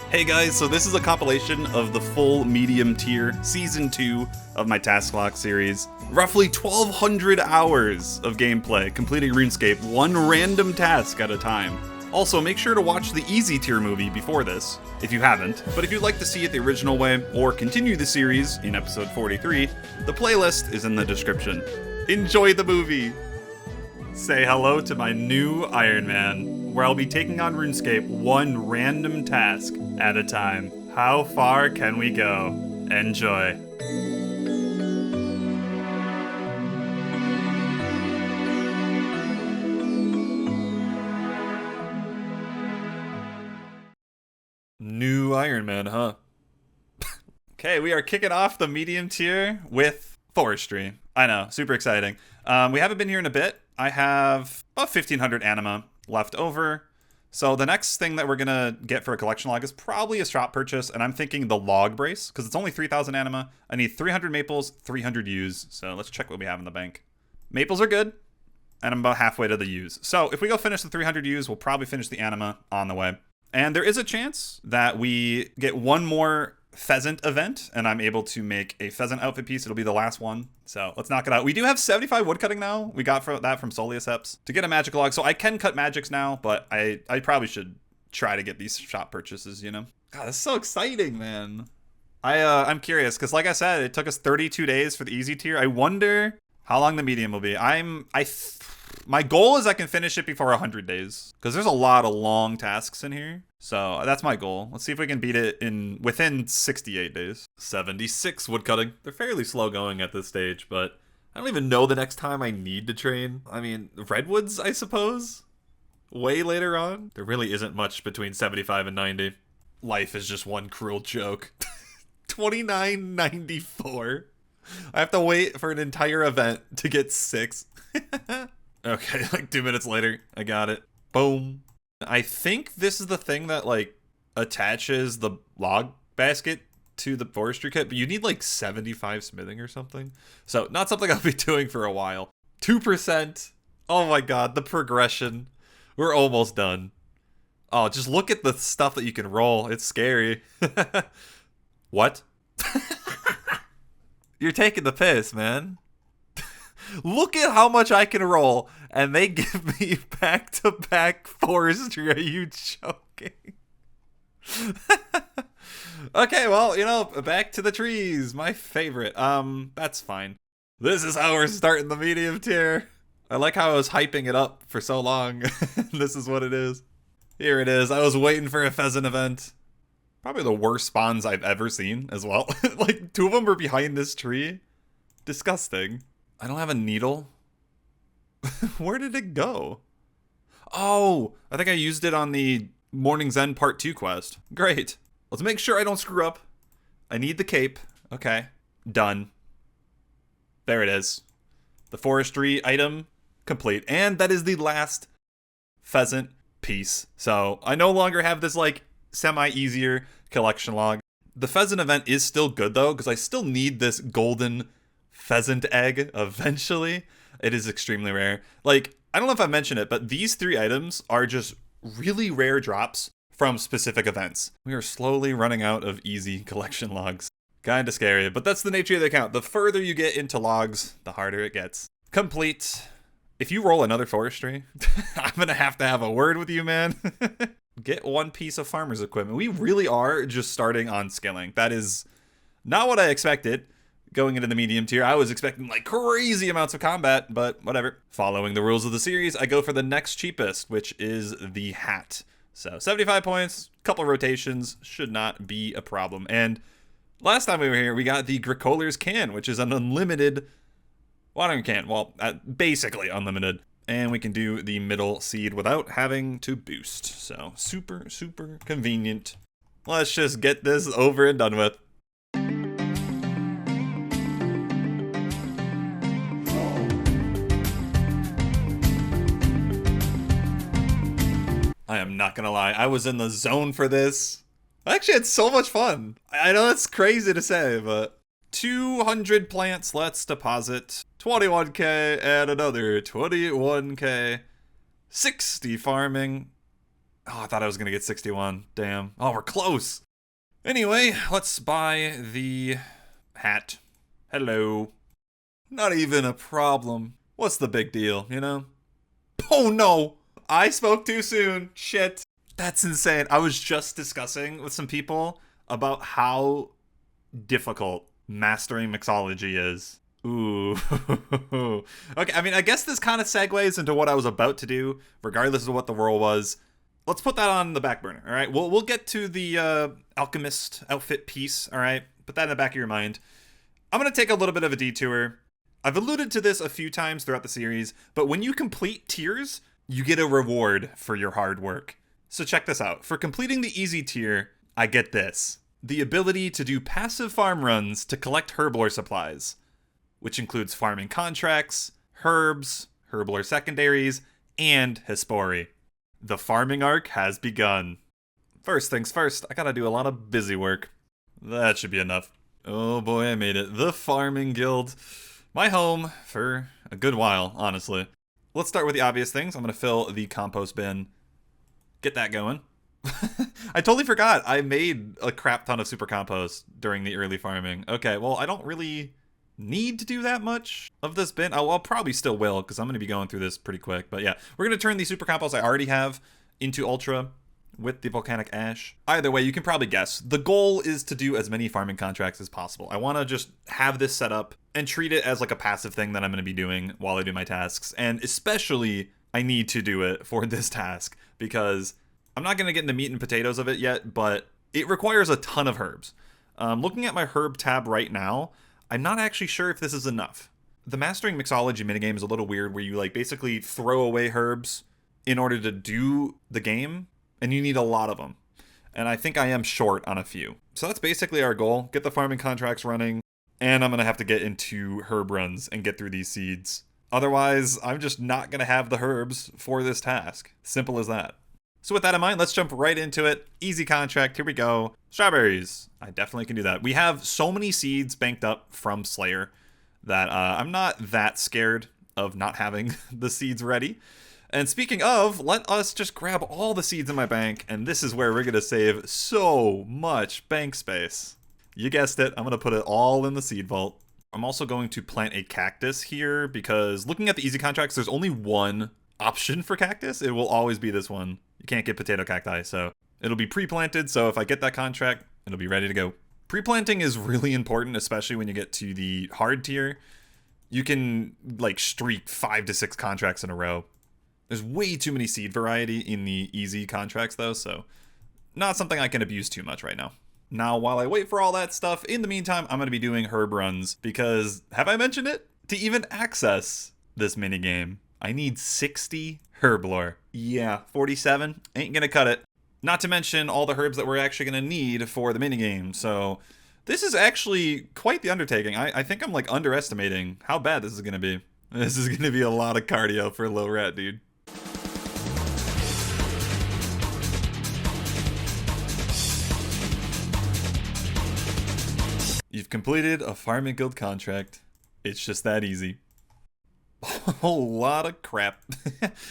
Hey guys, so this is a compilation of the full medium tier Season 2 of my Task Lock series. Roughly 1,200 hours of gameplay, completing RuneScape one random task at a time. Also, make sure to watch the easy tier movie before this, if you haven't, but if you'd like to see it the original way, or continue the series in episode 43, the playlist is in the description. Enjoy the movie! Say hello to my new Iron Man, where I'll be taking on RuneScape one random task at a time. How far can we go? Enjoy. New Iron Man, huh? Okay, we are kicking off the medium tier with Forestry. I know, super exciting. We haven't been here in a bit. I have about 1,500 anima left over. So the next thing that we're going to get for a collection log is probably a shop purchase, and I'm thinking the log brace, because it's only 3,000 anima. I need 300 maples, 300 U's, so let's check what we have in the bank. Maples are good, and I'm about halfway to the U's. So if we go finish the 300 U's, we'll probably finish the anima on the way. And there is a chance that we get one more pheasant event, and I'm able to make a pheasant outfit piece. It'll be the last one, so let's knock it out. We do have 75 woodcutting now. We got that from Solius to get a magic log, so I can cut magics now, but I probably should try to get these shop purchases, you know? God, that's so exciting, man. I'm curious, because like I said, it took us 32 days for the easy tier. I wonder how long the medium will be. My goal is I can finish it before 100 days, because there's a lot of long tasks in here. So that's my goal. Let's see if we can beat it within 68 days. 76 woodcutting. They're fairly slow going at this stage, but I don't even know the next time I need to train. I mean, redwoods, I suppose? Way later on? There really isn't much between 75 and 90. Life is just one cruel joke. 29.94. I have to wait for an entire event to get 6. Okay, like 2 minutes later, I got it. Boom. I think this is the thing that, like, attaches the log basket to the forestry kit, but you need, like, 75 smithing or something. So, not something I'll be doing for a while. 2%. Oh my god, the progression. We're almost done. Oh, just look at the stuff that you can roll. It's scary. What? You're taking the piss, man. Look at how much I can roll, and they give me back-to-back forestry. Are you joking? Okay, well, you know, back to the trees. My favorite. That's fine. This is how we're starting the medium tier. I like how I was hyping it up for so long. This is what it is. Here it is. I was waiting for a pheasant event. Probably the worst spawns I've ever seen as well. Like, 2 of them were behind this tree. Disgusting. I don't have a needle. Where did it go? Oh, I think I used it on the Morning's End Part 2 quest. Great. Let's make sure I don't screw up. I need the cape. Okay. Done. There it is. The forestry item complete. And that is the last pheasant piece. So I no longer have this, like, semi-easier collection log. The pheasant event is still good, though, because I still need this golden pheasant egg eventually. It is extremely rare. Like, I don't know if I mentioned it, but these 3 items are just really rare drops from specific events. We are slowly running out of easy collection logs. Kinda scary, but that's the nature of the account. The further you get into logs, the harder it gets. Complete. If you roll another forestry, I'm gonna have to have a word with you, man. Get 1 piece of farmer's equipment. We really are just starting on skilling. That is not what I expected. Going into the medium tier, I was expecting like crazy amounts of combat, but whatever. Following the rules of the series, I go for the next cheapest, which is the hat. So 75 points, couple rotations, should not be a problem. And last time we were here, we got the Gricoler's Can, which is an unlimited watering can. Well, basically unlimited. And we can do the middle seed without having to boost. So super, super convenient. Let's just get this over and done with. I am not gonna lie, I was in the zone for this. I actually had so much fun. I know that's crazy to say, but 200 plants, let's deposit 21k and another 21k. 60 farming. Oh, I thought I was going to get 61. Damn. Oh, we're close. Anyway, let's buy the hat. Hello. Not even a problem. What's the big deal, you know? Oh no! I spoke too soon. Shit. That's insane. I was just discussing with some people about how difficult mastering Mixology is. Ooh. Okay, I mean, I guess this kind of segues into what I was about to do, regardless of what the role was. Let's put that on the back burner, all right? We'll get to the alchemist outfit piece, all right? Put that in the back of your mind. I'm going to take a little bit of a detour. I've alluded to this a few times throughout the series, but when you complete tiers, you get a reward for your hard work. So check this out. For completing the easy tier, I get this. The ability to do passive farm runs to collect herblore supplies, which includes farming contracts, herbs, herblore secondaries, and hispori. The farming arc has begun. First things first, I gotta do a lot of busy work. That should be enough. Oh boy, I made it. The farming guild. My home for a good while, honestly. Let's start with the obvious things. I'm gonna fill the compost bin. Get that going. I totally forgot. I made a crap ton of super compost during the early farming. Okay, well, I don't really need to do that much of this bin. I'll probably still will, because I'm going to be going through this pretty quick. But yeah, we're going to turn the super compost I already have into ultra with the volcanic ash. Either way, you can probably guess. The goal is to do as many farming contracts as possible. I want to just have this set up and treat it as like a passive thing that I'm going to be doing while I do my tasks. And especially, I need to do it for this task, because I'm not going to get into meat and potatoes of it yet, but it requires a ton of herbs. Looking at my herb tab right now, I'm not actually sure if this is enough. The Mastering Mixology minigame is a little weird, where you like basically throw away herbs in order to do the game, and you need a lot of them. And I think I am short on a few. So that's basically our goal. Get the farming contracts running, and I'm going to have to get into herb runs and get through these seeds. Otherwise, I'm just not going to have the herbs for this task. Simple as that. So with that in mind, let's jump right into it. Easy contract, here we go. Strawberries. I definitely can do that. We have so many seeds banked up from Slayer that I'm not that scared of not having the seeds ready. And speaking of, let us just grab all the seeds in my bank, and this is where we're going to save so much bank space. You guessed it, I'm going to put it all in the seed vault. I'm also going to plant a cactus here, because looking at the easy contracts, there's only one option for cactus. It will always be this one. You can't get potato cacti, so it'll be pre-planted, so if I get that contract, it'll be ready to go. Pre-planting is really important, especially when you get to the hard tier. You can, like, streak 5 to 6 contracts in a row. There's way too many seed variety in the easy contracts, though, so not something I can abuse too much right now. Now, while I wait for all that stuff, in the meantime, I'm going to be doing herb runs, because, have I mentioned it? To even access this minigame, I need 60 herblore. Yeah, 47 ain't gonna cut it. Not to mention all the herbs that we're actually gonna need for the minigame. So this is actually quite the undertaking. I think I'm like underestimating how bad this is gonna be. This is gonna be a lot of cardio for a low rat, dude. You've completed a farming guild contract. It's just that easy. A whole lot of crap.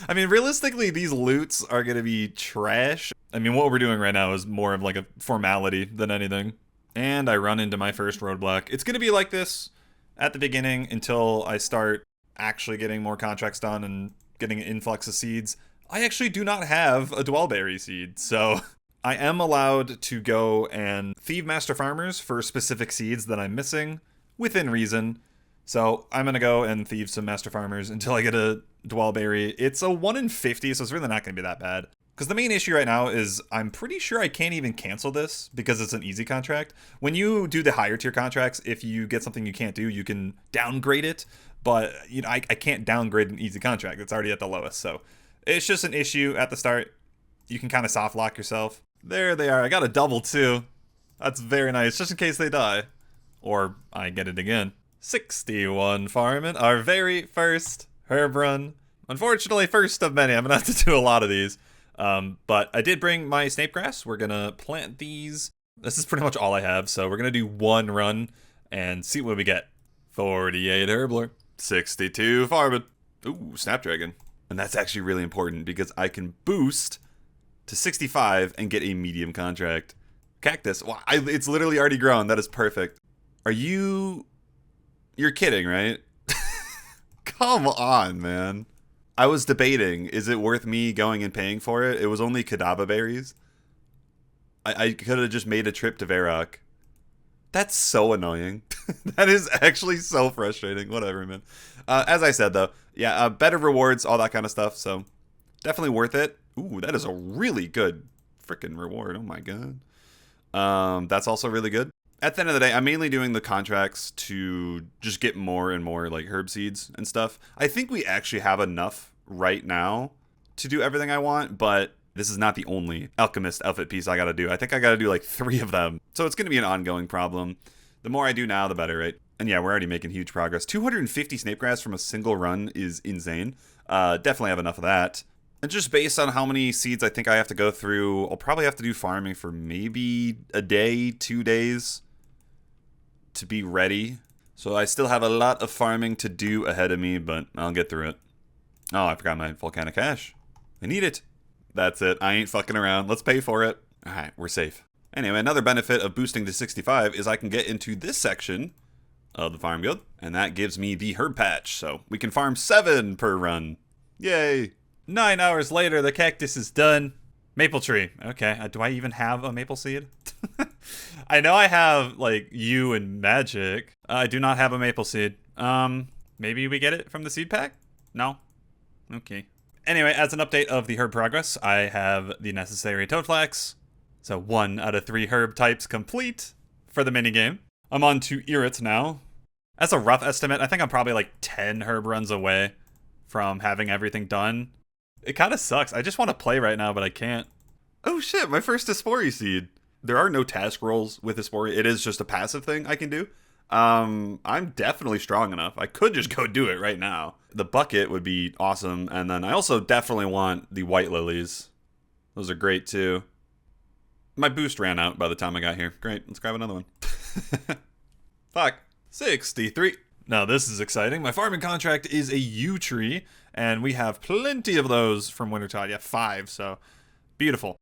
I mean, realistically, these loots are going to be trash. I mean, what we're doing right now is more of like a formality than anything. And I run into my first roadblock. It's going to be like this at the beginning until I start actually getting more contracts done and getting an influx of seeds. I actually do not have a dwellberry seed, so I am allowed to go and thieve master farmers for specific seeds that I'm missing within reason. So I'm going to go and thieve some master farmers until I get a dwellberry. It's a 1 in 50, so it's really not going to be that bad. Because the main issue right now is I'm pretty sure I can't even cancel this because it's an easy contract. When you do the higher tier contracts, if you get something you can't do, you can downgrade it. But you know, I can't downgrade an easy contract. It's already at the lowest. So it's just an issue at the start. You can kind of soft lock yourself. There they are. I got a double too. That's very nice, just in case they die. Or I get it again. 61 farming, our very first herb run. Unfortunately, first of many. I'm gonna have to do a lot of these. But I did bring my snape grass. We're gonna plant these. This is pretty much all I have, so we're gonna do one run and see what we get. 48 herblore, 62 farming. Ooh, snapdragon. And that's actually really important because I can boost to 65 and get a medium contract. Cactus. Well, it's literally already grown. That is perfect. Are you... You're kidding, right? Come on, man. I was debating, is it worth me going and paying for it? It was only Kadaba berries. I could have just made a trip to Varrock. That's so annoying. That is actually so frustrating. Whatever, man. As I said, though, yeah, better rewards, all that kind of stuff. So definitely worth it. Ooh, that is a really good freaking reward. Oh, my God. That's also really good. At the end of the day, I'm mainly doing the contracts to just get more and more like herb seeds and stuff. I think we actually have enough right now to do everything I want, but this is not the only alchemist outfit piece I gotta do. I think I gotta do like 3 of them. So it's gonna be an ongoing problem. The more I do now, the better, right? And yeah, we're already making huge progress. 250 snapegrass from a single run is insane. Definitely have enough of that. And just based on how many seeds I think I have to go through, I'll probably have to do farming for maybe a day, 2 days to be ready. So I still have a lot of farming to do ahead of me, but I'll get through it. Oh, I forgot my volcanic ash. I need it. That's it. I ain't fucking around. Let's pay for it. All right, we're safe. Anyway, another benefit of boosting to 65 is I can get into this section of the farm guild, and that gives me the herb patch. So we can farm 7 per run. Yay. 9 hours later, the cactus is done. Maple tree. Okay, do I even have a maple seed? I know I have, like, you and magic. I do not have a maple seed. Maybe we get it from the seed pack? No? Okay. Anyway, as an update of the herb progress, I have the necessary toad flax. So 1 out of 3 herb types complete for the minigame. I'm on to Irit now. As a rough estimate, I think I'm probably like 10 herb runs away from having everything done. It kind of sucks. I just want to play right now, but I can't. Oh shit, my first Hespori seed. There are no task rolls with Hespori. It is just a passive thing I can do. I'm definitely strong enough. I could just go do it right now. The bucket would be awesome. And then I also definitely want the white lilies. Those are great too. My boost ran out by the time I got here. Great, let's grab another one. Fuck. 63. Now this is exciting. My farming contract is a yew tree, and we have plenty of those from Wintertodt. Yeah, 5, so beautiful.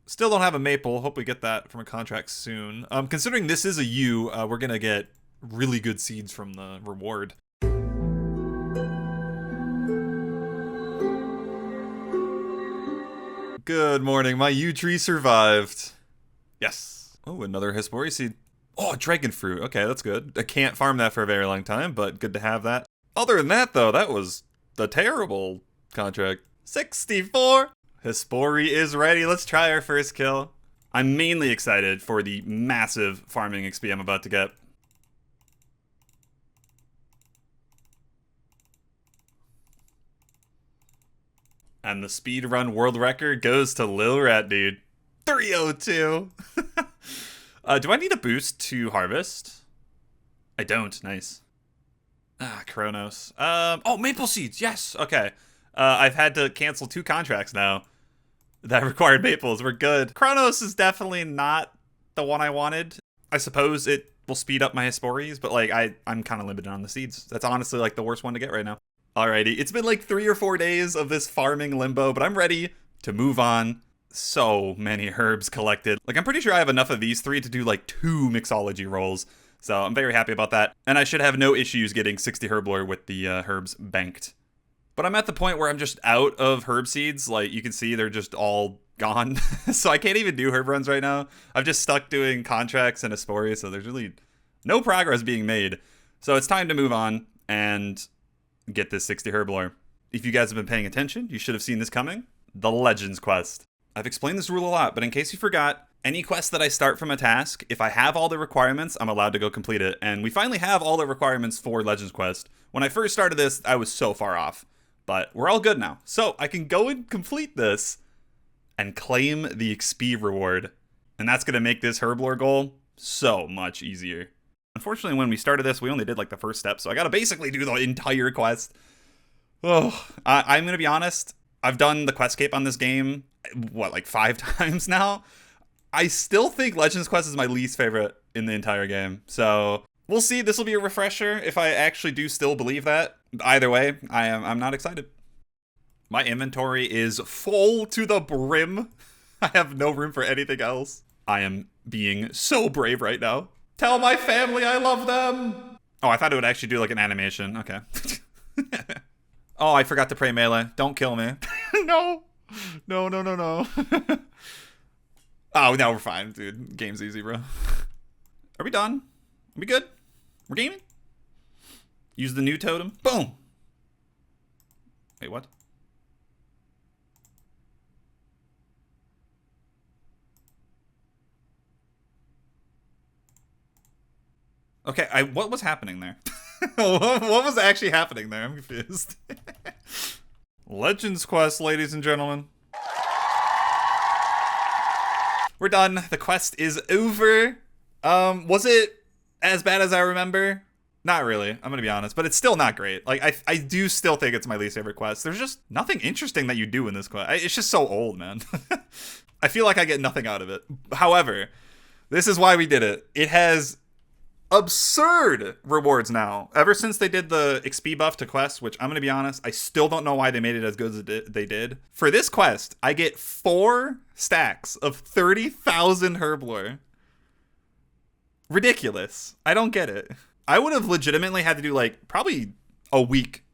Still don't have a maple. Hope we get that from a contract soon. Considering this is a yew, we're gonna get really good seeds from the reward. Good morning. My yew tree survived. Yes. Oh, another Hespori seed. Oh, dragon fruit. Okay, that's good. I can't farm that for a very long time, but good to have that. Other than that, though, that was a terrible contract. 64. Hespori is ready. Let's try our first kill. I'm mainly excited for the massive farming XP I'm about to get. And the speedrun world record goes to Lil Rat, dude. 302. Do I need a boost to harvest? I don't. Nice. Ah, Kronos. Oh, maple seeds. Yes. Okay. I've had to cancel 2 contracts now that required maples. We're good. Kronos is definitely not the one I wanted. I suppose it will speed up my Hesporis, but like I'm kind of limited on the seeds. That's honestly like the worst one to get right now. Alrighty. It's been like 3 or 4 days of this farming limbo, but I'm ready to move on. So many herbs collected. Like, I'm pretty sure I have enough of these 3 to do like 2 mixology rolls. So I'm very happy about that. And I should have no issues getting 60 herb lore with the herbs banked. But I'm at the point where I'm just out of herb seeds. Like, you can see they're just all gone. So I can't even do herb runs right now. I'm just stuck doing contracts and Hespori, so there's really no progress being made. So it's time to move on and get this 60 herb lore. If you guys have been paying attention, you should have seen this coming. The Legends quest. I've explained this rule a lot, but in case you forgot, any quest that I start from a task, if I have all the requirements, I'm allowed to go complete it. And we finally have all the requirements for Legends quest. When I first started this, I was so far off. But we're all good now. So I can go and complete this and claim the XP reward. And that's going to make this herb lore goal so much easier. Unfortunately, when we started this, we only did like the first step. So I got to basically do the entire quest. Oh, I'm going to be honest. I've done the Questscape on this game, what, like 5 times now? I still think Legends Quest is my least favorite in the entire game. So we'll see. This will be a refresher if I actually do still believe that. Either way, I'm not excited. My inventory is full to the brim. I have no room for anything else. I am being so brave right now. Tell my family I love them. Oh, I thought it would actually do like an animation. Okay. Oh, I forgot to pray melee. Don't kill me. No. No, no, no, no. Oh, no, we're fine, dude. Game's easy, bro. Are we done? Are we good? We're gaming? Use the new totem. Boom. Wait, what? Okay, what was happening there? What was actually happening there? I'm confused. Legends quest, ladies and gentlemen. We're done. The quest is over. Was it as bad as I remember? Not really, I'm gonna be honest, but it's still not great. Like, I do still think it's my least favorite quest. There's just nothing interesting that you do in this quest. It's just so old, man. I feel like I get nothing out of it. However, this is why we did it. It has absurd rewards now. Ever since they did the XP buff to quests, which I'm gonna be honest, I still don't know why they made it as good as they did. For this quest, I get 4 stacks of 30,000 herb lore. Ridiculous. I don't get it. I would have legitimately had to do like probably a week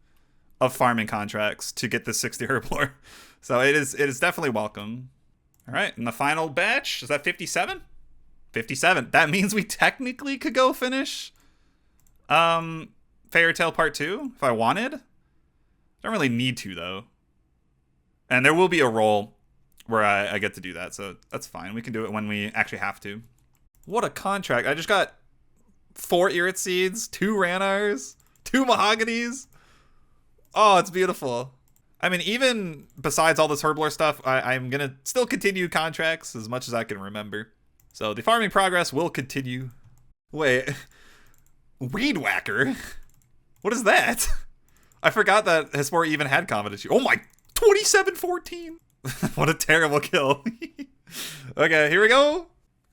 of farming contracts to get this 60 herb lore. So it is definitely welcome. All right, and the final batch, is that 57? 57. That means we technically could go finish Fairy Tale Part 2 if I wanted. Don't really need to though. And there will be a roll where I get to do that, so that's fine. We can do it when we actually have to. What a contract. I just got 4 Irit Seeds, 2 Ranars, 2 Mahoganies. Oh, it's beautiful. I mean, even besides all this herblore stuff, I'm going to still continue contracts as much as I can remember. So the farming progress will continue. Wait, Weed Whacker? What is that? I forgot that Hespor even had common issue. Oh my, 2714. What a terrible kill. Okay, here we go.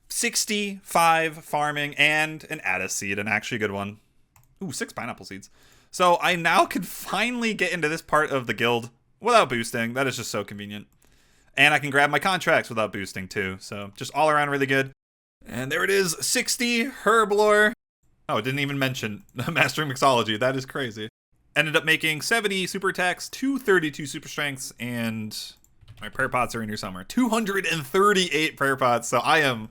65 farming and an Addis seed, an actually good one. Ooh, 6 pineapple seeds. So I now can finally get into this part of the guild without boosting. That is just so convenient. And I can grab my contracts without boosting too. So just all around really good. And there it is, 60 herb lore. Oh, it didn't even mention mastering mixology. That is crazy. Ended up making 70 super attacks, 232 super strengths, and my prayer pots are in here somewhere. 238 prayer pots. So I am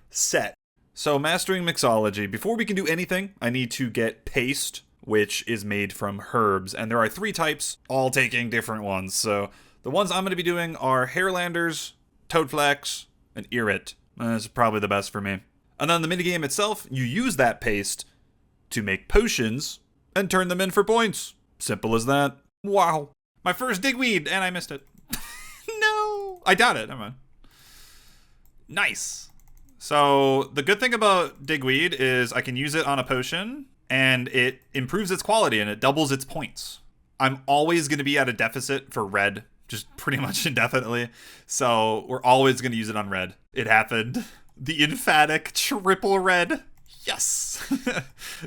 set. So mastering mixology. Before we can do anything, I need to get paste, which is made from herbs. And there are 3 types, all taking different ones. So the ones I'm going to be doing are Hairlanders, Toadflax, and Irit. That's probably the best for me. And then the minigame itself, you use that paste to make potions and turn them in for points. Simple as that. Wow. My first digweed, and I missed it. No. I doubt it. Never mind. Nice. So the good thing about digweed is I can use it on a potion, and it improves its quality, and it doubles its points. I'm always going to be at a deficit for red, just pretty much indefinitely. So we're always going to use it on red. It happened. The emphatic triple red. Yes.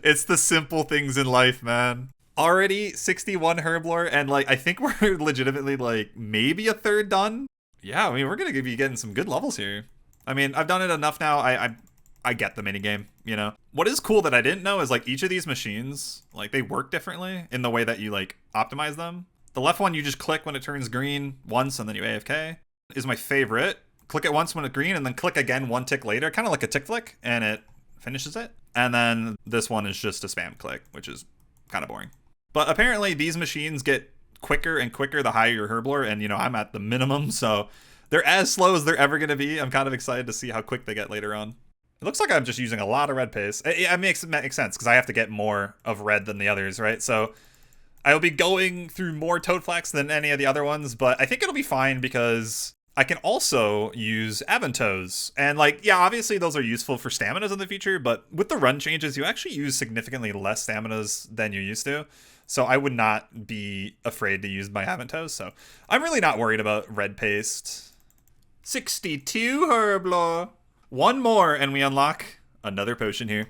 It's the simple things in life, man. Already 61 herb lore, and like I think we're legitimately like maybe a third done. Yeah, I mean, we're going to be getting some good levels here. I mean, I've done it enough now. I get the minigame, you know? What is cool that I didn't know is like each of these machines, like they work differently in the way that you like optimize them. The left one, you just click when it turns green once and then you AFK, is my favorite. Click it once when it's green and then click again 1 tick later, kind of like a tick flick, and it finishes it. And then this one is just a spam click, which is kind of boring. But apparently these machines get quicker and quicker the higher your herb lore, and you know, I'm at the minimum, so they're as slow as they're ever going to be. I'm kind of excited to see how quick they get later on. It looks like I'm just using a lot of red paste. It makes sense because I have to get more of red than the others, right? So I'll be going through more Toadflax than any of the other ones, but I think it'll be fine because I can also use Aventos. And like, yeah, obviously those are useful for staminas in the future, but with the run changes, you actually use significantly less staminas than you used to. So I would not be afraid to use my Aventos. So I'm really not worried about red paste. 62 herb lore. 1 more and we unlock another potion here.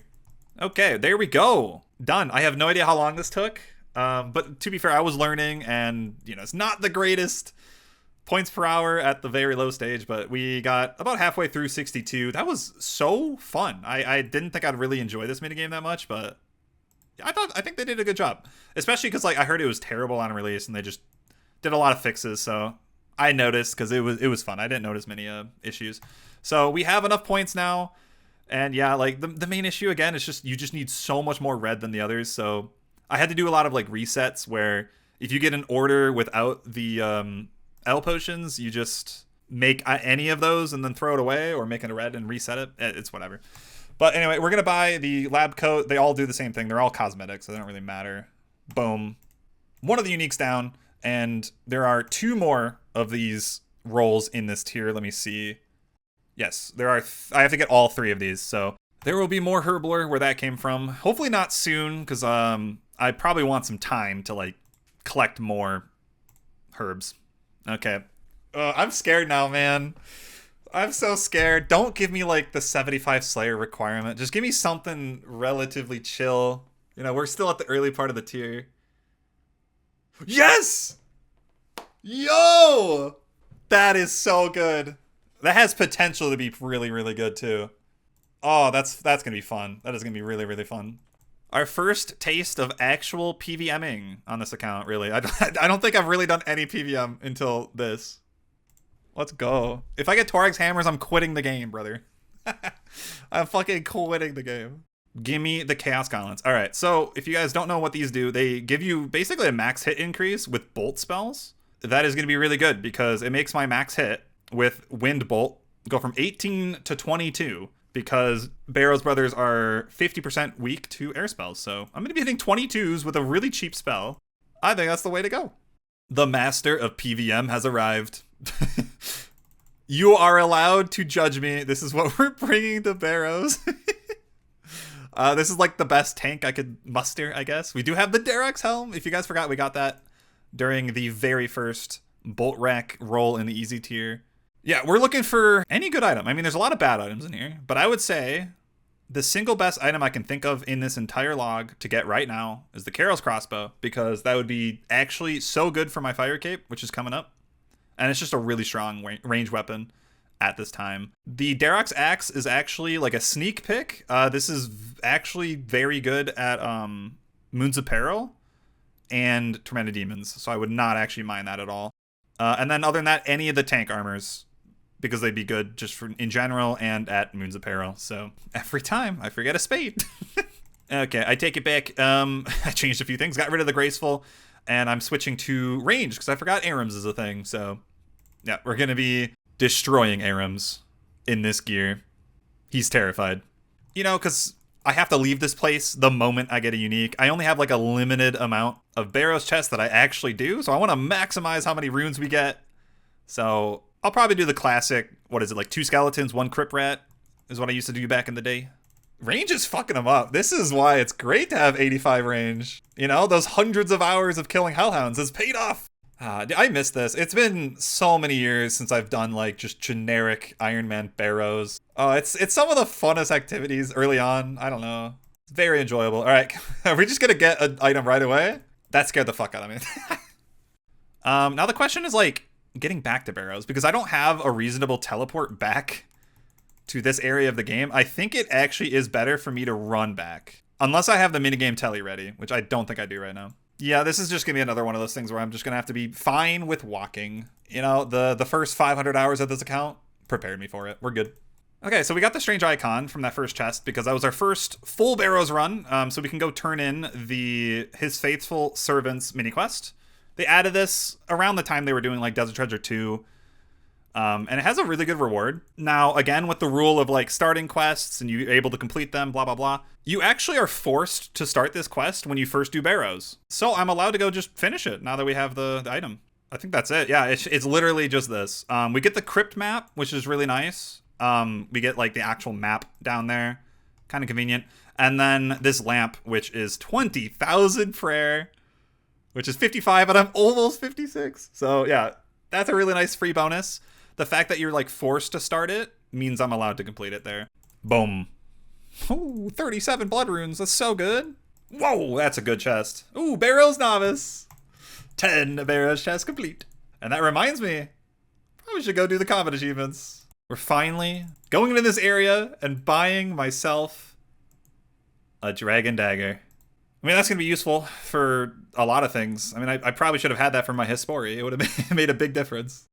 Okay, there we go. Done. I have no idea how long this took. But to be fair, I was learning and, you know, it's not the greatest points per hour at the very low stage, but we got about halfway through 62. That was so fun. I didn't think I'd really enjoy this minigame that much, but I think they did a good job. Especially because like I heard it was terrible on release and they just did a lot of fixes, so I noticed because it was fun. I didn't notice many issues. So we have enough points now. And yeah, like the main issue again is just you just need so much more red than the others. So I had to do a lot of like resets where if you get an order without the L potions, you just make any of those and then throw it away, or make it a red and reset it. It's whatever. But anyway, we're gonna buy the lab coat. They all do the same thing. They're all cosmetic, so they don't really matter. Boom. One of the uniques down, and there are 2 more of these rolls in this tier. Let me see. Yes, there are. I have to get all 3 of these, so there will be more Herbler where that came from. Hopefully not soon, because I probably want some time to like collect more herbs. Okay, I'm scared now, man. I'm so scared. Don't give me like the 75 Slayer requirement. Just give me something relatively chill. You know, we're still at the early part of the tier. Yes! Yo! That is so good. That has potential to be really, really good too. Oh, that's gonna be fun. That is gonna be really, really fun. Our first taste of actual PVMing on this account, really. I don't think I've really done any PVM until this. Let's go. If I get Torag's hammers, I'm quitting the game, brother. I'm fucking quitting the game. Give me the Chaos Gauntlets. All right, so if you guys don't know what these do, they give you basically a max hit increase with bolt spells. That is gonna be really good because it makes my max hit with Wind Bolt go from 18 to 22 because Barrows brothers are 50% weak to air spells. So I'm going to be hitting 22s with a really cheap spell. I think that's the way to go. The master of PVM has arrived. You are allowed to judge me. This is what we're bringing to Barrows. This is like the best tank I could muster, I guess. We do have the Derek's helm. If you guys forgot, we got that during the very first Bolt Rack roll in the easy tier. Yeah, we're looking for any good item. I mean, there's a lot of bad items in here, but I would say the single best item I can think of in this entire log to get right now is the Carol's crossbow, because that would be actually so good for my fire cape, which is coming up. And it's just a really strong range weapon at this time. The Darok's axe is actually like a sneak pick. This is actually very good at Moons of Peril and Tormented Demons, so I would not actually mind that at all. And then other than that, any of the tank armors, because they'd be good just for in general and at Moons of Peril. So every time I forget a spade. Okay, I take it back. I changed a few things, got rid of the graceful, and I'm switching to range because I forgot Arams is a thing. So yeah, we're gonna be destroying Arams in this gear. He's terrified. You know, because I have to leave this place the moment I get a unique. I only have like a limited amount of Barrows chests that I actually do, so I want to maximize how many runes we get. So I'll probably do the classic, what is it, like 2 skeletons, 1 crypt rat is what I used to do back in the day. Range is fucking them up. This is why it's great to have 85 range. You know, those hundreds of hours of killing hellhounds has paid off. I miss this. It's been so many years since I've done like just generic Iron Man Barrows. Oh, it's some of the funnest activities early on. I don't know. It's very enjoyable. All right, are we just gonna get an item right away? That scared the fuck out of me. Now the question is like getting back to Barrows, because I don't have a reasonable teleport back to this area of the game. I think it actually is better for me to run back, unless I have the minigame telly ready, which I don't think I do right now. Yeah, this is just gonna be another one of those things where I'm just gonna have to be fine with walking. You know, the first 500 hours of this account prepared me for it. We're good. Okay, so we got the strange icon from that first chest because that was our first full Barrows run. So we can go turn in the His Faithful Servants mini quest. They added this around the time they were doing like Desert Treasure 2. And it has a really good reward. Now, again, with the rule of like starting quests and you're able to complete them, blah, blah, blah, you actually are forced to start this quest when you first do Barrows. So I'm allowed to go just finish it now that we have the item. I think that's it. Yeah, it's literally just this. We get the crypt map, which is really nice. We get like the actual map down there. Kind of convenient. And then this lamp, which is 20,000 prayer, which is 55, and I'm almost 56. So yeah, that's a really nice free bonus. The fact that you're like forced to start it means I'm allowed to complete it there. Boom. Ooh, 37 blood runes. That's so good. Whoa, that's a good chest. Ooh, Barrows Novice. 10 Barrows chests complete. And that reminds me, we should go do the combat achievements. We're finally going into this area and buying myself a dragon dagger. I mean, that's going to be useful for a lot of things. I mean, I probably should have had that for my history. It would have made a big difference.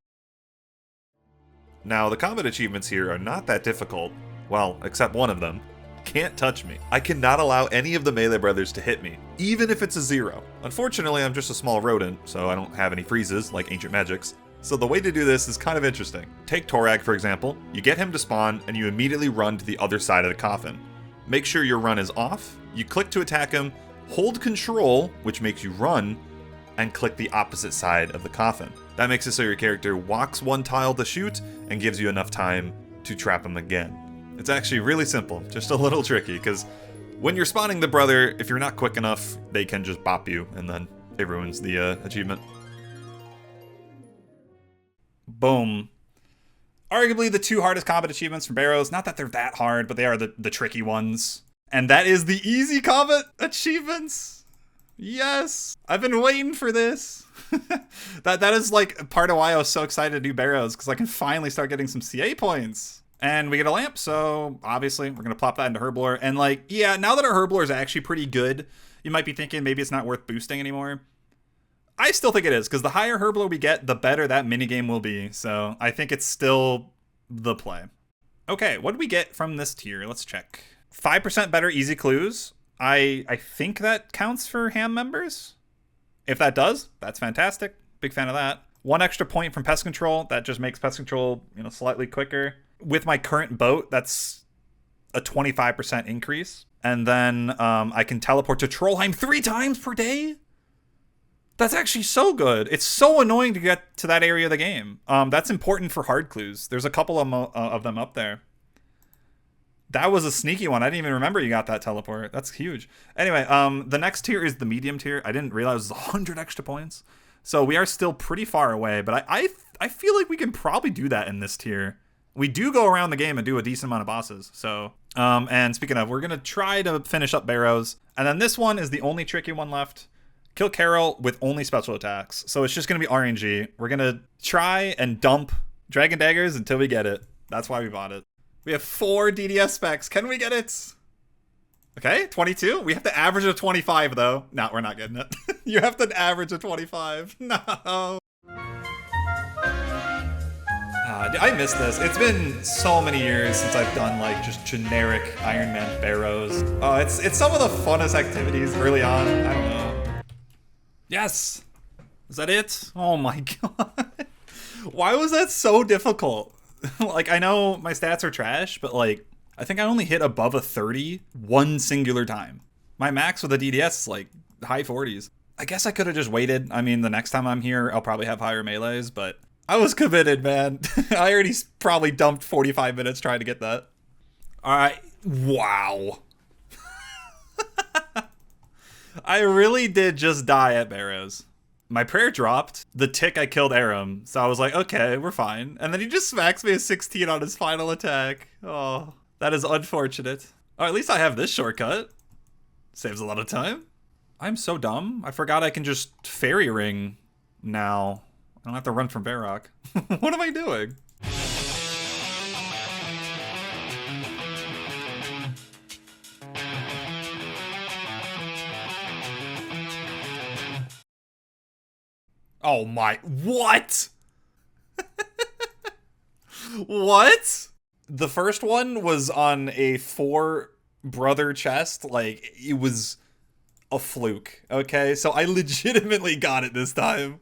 Now, the combat achievements here are not that difficult. Well, except one of them. Can't touch me. I cannot allow any of the melee brothers to hit me, even if it's a 0. Unfortunately, I'm just a small rodent, so I don't have any freezes like ancient magics. So the way to do this is kind of interesting. Take Torag, for example. You get him to spawn, and you immediately run to the other side of the coffin. Make sure your run is off, you click to attack him, hold control, which makes you run, and click the opposite side of the coffin. That makes it so your character walks one tile to shoot, and gives you enough time to trap him again. It's actually really simple, just a little tricky, because when you're spawning the brother, if you're not quick enough, they can just bop you, and then it ruins the achievement. Boom. Arguably the 2 hardest combat achievements from Barrows. Not that they're that hard, but they are the tricky ones. And that is the easy combat achievements. Yes! I've been waiting for this. that is like part of why I was so excited to do Barrows, because I can finally start getting some CA points. And we get a lamp, so obviously we're going to plop that into Herblore. And like, yeah, now that our Herblore is actually pretty good, you might be thinking maybe it's not worth boosting anymore. I still think it is, because the higher Herblore we get, the better that minigame will be. So I think it's still the play. Okay, what did we get from this tier? Let's check. 5% better easy clues. I think that counts for ham members. If that does, that's fantastic. Big fan of that. 1 extra point from pest control. That just makes pest control, slightly quicker. With my current boat, that's a 25% increase. And then I can teleport to Trollheim 3 times per day. That's actually so good. It's so annoying to get to that area of the game. That's important for hard clues. There's a couple of them up there. That was a sneaky one. I didn't even remember you got that teleport. That's huge. Anyway, the next tier is the medium tier. I didn't realize it was 100 extra points. So we are still pretty far away, but I feel like we can probably do that in this tier. We do go around the game and do a decent amount of bosses. So, and speaking of, we're going to try to finish up Barrows. And then this one is the only tricky one left. Kill Carol with only special attacks. So it's just going to be RNG. We're going to try and dump Dragon Daggers until we get it. That's why we bought it. We have 4 DDS specs. Can we get it? Okay, 22. We have to average a 25, though. No, we're not getting it. You have to average a 25. No. I miss this. It's been so many years since I've done like just generic Iron Man Barrows. It's some of the funnest activities early on. I don't know. Yes. Is that it? Oh my god. Why was that so difficult? Like, I know my stats are trash, but like, I think I only hit above a 30 one singular time. My max with a DDS is like high 40s. I guess I could have just waited. I mean, the next time I'm here, I'll probably have higher melees, but I was committed, man. I already probably dumped 45 minutes trying to get that. All right. Wow. I really did just die at Barrows. My prayer dropped. The tick I killed Aram. So I was like, okay, we're fine. And then he just smacks me a 16 on his final attack. Oh, that is unfortunate. Oh, at least I have this shortcut. Saves a lot of time. I'm so dumb. I forgot I can just fairy ring now. I don't have to run from Varrock. What am I doing? Oh my, what? What? The first one was on a 4-brother chest. Like, it was a fluke, okay? So I legitimately got it this time.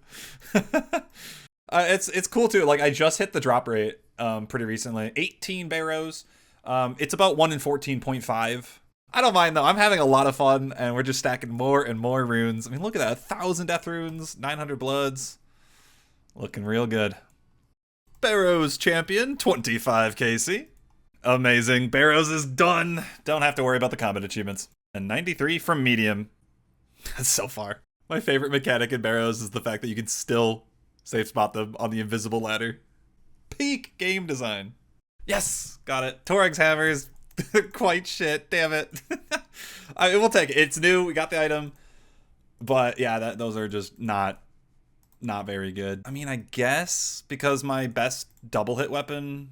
It's cool too. Like, I just hit the drop rate pretty recently. 18 Barrows. It's about 1 in 14.5. I don't mind though. I'm having a lot of fun, and we're just stacking more and more runes. I mean, look at that. 1,000 death runes, 900 bloods. Looking real good. Barrows champion, 25 KC. Amazing. Barrows is done. Don't have to worry about the combat achievements. And 93 from medium. That's so far. My favorite mechanic in Barrows is the fact that you can still safe spot them on the invisible ladder. Peak game design. Yes, got it. Torag's hammers. Quite shit, damn it. We'll take it. It's new, we got the item. But yeah, those are just not not very good. I mean, I guess because my best double hit weapon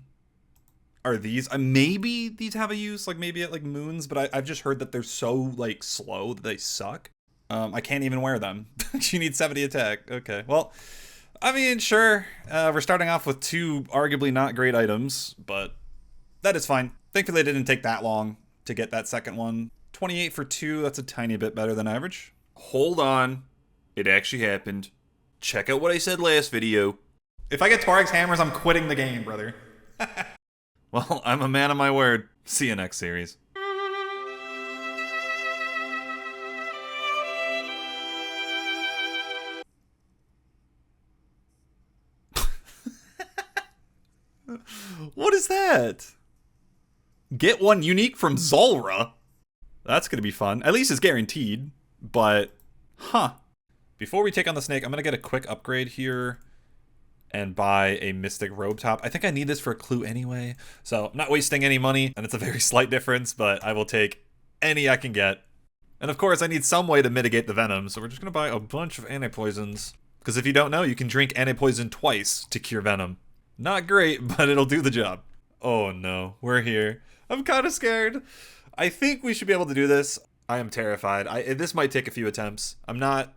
are these. Maybe these have a use, like maybe at like moons, but I've just heard that they're so like slow that they suck. I can't even wear them. You need 70 attack. Okay, well, I mean, sure. We're starting off with 2 arguably not great items, but that is fine. Thankfully, it didn't take that long to get that second one. 28 for 2, that's a tiny bit better than average. Hold on. It actually happened. Check out what I said last video. If I get Taureg's hammers, I'm quitting the game, brother. Well, I'm a man of my word. See you next series. What is that? Get 1 unique from Zulrah? That's gonna be fun. At least it's guaranteed. But, huh. Before we take on the snake, I'm gonna get a quick upgrade here and buy a Mystic Robe Top. I think I need this for a clue anyway, so I'm not wasting any money, and it's a very slight difference, but I will take any I can get. And of course, I need some way to mitigate the venom, so we're just gonna buy a bunch of anti-poisons. Because if you don't know, you can drink anti-poison twice to cure venom. Not great, but it'll do the job. Oh no, we're here. I'm kind of scared. I think we should be able to do this. I am terrified. This might take a few attempts. I'm not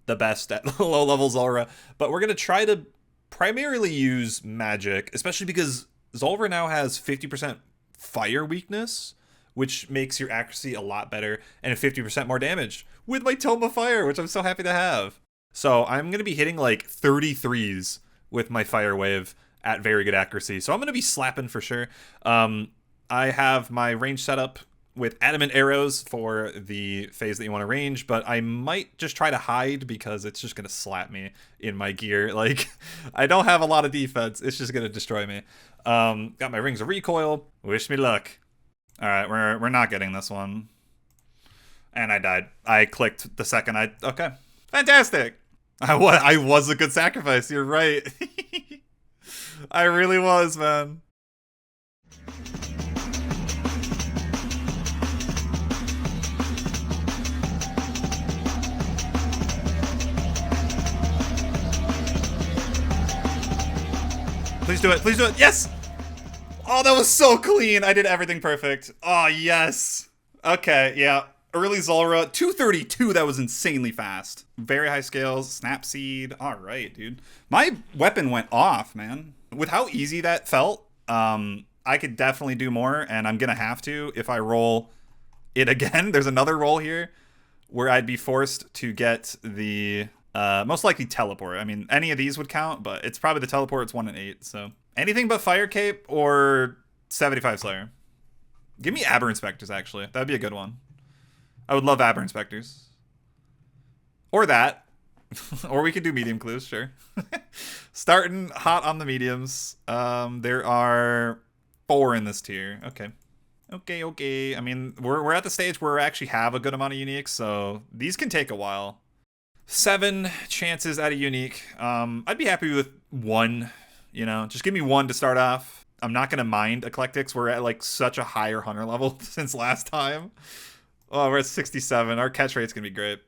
the best at low-level Zulrah, but we're going to try to primarily use magic, especially because Zulrah now has 50% fire weakness, which makes your accuracy a lot better, and 50% more damage with my Tome of Fire, which I'm so happy to have. So I'm going to be hitting like 33s with my Fire Wave at very good accuracy. So I'm going to be slapping for sure. I have my range set up with adamant arrows for the phase that you want to range, but I might just try to hide because it's just going to slap me in my gear. Like, I don't have a lot of defense. It's just going to destroy me. Got my Rings of Recoil. Wish me luck. All right, we're not getting this one. And I died. I clicked the second I... Okay. Fantastic. I was a good sacrifice. You're right. I really was, man. Please do it. Please do it. Yes. Oh, that was so clean. I did everything perfect. Oh, yes. Okay, yeah. Early Zulrah. 232. That was insanely fast. Very high scales. Snapseed. All right, dude. My weapon went off, man. With how easy that felt, I could definitely do more, and I'm going to have to if I roll it again. There's another roll here where I'd be forced to get the... most likely teleport. I mean, any of these would count, but it's probably the teleport. It's 1 in 8, so anything but Fire Cape or 75 Slayer. Give me Aber Inspectors, actually. That'd be a good one. I would love Aber Inspectors. Or that. Or we could do medium clues, sure. Starting hot on the mediums. There are 4 in this tier. Okay. Okay. I mean, we're at the stage where we actually have a good amount of uniques, so these can take a while. 7 chances at a unique. I'd be happy with 1, you know. Just give me 1 to start off. I'm not going to mind Eclectics. We're at like such a higher hunter level since last time. Oh, we're at 67. Our catch rate's going to be great.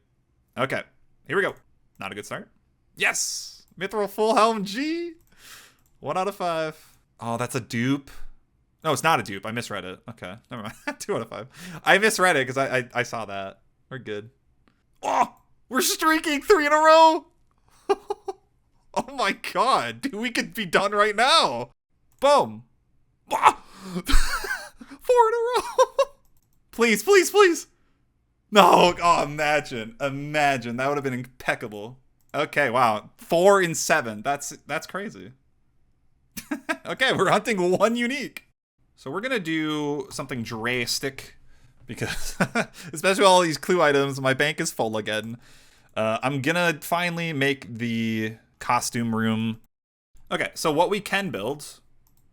Okay, here we go. Not a good start. Yes! Mithril Full Helm G! 1 out of 5. Oh, that's a dupe. No, it's not a dupe. I misread it. Okay, never mind. 2 out of 5. I misread it because I saw that. We're good. Oh! We're streaking 3 in a row! Oh my god, dude, we could be done right now! Boom! 4 in a row! Please, please, please! No, oh, imagine. That would have been impeccable. Okay, wow. 4 in 7. That's crazy. Okay, we're hunting 1 unique. So we're gonna do something drastic because, especially with all these clue items, my bank is full again. I'm gonna finally make the costume room. Okay, so what we can build...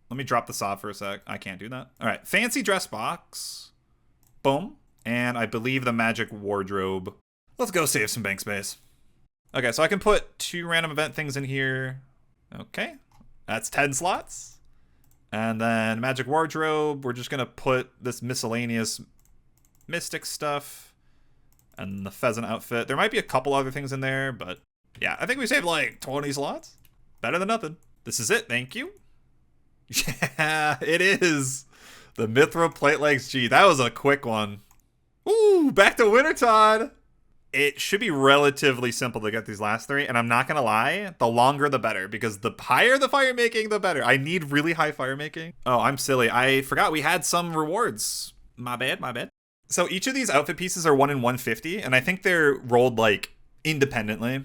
Let me drop the saw for a sec. I can't do that. All right, fancy dress box. Boom. And I believe the magic wardrobe. Let's go save some bank space. Okay, so I can put 2 random event things in here. Okay, that's 10 slots. And then magic wardrobe, we're just gonna put this miscellaneous mystic stuff and the pheasant outfit. There might be a couple other things in there, but Yeah, I think we saved like 20 slots. Better than nothing. This is it, thank you. Yeah, it is. The Mithril Plate Legs G. That was a quick one. Ooh, back to Wintertodt. It should be relatively simple to get these last three, and I'm not gonna lie, the longer the better, because the higher the fire making, the better. I need really high fire making. Oh, I'm silly. I forgot we had some rewards. My bad, my bad. So each of these outfit pieces are 1 in 150, and I think they're rolled like independently.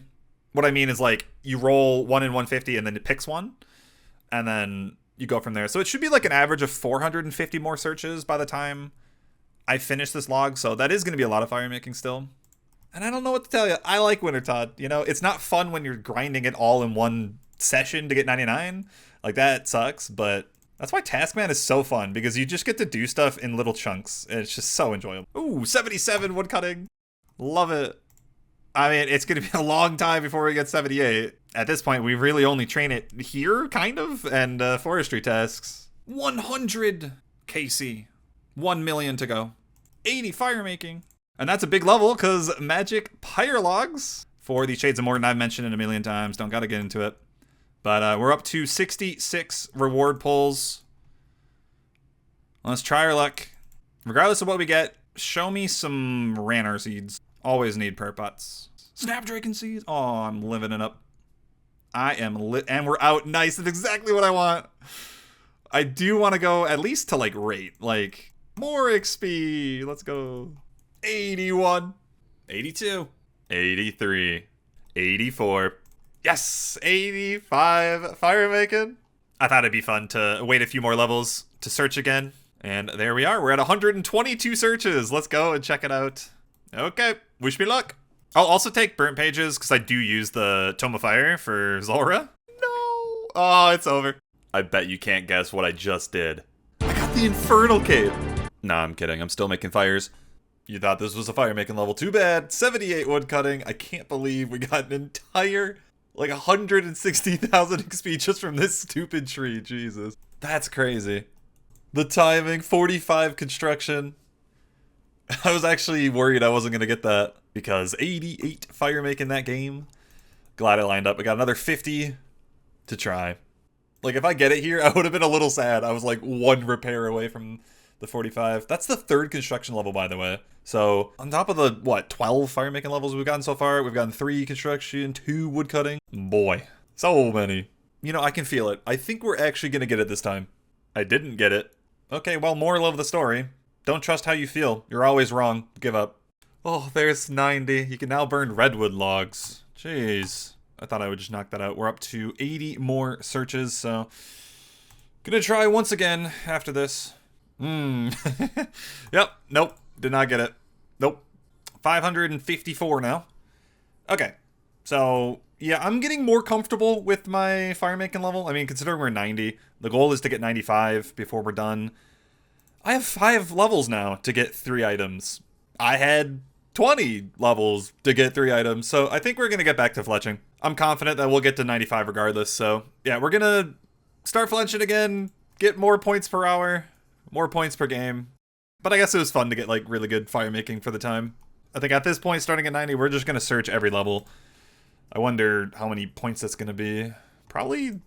What I mean is like you roll 1 in 150 and then it picks one, and then you go from there. So it should be like an average of 450 more searches by the time I finish this log. So that is going to be a lot of fire making still. And I don't know what to tell you. I like Wintertodt. You know, it's not fun when you're grinding it all in one session to get 99. Like, that sucks. But that's why Taskman is so fun, because you just get to do stuff in little chunks. And it's just so enjoyable. Ooh, 77 woodcutting. Love it. I mean, it's going to be a long time before we get 78. At this point, we really only train it here, kind of, and forestry tasks. 100 KC. 1 million to go. 80 fire making. And that's a big level, because magic pyre logs for the Shades of Mort'ton. I've mentioned it a million times. Don't got to get into it. But we're up to 66 reward pulls. Let's try our luck. Regardless of what we get, show me some Ranarr seeds. Always need perpots. Snapdragon seeds. Oh, I'm living it up. I am lit. And we're out. Nice. That's exactly what I want. I do want to go at least to like rate. Like more XP. Let's go. 81. 82. 83. 84. Yes. 85. Fire making. I thought it'd be fun to wait a few more levels to search again. And there we are. We're at 122 searches. Let's go and check it out. Okay, wish me luck. I'll also take burnt pages because I do use the Tome of Fire for Zulrah. No. Oh, it's over. I bet you can't guess what I just did. I got the Infernal Cape. Nah, I'm kidding. I'm still making fires. You thought this was a fire making level. Too bad. 78 wood cutting. I can't believe we got an entire, like 160,000 XP just from this stupid tree. Jesus. That's crazy. The timing, 45 construction. I was actually worried I wasn't going to get that because 88 fire making that game. Glad I lined up. I got another 50 to try. Like, if I get it here, I would have been a little sad. I was like 1 repair away from the 45. That's the 3rd construction level, by the way. So, on top of the, what, 12 fire making levels we've gotten so far, we've gotten 3 construction, 2 wood cutting. Boy, so many. You know, I can feel it. I think we're actually going to get it this time. I didn't get it. Okay, well, moral of the story. Don't trust how you feel. You're always wrong. Give up. Oh, there's 90. You can now burn redwood logs. Jeez. I thought I would just knock that out. We're up to 80 more searches, so... Gonna try once again after this. Yep. Nope. Did not get it. Nope. 554 now. Okay. So, yeah, I'm getting more comfortable with my fire making level. I mean, considering we're 90, the goal is to get 95 before we're done. I have 5 levels now to get 3 items. I had 20 levels to get 3 items, so I think we're going to get back to fletching. I'm confident that we'll get to 95 regardless, so yeah, we're going to start fletching again, get more points per hour, more points per game. But I guess it was fun to get like really good fire making for the time. I think at this point, starting at 90, we're just going to search every level. I wonder how many points that's going to be. Probably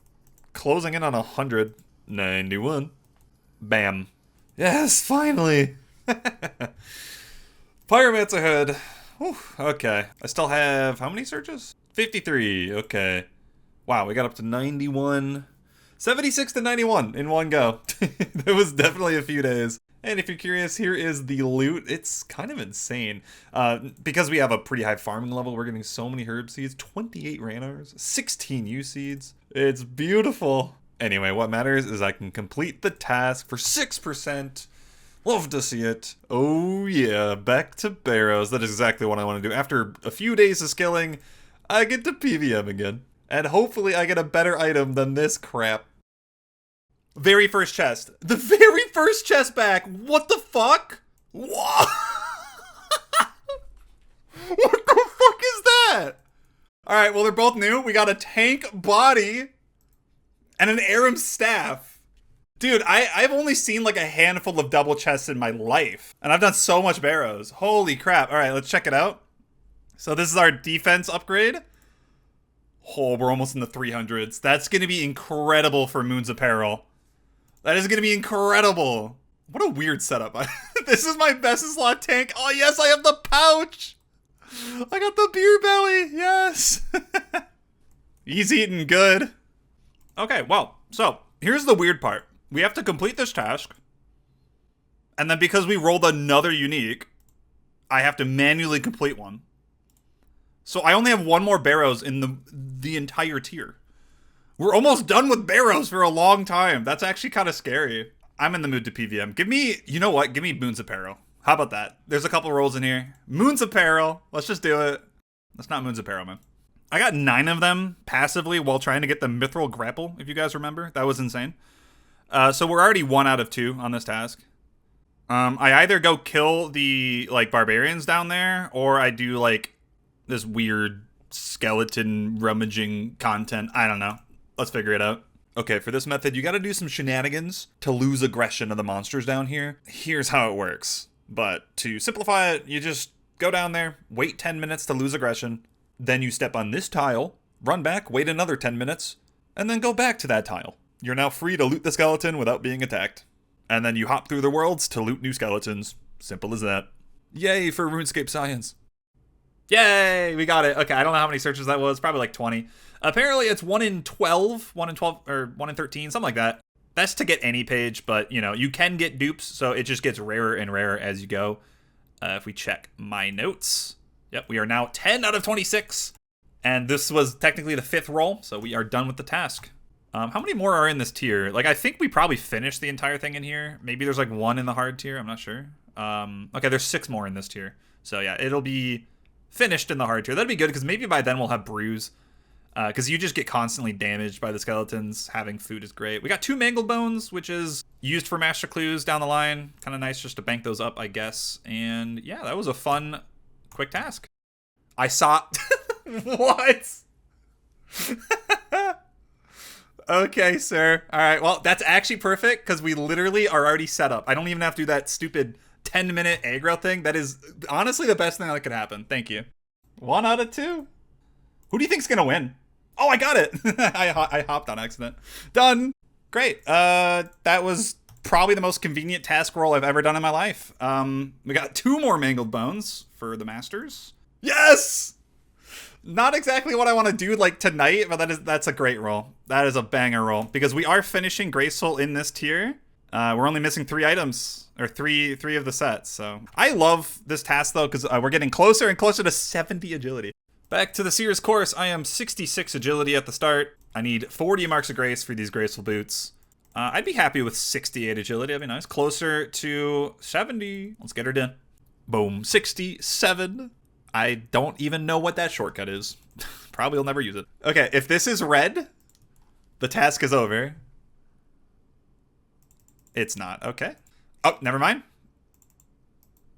closing in on 100. 91. Bam. Yes, finally! Pyromancer hood. Whew, okay. I still have... how many searches? 53. Okay. Wow, we got up to 91. 76 to 91 in one go. There was definitely a few days. And if you're curious, here is the loot. It's kind of insane. Because we have a pretty high farming level, we're getting so many herb seeds. 28 Ranarrs. 16 U seeds. It's beautiful. Anyway, what matters is I can complete the task for 6%. Love to see it. Oh yeah, back to Barrows. That is exactly what I want to do. After a few days of skilling, I get to PVM again. And hopefully I get a better item than this crap. Very first chest. The very first chest back. What the fuck? What? What the fuck is that? Alright, well they're both new. We got a tank body. And an Aram staff. Dude, I've only seen like a handful of double chests in my life. And I've done so much Barrows. Holy crap. Alright, let's check it out. So this is our defense upgrade. Oh, we're almost in the 300s. That's going to be incredible for Moons of Peril. That is going to be incredible. What a weird setup. This is my best slot tank. Oh, yes, I have the pouch. I got the beer belly. Yes. He's eating good. Okay, well, so here's the weird part. We have to complete this task. And then because we rolled another unique, I have to manually complete one. So I only have one more Barrows in the entire tier. We're almost done with Barrows for a long time. That's actually kind of scary. I'm in the mood to PVM. Give me, you know what? Give me Moons of Peril. How about that? There's a couple rolls in here. Moons of Peril. Let's just do it. That's not Moons of Peril, man. I got 9 of them passively while trying to get the Mithril Grapple, if you guys remember. That was insane. So we're already 1 out of 2 on this task. I either go kill the, like, barbarians down there, or I do, like, this weird skeleton rummaging content. I don't know. Let's figure it out. Okay, for this method, you gotta do some shenanigans to lose aggression of the monsters down here. Here's how it works. But to simplify it, you just go down there, wait 10 minutes to lose aggression, then you step on this tile, run back, wait another 10 minutes, and then go back to that tile. You're now free to loot the skeleton without being attacked. And then you hop through the worlds to loot new skeletons. Simple as that. Yay for RuneScape science. Yay, we got it. Okay, I don't know how many searches that was, probably like 20. Apparently it's 1 in 12, 1 in 12, or 1 in 13, something like that. That's to get any page, but, you know, you can get dupes, so it just gets rarer and rarer as you go. If we check my notes, yep, we are now 10 out of 26, and this was technically the 5th roll, so we are done with the task. How many more are in this tier? Like, I think we probably finished the entire thing in here. Maybe there's, like, 1 in the hard tier, I'm not sure. Okay, there's 6 more in this tier. So, yeah, it'll be finished in the hard tier. That'd be good, because maybe by then we'll have brews. Because you just get constantly damaged by the skeletons. Having food is great. We got 2 mangled bones, which is used for master clues down the line. Kind of nice just to bank those up, I guess. And yeah, that was a fun, quick task. I saw... What? Okay, sir. All right, well, that's actually perfect because we literally are already set up. I don't even have to do that stupid 10-minute aggro thing. That is honestly the best thing that could happen. Thank you. 1 out of 2. Who do you think's going to win? Oh, I got it. I hopped on accident. Done. Great. That was probably the most convenient task roll I've ever done in my life. We got 2 more mangled bones for the masters. Yes! Not exactly what I want to do like tonight, but that's a great roll. That is a banger roll because we are finishing Graceful in this tier. We're only missing 3 items, or three of the sets. So I love this task though because we're getting closer and closer to 70 agility. Back to the Seer's course, I am 66 agility at the start. I need 40 marks of grace for these graceful boots. I'd be happy with 68 agility, that'd be nice. Closer to 70, let's get her done. Boom, 67. I don't even know what that shortcut is. Probably will never use it. Okay, if this is red, the task is over. It's not, okay. Oh, never mind.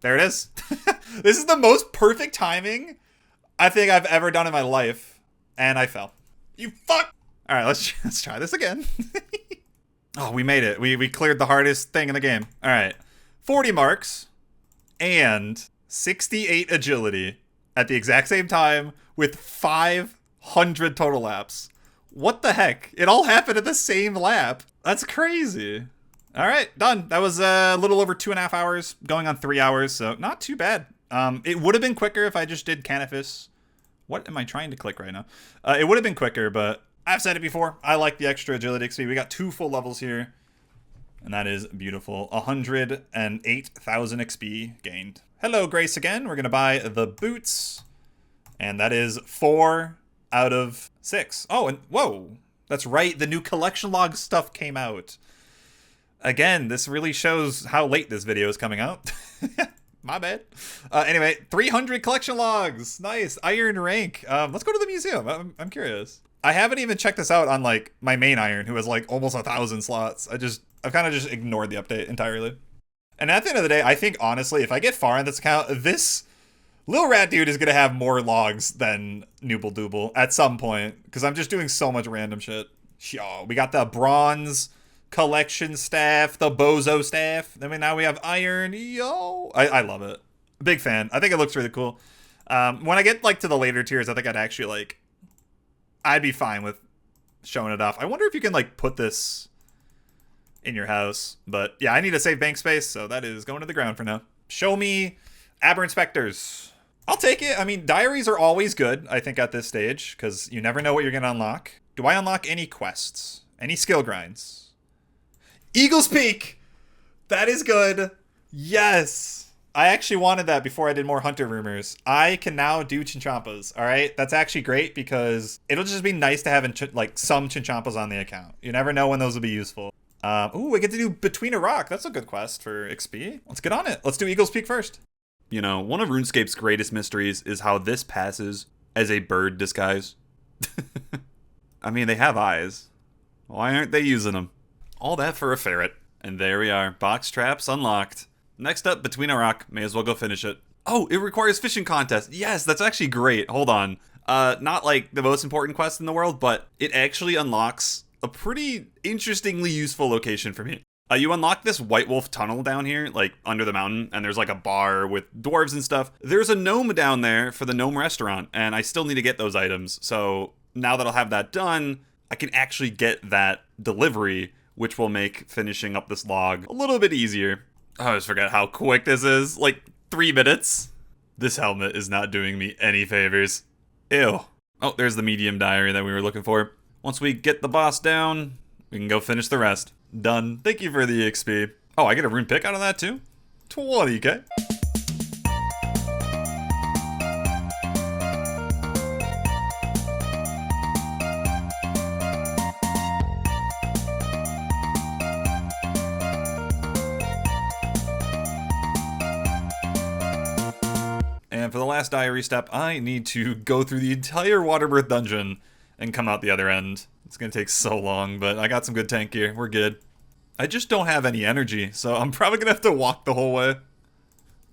There it is. This is the most perfect timing I think I've ever done in my life, and I fell. You fuck! All right, let's try this again. Oh, we made it. We cleared the hardest thing in the game. All right, 40 marks and 68 agility at the exact same time with 500 total laps. What the heck? It all happened at the same lap. That's crazy. All right, done. That was a little over 2.5 hours, going on 3 hours, so not too bad. It would have been quicker if I just did Canifis. What am I trying to click right now? It would have been quicker, but I've said it before. I like the extra agility XP. We got 2 full levels here, and that is beautiful. 108,000 XP gained. Hello, Grace again. We're going to buy the boots, and that is 4 out of 6. Oh, and whoa. That's right. The new collection log stuff came out. Again, this really shows how late this video is coming out. My bad. Anyway, 300 collection logs. Nice. Iron rank. Let's go to the museum. I'm curious. I haven't even checked this out on like my main iron, who has like almost 1,000 slots. I've kind of just ignored the update entirely. And at the end of the day, I think honestly, if I get far in this account, this little rat dude is gonna have more logs than Nooble at some point, because I'm just doing so much random shit. Yo, we got the bronze collection staff, the bozo staff. I mean, now we have iron. Yo, I love it. Big fan. I think it looks really cool. When I get like to the later tiers, I think I'd actually like I'd be fine with showing it off. I wonder if you can, like, put this in your house. But, yeah, I need to save bank space, so that is going to the ground for now. Show me Aberrant Specters. I'll take it. I mean, diaries are always good, I think, at this stage, because you never know what you're going to unlock. Do I unlock any quests? Any skill grinds? Eagle's Peak! That is good. Yes! I actually wanted that before I did more Hunter Rumors. I can now do Chinchampas, alright? That's actually great because it'll just be nice to have, like, some Chinchampas on the account. You never know when those will be useful. Ooh, we get to do Between a Rock. That's a good quest for XP. Let's get on it. Let's do Eagle's Peak first. You know, one of RuneScape's greatest mysteries is how this passes as a bird disguise. I mean, they have eyes. Why aren't they using them? All that for a ferret. And there we are. Box traps unlocked. Next up, Between a Rock. May as well go finish it. Oh, it requires fishing contest. Yes, that's actually great. Hold on. Not like the most important quest in the world, but it actually unlocks a pretty interestingly useful location for me. You unlock this White Wolf tunnel down here, like under the mountain, and there's like a bar with dwarves and stuff. There's a gnome down there for the gnome restaurant, and I still need to get those items. So now that I'll have that done, I can actually get that delivery, which will make finishing up this log a little bit easier. I always forget how quick this is, like 3 minutes. This helmet is not doing me any favors. Ew. Oh, there's the medium diary that we were looking for. Once we get the boss down, we can go finish the rest. Done. Thank you for the XP. Oh, I get a rune pick out of that too? 20k. And for the last diary step, I need to go through the entire Waterbirth dungeon and come out the other end. It's gonna take so long, but I got some good tank gear. We're good. I just don't have any energy, so I'm probably gonna have to walk the whole way.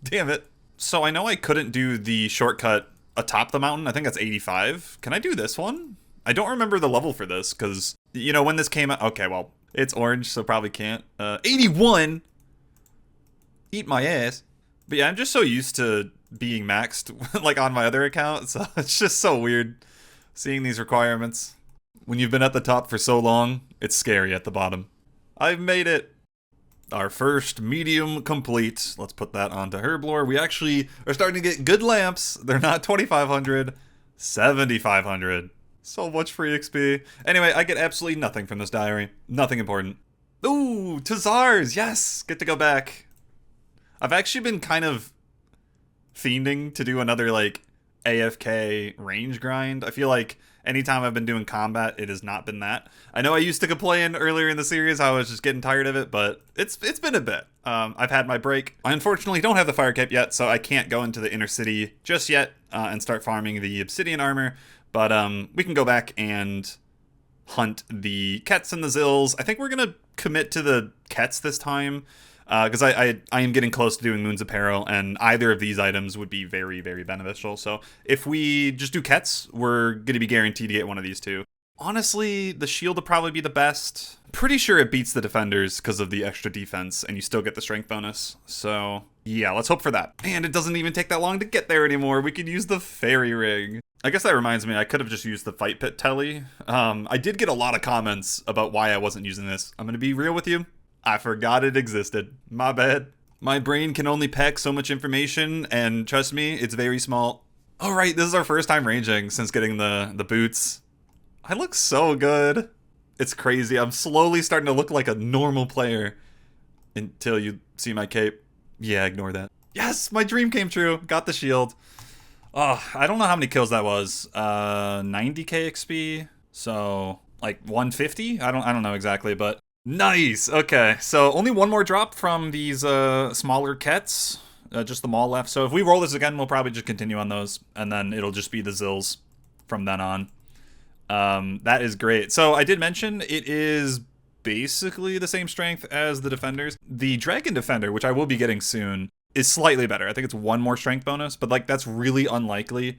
Damn it. So I know I couldn't do the shortcut atop the mountain. I think that's 85. Can I do this one? I don't remember the level for this, because, you know, when this came out... Okay, well, it's orange, so probably can't. 81! Eat my ass. But yeah, I'm just so used to being maxed, like, on my other account, so it's just so weird seeing these requirements. When you've been at the top for so long, it's scary at the bottom. I've made it. Our first medium complete. Let's put that onto Herblore. We actually are starting to get good lamps. They're not 2,500, 7,500. So much free XP. Anyway, I get absolutely nothing from this diary. Nothing important. Ooh, TzHaars, yes! Get to go back. I've actually been kind of fiending to do another, like, AFK range grind. I feel like anytime I've been doing combat, it has not been that. I know I used to complain earlier in the series, I was just getting tired of it, but it's been a bit. I've had my break. I unfortunately don't have the fire cape yet, so I can't go into the inner city just yet and start farming the obsidian armor, but we can go back and hunt the Kets and the Zills. I think we're gonna commit to the Kets this time, because I am getting close to doing Moons of Peril, and either of these items would be very, very beneficial. So if we just do Kets, we're going to be guaranteed to get one of these two. Honestly, the shield would probably be the best. Pretty sure it beats the defenders because of the extra defense, and you still get the strength bonus. So yeah, let's hope for that. And it doesn't even take that long to get there anymore. We could use the fairy ring. I guess that reminds me, I could have just used the fight pit telly. I did get a lot of comments about why I wasn't using this. I'm going to be real with you. I forgot it existed. My bad. My brain can only pack so much information, and trust me, it's very small. Alright, this is our first time ranging since getting the boots. I look so good. It's crazy. I'm slowly starting to look like a normal player until you see my cape. Yeah, ignore that. Yes, my dream came true. Got the shield. Oh, I don't know how many kills that was. 90k XP. So like 150? I don't know exactly, but nice. Okay, so only one more drop from these smaller Kets. Just the mall left. So if we roll this again, we'll probably just continue on those, and then it'll just be the Zills from then on. That is great. So I did mention it is basically the same strength as the defenders. The Dragon Defender, which I will be getting soon, is slightly better. I think it's one more strength bonus, but like that's really unlikely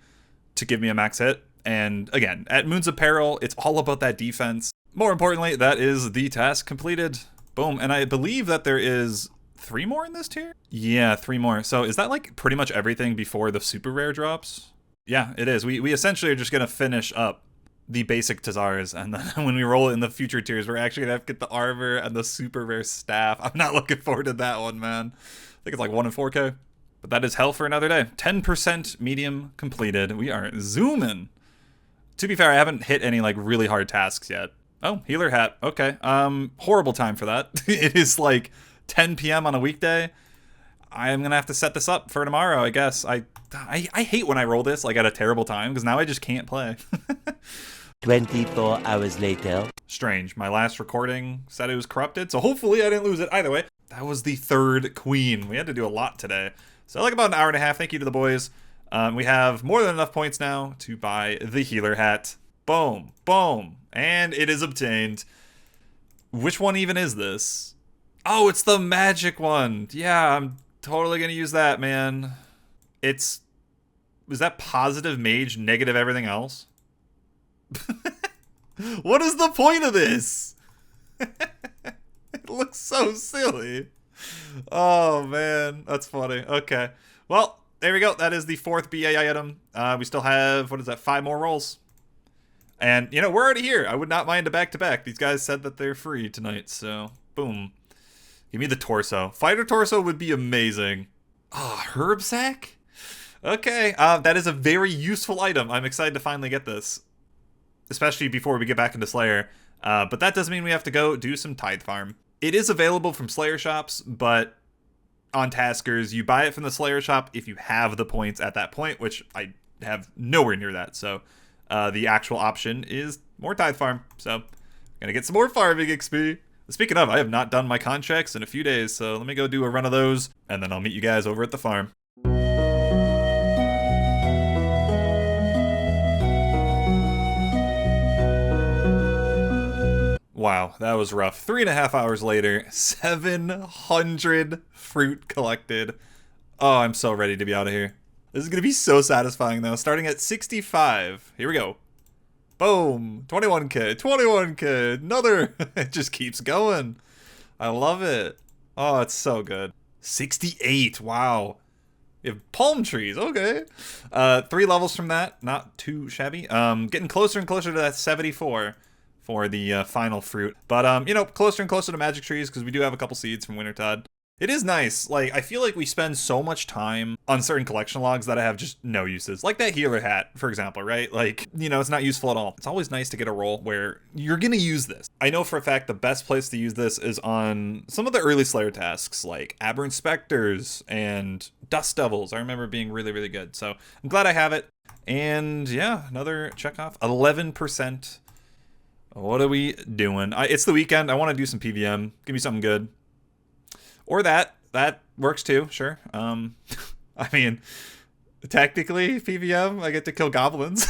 to give me a max hit. And again, at Moons of Peril, it's all about that defense. More importantly, that is the task completed. Boom. And I believe that there is 3 more in this tier? Yeah, 3 more. So is that like pretty much everything before the super rare drops? Yeah, it is. We essentially are just going to finish up the basic TzHaars, and then when we roll it in the future tiers, we're actually gonna have to get the armor and the super rare staff. I'm not looking forward to that one, man. I think it's like 1 in 4K. But that is hell for another day. 10% medium completed. We are zooming. To be fair, I haven't hit any like really hard tasks yet. Oh, healer hat. Okay. Horrible time for that. It is like 10 p.m. on a weekday. I'm gonna have to set this up for tomorrow, I guess. I hate when I roll this like at a terrible time because now I just can't play. 24 hours later. Strange. My last recording said it was corrupted, so hopefully I didn't lose it. Either way, that was the 3rd queen. We had to do a lot today. So like about an hour and a half. Thank you to the boys. We have more than enough points now to buy the healer hat. Boom. Boom. And it is obtained. Which one even is this? Oh, it's the magic one. Yeah, I'm totally gonna use that, man. Was that positive mage, negative everything else? What is the point of this? It looks so silly. Oh, man. That's funny. Okay. Well, there we go. That is the 4th BAI item. We still have, what is that, 5 more rolls. And, you know, we're already here. I would not mind a back-to-back. These guys said that they're free tonight, so boom. Give me the torso. Fighter torso would be amazing. Ah, herb sack? Okay, that is a very useful item. I'm excited to finally get this. Especially before we get back into Slayer. But that doesn't mean we have to go do some Tithe Farm. It is available from Slayer shops, but on Taskers, you buy it from the Slayer shop if you have the points at that point, which I have nowhere near that. So the actual option is more Tithe Farm. So gonna get some more farming XP. Speaking of, I have not done my contracts in a few days, so let me go do a run of those, and then I'll meet you guys over at the farm. Wow, that was rough. 3.5 hours later, 700 fruit collected. Oh, I'm so ready to be out of here. This is going to be so satisfying, though. Starting at 65. Here we go. Boom. 21k, 21k, another. It just keeps going. I love it. Oh, it's so good. 68, wow. You have palm trees, okay. 3 levels from that, not too shabby. Getting closer and closer to that 74 for the final fruit. But, you know, closer and closer to magic trees because we do have a couple seeds from Wintertodt. It is nice. Like, I feel like we spend so much time on certain collection logs that I have just no uses. Like that healer hat, for example, right? Like, you know, it's not useful at all. It's always nice to get a roll where you're gonna use this. I know for a fact the best place to use this is on some of the early Slayer tasks, like Aberrant Specters and Dust Devils. I remember being really, really good. So I'm glad I have it. And yeah, another check off. 11%. What are we doing? It's the weekend. I want to do some PVM. Give me something good. Or that works too, sure. I mean, technically, PVM, I get to kill goblins.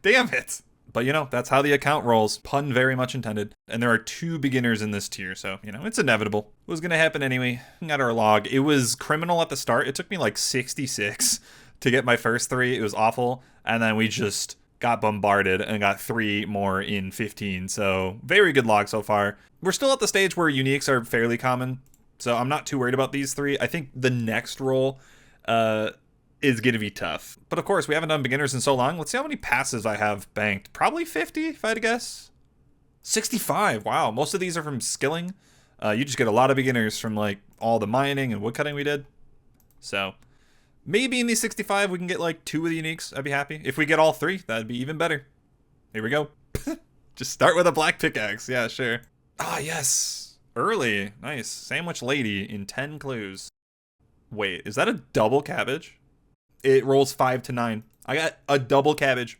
Damn it. But, you know, that's how the account rolls. Pun very much intended. And there are 2 beginners in this tier, so, you know, it's inevitable. It was going to happen anyway. Got our log. It was criminal at the start. It took me like 66 to get my first 3. It was awful. And then we just got bombarded and got 3 more in 15. So, very good log so far. We're still at the stage where uniques are fairly common. So I'm not too worried about these 3. I think the next roll is going to be tough. But of course, we haven't done beginners in so long. Let's see how many passes I have banked. Probably 50, if I had to guess. 65. Wow. Most of these are from skilling. You just get a lot of beginners from like all the mining and woodcutting we did. So maybe in these 65 we can get like 2 of the uniques. I'd be happy. If we get all 3, that'd be even better. Here we go. Just start with a black pickaxe. Yeah, sure. Ah, yes. Early. Nice. Sandwich lady in 10 clues. Wait, is that a double cabbage? It rolls 5 to 9. I got a double cabbage.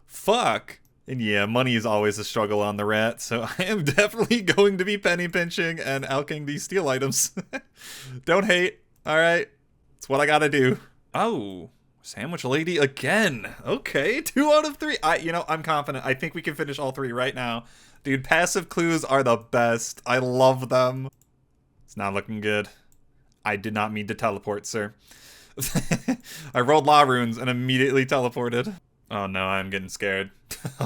Fuck. And yeah, money is always a struggle on the rat, so I am definitely going to be penny pinching and alching these steel items. Don't hate. Alright. It's what I gotta do. Oh. Sandwich lady again. Okay, 2 out of 3. I'm confident. I think we can finish all 3 right now. Dude, passive clues are the best. I love them. It's not looking good. I did not mean to teleport, sir. I rolled law runes and immediately teleported. Oh no, I'm getting scared.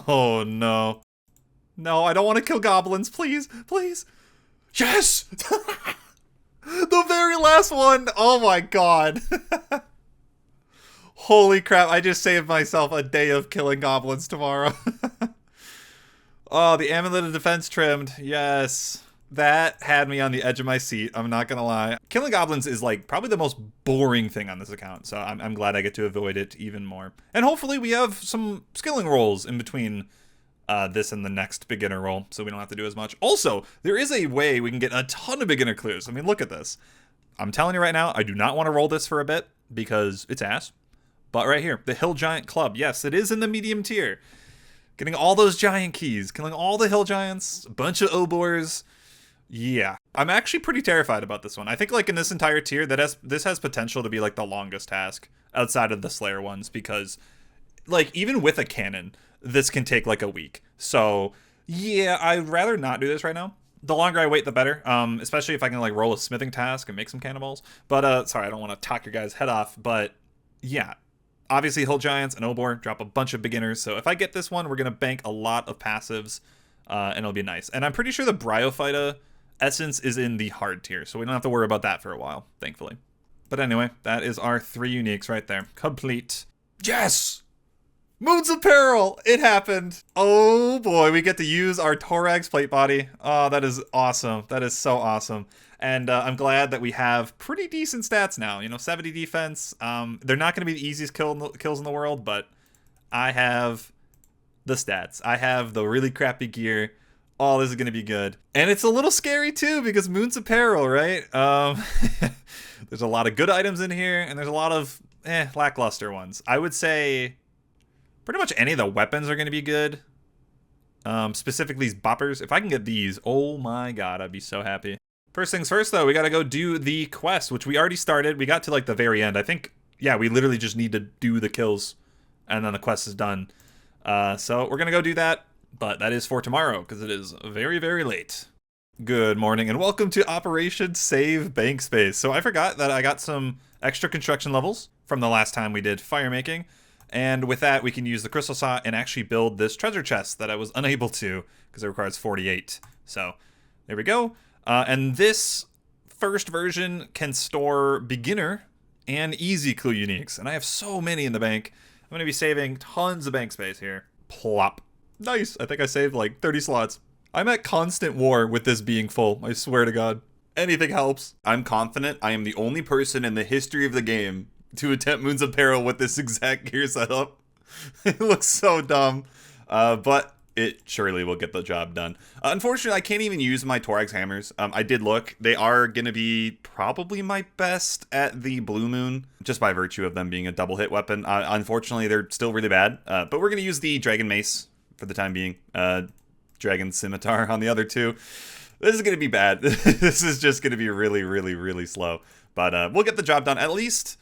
Oh no. No, I don't want to kill goblins. Please, please. Yes! The very last one. Oh my god. Holy crap, I just saved myself a day of killing goblins tomorrow. Oh, the Amulet of Defense trimmed. Yes. That had me on the edge of my seat. I'm not going to lie. Killing goblins is like probably the most boring thing on this account. So I'm glad I get to avoid it even more. And hopefully we have some skilling rolls in between this and the next beginner roll. So we don't have to do as much. Also, there is a way we can get a ton of beginner clears. I mean, look at this. I'm telling you right now, I do not want to roll this for a bit because it's ass. But right here, the Hill Giant Club. Yes, it is in the medium tier. Getting all those giant keys, killing all the hill giants, a bunch of obors. Yeah, I'm actually pretty terrified about this one. I think like in this entire tier, this has potential to be like the longest task outside of the Slayer ones because like even with a cannon, this can take like a week. So yeah, I'd rather not do this right now. The longer I wait, the better. Especially if I can like roll a smithing task and make some cannonballs. But sorry, I don't want to talk your guys' head off. But yeah, obviously hill giants and obor drop a bunch of beginners. So if I get this one, we're gonna bank a lot of passives, and it'll be nice. And I'm pretty sure the Bryophyta essence is in the hard tier, so we don't have to worry about that for a while, thankfully. But anyway, that is our 3 uniques right there. Complete. Yes! Moons of Peril! It happened! Oh boy, we get to use our Torag's plate body. Oh, that is awesome. That is so awesome. And I'm glad that we have pretty decent stats now. You know, 70 defense. They're not going to be the easiest kills in the world, but I have the stats. I have the really crappy gear. Oh, this is going to be good. And it's a little scary too because Moons of Peril, right? There's a lot of good items in here and there's a lot of lackluster ones. I would say pretty much any of the weapons are going to be good. Specifically these boppers. If I can get these, oh my god, I'd be so happy. First things first though, we got to go do the quest, which we already started. We got to like the very end. I think, yeah, we literally just need to do the kills and then the quest is done. So we're going to go do that. But that is for tomorrow, because it is very, very late. Good morning, and welcome to Operation Save Bank Space. So I forgot that I got some extra construction levels from the last time we did fire making. And with that, we can use the crystal saw and actually build this treasure chest that I was unable to, because it requires 48. So there we go. And this first version can store beginner and easy clue uniques. And I have so many in the bank. I'm going to be saving tons of bank space here. Plop. Nice. I think I saved like 30 slots. I'm at constant war with this being full. I swear to God. Anything helps. I'm confident I am the only person in the history of the game to attempt Moons of Peril with this exact gear setup. It looks so dumb. But it surely will get the job done. Unfortunately, I can't even use my Torag's hammers. I did look. They are going to be probably my best at the Blue Moon, just by virtue of them being a double hit weapon. Unfortunately, they're still really bad. But we're going to use the Dragon Mace for the time being. Dragon Scimitar on the other two. This is going to be bad. This is just going to be really, really, really slow. But we'll get the job done. At least,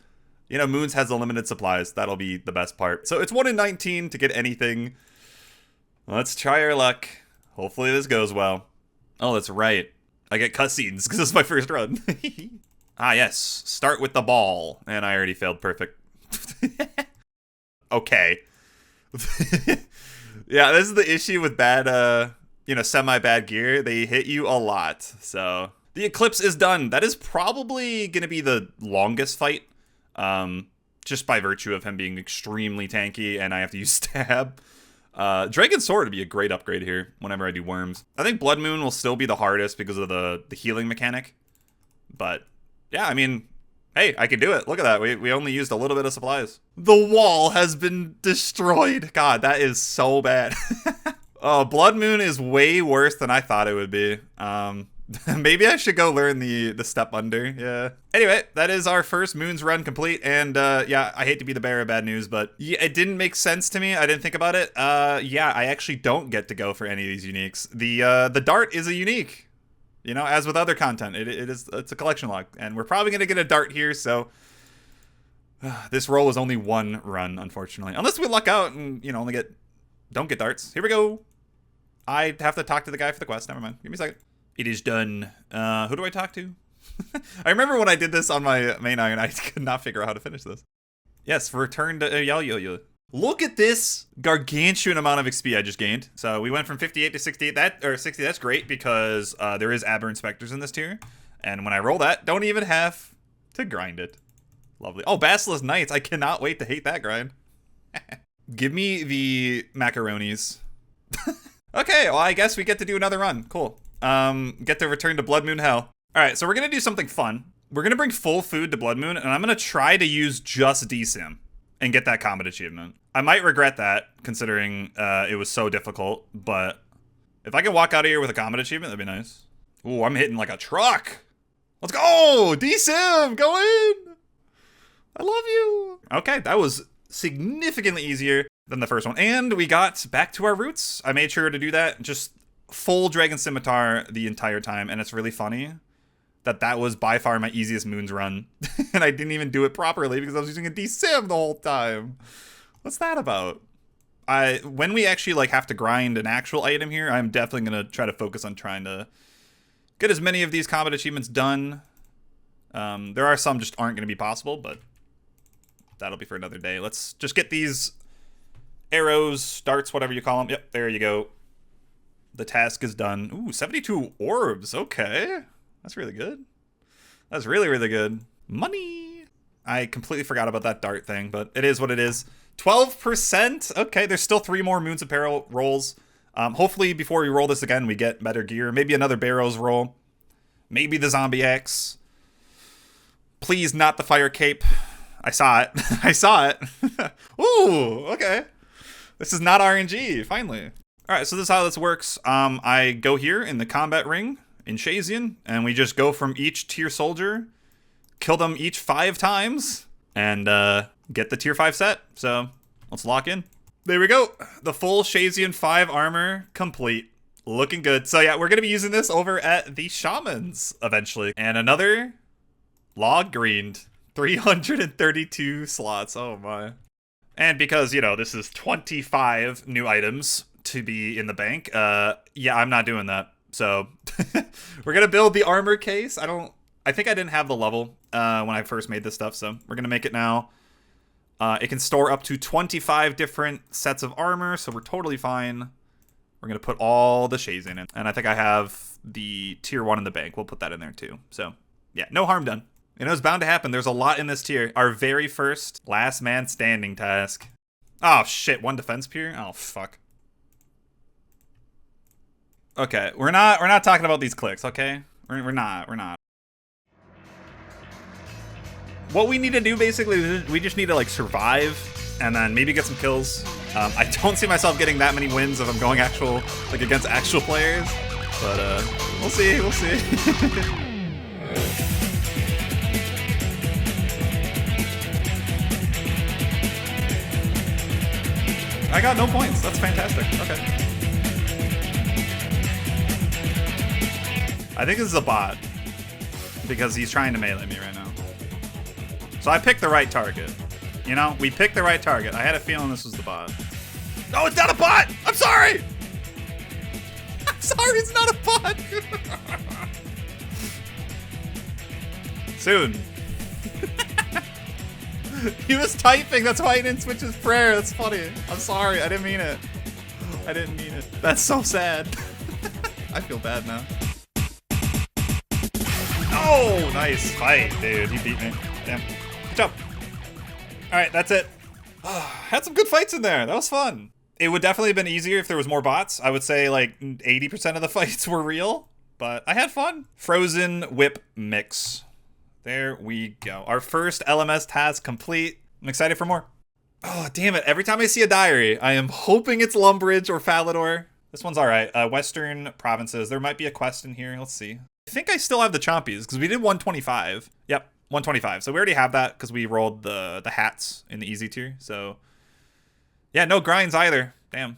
you know, Moons has unlimited supplies. That'll be the best part. So it's 1 in 19 to get anything. Let's try our luck. Hopefully this goes well. Oh, that's right. I get cutscenes because this is my first run. Ah, yes. Start with the ball. And I already failed perfect. Okay. Yeah, this is the issue with bad, semi-bad gear. They hit you a lot. So the Eclipse is done. That is probably going to be the longest fight. Just by virtue of him being extremely tanky and I have to use stab. Dragon Sword would be a great upgrade here whenever I do worms. I think Blood Moon will still be the hardest because of the healing mechanic. But yeah, I mean, hey, I can do it. Look at that. We only used a little bit of supplies. The wall has been destroyed. God, that is so bad. Oh, Blood Moon is way worse than I thought it would be. Maybe I should go learn the step under. Yeah. Anyway, that is our first Moons run complete. And yeah, I hate to be the bearer of bad news, but yeah, it didn't make sense to me. I didn't think about it. Yeah, I actually don't get to go for any of these uniques. The dart is a unique. You know, as with other content, it's a collection log, and we're probably gonna get a dart here. So this roll is only 1 run, unfortunately, unless we luck out and don't get darts. Here we go. I have to talk to the guy for the quest. Never mind. Give me a second. It is done. Who do I talk to? I remember when I did this on my main iron, I could not figure out how to finish this. Yes, return to Yo. Look at this gargantuan amount of XP I just gained. So we went from 58 to 68. 60. That's great because there is Aberrant Specters in this tier. And when I roll that, don't even have to grind it. Lovely. Oh, Basilisk Knights. I cannot wait to hate that grind. Give me the macaronis. Okay, well, I guess we get to do another run. Cool. Get to return to Blood Moon Hell. All right, so we're going to do something fun. We're going to bring full food to Blood Moon, and I'm going to try to use just DSim and get that combat achievement. I might regret that, considering it was so difficult, but if I can walk out of here with a combat achievement, that'd be nice. Ooh, I'm hitting like a truck. Let's go! DSim, go in! I love you! Okay, that was significantly easier than the first one. And we got back to our roots. I made sure to do that. Just full Dragon Scimitar the entire time. And it's really funny that that was by far my easiest Moons run. And I didn't even do it properly because I was using a DSim the whole time. What's that about? When we actually like have to grind an actual item here, I'm definitely going to try to focus on trying to get as many of these combat achievements done. There are some just aren't going to be possible, but that'll be for another day. Let's just get these arrows, darts, whatever you call them. Yep, there you go. The task is done. Ooh, 72 orbs. Okay. That's really good. That's really, really good. Money. I completely forgot about that dart thing, but it is what it is. 12%. Okay, there's still 3 more Moons of Peril rolls. Hopefully, before we roll this again, we get better gear. Maybe another Barrows roll. Maybe the Zombie Axe. Please, not the Fire Cape. I saw it. I saw it. Ooh, okay. This is not RNG, finally. All right, so this is how this works. I go here in the combat ring in Shazian, and we just go from each tier soldier, kill them each 5 times, and get the tier 5 set. So let's lock in. There we go. The full Shazian 5 armor complete. Looking good. So yeah, we're going to be using this over at the Shamans eventually. And another log greened. 332 slots. Oh my. And because, you know, this is 25 new items to be in the bank, yeah, I'm not doing that. So we're going to build the armor case. I think I didn't have the level when I first made this stuff, so we're going to make it now. It can store up to 25 different sets of armor, so we're totally fine. We're going to put all the shades in it. And I think I have the tier 1 in the bank. We'll put that in there too. So yeah, no harm done. You know, it's bound to happen. There's a lot in this tier. Our very first last man standing task. Oh, shit. 1 defense pier? Oh, fuck. Okay, we're not talking about these clicks, okay? We're not. What we need to do, basically, we just need to, like, survive and then maybe get some kills. I don't see myself getting that many wins if I'm going against actual players. But, we'll see. I got no points. That's fantastic. Okay. I think this is a bot because he's trying to melee me right now. So I picked the right target. You know, we picked the right target. I had a feeling this was the bot. No, it's not a bot! I'm sorry! I'm sorry, it's not a bot! Soon. He was typing, that's why he didn't switch his prayer. That's funny. I'm sorry, I didn't mean it. That's so sad. I feel bad now. Oh, nice fight, dude. He beat me. Damn. Good job. Alright, that's it. Had some good fights in there. That was fun. It would definitely have been easier if there was more bots. I would say like 80% of the fights were real, but I had fun. Frozen Whip Mix. There we go. Our first LMS task complete. I'm excited for more. Oh, damn it. Every time I see a diary, I am hoping it's Lumbridge or Falador. This one's all right. Western provinces. There might be a quest in here. Let's see. I think I still have the Chompies because we did 125. Yep, 125. So we already have that because we rolled the hats in the easy tier. So yeah, no grinds either. Damn.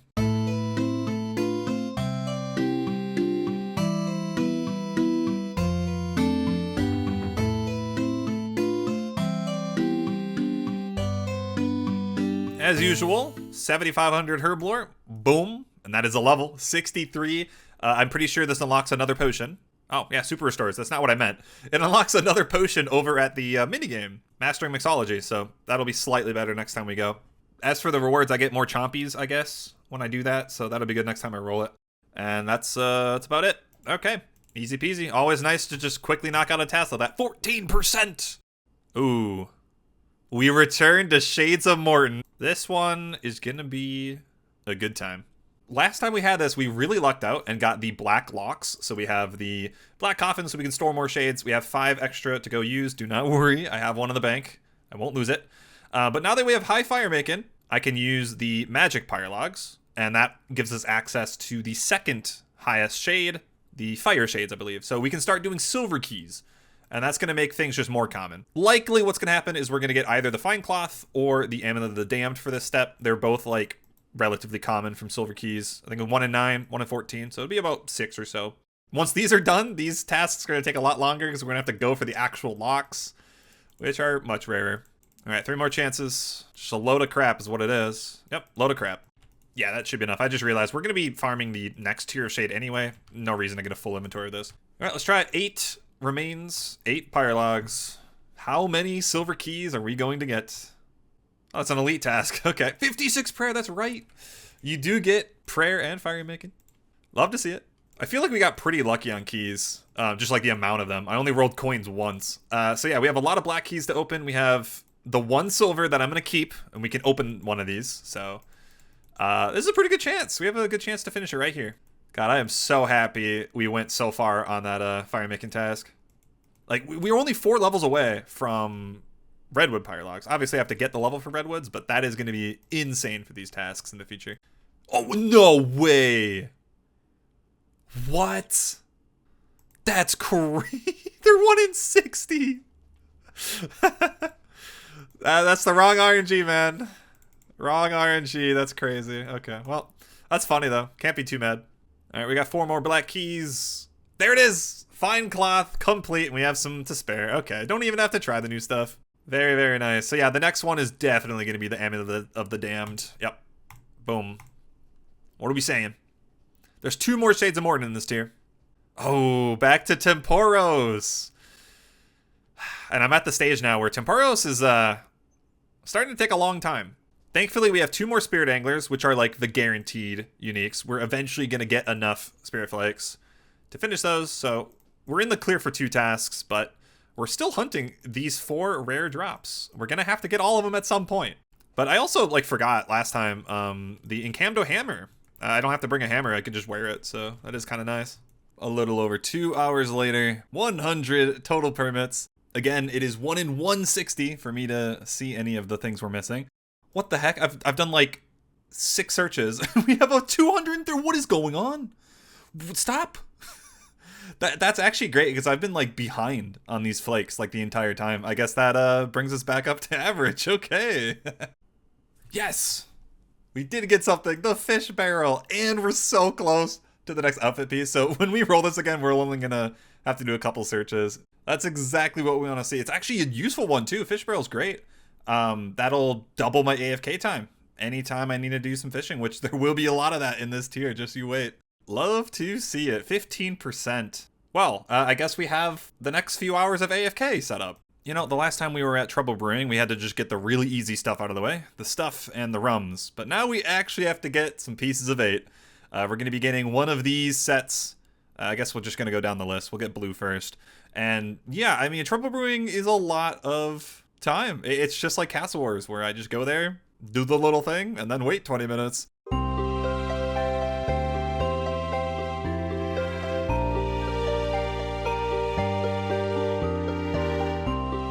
As usual, 7,500 Herblore, boom, and that is a level, 63. I'm pretty sure this unlocks another potion. Oh, yeah, super restores, that's not what I meant. It unlocks another potion over at the minigame, Mastering Mixology, so that'll be slightly better next time we go. As for the rewards, I get more Chompies, I guess, when I do that, so that'll be good next time I roll it. And that's about it. Okay, easy peasy. Always nice to just quickly knock out a task like that. 14%! Ooh. We return to Shades of Mort'ton. This one is gonna be a good time. Last time we had this, we really lucked out and got the black locks. So we have the black coffin so we can store more shades. We have 5 extra to go use. Do not worry. I have one in the bank. I won't lose it. But now that we have high fire making, I can use the magic pyre logs. And that gives us access to the second highest shade, the fire shades, I believe. So we can start doing silver keys. And that's going to make things just more common. Likely what's going to happen is we're going to get either the fine cloth or the amulet of the damned for this step. They're both like relatively common from silver keys. I think 1 in 9, 1 in 14. So it'll be about 6 or so. Once these are done, these tasks are going to take a lot longer because we're going to have to go for the actual locks, which are much rarer. All right, 3 more chances. Just a load of crap is what it is. Yep, load of crap. Yeah, that should be enough. I just realized we're going to be farming the next tier of shade anyway. No reason to get a full inventory of this. All right, let's try it. 8 remains, 8 pyre logs. How many silver keys are we going to get? Oh, it's an elite task. Okay, 56 prayer, that's right. You do get prayer and fire making. Love to see it. I feel like we got pretty lucky on keys, just like the amount of them. I only rolled coins once. So yeah, we have a lot of black keys to open. We have the 1 silver that I'm going to keep, and we can open one of these. So this is a pretty good chance. We have a good chance to finish it right here. God, I am so happy we went so far on that fire making task. Like, we were only 4 levels away from redwood pyre logs. Obviously, I have to get the level for redwoods, but that is going to be insane for these tasks in the future. Oh, no way. What? That's crazy. They're 1 in 60. That's the wrong RNG, man. Wrong RNG. That's crazy. Okay, well, that's funny, though. Can't be too mad. All right, we got 4 more black keys. There it is. Fine cloth, complete, and we have some to spare. Okay, don't even have to try the new stuff. Very, very nice. So yeah, the next one is definitely going to be the amulet of the damned. Yep. Boom. What are we saying? There's 2 more shades of Mort'ton in this tier. Oh, back to Tempoross. And I'm at the stage now where Tempoross is starting to take a long time. Thankfully, we have 2 more Spirit Anglers, which are like the guaranteed uniques. We're eventually going to get enough Spirit Flakes to finish those, so we're in the clear for 2 tasks, but we're still hunting these 4 rare drops. We're going to have to get all of them at some point. But I also, like, forgot last time, the Incamdo hammer. I don't have to bring a hammer, I can just wear it, so that is kind of nice. A little over 2 hours later, 100 total permits. Again, it is 1 in 160 for me to see any of the things we're missing. What the heck? I've done like 6 searches. We have a 230. What is going on? Stop. That's actually great because I've been like behind on these flakes like the entire time. I guess that brings us back up to average. Okay. Yes. We did get something. The fish barrel. And we're so close to the next outfit piece. So when we roll this again, we're only going to have to do a couple searches. That's exactly what we want to see. It's actually a useful one too. Fish barrel's great. That'll double my AFK time anytime I need to do some fishing, which there will be a lot of that in this tier. Just you wait. Love to see it. 15%. Well, I guess we have the next few hours of AFK set up. You know, the last time we were at Trouble Brewing, we had to just get the really easy stuff out of the way. The stuff and the rums. But now we actually have to get some pieces of 8. We're going to be getting one of these sets. I guess we're just going to go down the list. We'll get blue first. And yeah, I mean, Trouble Brewing is a lot of time. It's just like Castle Wars, where I just go there, do the little thing, and then wait 20 minutes.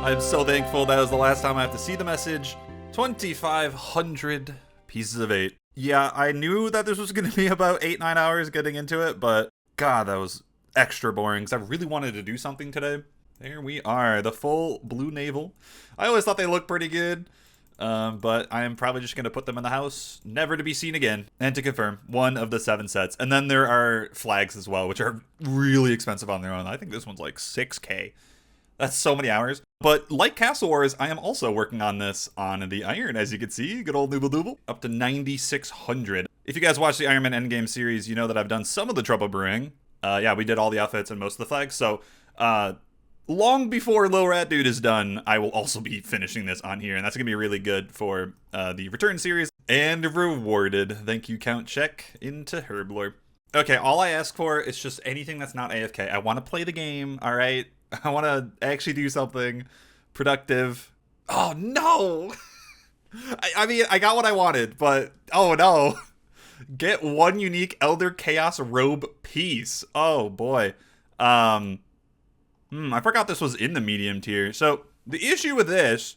I'm so thankful that was the last time I have to see the message. 2,500 pieces of 8. Yeah, I knew that this was going to be about 8-9 hours getting into it, but God, that was extra boring because I really wanted to do something today. There we are, the full blue navel. I always thought they looked pretty good, but I am probably just going to put them in the house, never to be seen again. And to confirm, 1 of the 7 sets. And then there are flags as well, which are really expensive on their own. I think this one's like 6K. That's so many hours. But like Castle Wars, I am also working on this on the Iron, as you can see. Good old Nooble. Up to 9,600. If you guys watch the Iron Man Endgame series, you know that I've done some of the Trouble Brewing. Yeah, we did all the outfits and most of the flags. So, long before Lil Rat Dude is done, I will also be finishing this on here. And that's going to be really good for the Return series. And rewarded. Thank you, Count Check into Herblore. Okay, all I ask for is just anything that's not AFK. I want to play the game, all right? I want to actually do something productive. Oh, no! I mean, I got what I wanted, but oh no. Get one unique Elder Chaos Robe piece. Oh boy. I forgot this was in the medium tier. So the issue with this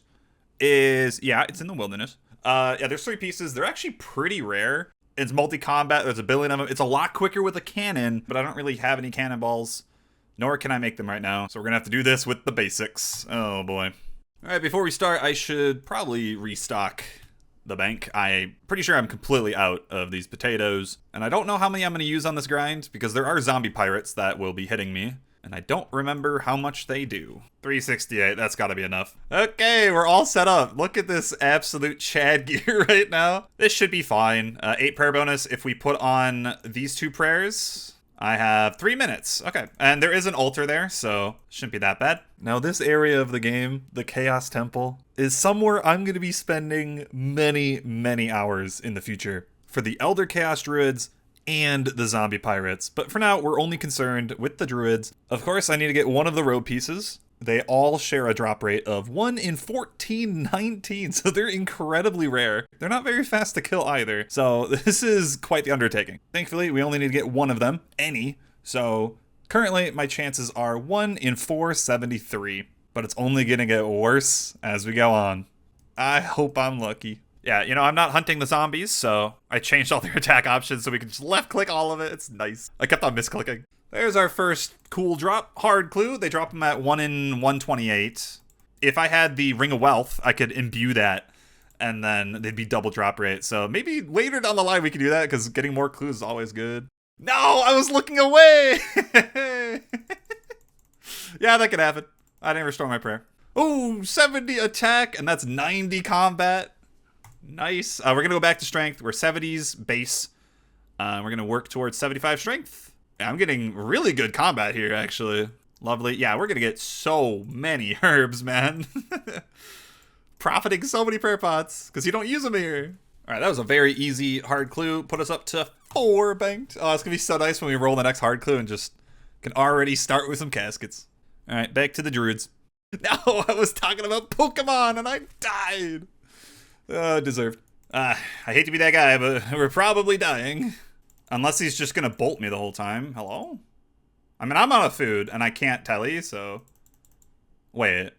is, yeah, it's in the wilderness. Yeah, there's 3 pieces. They're actually pretty rare. It's multi-combat. There's a billion of them. It's a lot quicker with a cannon, but I don't really have any cannonballs, nor can I make them right now. So we're gonna have to do this with the basics. Oh boy. All right, before we start, I should probably restock the bank. I'm pretty sure I'm completely out of these potatoes, and I don't know how many I'm going to use on this grind because there are zombie pirates that will be hitting me, and I don't remember how much they do. 368, that's got to be enough. Okay, we're all set up. Look at this absolute Chad gear right now. This should be fine. 8 prayer bonus if we put on these 2 prayers. I have 3 minutes. Okay. And there is an altar there, so shouldn't be that bad. Now, this area of the game, the Chaos Temple, is somewhere I'm going to be spending many, many hours in the future for the Elder Chaos Druids and the zombie pirates. But for now, we're only concerned with the druids. Of course, I need to get one of the robe pieces. They all share a drop rate of 1 in 1419, so they're incredibly rare. They're not very fast to kill either, so this is quite the undertaking. Thankfully, we only need to get one of them, any, so currently my chances are 1 in 473, but it's only gonna get worse as we go on. I hope I'm lucky. Yeah, you know, I'm not hunting the zombies, so I changed all their attack options so we can just left-click all of it. It's nice. I kept on misclicking. There's our first cool drop. Hard clue. They drop them at 1 in 128. If I had the Ring of Wealth, I could imbue that, and then they'd be double drop rate. So maybe later down the line we can do that, because getting more clues is always good. No, I was looking away! Yeah, that could happen. I didn't restore my prayer. Oh, 70 attack, and that's 90 combat. Nice. We're going to go back to strength. We're 70s base. We're going to work towards 75 strength. I'm getting really good combat here, actually. Lovely. Yeah, we're going to get so many herbs, man. Profiting so many prayer pots, because you don't use them here. All right, that was a very easy hard clue. Put us up to 4 banked. Oh, it's going to be so nice when we roll the next hard clue and just can already start with some caskets. All right, back to the druids. No, I was talking about Pokemon, and I died. Deserved. I hate to be that guy, but we're probably dying. Unless he's just gonna bolt me the whole time. Hello? I mean, I'm out of food, and I can't telly, so... Wait.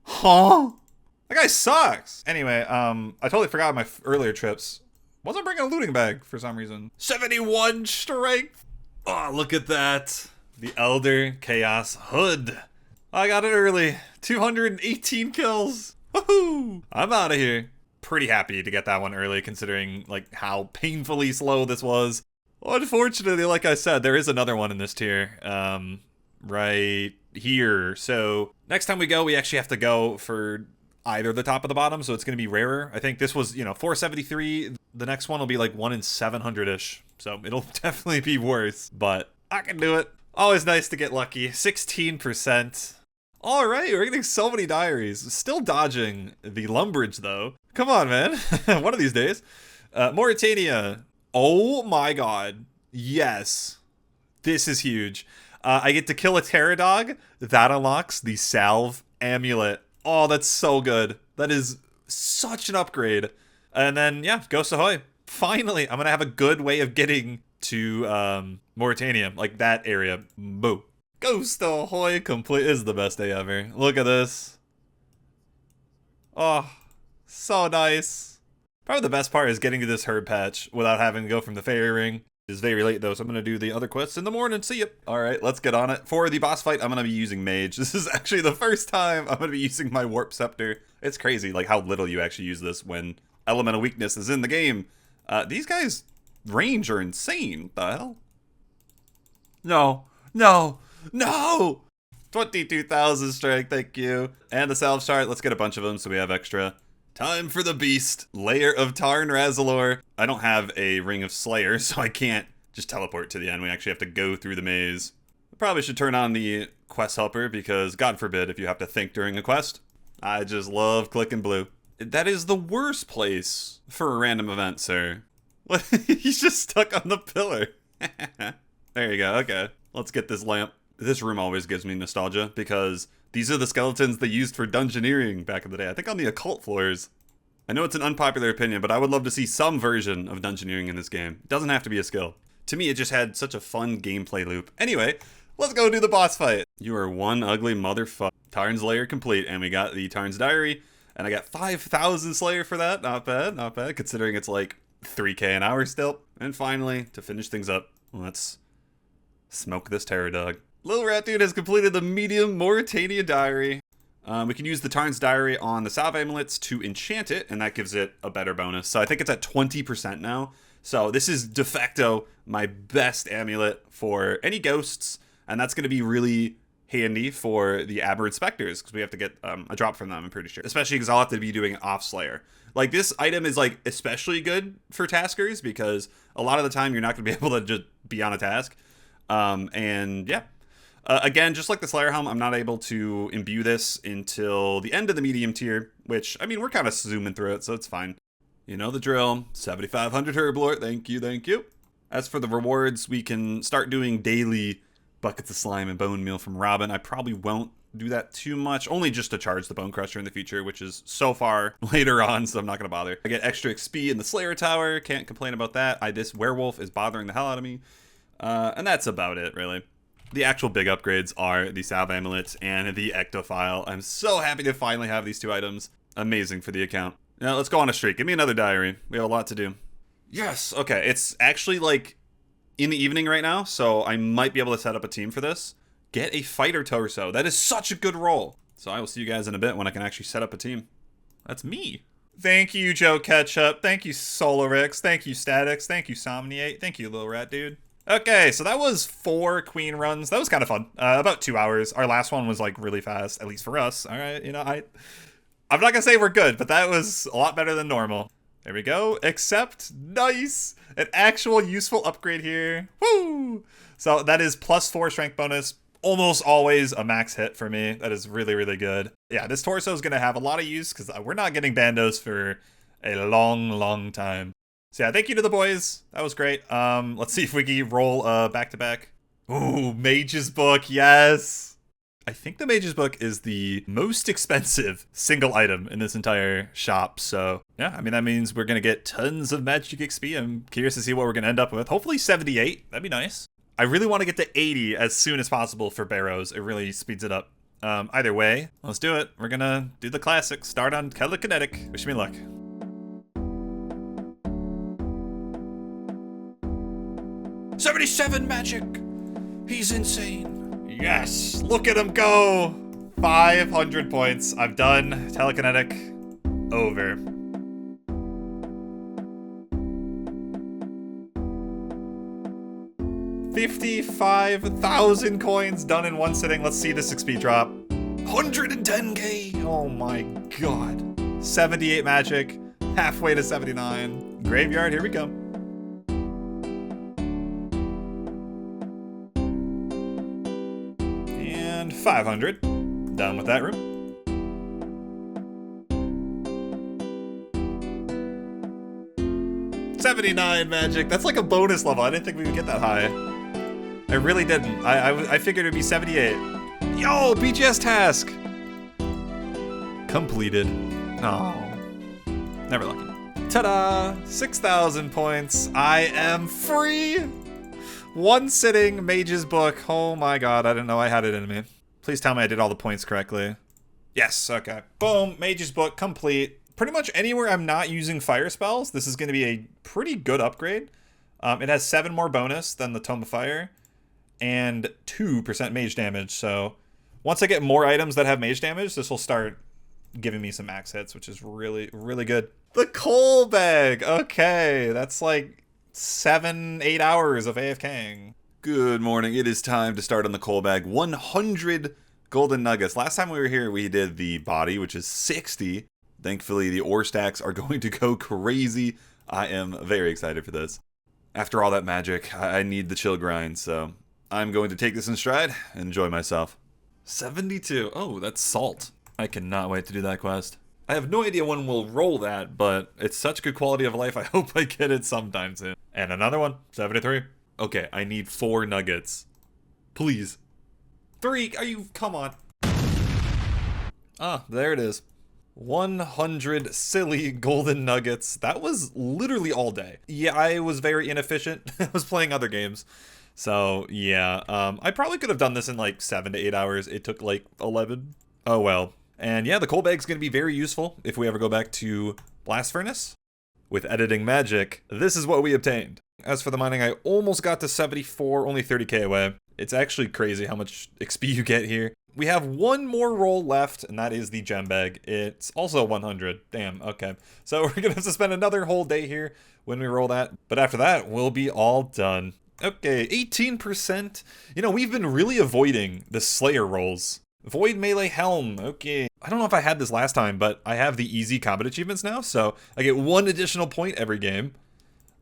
Huh? That guy sucks! Anyway, I totally forgot my earlier trips. Wasn't bringing a looting bag for some reason. 71 strength! Oh, look at that. The Elder Chaos Hood. I got it early. 218 kills. Woohoo! I'm out of here. Pretty happy to get that one early, considering like how painfully slow this was. Unfortunately, like I said, there is another one in this tier, right here. So next time we go, we actually have to go for either the top or the bottom, so it's going to be rarer. I think this was, 473. The next one will be like 1 in 700-ish, so it'll definitely be worse, but I can do it. Always nice to get lucky. 16%. All right, we're getting so many diaries. Still dodging the Lumbridge, though. Come on, man. One of these days. Morytania. Oh my god. Yes. This is huge. I get to kill a Pterodog. That unlocks the Salve Amulet. Oh, that's so good. That is such an upgrade. And then, yeah, Ghost Ahoy. Finally, I'm going to have a good way of getting to Morytania. Like that area. Boo. Ghost Ahoy complete is the best day ever. Look at this. Oh, so nice. Probably the best part is getting to this herb patch without having to go from the fairy ring. It's very late though, so I'm going to do the other quests in the morning. See ya. Alright, let's get on it. For the boss fight, I'm going to be using Mage. This is actually the first time I'm going to be using my Warp Scepter. It's crazy like how little you actually use this when elemental weakness is in the game. These guys' range are insane. What the hell? No. No. No! 22,000 strength, thank you. And the salve chart, let's get a bunch of them so we have extra. Time for the beast. Lair of Tarn Razalor. I don't have a Ring of Slayer, so I can't just teleport to the end. We actually have to go through the maze. I probably should turn on the quest helper because, God forbid, if you have to think during a quest. I just love clicking blue. That is the worst place for a random event, sir. What? He's just stuck on the pillar. There you go, okay. Let's get this lamp. This room always gives me nostalgia because These are the skeletons they used for dungeoneering back in the day. I think on the occult floors. I know it's an unpopular opinion, but I would love to see some version of dungeoneering in this game. It doesn't have to be a skill. To me, it just had such a fun gameplay loop. Anyway, let's go do the boss fight. You are one ugly motherfucker. Tarn's Lair complete, and we got the Tarn's Diary, and I got 5,000 Slayer for that. Not bad, not bad, considering it's like 3k an hour still. And finally, to finish things up, let's smoke this terror dog. Little Rat Dude has completed the medium Morytania Diary. We can use the Tarn's Diary on the salve amulets to enchant it, and that gives it a better bonus. So I think it's at 20% now. So this is de facto my best amulet for any ghosts, and that's going to be really handy for the Aberrant Spectres, because we have to get a drop from them, I'm pretty sure. Especially because I'll have to be doing off Slayer. Like, this item is, like, especially good for taskers, because a lot of the time you're not going to be able to just be on a task. And, yeah. Again, just like the Slayer Helm, I'm not able to imbue this until the end of the medium tier, which, I mean, we're kind of zooming through it, so it's fine. You know the drill. 7,500 Herblore. Thank you, thank you. As for the rewards, we can start doing daily buckets of slime and bone meal from Robin. I probably won't do that too much, only just to charge the Bone Crusher in the future, which is so far later on, so I'm not going to bother. I get extra XP in the Slayer Tower. Can't complain about that. This werewolf is bothering the hell out of me. And that's about it, really. The actual big upgrades are the Salve Amulet and the Ectophile. I'm so happy to finally have these two items. Amazing for the account. Now, let's go on a streak. Give me another diary. We have a lot to do. Yes! Okay, it's actually, like, in the evening right now, so I might be able to set up a team for this. Get a fighter torso. That is such a good roll. So I will see you guys in a bit when I can actually set up a team. That's me. Thank you, Joe Ketchup. Thank you, Solarix. Thank you, Statix. Thank you, Somniate. Thank you, Little Rat Dude. Okay, so that was 4 queen runs. That was kind of fun. About 2 hours. Our last one was, like, really fast, at least for us. All right, you know, I'm not going to say we're good, but that was a lot better than normal. There we go. Accept. Nice. An actual useful upgrade here. Woo! So that is +4 strength bonus. Almost always a max hit for me. That is really, really good. Yeah, this torso is going to have a lot of use because we're not getting bandos for a long, long time. So yeah, thank you to the boys. That was great. Let's see if we can roll back-to-back. Ooh, Mage's Book, yes! I think the Mage's Book is the most expensive single item in this entire shop, so yeah, I mean, that means we're gonna get tons of magic XP. I'm curious to see what we're gonna end up with. Hopefully 78, that'd be nice. I really want to get to 80 as soon as possible for Barrows. It really speeds it up. Either way, let's do it. We're gonna do the classic. Start on Telekinetic. Wish me luck. $77 magic! He's insane. Yes! Look at him go! 500 points. I've done Telekinetic. Over. $55,000 coins done in one sitting. Let's see this XP drop. 110k! Oh my god. 78 magic. Halfway to 79. Graveyard, here we go. And 500. Done with that room. $79 magic. That's like a bonus level. I didn't think we would get that high. I really didn't. I figured it'd be 78. Yo, BGS task! Completed. Oh. Never lucky. Ta-da! 6,000 points. I am free! One sitting, Mage's Book. Oh my god, I didn't know I had it in me. Please tell me I did all the points correctly. Yes, okay. Boom, Mage's Book complete. Pretty much anywhere I'm not using fire spells, this is going to be a pretty good upgrade. It has 7 more bonus than the Tome of Fire, and 2% mage damage, so once I get more items that have mage damage, this will start giving me some max hits, which is really, really good. The coal bag! Okay, that's like 7-8 hours of AFKing. Good morning, it is time to start on the coal bag. 100 golden nuggets. Last time we were here, we did the body, which is 60. Thankfully, the ore stacks are going to go crazy. I am very excited for this. After all that magic, I need the chill grind, so I'm going to take this in stride and enjoy myself. 72. Oh, that's salt. I cannot wait to do that quest. I have no idea when we'll roll that, but it's such good quality of life, I hope I get it sometime soon. And another one, 73. Okay, I need 4 nuggets. Please. 3, are you, come on. Ah, there it is. 100 silly golden nuggets. That was literally all day. Yeah, I was very inefficient. I was playing other games. So, yeah, I probably could have done this in like 7 to 8 hours. It took like 11. Oh, well. And yeah, the coal bag's going to be very useful if we ever go back to Blast Furnace. With editing magic, this is what we obtained. As for the mining, I almost got to 74, only 30k away. It's actually crazy how much XP you get here. We have one more roll left, and that is the gem bag. It's also 100. Damn, okay. So we're going to have to spend another whole day here when we roll that. But after that, we'll be all done. Okay, 18%. You know, we've been really avoiding the Slayer rolls. Void Melee Helm, okay. I don't know if I had this last time, but I have the easy combat achievements now, so I get 1 additional point every game.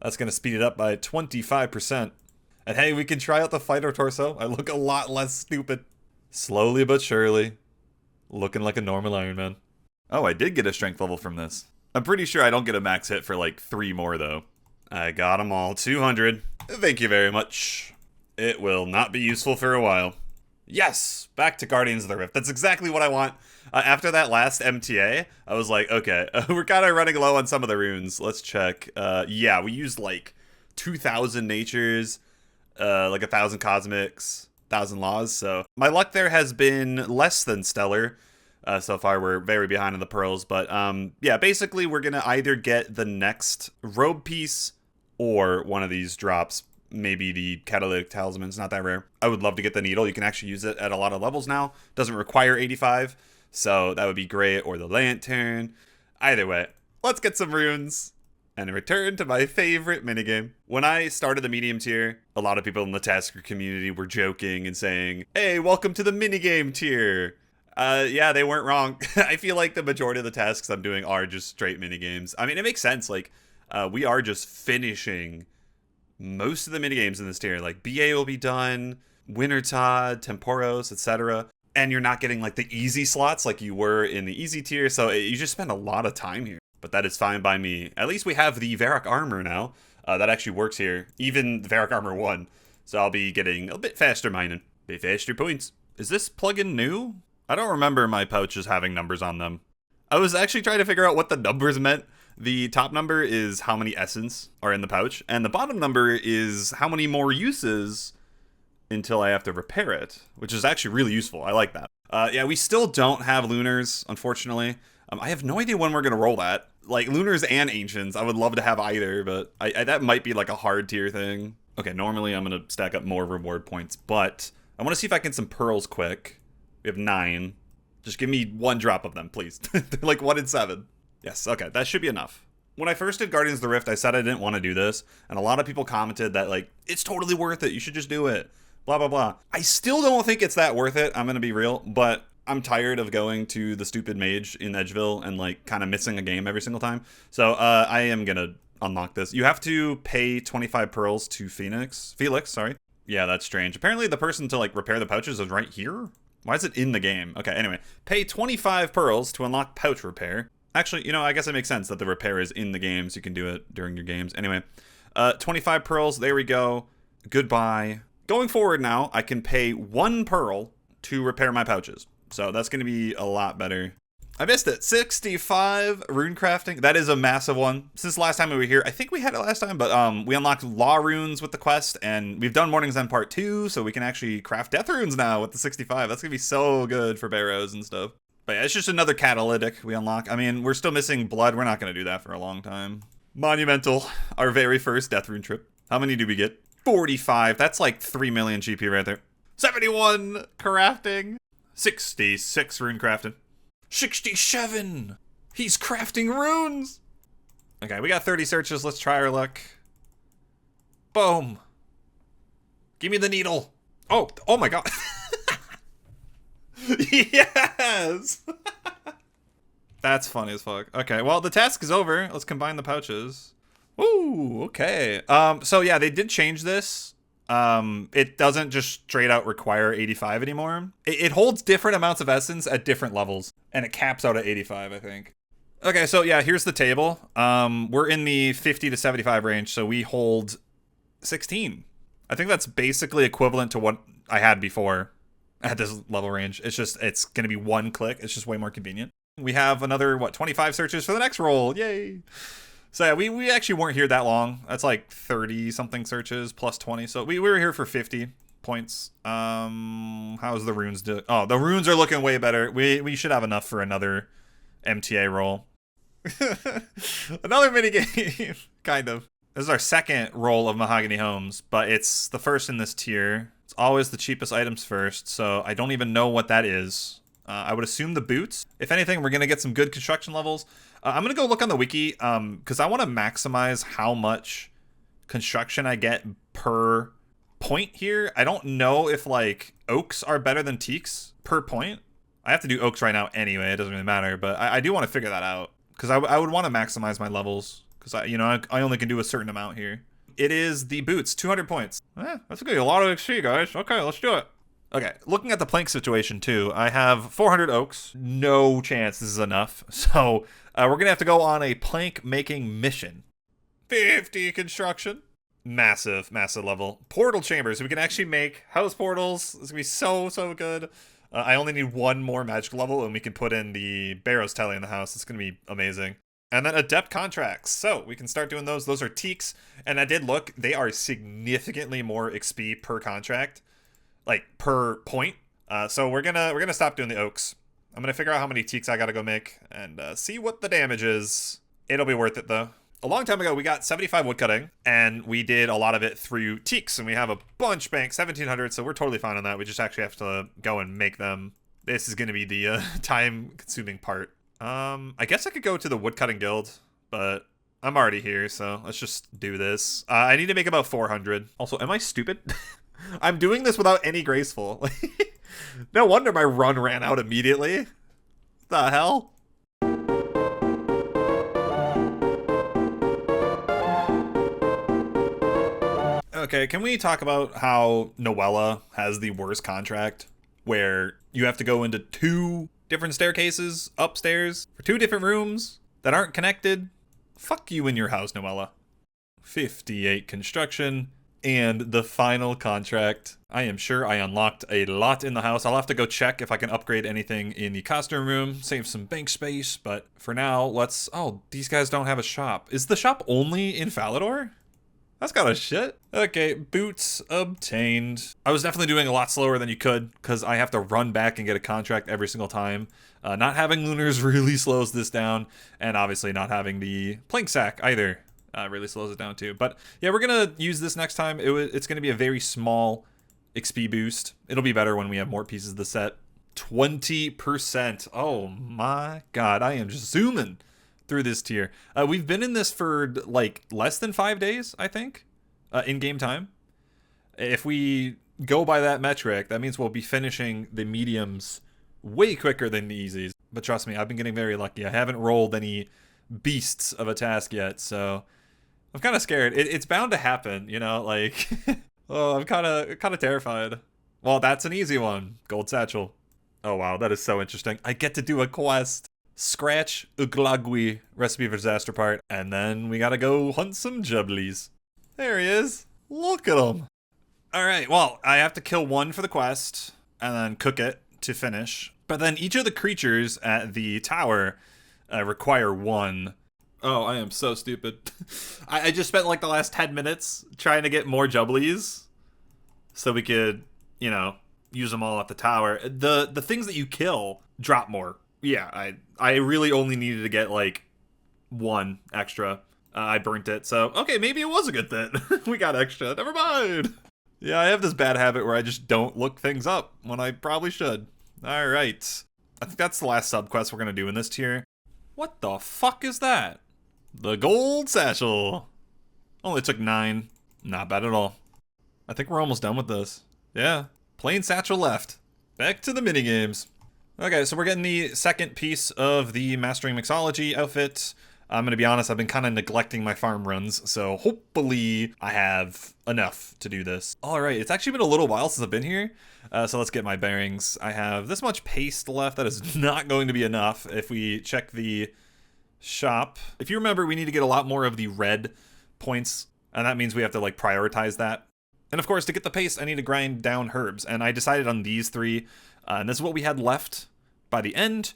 That's going to speed it up by 25%. And hey, we can try out the fighter torso. I look a lot less stupid. Slowly but surely, looking like a normal Iron Man. Oh, I did get a strength level from this. I'm pretty sure I don't get a max hit for like 3 more though. I got them all, 200. Thank you very much. It will not be useful for a while. Yes, back to Guardians of the Rift. That's exactly what I want. After that last MTA, I was like, okay, we're kind of running low on some of the runes. Let's check. Yeah, we used like 2,000 natures, like 1,000 cosmics, 1,000 laws. So my luck there has been less than stellar. So far, we're very behind on the pearls. But yeah, basically, we're going to either get the next robe piece or one of these drops. Maybe the catalytic talisman. It's not that rare. I would love to get the needle. You can actually use it at a lot of levels now. Doesn't require 85. So that would be great. Or the lantern. Either way, let's get some runes and return to my favorite minigame. When I started the medium tier, a lot of people in the tasker community were joking and saying, hey, welcome to the minigame tier. Yeah, they weren't wrong. I feel like the majority of the tasks I'm doing are just straight minigames. I mean, it makes sense. Like, we are just finishing most of the minigames in this tier. Like, BA will be done, Wintertodt, Tempoross, etc. And you're not getting, like, the easy slots like you were in the easy tier, so you just spend a lot of time here. But that is fine by me. At least we have the Varrock Armor now. That actually works here. Even the Varrock Armor 1. So I'll be getting a bit faster mining. Bit faster points. Is this plugin new? I don't remember my pouches having numbers on them. I was actually trying to figure out what the numbers meant. The top number is how many essence are in the pouch, and the bottom number is how many more uses until I have to repair it, which is actually really useful. I like that. Yeah, we still don't have Lunars, unfortunately. I have no idea when we're going to roll that. Like, Lunars and Ancients, I would love to have either, but that might be like a hard tier thing. Okay, normally I'm going to stack up more reward points, but I want to see if I can get some pearls quick. We have 9. Just give me 1 drop of them, please. They're like 1 in 7. Yes, okay, that should be enough. When I first did Guardians of the Rift, I said I didn't want to do this, and a lot of people commented that, like, it's totally worth it, you should just do it, blah, blah, blah. I still don't think it's that worth it, I'm gonna be real, but I'm tired of going to the stupid mage in Edgeville and, like, kind of missing a game every single time. So, I am gonna unlock this. You have to pay 25 pearls to Felix, sorry. Yeah, that's strange. Apparently the person to, like, repair the pouches is right here? Why is it in the game? Okay, anyway. Pay 25 pearls to unlock pouch repair. Actually, you know, I guess it makes sense that the repair is in the game, so you can do it during your games. Anyway, 25 pearls, there we go. Goodbye. Going forward now, I can pay 1 pearl to repair my pouches. So that's going to be a lot better. I missed it. 65 rune crafting. That is a massive one. Since last time we were here, I think we had it last time, but we unlocked law runes with the quest, and we've done Morning's End Part 2, so we can actually craft death runes now with the 65. That's going to be so good for Barrows and stuff. But yeah, it's just another catalytic we unlock. I mean, we're still missing blood. We're not going to do that for a long time. Monumental. Our very first death rune trip. How many do we get? 45. That's like 3 million GP right there. 71 crafting. 66 rune crafting. 67. He's crafting runes. Okay, we got 30 searches. Let's try our luck. Boom. Give me the needle. Oh my god. Yes! That's funny as fuck. Okay, well, the task is over. Let's combine the pouches. Ooh, okay. So yeah, they did change this. It doesn't just straight out require 85 anymore. It holds different amounts of essence at different levels, and it caps out at 85, I think. Okay, so yeah, here's the table. We're in the 50 to 75 range, so we hold 16. I think that's basically equivalent to what I had before. at this level range. It's going to be one click. It's just way more convenient. We have another, 25 searches for the next roll. Yay. So yeah, we actually weren't here that long. That's like 30 something searches plus 20. So we were here for 50 points. How's the runes do? Oh, the runes are looking way better. We should have enough for another MTA roll. Another minigame, kind of. This is our second roll of Mahogany Homes, but it's the first in this tier. It's always the cheapest items first, so I don't even know what that is. I would assume the boots. If anything, we're going to get some good construction levels. I'm going to go look on the wiki because I want to maximize how much construction I get per point here. I don't know if like oaks are better than teaks per point. I have to do oaks right now anyway. It doesn't really matter, but I do want to figure that out because I would want to maximize my levels because I only can do a certain amount here. It is the boots, 200 points. That's a lot of XP, guys. Okay, let's do it. Okay, looking at the plank situation too, I have 400 oaks. No chance this is enough. So we're going to have to go on a plank making mission. 50 construction. Massive level. Portal chambers. We can actually make house portals. This is going to be so good. I only need one more magic level and we can put in the Barrows tally in the house. It's going to be amazing. And then adept contracts. So we can start doing those. Those are teaks. And I did look. They are significantly more XP per contract. Like per point. So we're gonna stop doing the oaks. I'm gonna figure out how many teaks I gotta go make and see what the damage is. It'll be worth it though. A long time ago we got 75 woodcutting and we did a lot of it through teaks and we have a bunch banked, 1700, so we're totally fine on that. We just actually have to go and make them. This is gonna be the time consuming part. I guess I could go to the woodcutting guild, but I'm already here, so let's just do this. I need to make about 400. Also, am I stupid? I'm doing this without any graceful. No wonder my run ran out immediately. The hell? Okay, can we talk about how Noella has the worst contract? Where you have to go into 2 different staircases upstairs for 2 different rooms that aren't connected? Fuck you in your house, Noella. 58 construction. And the final contract. I am sure I unlocked a lot in the house. I'll have to go check if I can upgrade anything in the costume room, save some bank space, but for now, let's... Oh, these guys don't have a shop. Is the shop only in Falador? That's kind of shit. Okay, boots obtained. I was definitely doing a lot slower than you could because I have to run back and get a contract every single time. Not having lunars really slows this down, and obviously not having the plank sack either. Really slows it down too. But yeah, we're going to use this next time. It's going to be a very small XP boost. It'll be better when we have more pieces of the set. 20%. Oh my god, I am just zooming through this tier. We've been in this for like less than 5 days, I think, in game time. If we go by that metric, that means we'll be finishing the mediums way quicker than the easies. But trust me, I've been getting very lucky. I haven't rolled any beasts of a task yet, so I'm kind of scared. It's bound to happen, like oh, I'm kind of terrified. Well, that's an easy one. Gold satchel. Oh wow, that is so interesting. I get to do a quest. Scratch Uglagui recipe for disaster part, and then we gotta go hunt some jubblies. There he is. Look at him. All right, well, I have to kill one for the quest and then cook it to finish. But then each of the creatures at the tower require one. Oh, I am so stupid. I just spent like the last 10 minutes trying to get more jubblies so we could, use them all at the tower. The things that you kill drop more. Yeah, I really only needed to get like 1 extra. I burnt it, so okay, maybe it was a good thing. We got extra. Never mind. Yeah, I have this bad habit where I just don't look things up when I probably should. All right. I think that's the last subquest we're going to do in this tier. What the fuck is that? The gold satchel. Only took 9. Not bad at all. I think we're almost done with this. Yeah. Plain satchel left. Back to the minigames. Okay, so we're getting the second piece of the Mastering Mixology outfit. I'm going to be honest, I've been kind of neglecting my farm runs, so hopefully I have enough to do this. Alright, it's actually been a little while since I've been here, so let's get my bearings. I have this much paste left. That is not going to be enough if we check the shop. If you remember, we need to get a lot more of the red points, and that means we have to like prioritize that. And of course, to get the paste, I need to grind down herbs. And I decided on these 3. And this is what we had left by the end.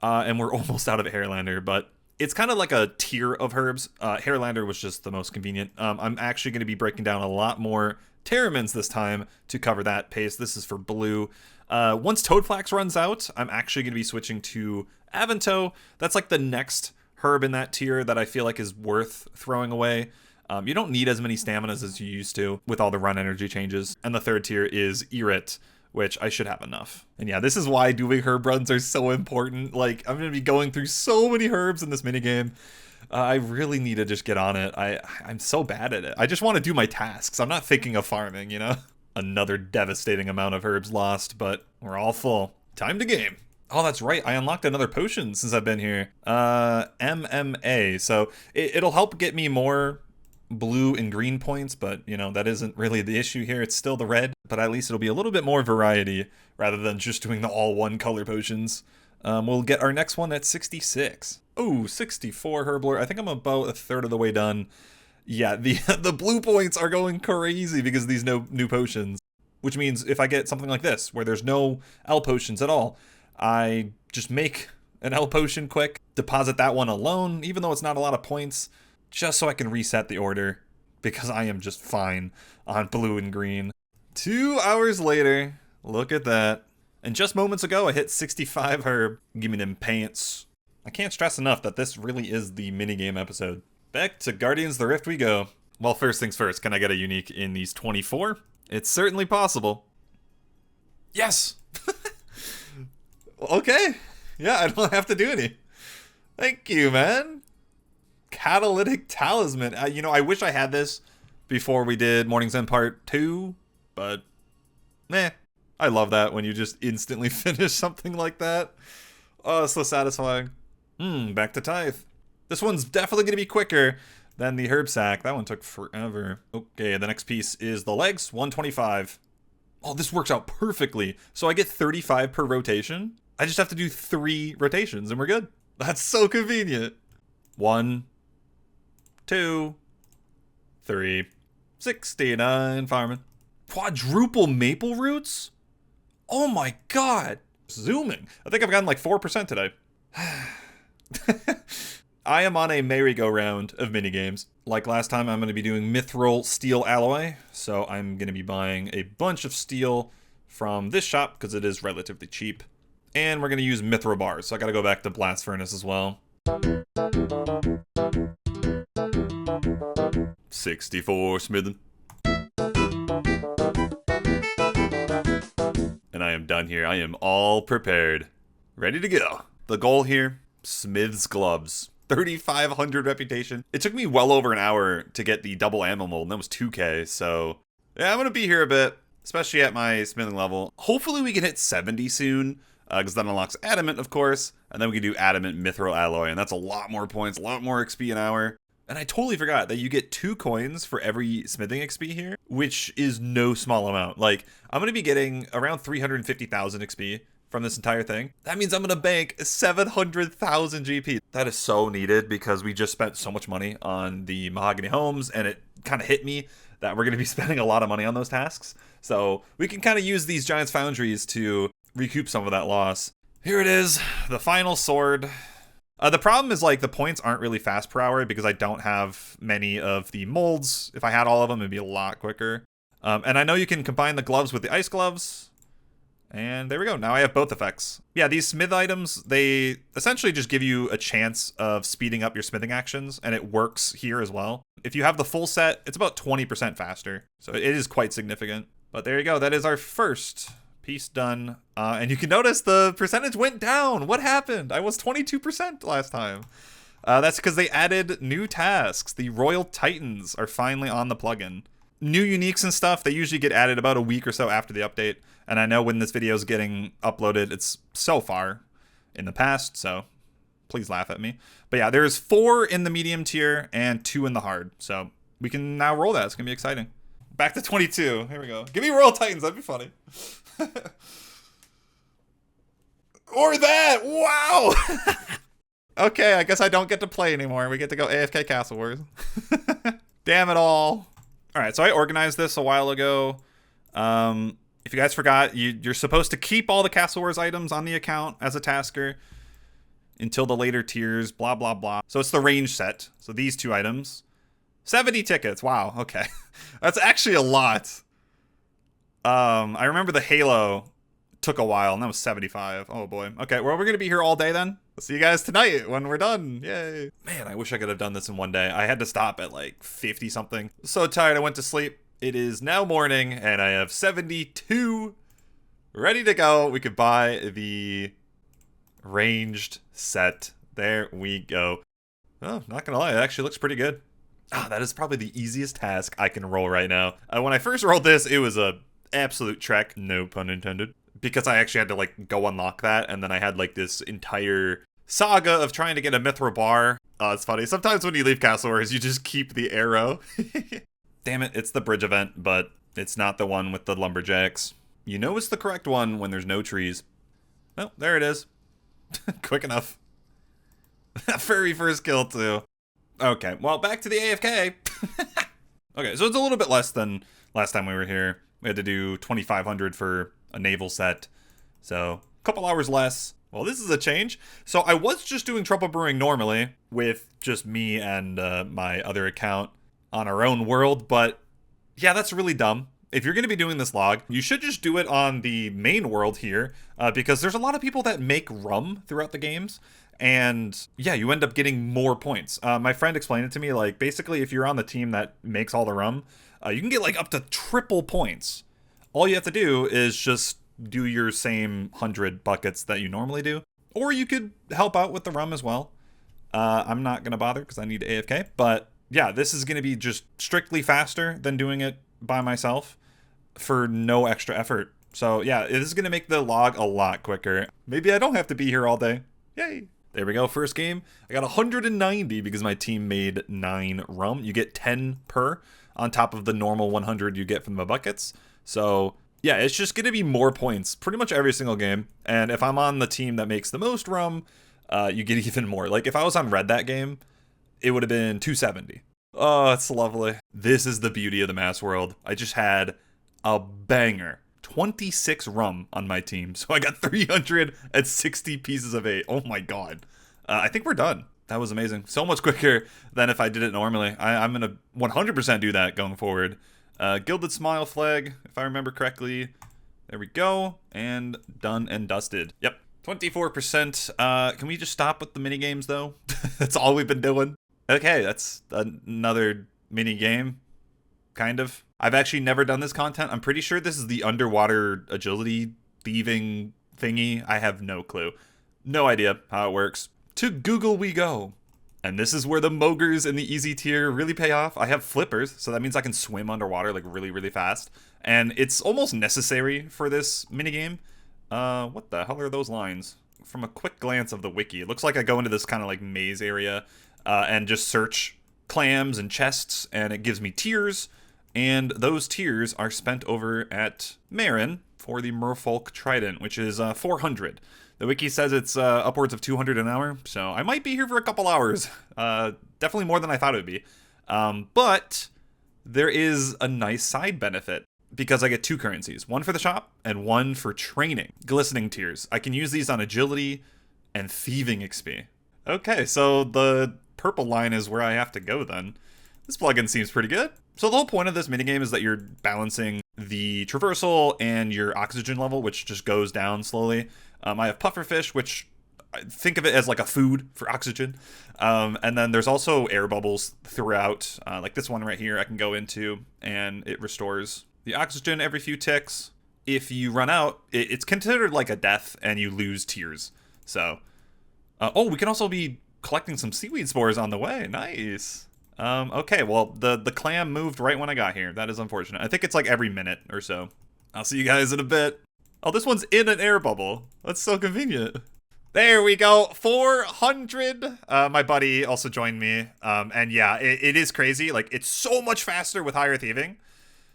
And we're almost out of Hairlander, but it's kind of like a tier of herbs. Hairlander was just the most convenient. I'm actually going to be breaking down a lot more Terramins this time to cover that paste. This is for blue. Once Toadflax runs out, I'm actually going to be switching to Avento. That's like the next herb in that tier that I feel like is worth throwing away. You don't need as many staminas as you used to with all the run energy changes. And the 3rd tier is Irit, which I should have enough. And yeah, this is why doing herb runs are so important. Like, I'm going to be going through so many herbs in this minigame. I really need to just get on it. I'm so bad at it. I just want to do my tasks. I'm not thinking of farming, you know? Another devastating amount of herbs lost, but we're all full. Time to game. Oh, that's right. I unlocked another potion since I've been here. MMA. So it'll help get me more blue and green points, but you know, that isn't really the issue here. It's still the red, but at least it'll be a little bit more variety rather than just doing the all one color potions. We'll get our next one at 66. Oh, 64 Herblore. I think I'm about a third of the way done. Yeah, the blue points are going crazy because of these new potions, which means if I get something like this where there's no L potions at all, I just make an L potion quick, deposit that one alone, even though it's not a lot of points, just so I can reset the order, because I am just fine on blue and green. 2 hours later, look at that. And just moments ago, I hit 65 herb. Give me them pants. I can't stress enough that this really is the minigame episode. Back to Guardians of the Rift we go. Well, first things first, can I get a unique in these 24? It's certainly possible. Yes! Okay. Yeah, I don't have to do any. Thank you, man. Catalytic Talisman. You know, I wish I had this before we did Morning's End Part 2, but meh. I love that when you just instantly finish something like that. Oh, it's so satisfying. Back to Tithe. This one's definitely going to be quicker than the herb sack. That one took forever. Okay, the next piece is the legs, 125. Oh, this works out perfectly. So I get 35 per rotation. I just have to do 3 rotations and we're good. That's so convenient. 1, 2, 3. 69 farming. Quadruple maple roots? Oh my god. Zooming. I think I've gotten like 4% today. I am on a merry-go-round of minigames. Like last time, I'm going to be doing Mithril Steel Alloy. So I'm going to be buying a bunch of steel from this shop because it is relatively cheap. And we're going to use Mithril bars. So I got to go back to Blast Furnace as well. 64 smithing. And I am done here. I am all prepared. Ready to go. The goal here, Smith's Gloves. 3,500 reputation. It took me well over an hour to get the double ammo mold, and that was 2k, so yeah, I'm going to be here a bit, especially at my smithing level. Hopefully we can hit 70 soon, because that unlocks Adamant, of course, and then we can do Adamant Mithril Alloy, and that's a lot more points, a lot more XP an hour. And I totally forgot that you get 2 coins for every smithing XP here, which is no small amount. Like, I'm going to be getting around 350,000 XP from this entire thing. That means I'm going to bank 700,000 GP. That is so needed because we just spent so much money on the Mahogany Homes, and it kind of hit me that we're going to be spending a lot of money on those tasks. So we can kind of use these Giants Foundries to recoup some of that loss. Here it is, the final sword. The problem is, like, the points aren't really fast per hour because I don't have many of the molds. If I had all of them, it'd be a lot quicker. And I know you can combine the gloves with the ice gloves. And there we go. Now I have both effects. Yeah, these smith items, they essentially just give you a chance of speeding up your smithing actions, and it works here as well. If you have the full set, it's about 20% faster. So it is quite significant. But there you go. That is our first piece done. And you can notice the percentage went down. What happened? I was 22% last time. That's because they added new tasks. The Royal Titans are finally on the plugin. New uniques and stuff, they usually get added about a week or so after the update. And I know when this video is getting uploaded, it's so far in the past, so please laugh at me. But yeah, there's 4 in the medium tier and 2 in the hard. So we can now roll that. It's going to be exciting. Back to 22. Here we go. Give me Royal Titans. That'd be funny. Or that. Wow. Okay, I guess I don't get to play anymore. We get to go AFK Castle Wars. Damn it all. All right, so I organized this a while ago. If you guys forgot, you're supposed to keep all the Castle Wars items on the account as a tasker until the later tiers, blah, blah, blah. So it's the range set. So these 2 items. 70 tickets. Wow, okay. That's actually a lot. I remember the Halo took a while, and that was 75. Oh, boy. Okay, well, we're going to be here all day then. I'll see you guys tonight when we're done. Yay. Man, I wish I could have done this in one day. I had to stop at like 50-something. So tired, I went to sleep. It is now morning, and I have 72 ready to go. We could buy the ranged set. There we go. Oh, not gonna lie, it actually looks pretty good. That is probably the easiest task I can roll right now. When I first rolled this, it was a absolute trek, no pun intended, because I actually had to like go unlock that, and then I had like this entire saga of trying to get a Mithril bar. It's funny. Sometimes when you leave Castle Wars, you just keep the arrow. Damn it, it's the bridge event, but it's not the one with the lumberjacks. You know it's the correct one when there's no trees. Well, there it is. Quick enough. Very first kill, too. Okay, well, back to the AFK. Okay, so it's a little bit less than last time we were here. We had to do 2,500 for a naval set. So, a couple hours less. Well, this is a change. So, I was just doing Trouble Brewing normally with just me and my other account on our own world, but yeah, that's really dumb. If you're going to be doing this log, you should just do it on the main world here, because there's a lot of people that make rum throughout the games, and yeah, you end up getting more points. My friend explained it to me, like, basically, if you're on the team that makes all the rum, you can get, like, up to triple points. All you have to do is just do your same 100 buckets that you normally do, or you could help out with the rum as well. I'm not going to bother, because I need AFK, but yeah, this is going to be just strictly faster than doing it by myself for no extra effort. So yeah, it is going to make the log a lot quicker. Maybe I don't have to be here all day. Yay. There we go. First game. I got 190 because my team made 9 rum. You get 10 per on top of the normal 100 you get from the buckets. So yeah, it's just going to be more points pretty much every single game. And if I'm on the team that makes the most rum, you get even more. Like if I was on red that game, it would have been 270. Oh, it's lovely. This is the beauty of the mass world. I just had a banger. 26 rum on my team. So I got 360 pieces of 8. Oh my god. I think we're done. That was amazing. So much quicker than if I did it normally. I'm going to 100% do that going forward. Gilded Smile flag, if I remember correctly. There we go. And done and dusted. Yep. 24%. Can we just stop with the mini games though? That's all we've been doing. Okay, that's another mini game, kind of. I've actually never done this content. I'm pretty sure this is the underwater agility thieving thingy. I have no clue. No idea how it works. To Google we go. And this is where the Mogers in the easy tier really pay off. I have flippers, so that means I can swim underwater like really, really fast. And it's almost necessary for this minigame. What the hell are those lines? From a quick glance of the wiki, it looks like I go into this kind of like maze area and just search clams and chests, and it gives me tiers. And those tiers are spent over at Marin for the Merfolk Trident, which is 400. The wiki says it's upwards of 200 an hour, so I might be here for a couple hours. Definitely more than I thought it would be. But there is a nice side benefit, because I get 2 currencies, one for the shop and one for training. Glistening tiers. I can use these on agility and thieving XP. Okay, so the purple line is where I have to go then. This plugin seems pretty good. So the whole point of this minigame is that you're balancing the traversal and your oxygen level, which just goes down slowly. I have pufferfish, which I think of it as like a food for oxygen. And then there's also air bubbles throughout, like this one right here I can go into, and it restores the oxygen every few ticks. If you run out, it's considered like a death and you lose tiers. So, oh, we can also be collecting some seaweed spores on the way. Nice. Okay, well, the clam moved right when I got here. That is unfortunate. I think it's like every minute or so. I'll see you guys in a bit. Oh, this one's in an air bubble. That's so convenient. There we go. 400. My buddy also joined me. And yeah, it is crazy. Like, it's so much faster with higher thieving.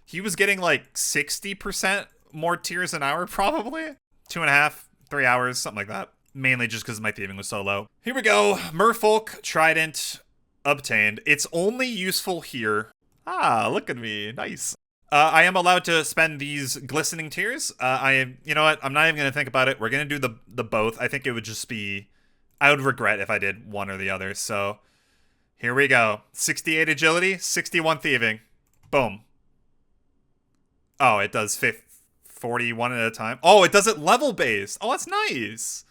He was getting like 60% more tiers an hour, probably. 2.5, 3 hours, something like that. Mainly just because my thieving was so low. Here we go. Merfolk Trident obtained. It's only useful here. Ah, look at me. Nice. I am allowed to spend these glistening tears. You know what? I'm not even going to think about it. We're going to do the both. I think it would just be, I would regret if I did one or the other. So here we go. 68 agility, 61 thieving. Boom. Oh, it does 41 at a time. Oh, it does it level based. Oh, that's nice.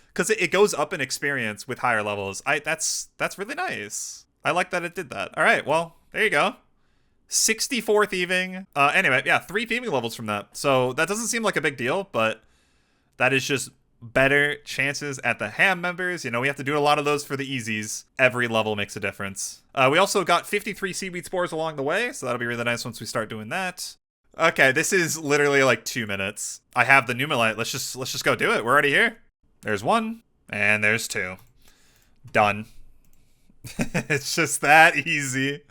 Because it goes up in experience with higher levels. That's really nice. I like that it did that. All right, well, there you go. 64 thieving. Anyway, yeah, 3 thieving levels from that. So that doesn't seem like a big deal, but that is just better chances at the ham members. You know, we have to do a lot of those for the easies. Every level makes a difference. We also got 53 seaweed spores along the way, so that'll be really nice once we start doing that. Okay, this is literally like 2 minutes. I have the Nooblet. Let's just go do it. We're already here. There's 1, and there's 2. Done. It's just that easy.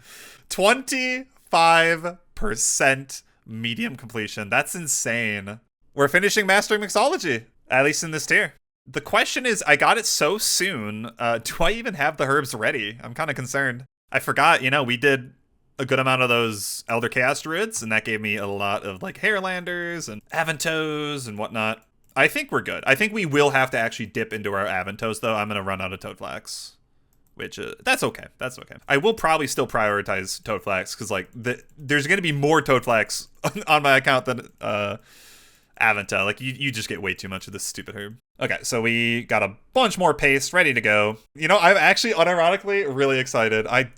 25% medium completion. That's insane. We're finishing mastering Mixology, at least in this tier. The question is, I got it so soon. Do I even have the herbs ready? I'm kind of concerned. I forgot, you know, we did a good amount of those Elder Chaos Druids, and that gave me a lot of like Hairlanders and Avantos and whatnot. I think we're good. I think we will have to actually dip into our Avantos, though. I'm going to run out of Toadflax. Which, that's okay. That's okay. I will probably still prioritize Toadflax, because, like, there's going to be more Toadflax on my account than Avanta. Like, you just get way too much of this stupid herb. Okay, so we got a bunch more paste ready to go. You know, I'm actually, unironically, really excited. I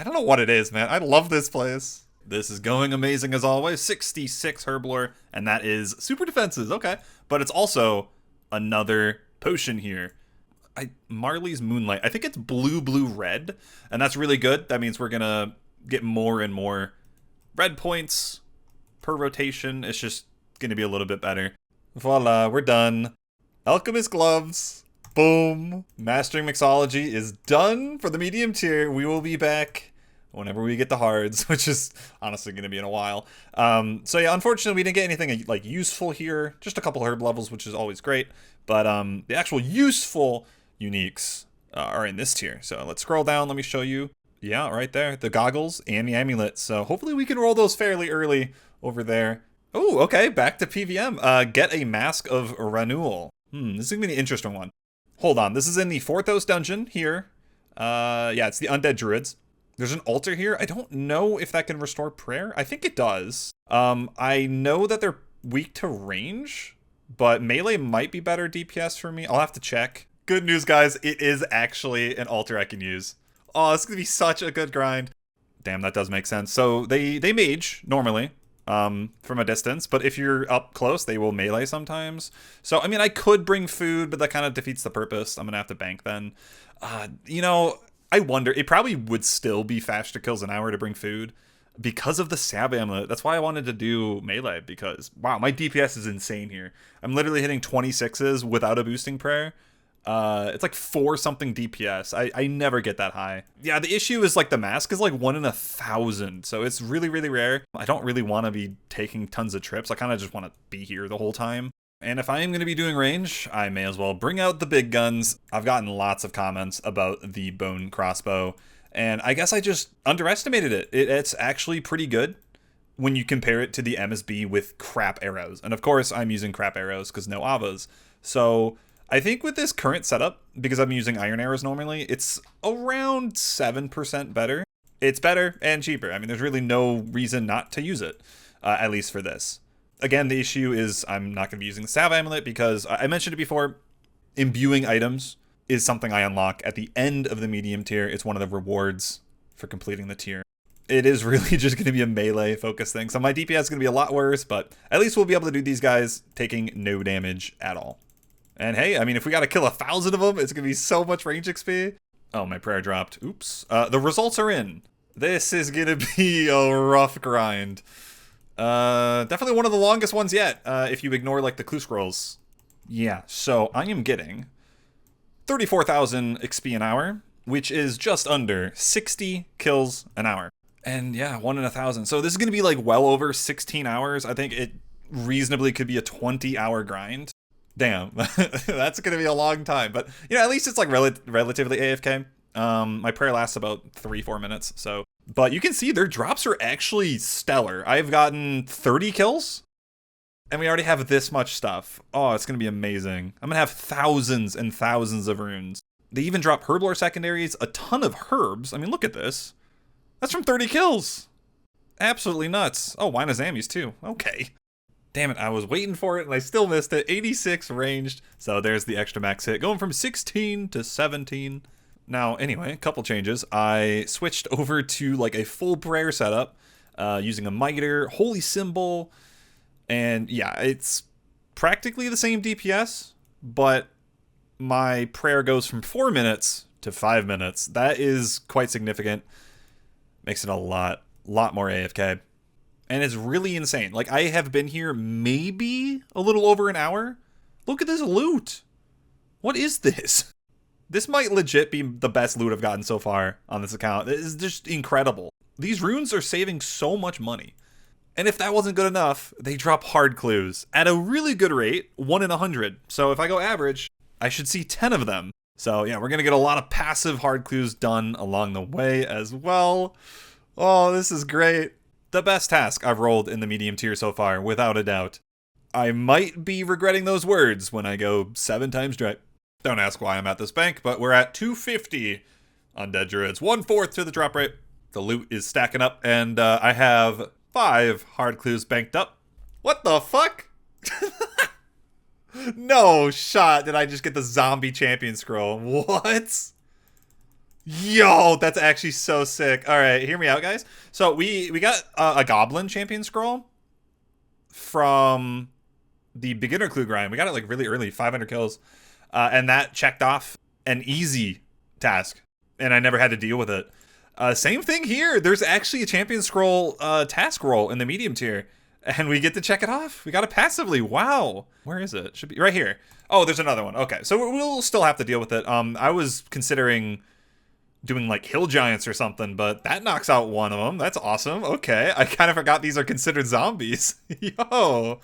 don't know what it is, man. I love this place. This is going amazing as always. 66 herb lore, and that is super defenses. Okay. But it's also another potion here. Marley's Moonlight. I think it's blue, red, and that's really good. That means we're gonna get more and more red points per rotation. It's just gonna be a little bit better. Voila, we're done. Alchemist gloves. Boom. Mastering Mixology is done for the medium tier. We will be back whenever we get the hards, which is honestly going to be in a while. So yeah, unfortunately, we didn't get anything like useful here. Just a couple herb levels, which is always great. But the actual useful uniques are in this tier. So let's scroll down. Let me show you. Yeah, right there. The goggles and the amulet. So hopefully we can roll those fairly early over there. Oh, okay. Back to PVM. Get a Mask of Renewal. This is going to be an interesting one. Hold on. This is in the Forthos dungeon here. Yeah, it's the Undead Druids. There's an altar here. I don't know if that can restore prayer. I think it does. I know that they're weak to range, but melee might be better DPS for me. I'll have to check. Good news, guys. It is actually an altar I can use. Oh, it's going to be such a good grind. Damn, that does make sense. So they mage normally from a distance, but if you're up close, they will melee sometimes. So, I mean, I could bring food, but that kind of defeats the purpose. I'm going to have to bank then. You know, I wonder, it probably would still be faster kills an hour to bring food because of the Sab Amulet. That's why I wanted to do melee, because, wow, my DPS is insane here. I'm literally hitting 26s without a boosting prayer. It's like 4-something DPS. I never get that high. Yeah, the issue is like the mask is like 1 in 1,000. So it's really, really rare. I don't really want to be taking tons of trips. I kind of just want to be here the whole time. And if I am going to be doing range, I may as well bring out the big guns. I've gotten lots of comments about the bone crossbow, and I guess I just underestimated it. It's actually pretty good when you compare it to the MSB with crap arrows. And of course, I'm using crap arrows because no avas. So I think with this current setup, because I'm using iron arrows normally, it's around 7% better. It's better and cheaper. I mean, there's really no reason not to use it, at least for this. Again, the issue is I'm not going to be using the Salve Amulet because I mentioned it before, imbuing items is something I unlock at the end of the medium tier. It's one of the rewards for completing the tier. It is really just going to be a melee focus thing. So my DPS is going to be a lot worse, but at least we'll be able to do these guys taking no damage at all. And hey, I mean, if we got to kill 1,000 of them, it's going to be so much range XP. Oh, my prayer dropped. Oops. The results are in. This is going to be a rough grind. Definitely one of the longest ones yet, if you ignore, like, the clue scrolls. Yeah, so I am getting 34,000 XP an hour, which is just under 60 kills an hour. And yeah, 1 in 1,000. So this is going to be, like, well over 16 hours. I think it reasonably could be a 20-hour grind. Damn, that's going to be a long time. But, you know, at least it's, like, relatively AFK. My prayer lasts about 3-4 minutes, so But you can see their drops are actually stellar. I've gotten 30 kills, and we already have this much stuff. Oh, it's going to be amazing. I'm going to have thousands and thousands of runes. They even drop herblore secondaries, a ton of herbs. I mean, look at this. That's from 30 kills. Absolutely nuts. Oh, wine Azamis too. Okay. Damn it, I was waiting for it and I still missed it. 86 ranged. So there's the extra max hit, going from 16 to 17. Now, anyway, a couple changes. I switched over to like a full prayer setup, using a miter, holy symbol, and yeah, it's practically the same DPS, but my prayer goes from 4 minutes to 5 minutes. That is quite significant. Makes it a lot more AFK. And it's really insane. Like, I have been here maybe a little over an hour. Look at this loot. What is this? This might legit be the best loot I've gotten so far on this account. It is just incredible. These runes are saving so much money. And if that wasn't good enough, they drop hard clues at a really good rate, 1 in 100. So if I go average, I should see 10 of them. So yeah, we're going to get a lot of passive hard clues done along the way as well. Oh, this is great. The best task I've rolled in the medium tier so far, without a doubt. I might be regretting those words when I go 7 times dry. Don't ask why I'm at this bank, but we're at 250 on Dead Druids. 1/4 to the drop rate. The loot is stacking up, and I have 5 hard clues banked up. What the fuck? No shot did I just get the zombie champion scroll. What? Yo, that's actually so sick. All right, hear me out, guys. So we got a goblin champion scroll from the beginner clue grind. We got it like really early, 500 kills. And that checked off an easy task, and I never had to deal with it. Same thing here. There's actually a champion scroll task roll in the medium tier, and we get to check it off. We got it passively. Wow. Where is it? Should be right here. Oh, there's another one. Okay, so we'll still have to deal with it. I was considering doing like hill giants or something, but that knocks out one of them. That's awesome. Okay, I kind of forgot these are considered zombies. Yo,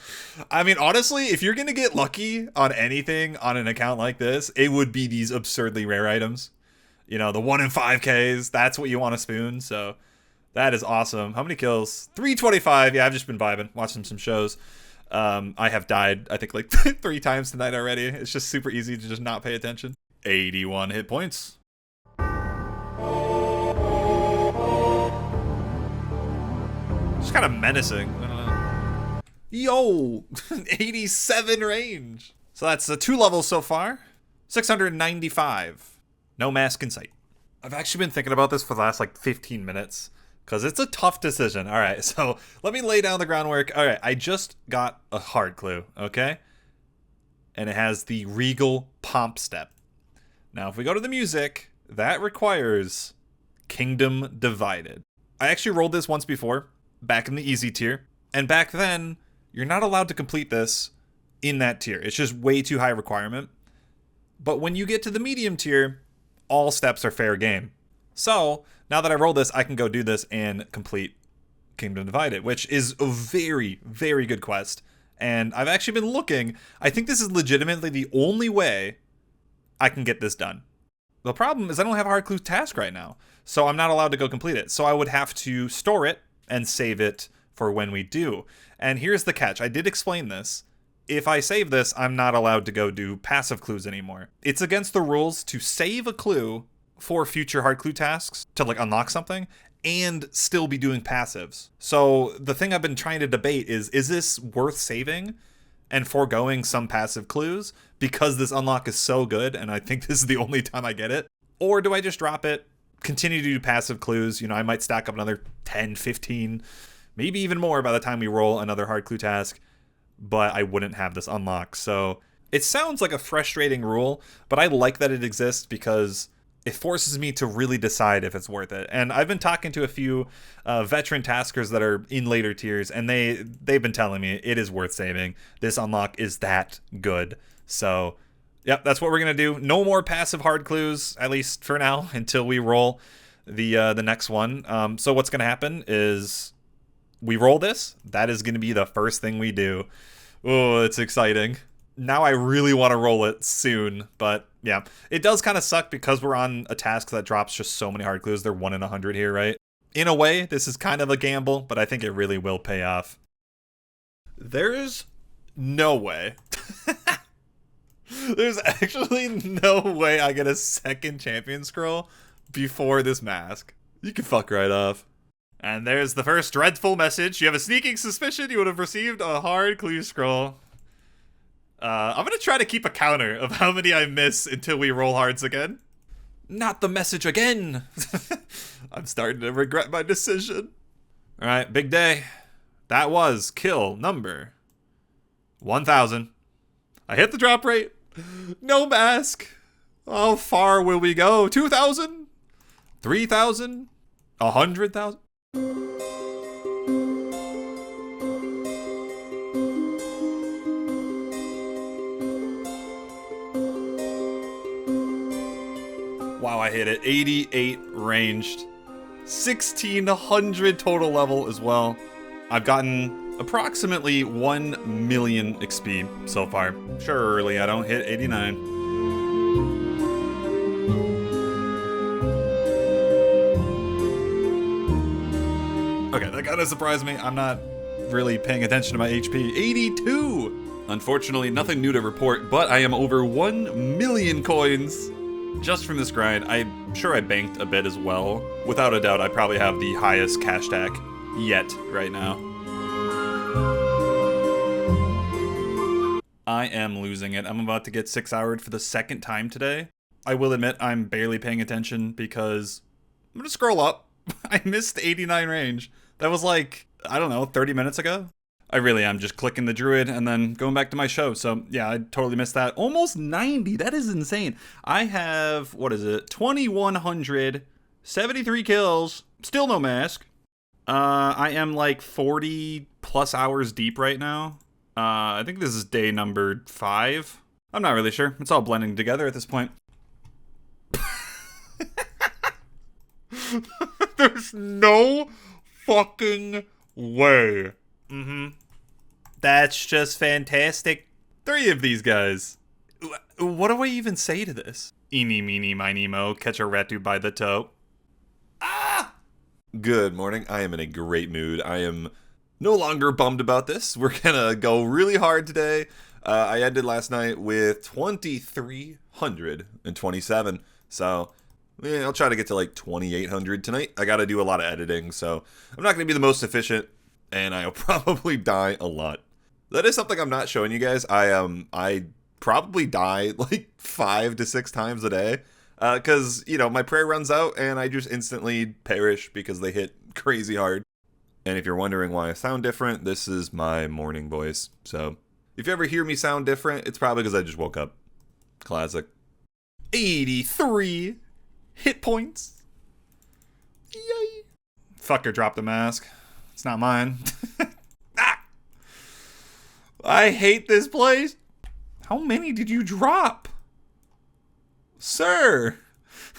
I mean, honestly, if you're gonna get lucky on anything on an account like this, it would be these absurdly rare items. You know, the 1 in 5Ks, that's what you want to spoon. So that is awesome. How many kills? 325. Yeah, I've just been vibing, watching some shows. I have died, I think, like 3 times tonight already. It's just super easy to just not pay attention. 81 hit points. Just kind of menacing. I don't know. Yo, 87 range. So that's 2 levels so far. 695. No mask in sight. I've actually been thinking about this for the last like 15 minutes because it's a tough decision. All right, so let me lay down the groundwork. All right, I just got a hard clue, okay? And it has the Regal Pomp Step. Now, if we go to the music, that requires Kingdom Divided. I actually rolled this once before, back in the easy tier, and back then, you're not allowed to complete this in that tier. It's just way too high requirement. But when you get to the medium tier, all steps are fair game. So, now that I rolled this, I can go do this and complete Kingdom Divided, which is a very, very good quest. And I've actually been looking. I think this is legitimately the only way I can get this done. The problem is I don't have a hard clue task right now, so I'm not allowed to go complete it. So I would have to store it and save it for when we do. And here's the catch. I did explain this. If I save this, I'm not allowed to go do passive clues anymore. It's against the rules to save a clue for future hard clue tasks to like unlock something and still be doing passives. So the thing I've been trying to debate is this worth saving and foregoing some passive clues because this unlock is so good and I think this is the only time I get it? Or do I just drop it, continue to do passive clues? You know, I might stack up another 10, 15, maybe even more by the time we roll another hard clue task, but I wouldn't have this unlock. So it sounds like a frustrating rule, but I like that it exists because it forces me to really decide if it's worth it. And I've been talking to a few veteran taskers that are in later tiers, and they've been telling me it is worth saving. This unlock is that good. So, yep, that's what we're going to do. No more passive hard clues, at least for now, until we roll the next one. So what's going to happen is we roll this. That is going to be the first thing we do. Oh, it's exciting. Now I really want to roll it soon, but yeah, it does kind of suck because we're on a task that drops just so many hard clues. They're 1 in 100 here, right? In a way, this is kind of a gamble, but I think it really will pay off. There's no way. There's actually no way I get a second champion scroll before this mask. You can fuck right off. And there's the first dreadful message. You have a sneaking suspicion you would have received a hard clue scroll. I'm gonna try to keep a counter of how many I miss until we roll hards again. Not the message again. I'm starting to regret my decision. All right, big day. That was kill number 1,000. I hit the drop rate. No mask. How far will we go? 2,000? 3,000? 100,000? Wow, I hit it. 88 ranged. 1,600 total level as well. I've gotten approximately 1 million XP so far. Surely I don't hit 89. Okay, that kind of surprised me. I'm not really paying attention to my HP. 82! Unfortunately, nothing new to report, but I am over 1 million coins just from this grind. I'm sure I banked a bit as well. Without a doubt, I probably have the highest cash stack yet right now. I am losing it. I'm about to get 6-houred for the second time today. I will admit I'm barely paying attention because I'm gonna scroll up. I missed 89 range. That was like, I don't know, 30 minutes ago? I really am just clicking the druid and then going back to my show. So yeah, I totally missed that. Almost 90, that is insane. I have, what is it, 2,100, 73 kills, still no mask. I am like 40 plus hours deep right now. I think this is day number 5. I'm not really sure. It's all blending together at this point. There's no fucking way. That's just fantastic. 3 of these guys. What do I even say to this? Eeny, meeny, miny, mo, catch a ratu by the toe. Ah! Good morning. I am in a great mood. I am no longer bummed about this. We're gonna go really hard today. I ended last night with 2,327. So yeah, I'll try to get to like 2,800 tonight. I gotta do a lot of editing, so I'm not gonna be the most efficient, and I'll probably die a lot. That is something I'm not showing you guys. I probably die like 5 to 6 times a day, because you know my prayer runs out and I just instantly perish because they hit crazy hard. And if you're wondering why I sound different, this is my morning voice. So if you ever hear me sound different, it's probably because I just woke up. Classic. 83 hit points. Yay. Fucker dropped the mask. It's not mine. Ah! I hate this place. How many did you drop? Sir.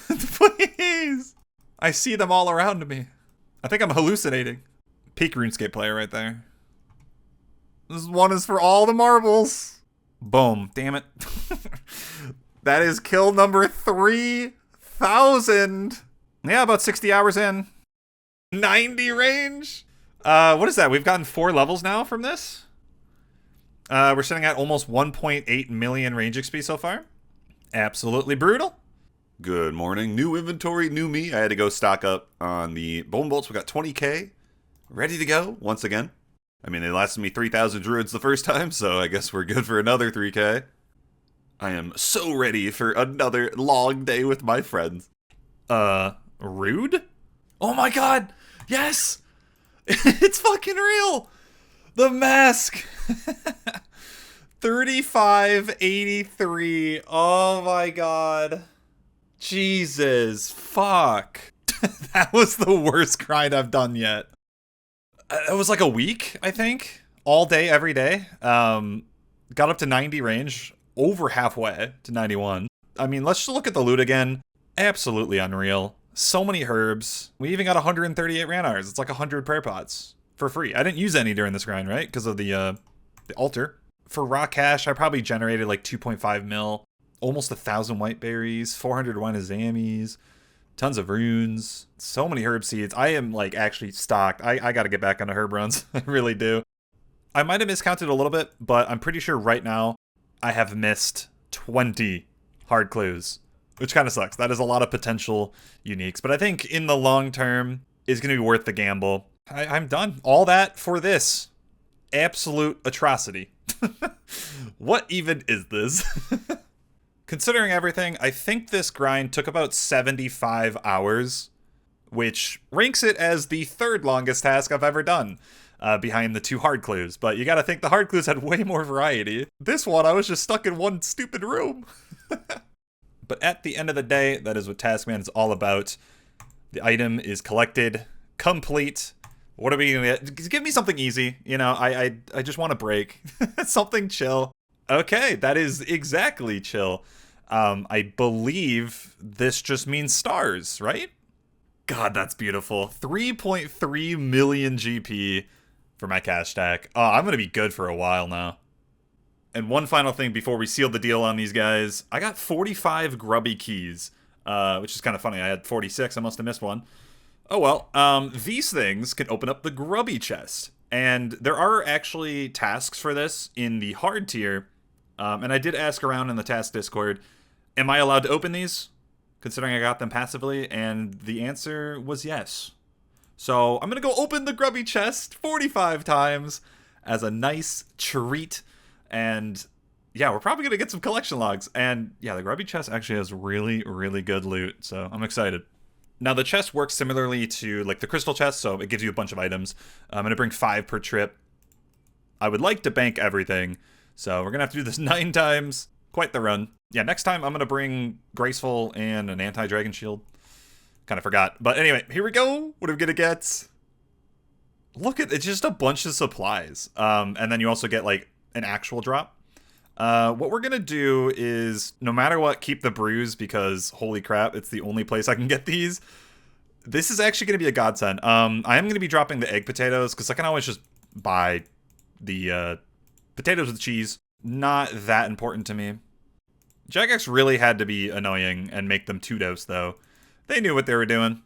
Please. I see them all around me. I think I'm hallucinating. Peak RuneScape player right there. This one is for all the marbles. Boom. Damn it. That is kill number 3,000. Yeah, about 60 hours in. 90 range. What is that? We've gotten 4 levels now from this. We're sitting at almost 1.8 million range XP so far. Absolutely brutal. Good morning. New inventory, new me. I had to go stock up on the bone bolts. We got 20k. Ready to go once again. I mean, they lasted me 3,000 druids the first time, so I guess we're good for another 3k. I am so ready for another long day with my friends. Rude? Oh my god! Yes! It's fucking real! The mask! 3583. Oh my god. Jesus. Fuck. That was the worst grind I've done yet. It was like a week, I think. All day, every day. Got up to 90 range. Over halfway to 91. I mean, let's just look at the loot again. Absolutely unreal. So many herbs. We even got 138 ranars. It's like 100 prayer pots for free. I didn't use any during this grind, right? Because of the altar. For raw cash, I probably generated like 2.5 mil. Almost 1,000 white berries. 400 wine azamis. Tons of runes. So many herb seeds. I am, like, actually stocked. I gotta get back on the herb runs. I really do. I might have miscounted a little bit, but I'm pretty sure right now I have missed 20 hard clues, which kind of sucks. That is a lot of potential uniques, but I think in the long term is going to be worth the gamble. I'm done. All that for this absolute atrocity. What even is this? Considering everything, I think this grind took about 75 hours, which ranks it as the third longest task I've ever done, behind the 2 hard clues. But you gotta think the hard clues had way more variety. This one, I was just stuck in one stupid room. But at the end of the day, that is what Taskman is all about. The item is collected, complete. What are we gonna get? Give me something easy. You know, I just want a break. Something chill. Okay, that is exactly chill. I believe this just means stars, right? God, that's beautiful. 3.3 million GP for my cash stack. Oh, I'm gonna be good for a while now. And one final thing before we seal the deal on these guys. I got 45 grubby keys, which is kind of funny. I had 46. I must have missed one. Oh well. These things can open up the grubby chest. And there are actually tasks for this in the hard tier. And I did ask around in the task Discord, am I allowed to open these? Considering I got them passively. And the answer was yes. So I'm going to go open the grubby chest 45 times as a nice treat. And yeah, we're probably going to get some collection logs. And yeah, the grubby chest actually has really, really good loot. So I'm excited. Now the chest works similarly to like the crystal chest. So it gives you a bunch of items. I'm going to bring 5 per trip. I would like to bank everything. So we're going to have to do this 9 times. Quite the run. Yeah, next time I'm going to bring Graceful and an anti-dragon shield. Kind of forgot. But anyway, here we go. What are we going to get? Look at it's just a bunch of supplies. And then you also get like an actual drop. What we're gonna do is, no matter what, keep the brews because holy crap, it's the only place I can get these. This is actually gonna be a godsend. I am gonna be dropping the egg potatoes because I can always just buy the potatoes with cheese. Not that important to me. Jagex really had to be annoying and make them 2-dose though. They knew what they were doing.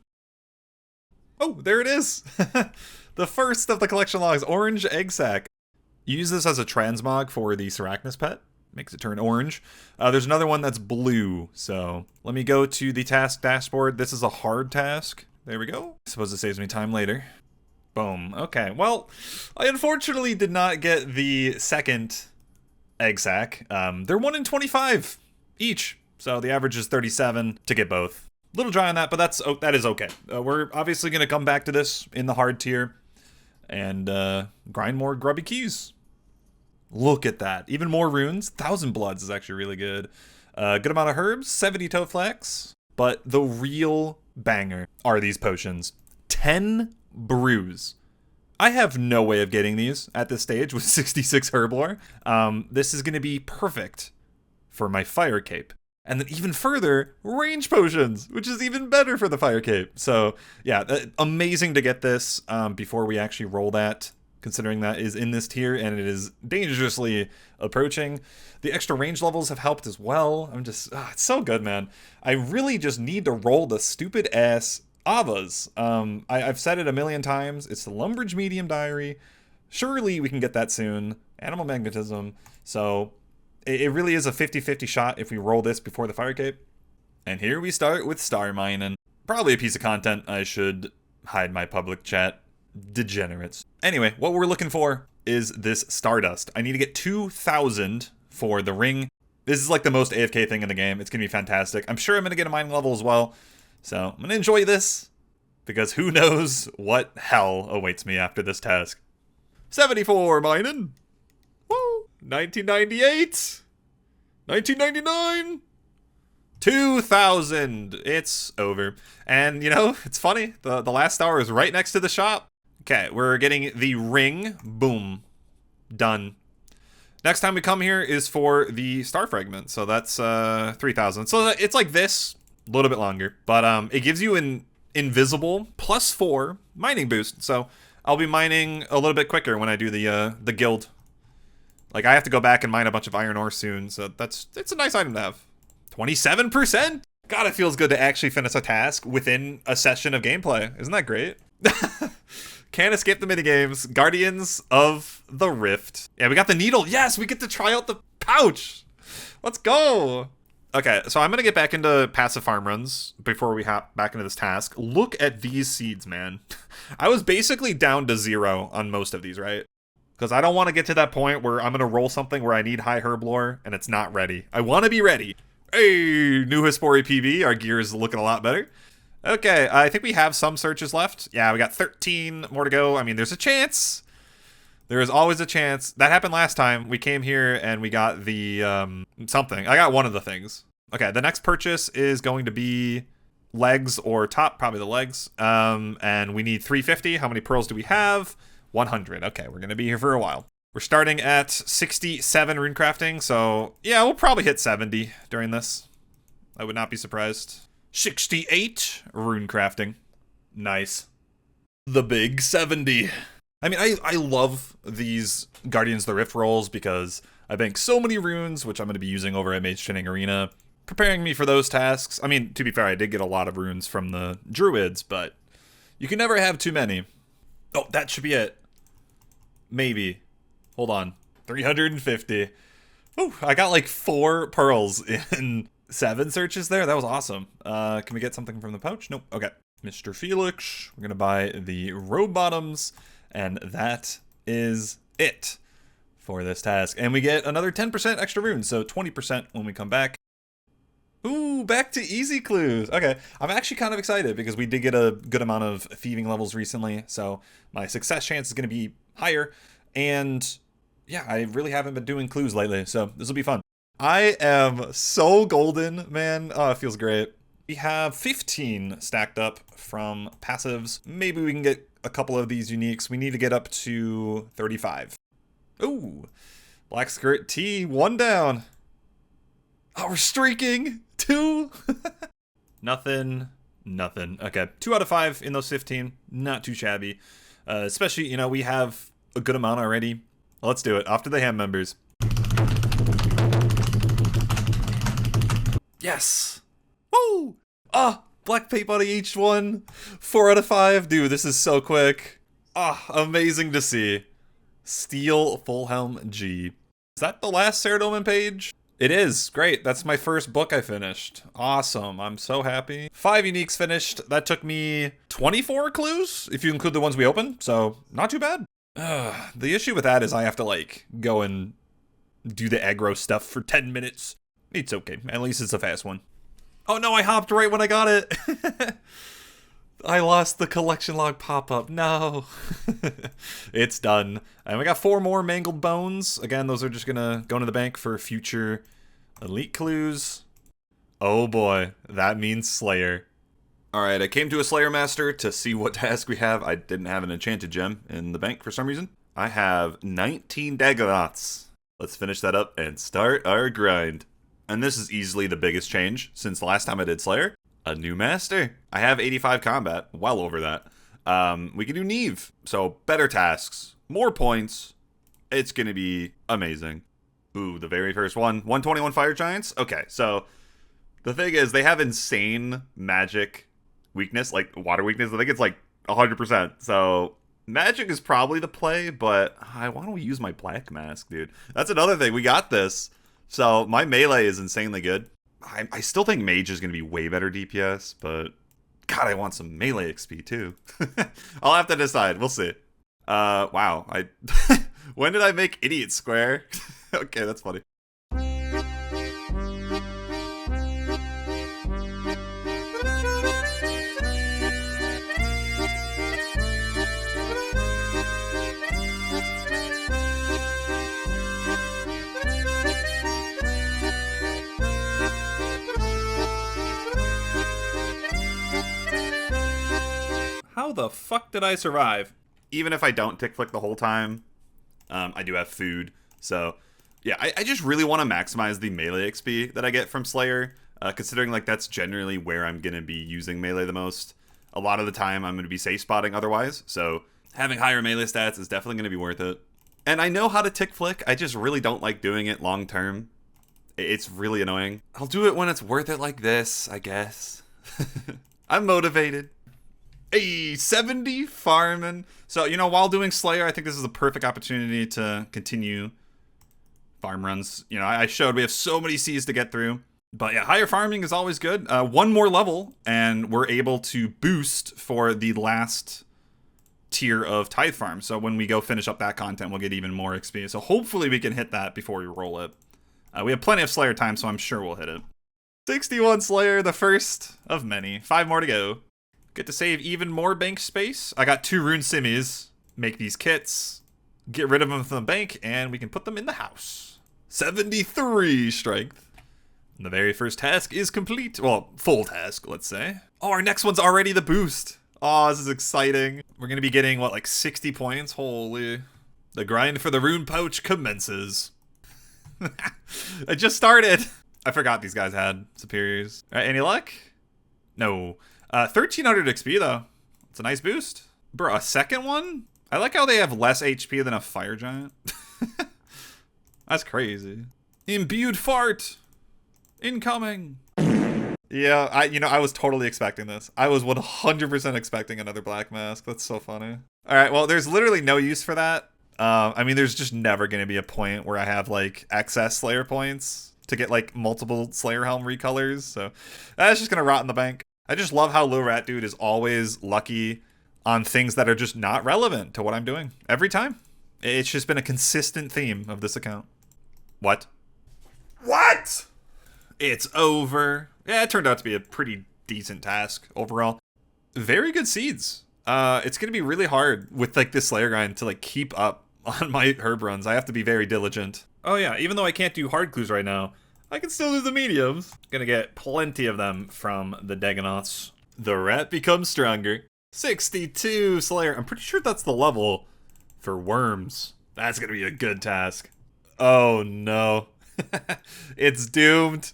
Oh, there it is. The first of the collection logs, orange egg sac. Use this as a transmog for the Sarachnis pet. Makes it turn orange. There's another one that's blue. So let me go to the task dashboard. This is a hard task. There we go. I suppose it saves me time later. Boom. Okay. Well, I unfortunately did not get the second egg sac. They're 1 in 25 each. So the average is 37 to get both. Little dry on that, but that is okay. We're obviously going to come back to this in the hard tier and grind more grubby keys. Look at that. Even more runes. 1,000 bloods is actually really good. Good amount of herbs. 70 Toflex. But the real banger are these potions. 10 brews. I have no way of getting these at this stage with 66 herb lore. This is going to be perfect for my fire cape. And then even further, range potions, which is even better for the fire cape. So yeah, amazing to get this before we actually roll that, considering that is in this tier and it is dangerously approaching. The extra range levels have helped as well. It's so good, man. I really just need to roll the stupid ass Avas. I've said it a million times. It's the Lumbridge Medium Diary. Surely we can get that soon. Animal Magnetism. So it really is a 50-50 shot if we roll this before the fire cape. And here we start with star mining. Probably a piece of content I should hide my public chat. Degenerates. Anyway, what we're looking for is this Stardust. I need to get 2,000 for the ring. This is like the most AFK thing in the game. It's going to be fantastic. I'm sure I'm going to get a mining level as well. So I'm going to enjoy this because who knows what hell awaits me after this task. 74 mining. Woo! 1998. 1999. 2,000. It's over. And, you know, it's funny. The last star is right next to the shop. Okay, we're getting the ring. Boom. Done. Next time we come here is for the star fragment. So that's 3,000. So it's like this, a little bit longer. But it gives you an invisible +4 mining boost. So I'll be mining a little bit quicker when I do the guild. Like, I have to go back and mine a bunch of iron ore soon. So it's a nice item to have. 27%? God, it feels good to actually finish a task within a session of gameplay. Isn't that great? Can't escape the minigames. Guardians of the Rift. Yeah, we got the needle. Yes, we get to try out the pouch. Let's go. Okay, so I'm going to get back into passive farm runs before we hop back into this task. Look at these seeds, man. I was basically down to 0 on most of these, right? Because I don't want to get to that point where I'm going to roll something where I need high herb lore and it's not ready. I want to be ready. Hey, new Hispori PB. Our gear is looking a lot better. Okay, I think we have some searches left. Yeah, we got 13 more to go. I mean, there's a chance. There is always a chance. That happened last time. We came here and we got the something. I got one of the things. Okay, the next purchase is going to be legs or top, probably the legs. And we need 350. How many pearls do we have? 100. Okay, we're going to be here for a while. We're starting at 67 rune crafting, so yeah, we'll probably hit 70 during this. I would not be surprised. 68 rune crafting. Nice. The big 70. I mean, I love these Guardians of the Rift rolls because I bank so many runes, which I'm going to be using over at Mage Training Arena, preparing me for those tasks. I mean, to be fair, I did get a lot of runes from the druids, but you can never have too many. Oh, that should be it. Maybe. Hold on. 350. Ooh, I got like 4 pearls in 7 searches there. That was awesome. Can we get something from the pouch? Nope. Okay. Mr. Felix. We're going to buy the robe bottoms. And that is it for this task. And we get another 10% extra runes. So 20% when we come back. Ooh, back to easy clues. Okay. I'm actually kind of excited because we did get a good amount of thieving levels recently. So my success chance is going to be higher. And yeah, I really haven't been doing clues lately, so this will be fun. I am so golden, man. Oh, it feels great. We have 15 stacked up from passives. Maybe we can get a couple of these uniques. We need to get up to 35. Ooh, black skirt tee, 1 down. Oh, we're streaking. 2. Nothing. Okay, 2 out of 5 in those 15. Not too shabby. Especially, you know, we have a good amount already. Let's do it. Off to the ham members. Yes. Woo! Ah, black paint body each one. 4 out of 5. Dude, this is so quick. Ah, amazing to see. Steel full helm G. Is that the last Ceradoman page? It is. Great. That's my first book I finished. Awesome. I'm so happy. 5 uniques finished. That took me 24 clues, if you include the ones we opened. So, not too bad. The issue with that is I have to, like, go and do the aggro stuff for 10 minutes. It's okay. At least it's a fast one. Oh no, I hopped right when I got it. I lost the collection log pop-up. No. It's done. And we got 4 more mangled bones. Again, those are just gonna go into the bank for future elite clues. Oh boy, that means Slayer. Alright, I came to a Slayer Master to see what task we have. I didn't have an enchanted gem in the bank for some reason. I have 19 Daggeraths. Let's finish that up and start our grind. And this is easily the biggest change since the last time I did Slayer. A new master. I have 85 combat, well over that. We can do Neve, so better tasks, more points. It's gonna be amazing. Ooh, the very first one, 121 Fire Giants. Okay, so the thing is, they have insane magic weakness, like water weakness. I think it's like 100%. So magic is probably the play, but I want to use my black mask, dude. That's another thing. We got this. So my melee is insanely good. I still think Mage is going to be way better DPS, but God, I want some melee XP too. I'll have to decide. We'll see. Wow. When did I make Idiot Square? Okay, that's funny. How the fuck did I survive? Even if I don't tick flick the whole time, I do have food. So, yeah, I just really want to maximize the melee XP that I get from Slayer, considering like that's generally where I'm going to be using melee the most. A lot of the time I'm going to be safe spotting otherwise, so having higher melee stats is definitely going to be worth it. And I know how to tick flick, I just really don't like doing it long term. It's really annoying. I'll do it when it's worth it like this, I guess. I'm motivated. Hey, 70 farming. So, you know, while doing Slayer, I think this is a perfect opportunity to continue farm runs. You know, I showed we have so many seas to get through. But yeah, higher farming is always good. One more level, and we're able to boost for the last tier of Tithe Farm. So when we go finish up that content, we'll get even more XP. So hopefully we can hit that before we roll it. We have plenty of Slayer time, so I'm sure we'll hit it. 61 Slayer, the first of many. 5 more to go. Get to save even more bank space. I got 2 rune simmies. Make these kits. Get rid of them from the bank, and we can put them in the house. 73 strength. And the very first task is complete. Well, full task, let's say. Oh, our next one's already the boost. Oh, this is exciting. We're going to be getting, what, like 60 points? Holy. The grind for the rune pouch commences. I just started. I forgot these guys had superiors. All right, any luck? No. 1300 XP, though. It's a nice boost. Bro, a second one? I like how they have less HP than a fire giant. That's crazy. Imbued fart. Incoming. Yeah, I was totally expecting this. I was 100% expecting another black mask. That's so funny. All right, well, there's literally no use for that. I mean, there's just never going to be a point where I have, like, excess Slayer points to get, like, multiple Slayer Helm recolors. So that's just going to rot in the bank. I just love how Lil Rat Dude is always lucky on things that are just not relevant to what I'm doing. Every time. It's just been a consistent theme of this account. What? What? It's over. Yeah, it turned out to be a pretty decent task overall. Very good seeds. It's going to be really hard with, like, this Slayer grind to, like, keep up on my herb runs. I have to be very diligent. Oh yeah, even though I can't do hard clues right now, I can still do the mediums. Gonna get plenty of them from the Dagonauts. The rat becomes stronger. 62 Slayer. I'm pretty sure that's the level for worms. That's gonna be a good task. Oh no. It's doomed.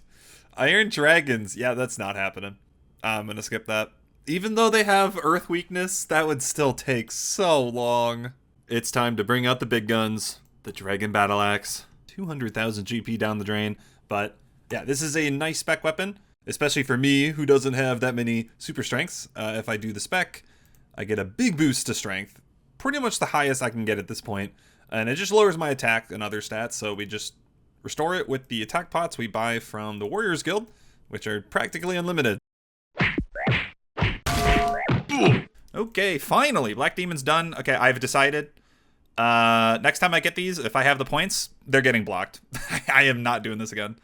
Iron Dragons. Yeah, that's not happening. I'm gonna skip that. Even though they have earth weakness, that would still take so long. It's time to bring out the big guns. The Dragon Battle Axe. 200,000 GP down the drain. But yeah, this is a nice spec weapon, especially for me who doesn't have that many super strengths. If I do the spec, I get a big boost to strength. Pretty much the highest I can get at this point. And it just lowers my attack and other stats, so we just restore it with the attack pots we buy from the Warriors Guild, which are practically unlimited. Okay, finally, Black Demon's done. Okay, I've decided. Next time I get these, if I have the points, they're getting blocked. I am not doing this again.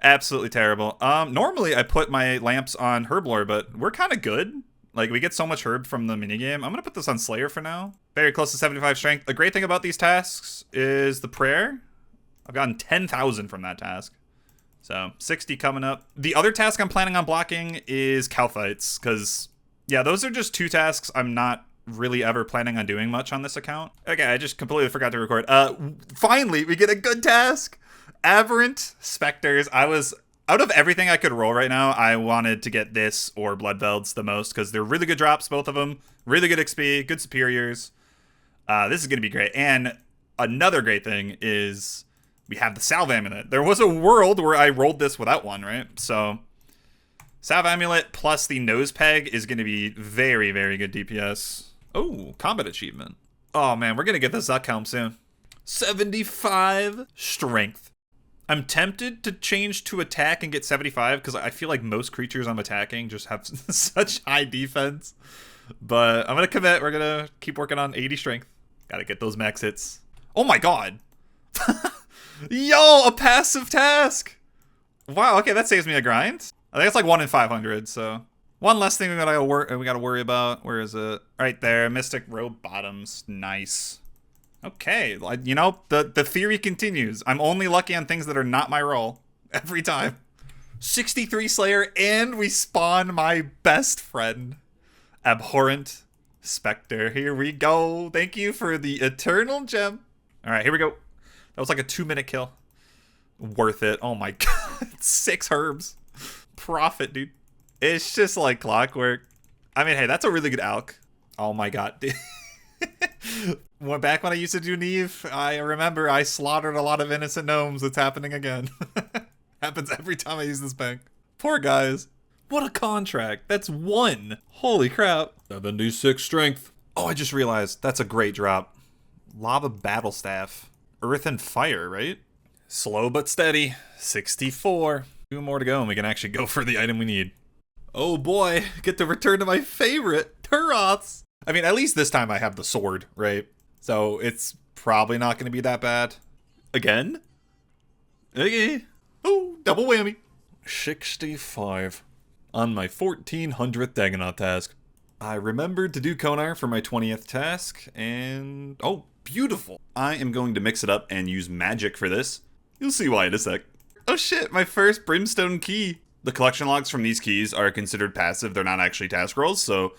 Absolutely terrible. Normally I put my lamps on Herblore, but we're kind of good. Like, we get so much herb from the minigame. I'm gonna put this on Slayer for now. Very close to 75 strength. The great thing about these tasks is the prayer. I've gotten 10,000 from that task. So, 60 coming up. The other task I'm planning on blocking is Calphites, because, yeah, those are just 2 tasks I'm not really ever planning on doing much on this account. Okay, I just completely forgot to record. Finally, we get a good task. Aberrant Spectres. Out of everything I could roll right now, I wanted to get this or Bloodvelds the most, because they're really good drops, both of them. Really good XP, good superiors. This is going to be great. And another great thing is we have the Salve Amulet. There was a world where I rolled this without one, right? So Salve Amulet plus the Nose Peg is going to be very, very good DPS. Oh, combat achievement. Oh man, we're going to get the Zuck Helm soon. 75 strength. I'm tempted to change to attack and get 75 because I feel like most creatures I'm attacking just have such high defense. But I'm going to commit. We're going to keep working on 80 strength. Got to get those max hits. Oh my god. Yo, a passive task. Wow, okay, that saves me a grind. I think it's like 1 in 500, so one less thing we gotta worry about. Where is it? Right there, Mystic Robe Bottoms. Nice. Okay, you know, the theory continues. I'm only lucky on things that are not my role every time. 63 Slayer, and we spawn my best friend, Abhorrent Spectre. Here we go. Thank you for the Eternal Gem. All right, here we go. That was like a 2-minute kill. Worth it. Oh my god. 6 herbs. Profit, dude. It's just like clockwork. I mean, hey, that's a really good alch. Oh my god, dude. Back when I used to do Neve, I remember I slaughtered a lot of innocent gnomes. It's happening again. Happens every time I use this bank. Poor guys. What a contract. That's 1. Holy crap. 76 strength. Oh, I just realized that's a great drop. Lava Battle Staff. Earth and Fire, right? Slow but steady. 64. 2 more to go and we can actually go for the item we need. Oh boy, get to return to my favorite, Turoths. I mean, at least this time I have the sword, right? So it's probably not going to be that bad. Again? Okay. Oh, double whammy. 65 on my 1400th Dagonoth task. I remembered to do Konar for my 20th task, and oh, beautiful. I am going to mix it up and use magic for this. You'll see why in a sec. Oh shit, my first Brimstone key. The collection logs from these keys are considered passive. They're not actually task rolls, so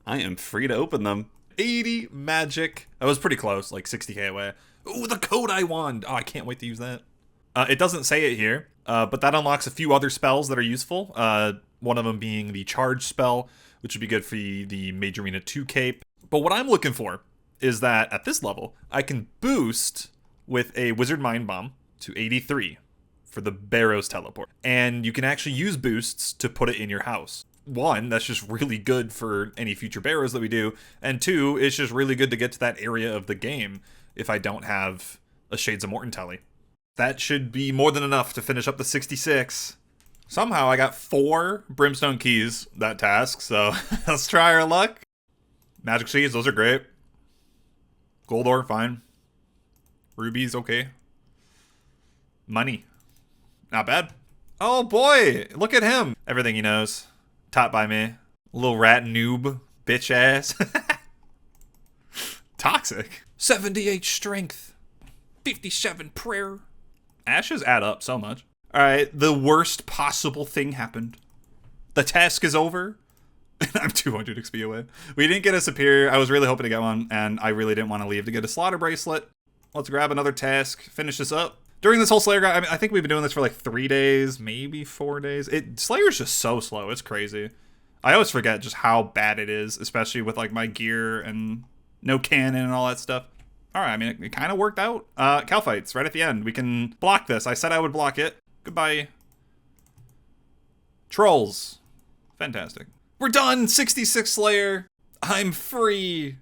I am free to open them. 80 magic. That was pretty close, like 60k away. Ooh, the Kodai wand. Oh, I can't wait to use that. It doesn't say it here, but that unlocks a few other spells that are useful. One of them being the charge spell, which would be good for the Mage Arena 2 cape. But what I'm looking for is that at this level, I can boost with a Wizard Mind Bomb to 83 for the Barrows teleport. And you can actually use boosts to put it in your house. 1, that's just really good for any future Barrows that we do. And 2, it's just really good to get to that area of the game if I don't have a Shades of Mort'ton tally. That should be more than enough to finish up the 66. Somehow I got 4 Brimstone keys that task, so let's try our luck. Magic seeds, those are great. Gold ore, fine. Rubies, okay. Money. Not bad. Oh boy, look at him. Everything he knows. Taught by me. Little rat noob. Bitch ass. Toxic. 78 strength. 57 prayer. Ashes add up so much. Alright, the worst possible thing happened. The task is over. And I'm 200 XP away. We didn't get a superior. I was really hoping to get one, and I really didn't want to leave to get a slaughter bracelet. Let's grab another task. Finish this up. During this whole Slayer grind, I mean, I think we've been doing this for like 3 days, maybe 4 days. Slayer's just so slow. It's crazy. I always forget just how bad it is, especially with like my gear and no cannon and all that stuff. All right, I mean, it kind of worked out. Calphites, right at the end. We can block this. I said I would block it. Goodbye. Trolls. Fantastic. We're done. 66 Slayer. I'm free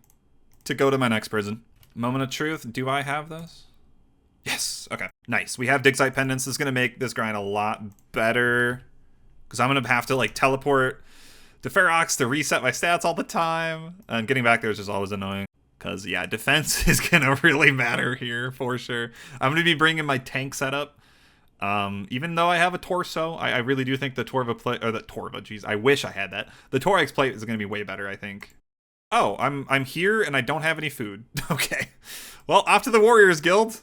to go to my next prison. Moment of truth. Do I have this? Yes. Okay. Nice. We have Dig Site Pendants. This is going to make this grind a lot better. Because I'm going to have to, like, teleport to Ferox to reset my stats all the time. And getting back there is just always annoying. Because, yeah, defense is going to really matter here for sure. I'm going to be bringing my tank setup. Even though I have a torso, I really do think the Torva plate, or the Torva, geez, I wish I had that. The Torax plate is going to be way better, I think. Oh, I'm here and I don't have any food. Okay. Well, off to the Warriors Guild.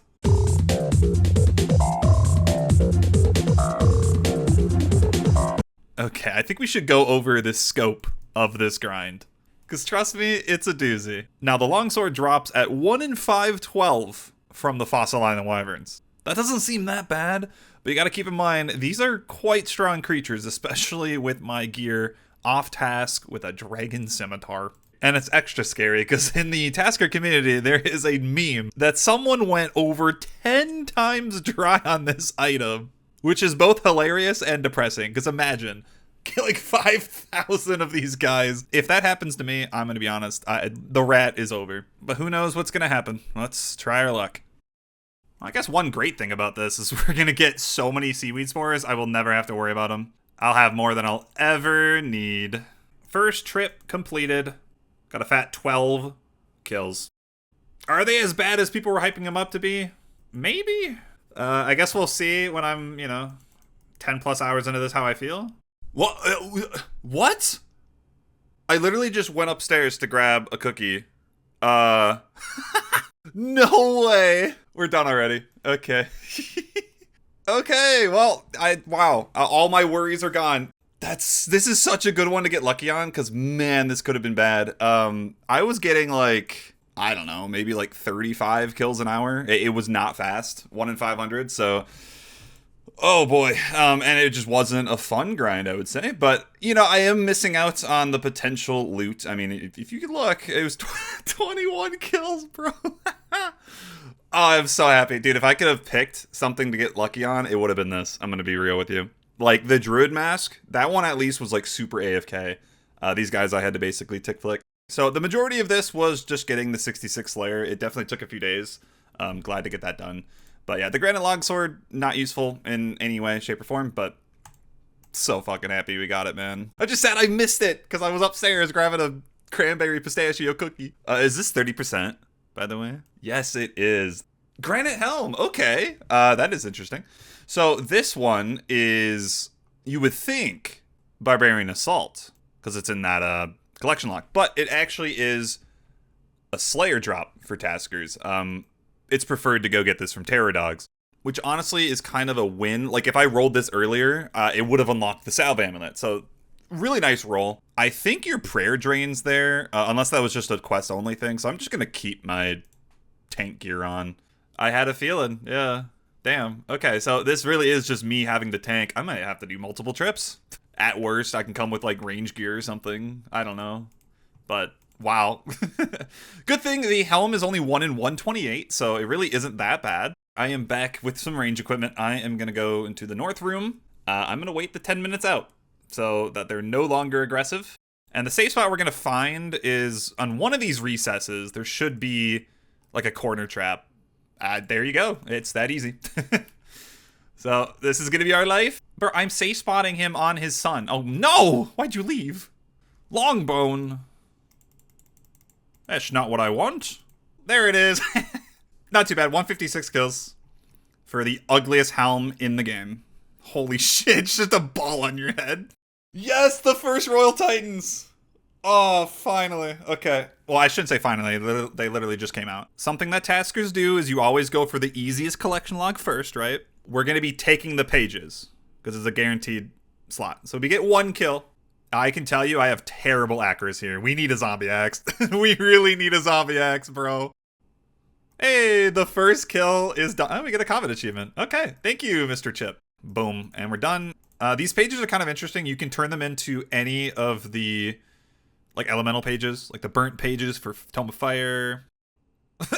Okay, I think we should go over the scope of this grind. Because trust me, it's a doozy. Now, the longsword drops at 1 in 512 from the Fossil Island Wyverns. That doesn't seem that bad, but you gotta keep in mind, these are quite strong creatures, especially with my gear off task with a dragon scimitar. And it's extra scary, because in the tasker community, there is a meme that someone went over 10 times dry on this item, which is both hilarious and depressing, because imagine killing 5,000 of these guys. If that happens to me, I'm gonna be honest, the rat is over. But who knows what's gonna happen? Let's try our luck. I guess one great thing about this is we're going to get so many seaweed spores, I will never have to worry about them. I'll have more than I'll ever need. First trip completed. Got a fat 12 kills. Are they as bad as people were hyping them up to be? Maybe. I guess we'll see when I'm, 10 plus hours into this how I feel. What? I literally just went upstairs to grab a cookie. No way. We're done already. Okay. Okay, well, wow. All my worries are gone. This is such a good one to get lucky on, because, man, this could have been bad. I was getting, like, I don't know, maybe, like, 35 kills an hour. It was not fast. 1 in 500, so... Oh, boy. And it just wasn't a fun grind, I would say. But, I am missing out on the potential loot. I mean, if you could look, it was 21 kills, bro. Oh, I'm so happy. Dude, if I could have picked something to get lucky on, it would have been this. I'm going to be real with you. Like, the Druid Mask, that one at least was, like, super AFK. These guys I had to basically tick flick. So the majority of this was just getting the 66 Slayer. It definitely took a few days. Glad to get that done. But yeah, the Granite Longsword, not useful in any way, shape, or form, but so fucking happy we got it, man. I just said I missed it because I was upstairs grabbing a cranberry pistachio cookie. Is this 30%, by the way? Yes, it is. Granite Helm, okay. That is interesting. So this one is, you would think, Barbarian Assault, because it's in that collection lock, but it actually is a Slayer drop for Taskers. It's preferred to go get this from Terror Dogs, which honestly is kind of a win. Like, if I rolled this earlier, it would have unlocked the Salve Amulet. So, really nice roll. I think your prayer drains there, unless that was just a quest-only thing. So, I'm just going to keep my tank gear on. I had a feeling, yeah. Damn. Okay, so this really is just me having to tank. I might have to do multiple trips. At worst, I can come with, like, range gear or something. I don't know. But... wow. Good thing the helm is only 1 in 128, so it really isn't that bad. I am back with some range equipment. I am going to go into the north room. I'm going to wait the 10 minutes out so that they're no longer aggressive. And the safe spot we're going to find is on one of these recesses. There should be like a corner trap. There you go. It's that easy. So this is going to be our life. Bro, I'm safe spotting him on his son. Oh no! Why'd you leave? Longbone. That's not what I want. There it is. Not too bad. 156 kills for the ugliest helm in the game. Holy shit, it's just a ball on your head. Yes, the first Royal Titans. Oh, finally. Okay. Well, I shouldn't say finally. They literally just came out. Something that Taskers do is you always go for the easiest collection log first, right? We're going to be taking the pages because it's a guaranteed slot. So we get 1 kill. I can tell you I have terrible accuracy here. We need a zombie axe. We really need a zombie axe, bro. Hey, the first kill is done. Oh, we get a comment achievement. Okay, thank you, Mr. Chip. Boom, and we're done. These pages are kind of interesting. You can turn them into any of the like elemental pages, like the burnt pages for Tome of Fire.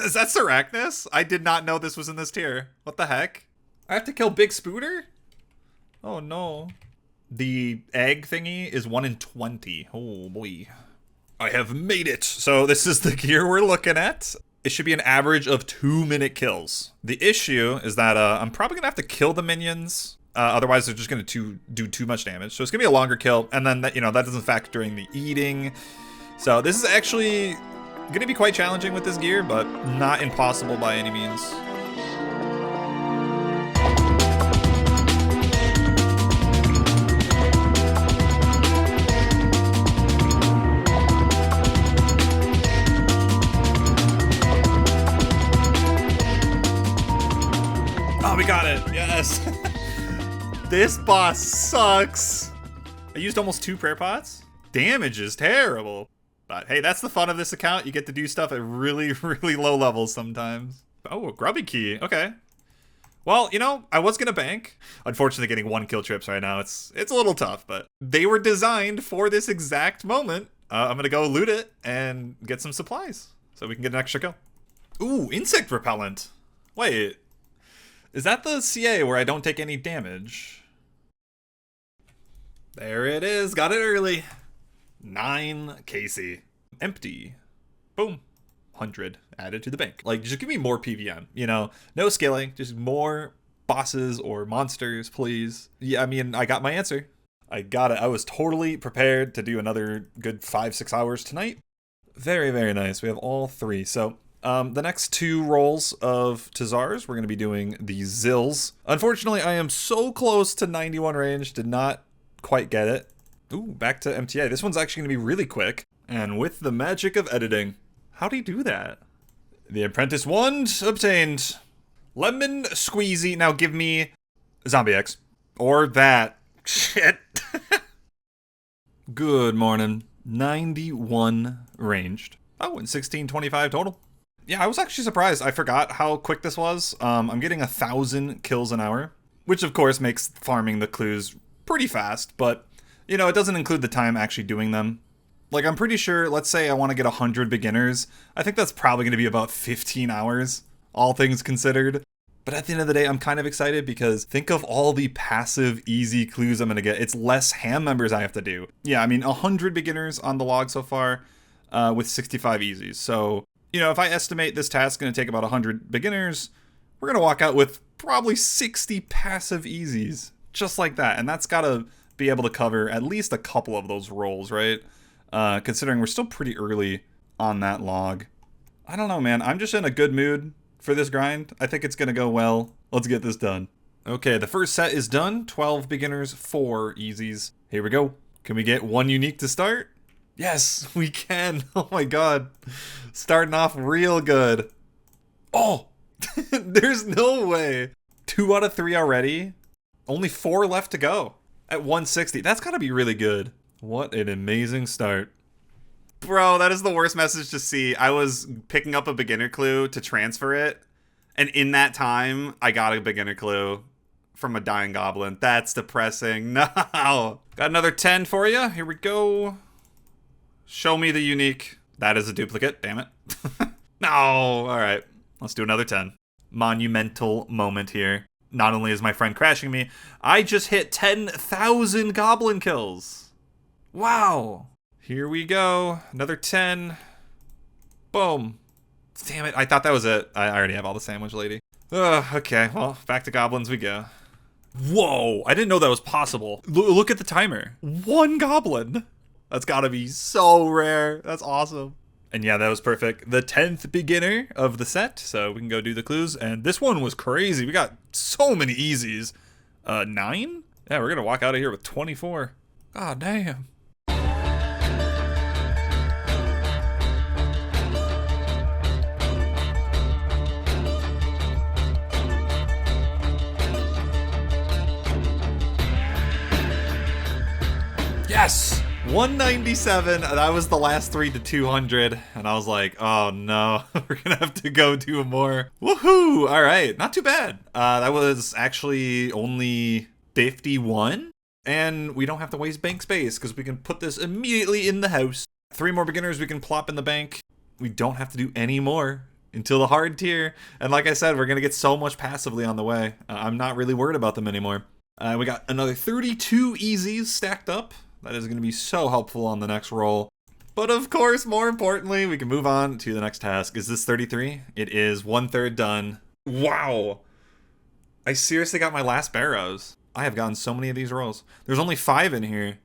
Is that Sarachnis? I did not know this was in this tier. What the heck? I have to kill Big Spooter? Oh no. The egg thingy is 1 in 20. Oh boy. I have made it. So this is the gear we're looking at. It should be an average of 2-minute kills. The issue is that I'm probably going to have to kill the minions. Otherwise, they're just going to do too much damage. So it's going to be a longer kill. And then, that doesn't factor in the eating. So this is actually going to be quite challenging with this gear, but not impossible by any means. We got it. Yes. This boss sucks. I used almost 2 prayer pots. Damage is terrible. But hey, that's the fun of this account. You get to do stuff at really, really low levels sometimes. Oh, a grubby key. Okay. Well, I was going to bank. Unfortunately, getting 1 kill trips right now, it's a little tough. But they were designed for this exact moment. I'm going to go loot it and get some supplies so we can get an extra kill. Ooh, insect repellent. Wait. Is that the CA where I don't take any damage? There it is. Got it early. 9 Casey. Empty. Boom. 100 added to the bank. Like, just give me more PVM. No scaling. Just more bosses or monsters, please. Yeah, I mean, I got my answer. I got it. I was totally prepared to do another good 5-6 hours tonight. Very, very nice. We have all 3. So... the next 2 rolls of TzHaars, we're going to be doing the Zills. Unfortunately, I am so close to 91 range, did not quite get it. Ooh, back to MTA. This one's actually going to be really quick. And with the magic of editing, how do you do that? The Apprentice Wand obtained. Lemon Squeezy. Now give me Zombie X. Or that. Shit. Good morning. 91 ranged. Oh, and 1625 total. Yeah, I was actually surprised. I forgot how quick this was. I'm getting 1,000 kills an hour, which of course makes farming the clues pretty fast, but it doesn't include the time actually doing them. Like, I'm pretty sure, let's say I want to get 100 beginners. I think that's probably going to be about 15 hours. all things considered. But at the end of the day, I'm kind of excited because think of all the passive, easy clues I'm going to get. It's less ham members I have to do. Yeah, I mean, 100 beginners on the log so far with 65 easies. So, you know, if I estimate this task is going to take about 100 beginners, we're going to walk out with probably 60 passive easies. Just like that. And that's got to be able to cover at least a couple of those roles, right? Considering we're still pretty early on that log. I don't know, man. I'm just in a good mood for this grind. I think it's going to go well. Let's get this done. Okay, the first set is done. 12 beginners, 4 easies. Here we go. Can we get one unique to start? Yes, we can. Oh my god. Starting off real good. Oh! There's no way. 2 out of 3 already. Only 4 left to go at 160. That's gotta be really good. What an amazing start. Bro, that is the worst message to see. I was picking up a beginner clue to transfer it, and in that time, I got a beginner clue from a dying goblin. That's depressing. No! Got another 10 for you. Here we go. Show me the unique. That is a duplicate. Damn it. No! Alright. Let's do another 10. Monumental moment here. Not only is my friend crashing me, I just hit 10,000 goblin kills. Wow. Here we go. Another 10. Boom. Damn it. I thought that was it. I already have all the sandwich lady. Okay. Well, back to goblins we go. Whoa. I didn't know that was possible. Look at the timer. 1 goblin. That's gotta be so rare. That's awesome. And yeah, that was perfect. The 10th beginner of the set. So we can go do the clues. And this one was crazy. We got so many easies. 9? Yeah, we're gonna walk out of here with 24. God damn. Yes! 197. That was the last 3 to 200. And I was like, oh no, we're gonna have to go do more. Woohoo! Alright, not too bad. That was actually only 51. And we don't have to waste bank space because we can put this immediately in the house. 3 more beginners we can plop in the bank. We don't have to do any more until the hard tier. And like I said, we're gonna get so much passively on the way. I'm not really worried about them anymore. We got another 32 easies stacked up. That is going to be so helpful on the next roll. But of course, more importantly, we can move on to the next task. Is this 33? It is 1/3 done. Wow. I seriously got my last Barrows. I have gotten so many of these rolls. There's only 5 in here.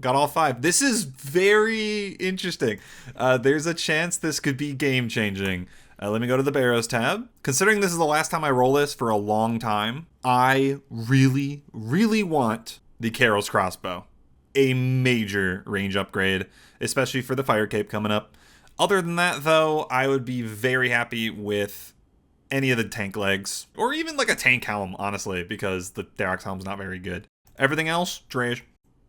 Got all 5. This is very interesting. There's a chance this could be game changing. Let me go to the Barrows tab. Considering this is the last time I roll this for a long time, I really, really want the Carol's crossbow. A major range upgrade, especially for the fire cape coming up. Other than that, though, I would be very happy with any of the tank legs, or even like a tank helm, honestly, because the Derox helm's not very good. Everything else, trash.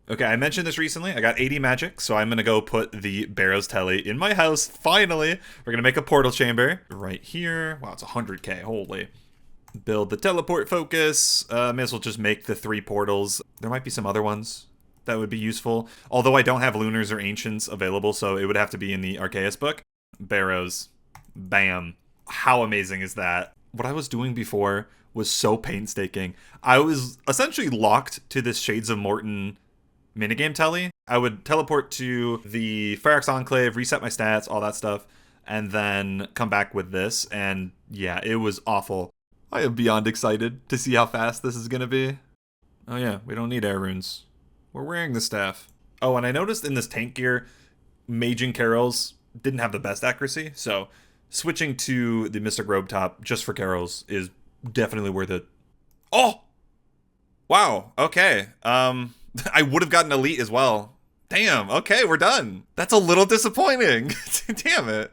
Okay, I mentioned this recently. I got 80 magic, so I'm gonna go put the Barrows telly in my house. Finally, we're gonna make a portal chamber right here. Wow, it's 100k. Holy. Build the teleport focus. May as well just make the 3 portals. There might be some other ones that would be useful. Although I don't have Lunars or Ancients available, so it would have to be in the Arceus book. Barrows. Bam. How amazing is that? What I was doing before was so painstaking. I was essentially locked to this Shades of Mort'ton minigame telly. I would teleport to the Ferox Enclave, reset my stats, all that stuff, and then come back with this. And yeah, it was awful. I am beyond excited to see how fast this is going to be. Oh yeah, we don't need air runes. We're wearing the staff. Oh, and I noticed in this tank gear, Mage and Carols didn't have the best accuracy, so switching to the Mystic Robe Top just for Carols is definitely worth it. Oh! Wow, okay. I would have gotten Elite as well. Damn, okay, we're done. That's a little disappointing. Damn it.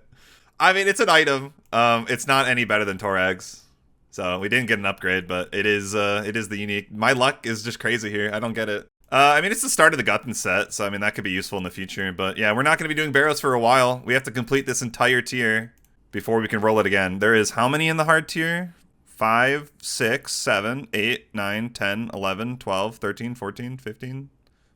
I mean, it's an item. It's not any better than Torag's. So we didn't get an upgrade, but it is the unique. My luck is just crazy here. I don't get it. I mean, it's the start of the Guthun set, so I mean, that could be useful in the future. But yeah, we're not going to be doing Barrows for a while. We have to complete this entire tier before we can roll it again. There is how many in the hard tier? 5, 6, 7, 8, 9, 10, 11, 12, 13, 14, 15.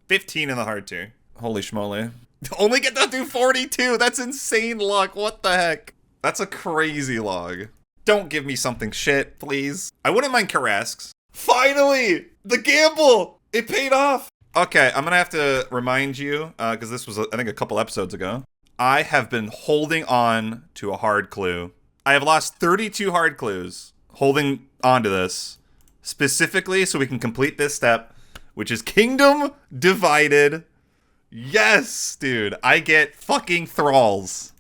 15 in the hard tier. Holy schmoly. Only get to do 42! That's insane luck! What the heck? That's a crazy log. Don't give me something shit, please. I wouldn't mind Carrasks. Finally! The gamble! It paid off! Okay, I'm gonna have to remind you, because this was, I think, a couple episodes ago. I have been holding on to a hard clue. I have lost 32 hard clues holding on to this, specifically so we can complete this step, which is Kingdom Divided. Yes, dude. I get fucking thralls.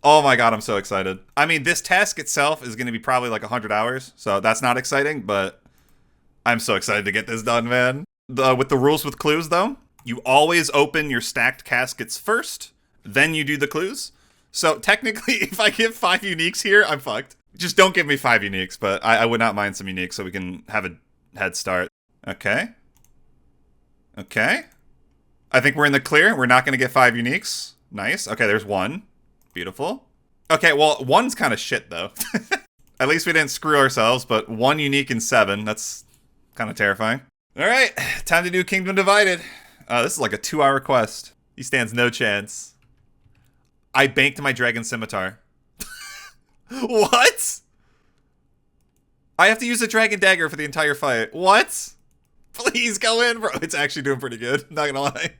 Oh my god, I'm so excited. I mean, this task itself is going to be probably like 100 hours, so that's not exciting, but I'm so excited to get this done, man. With the rules with clues, though, you always open your stacked caskets first, then you do the clues. So technically, if I give 5 uniques here, I'm fucked. Just don't give me 5 uniques, but I would not mind some uniques so we can have a head start. Okay. Okay. I think we're in the clear. We're not going to get 5 uniques. Nice. Okay, there's 1. Beautiful. Okay, well, 1's kind of shit, though. At least we didn't screw ourselves, but 1 unique in 7. That's kind of terrifying. All right, time to do Kingdom Divided. This is like a 2-hour quest. He stands no chance. I banked my Dragon Scimitar. What? I have to use a Dragon Dagger for the entire fight. What? Please go in, bro. It's actually doing pretty good. Not gonna lie.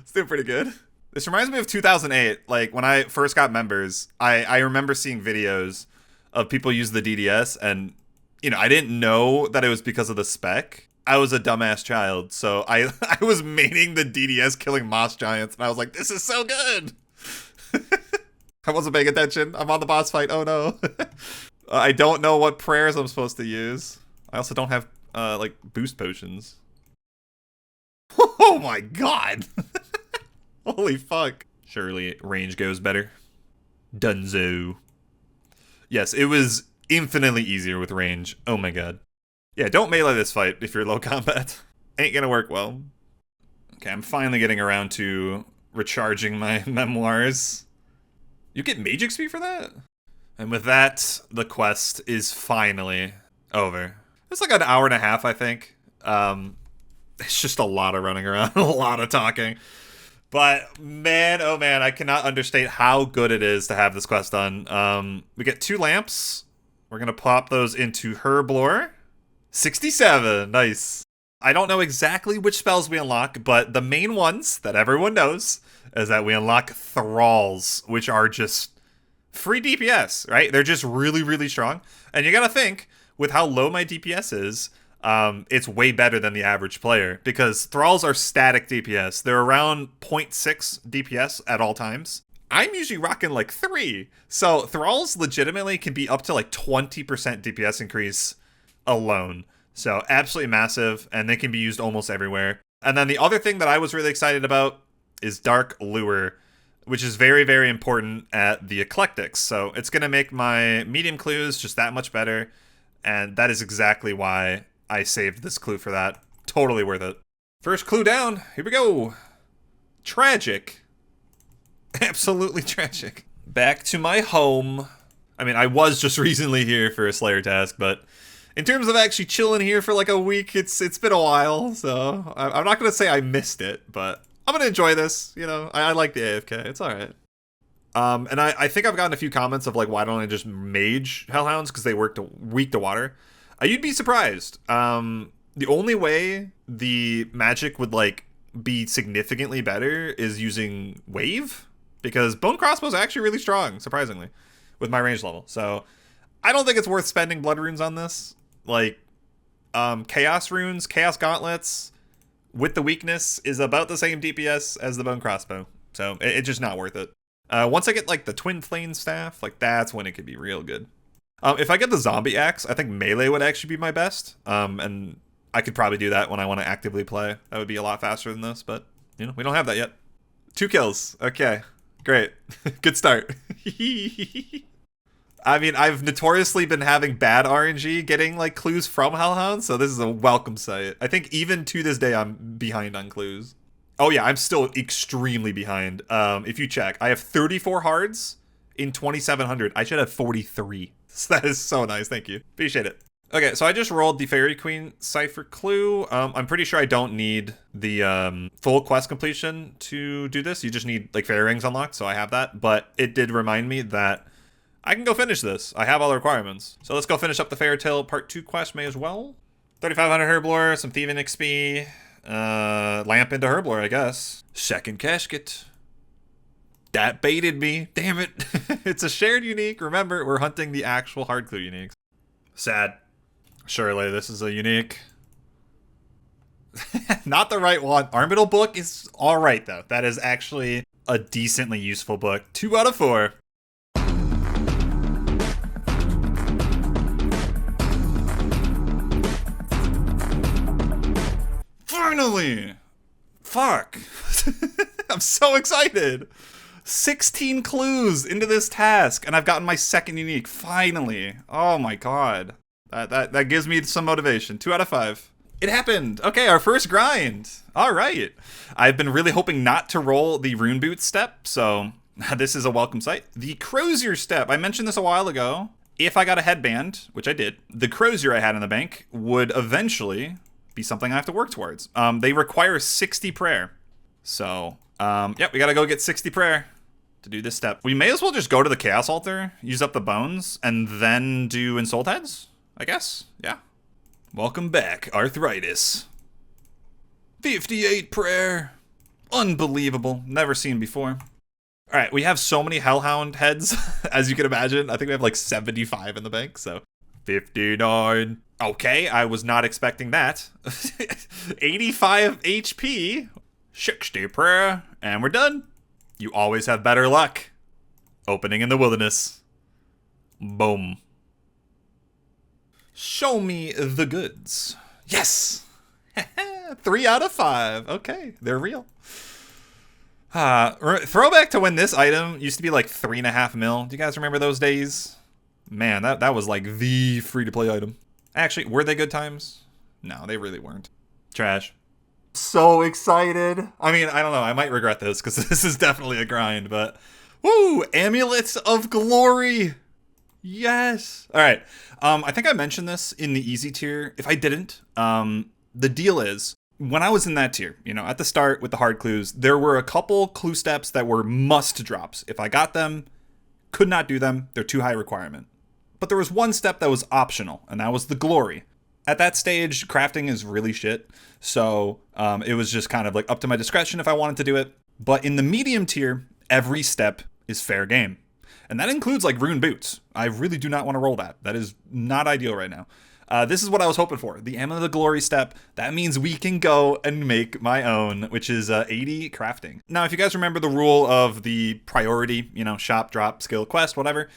It's doing pretty good. This reminds me of 2008. Like, when I first got members, I remember seeing videos of people use the DDS, and, you know, I didn't know that it was because of the spec. I was a dumbass child, so I was maining the DDS killing Moss Giants, and I was like, this is so good! I wasn't paying attention. I'm on the boss fight. Oh, no. I don't know what prayers I'm supposed to use. I also don't have, like, boost potions. Oh, my God! Holy fuck. Surely range goes better. Dunzo. Yes, it was infinitely easier with range. Oh my god. Yeah, don't melee this fight if you're low combat. Ain't gonna work well. Okay, I'm finally getting around to recharging my memoirs. You get Mage XP for that? And with that, the quest is finally over. It's like an hour and a half, I think. It's just a lot of running around, a lot of talking. But, man, oh man, I cannot understate how good it is to have this quest done. We get 2 lamps. We're going to pop those into Herblore. 67, nice. I don't know exactly which spells we unlock, but the main ones that everyone knows is that we unlock Thralls, which are just free DPS, right? They're just really, really strong. And you got to think, with how low my DPS is, it's way better than the average player because Thralls are static DPS. They're around 0.6 DPS at all times. I'm usually rocking like 3. So Thralls legitimately can be up to like 20% DPS increase alone. So absolutely massive, and they can be used almost everywhere. And then the other thing that I was really excited about is Dark Lure, which is very, very important at the Eclectics. So it's going to make my medium clues just that much better. And that is exactly why I saved this clue for that. Totally worth it. First clue down. Here we go. Tragic. Absolutely tragic. Back to my home. I mean, I was just recently here for a Slayer task, but in terms of actually chilling here for like a week, it's been a while, so I'm not going to say I missed it, but I'm going to enjoy this. You know, I like the AFK. It's all right. And I think I've gotten a few comments of like, why don't I just mage Hellhounds? Because they work weak to water. You'd be surprised. The only way the magic would like be significantly better is using wave, because bone crossbow is actually really strong, surprisingly, with my range level. So I don't think it's worth spending blood runes on this. Like, chaos runes, chaos gauntlets with the weakness is about the same DPS as the bone crossbow. So it's just not worth it. Once I get like the twin flame staff, like that's when it could be real good. If I get the zombie axe, I think melee would actually be my best. And I could probably do that when I want to actively play. That would be a lot faster than this, but you know, we don't have that yet. 2 kills. Okay, great. Good start. I mean, I've notoriously been having bad RNG getting like clues from Hellhounds, so this is a welcome sight. I think even to this day, I'm behind on clues. Oh yeah, I'm still extremely behind. If you check, I have 34 hards in 2,700. I should have 43. So that is so nice. Thank you. Appreciate it. Okay, so I just rolled the Fairy Queen Cipher clue. I'm pretty sure I don't need the full quest completion to do this. You just need like fairy rings unlocked, so I have that. But it did remind me that I can go finish this. I have all the requirements. So let's go finish up the Fairytale Part 2 quest, may as well. 3,500 Herblore, some Thieving XP, lamp into Herblore, I guess. Second casket. That baited me. Damn it. It's a shared unique. Remember, we're hunting the actual hard clue uniques. Sad. Surely this is a unique. Not the right one. Armital book is alright, though. That is actually a decently useful book. 2 out of 4. Finally! Fuck. I'm so excited. 16 clues into this task, and I've gotten my second unique. Finally. Oh my god. That gives me some motivation. 2 out of 5. It happened. Okay, our first grind. All right. I've been really hoping not to roll the Rune Boot step, so this is a welcome sight. The Crozier step. I mentioned this a while ago. If I got a headband, which I did, the Crozier I had in the bank would eventually be something I have to work towards. They require 60 prayer. So, yeah, we gotta go get 60 prayer to do this step. We may as well just go to the Chaos Altar, use up the bones, and then do Insult Heads, I guess. Yeah. Welcome back, Arthritis. 58 prayer. Unbelievable. Never seen before. All right, we have so many Hellhound heads, as you can imagine. I think we have like 75 in the bank, so 59. Okay, I was not expecting that. 85 HP. 60 prayer, and we're done. You always have better luck. Opening in the wilderness. Boom. Show me the goods. Yes! 3 out of 5. Okay, they're real. Throwback to when this item used to be like 3.5 mil. Do you guys remember those days? Man, that was like the free-to-play item. Actually, were they good times? No, they really weren't. Trash. So excited. I mean, I don't know. I might regret this because this is definitely a grind, but woo! Amulets of Glory. Yes. All right. I think I mentioned this in the easy tier. If I didn't, the deal is when I was in that tier, you know, at the start with the hard clues, there were a couple clue steps that were must drops. If I got them, could not do them. They're too high requirement. But there was one step that was optional, and that was the Glory. At that stage, crafting is really shit. So it was just kind of like up to my discretion if I wanted to do it. But in the medium tier, every step is fair game. And that includes like rune boots. I really do not want to roll that. That is not ideal right now. This is what I was hoping for. The Amulet of Glory step. That means we can go and make my own, which is 80 crafting. Now, if you guys remember the rule of the priority, you know, shop, drop, skill, quest, whatever,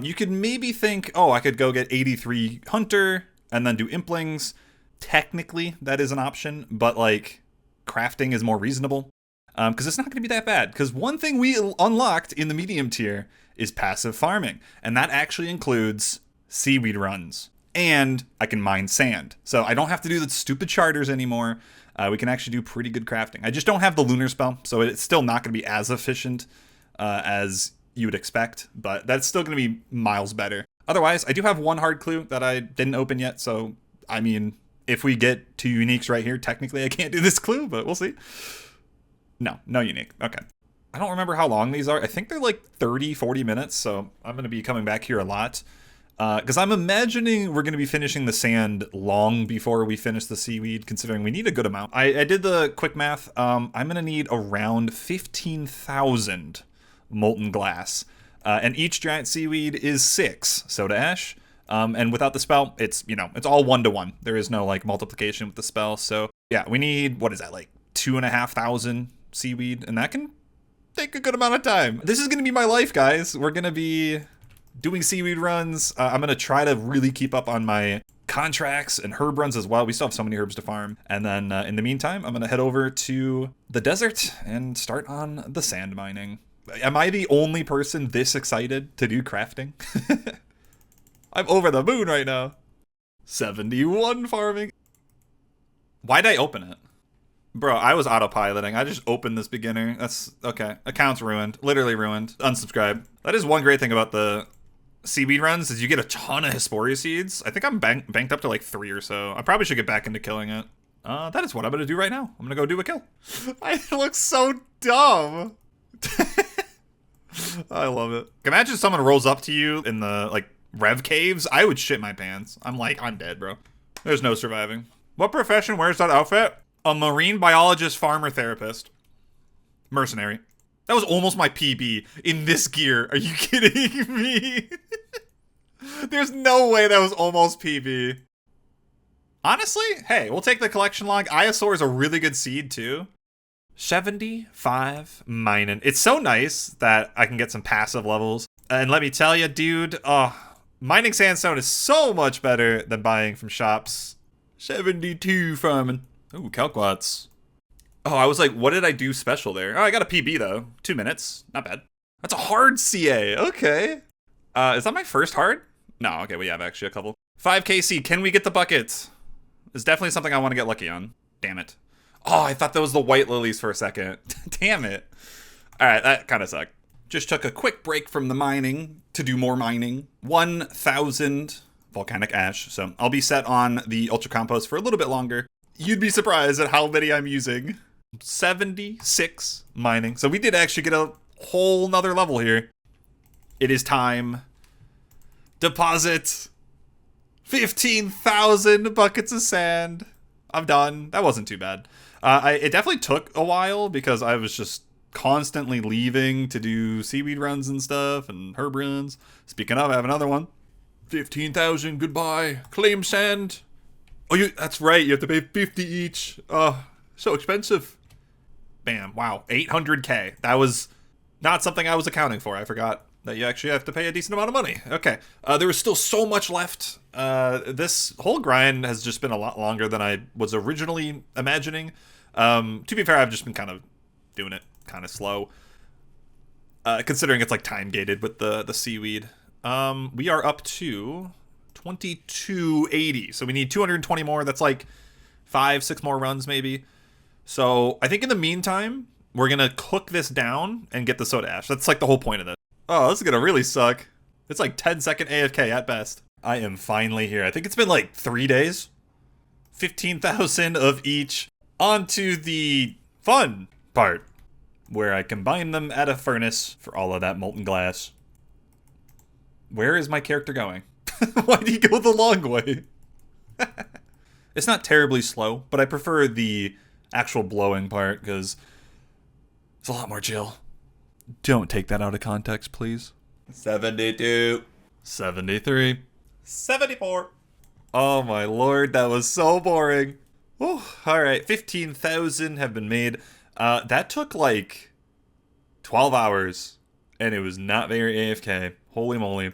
you could maybe think, oh, I could go get 83 Hunter and then do Implings. Technically, that is an option, but like crafting is more reasonable because it's not going to be that bad. Because one thing we unlocked in the medium tier is passive farming, and that actually includes seaweed runs. And I can mine sand. So I don't have to do the stupid charters anymore. We can actually do pretty good crafting. I just don't have the lunar spell, so it's still not going to be as efficient as you would expect, but that's still going to be miles better. Otherwise, I do have one hard clue that I didn't open yet, so I mean, if we get 2 uniques right here, technically I can't do this clue, but we'll see. No unique. Okay. I don't remember how long these are. I think they're like 30, 40 minutes, so I'm going to be coming back here a lot. Because I'm imagining we're going to be finishing the sand long before we finish the seaweed, considering we need a good amount. I did the quick math. I'm going to need around 15,000 molten glass. And each giant seaweed is 6 soda ash. And without the spell, it's, you know, it's all 1-to-1. There is no like multiplication with the spell. So yeah, we need, what is that, like 2,500 seaweed, and that can take a good amount of time. This is going to be my life, guys. We're going to be doing seaweed runs. I'm going to try to really keep up on my contracts and herb runs as well. We still have so many herbs to farm. And then in the meantime, I'm going to head over to the desert and start on the sand mining. Am I the only person this excited to do crafting? I'm over the moon right now. 71 farming. Why'd I open it? Bro, I was autopiloting. I just opened this beginner. That's okay. Account's ruined. Literally ruined. Unsubscribe. That is one great thing about the seaweed runs is you get a ton of Hesperia seeds. I think I'm banked up to like 3 or so. I probably should get back into killing it. That is what I'm going to do right now. I'm going to go do a kill. I look so dumb. I love it. Imagine someone rolls up to you in the, like, Rev caves. I would shit my pants. I'm dead, bro. There's no surviving. What profession wears that outfit? A marine biologist, farmer, therapist. Mercenary. That was almost my PB in this gear. Are you kidding me? There's no way that was almost PB. Honestly, hey, we'll take the collection log. Iosaur is a really good seed, too. 75 mining. It's so nice that I can get some passive levels. And let me tell you, dude, mining sandstone is so much better than buying from shops. 72 farming. Ooh, Calquats. Oh, I was like, what did I do special there? Oh, I got a PB, though. 2 minutes. Not bad. That's a hard CA. Okay. Is that my first hard? No, okay, we have actually a couple. 5KC, can we get the bucket? It's definitely something I want to get lucky on. Damn it. Oh, I thought that was the white lilies for a second. Damn it. All right, that kind of sucked. Just took a quick break from the mining to do more mining. 1,000 volcanic ash. So I'll be set on the ultra compost for a little bit longer. You'd be surprised at how many I'm using. 76 mining. So we did actually get a whole nother level here. It is time. Deposit 15,000 buckets of sand. I'm done. That wasn't too bad. It definitely took a while because I was just constantly leaving to do seaweed runs and stuff and herb runs. Speaking of, I have another one. 15,000, goodbye. Claim sand. Oh, that's right. You have to pay 50 each. Oh, so expensive. Bam. Wow. 800K. That was not something I was accounting for. I forgot that you actually have to pay a decent amount of money. Okay. There was still so much left. This whole grind has just been a lot longer than I was originally imagining. To be fair, I've just been kind of doing it kind of slow. Considering it's like time gated with the seaweed. We are up to 2280. So we need 220 more. That's like 5-6 more runs maybe. So I think in the meantime, we're going to cook this down and get the soda ash. That's like the whole point of this. Oh, this is going to really suck. It's like 10-second AFK at best. I am finally here. I think it's been like 3 days. 15,000 of each onto the fun part where I combine them at a furnace for all of that molten glass. Where is my character going? Why do you go the long way? It's not terribly slow, but I prefer the actual blowing part because it's a lot more chill. Don't take that out of context, please. 72. 73. 74. Oh my lord, that was so boring. Oh, alright, 15,000 have been made. That took like 12 hours, and it was not very AFK. Holy moly.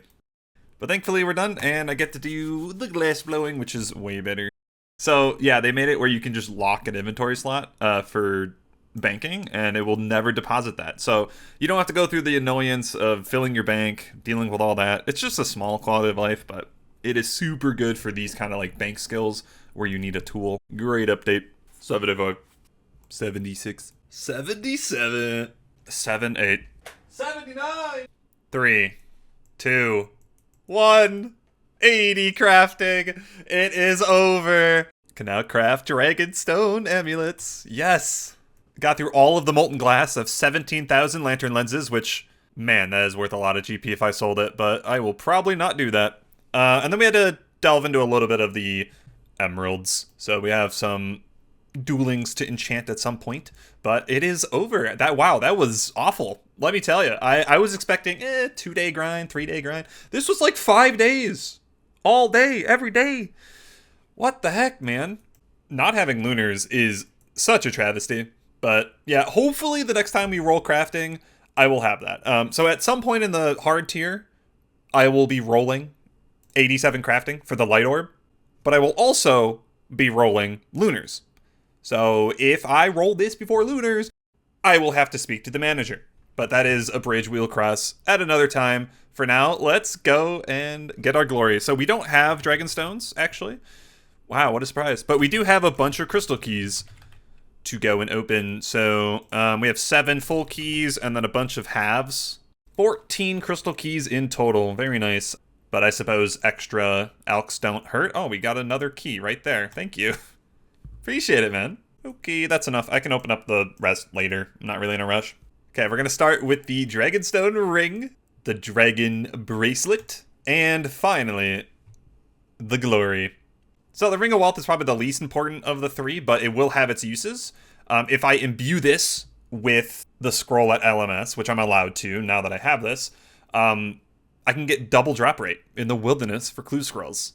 But thankfully we're done, and I get to do the glass blowing, which is way better. So yeah, they made it where you can just lock an inventory slot for banking, and it will never deposit that. So you don't have to go through the annoyance of filling your bank, dealing with all that. It's just a small quality of life, but it is super good for these kind of like bank skills where you need a tool. Great update. 75. 76. 77. 78. 79. 3. 2. 1. 80 crafting. It is over. Can now craft Dragonstone amulets. Yes. Got through all of the molten glass of 17,000 lantern lenses, which, man, that is worth a lot of GP if I sold it, but I will probably not do that. And then we had to delve into a little bit of the emeralds. So we have some duelings to enchant at some point, but it is over. Wow, that was awful. Let me tell you, I was expecting 2-day grind, 3-day grind. This was like 5 days. All day, every day. What the heck, man? Not having lunars is such a travesty. But yeah, hopefully the next time we roll crafting, I will have that. So at some point in the hard tier, I will be rolling 87 crafting for the light orb, but I will also be rolling lunars. So if I roll this before lunars, I will have to speak to the manager. But that is a bridge we'll cross at another time. For now, let's go and get our glory. So we don't have Dragonstones, actually. Wow, what a surprise. But we do have a bunch of crystal keys to go and open. So we have 7 full keys and then a bunch of halves. 14 crystal keys in total. Very nice. But I suppose extra alks don't hurt. Oh, we got another key right there. Thank you. Appreciate it, man. Okay, that's enough. I can open up the rest later. I'm not really in a rush. Okay, we're going to start with the Dragonstone Ring, the Dragon Bracelet, and finally, the Glory. So the Ring of Wealth is probably the least important of the three, but it will have its uses. If I imbue this with the scroll at LMS, which I'm allowed to now that I have this, I can get double drop rate in the wilderness for clue scrolls.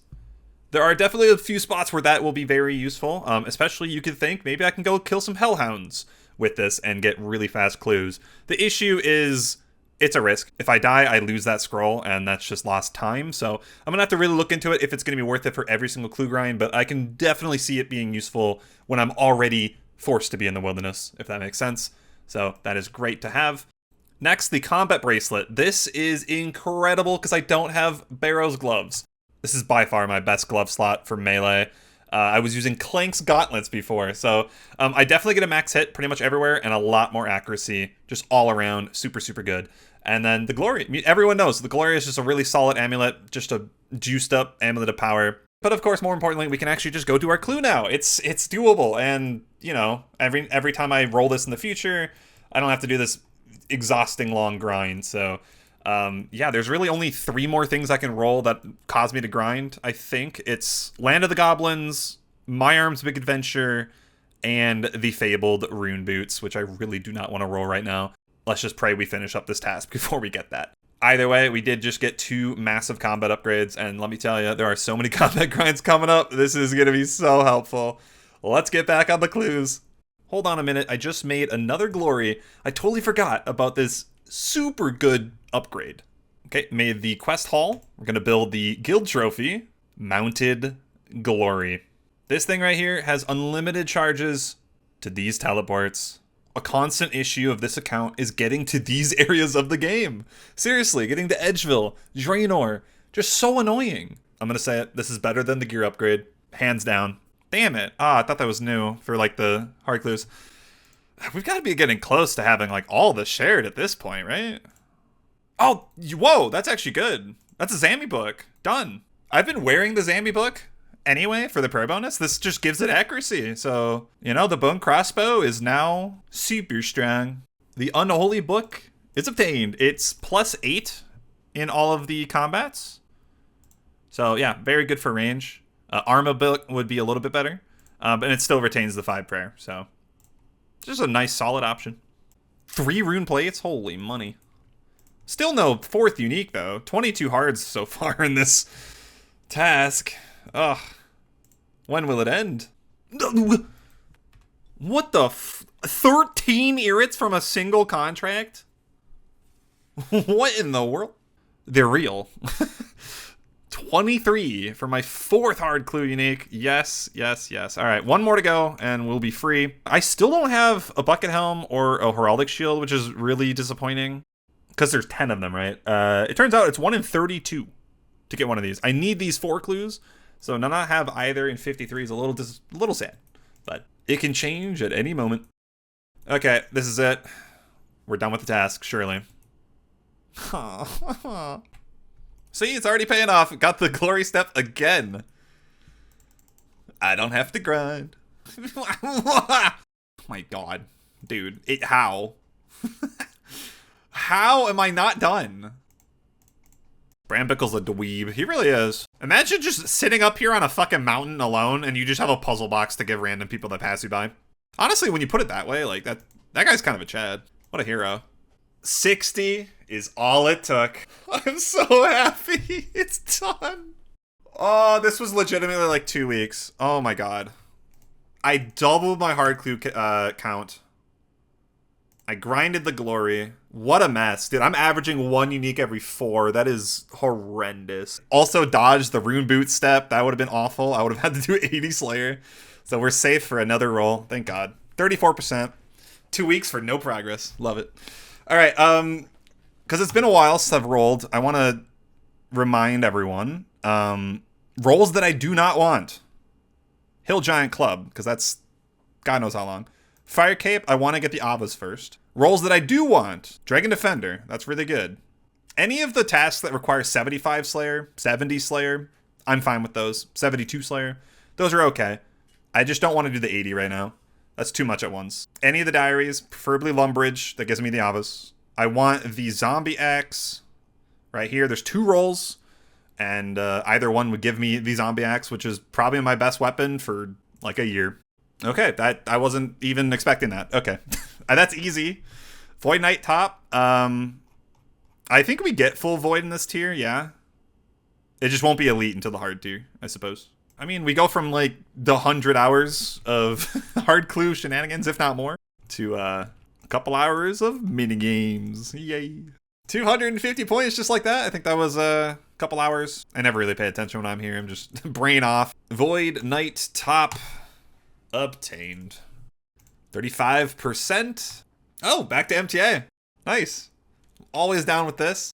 There are definitely a few spots where that will be very useful, especially you could think maybe I can go kill some hellhounds with this and get really fast clues. The issue is it's a risk. If I die, I lose that scroll, and that's just lost time. So I'm going to have to really look into it if it's going to be worth it for every single clue grind, but I can definitely see it being useful when I'm already forced to be in the wilderness, if that makes sense. So that is great to have. Next, the Combat Bracelet. This is incredible because I don't have Barrows gloves. This is by far my best glove slot for melee. I was using Clank's gauntlets before, so I definitely get a max hit pretty much everywhere and a lot more accuracy, just all around, super, super good. And then the Glory. Everyone knows the Glory is just a really solid amulet, just a juiced up amulet of power. But of course, more importantly, we can actually just go to our clue now. It's doable, and you know, every time I roll this in the future, I don't have to do this exhausting long grind. So yeah, there's really only 3 more things I can roll that cause me to grind. I think it's Land of the Goblins, My Arm's Big Adventure, and the Fabled Rune Boots, which I really do not want to roll right now. Let's just pray we finish up this task before we get that. Either way, we did just get 2 massive combat upgrades, and let me tell you, there are so many combat grinds coming up. This is going to be so helpful. Let's get back on the clues. Hold on a minute, I just made another Glory. I totally forgot about this super good upgrade. Okay, made the quest hall. We're going to build the guild trophy, Mounted Glory. This thing right here has unlimited charges to these teleports. A constant issue of this account is getting to these areas of the game. Seriously, getting to Edgeville, Draenor, just so annoying. I'm going to say it, this is better than the gear upgrade, hands down. Damn it. I thought that was new for like the hard clues. We've got to be getting close to having like all the shared at this point, right? Oh, whoa, that's actually good. That's a Zammy book. Done. I've been wearing the Zammy book anyway for the prayer bonus. This just gives it accuracy. So, you know, the bone crossbow is now super strong. The unholy book is obtained. It's +8 in all of the combats. So yeah, very good for range. Arma book would be a little bit better, but it still retains the 5 prayer. So just a nice solid option. 3 rune plates, holy money. Still no 4th unique though. 22 hards so far in this task. Ugh. When will it end? What the 13 irrits from a single contract? What in the world? They're real. 23 for my 4th hard clue unique. Yes, yes, yes. All right, 1 more to go and we'll be free. I still don't have a bucket helm or a heraldic shield, which is really disappointing because there's 10 of them, right? It turns out it's 1 in 32 to get one of these. I need these 4 clues, so to not have either in 53 is a little sad, but it can change at any moment. Okay, this is it. We're done with the task, surely. See, it's already paying off. Got the glory step again. I don't have to grind. Oh my god. Dude, how? How am I not done? Brambickle's a dweeb. He really is. Imagine just sitting up here on a fucking mountain alone and you just have a puzzle box to give random people that pass you by. Honestly, when you put it that way, like that guy's kind of a Chad. What a hero. 60 is all it took. I'm so happy. It's done. Oh, this was legitimately like 2 weeks. Oh my god. I doubled my hard clue count. I grinded the glory. What a mess. Dude, I'm averaging 1 unique every 4. That is horrendous. Also dodged the rune boot step. That would have been awful. I would have had to do 80 Slayer. So we're safe for another roll. Thank God. 34%. 2 weeks for no progress. Love it. All right, because it's been a while since I've rolled, I want to remind everyone, rolls that I do not want. Hill Giant Club, because that's God knows how long. Fire Cape, I want to get the Avas first. Rolls that I do want. Dragon Defender, that's really good. Any of the tasks that require 75 Slayer, 70 Slayer, I'm fine with those. 72 Slayer, those are okay. I just don't want to do the 80 right now. That's too much at once. Any of the diaries, preferably Lumbridge, that gives me the Avas. I want the zombie axe right here. There's 2 rolls, and either one would give me the zombie axe, which is probably my best weapon for like a year. Okay, that I wasn't even expecting that. Okay, that's easy. Void Knight top. I think we get full Void in this tier, yeah. It just won't be elite until the hard tier, I suppose. I mean, we go from like the 100 hours of hard clue shenanigans, if not more, to a couple hours of mini games. Yay. 250 points just like that. I think that was a couple hours. I never really pay attention when I'm here. I'm just brain off. Void Knight top obtained. 35%. Oh, back to MTA. Nice. Always down with this.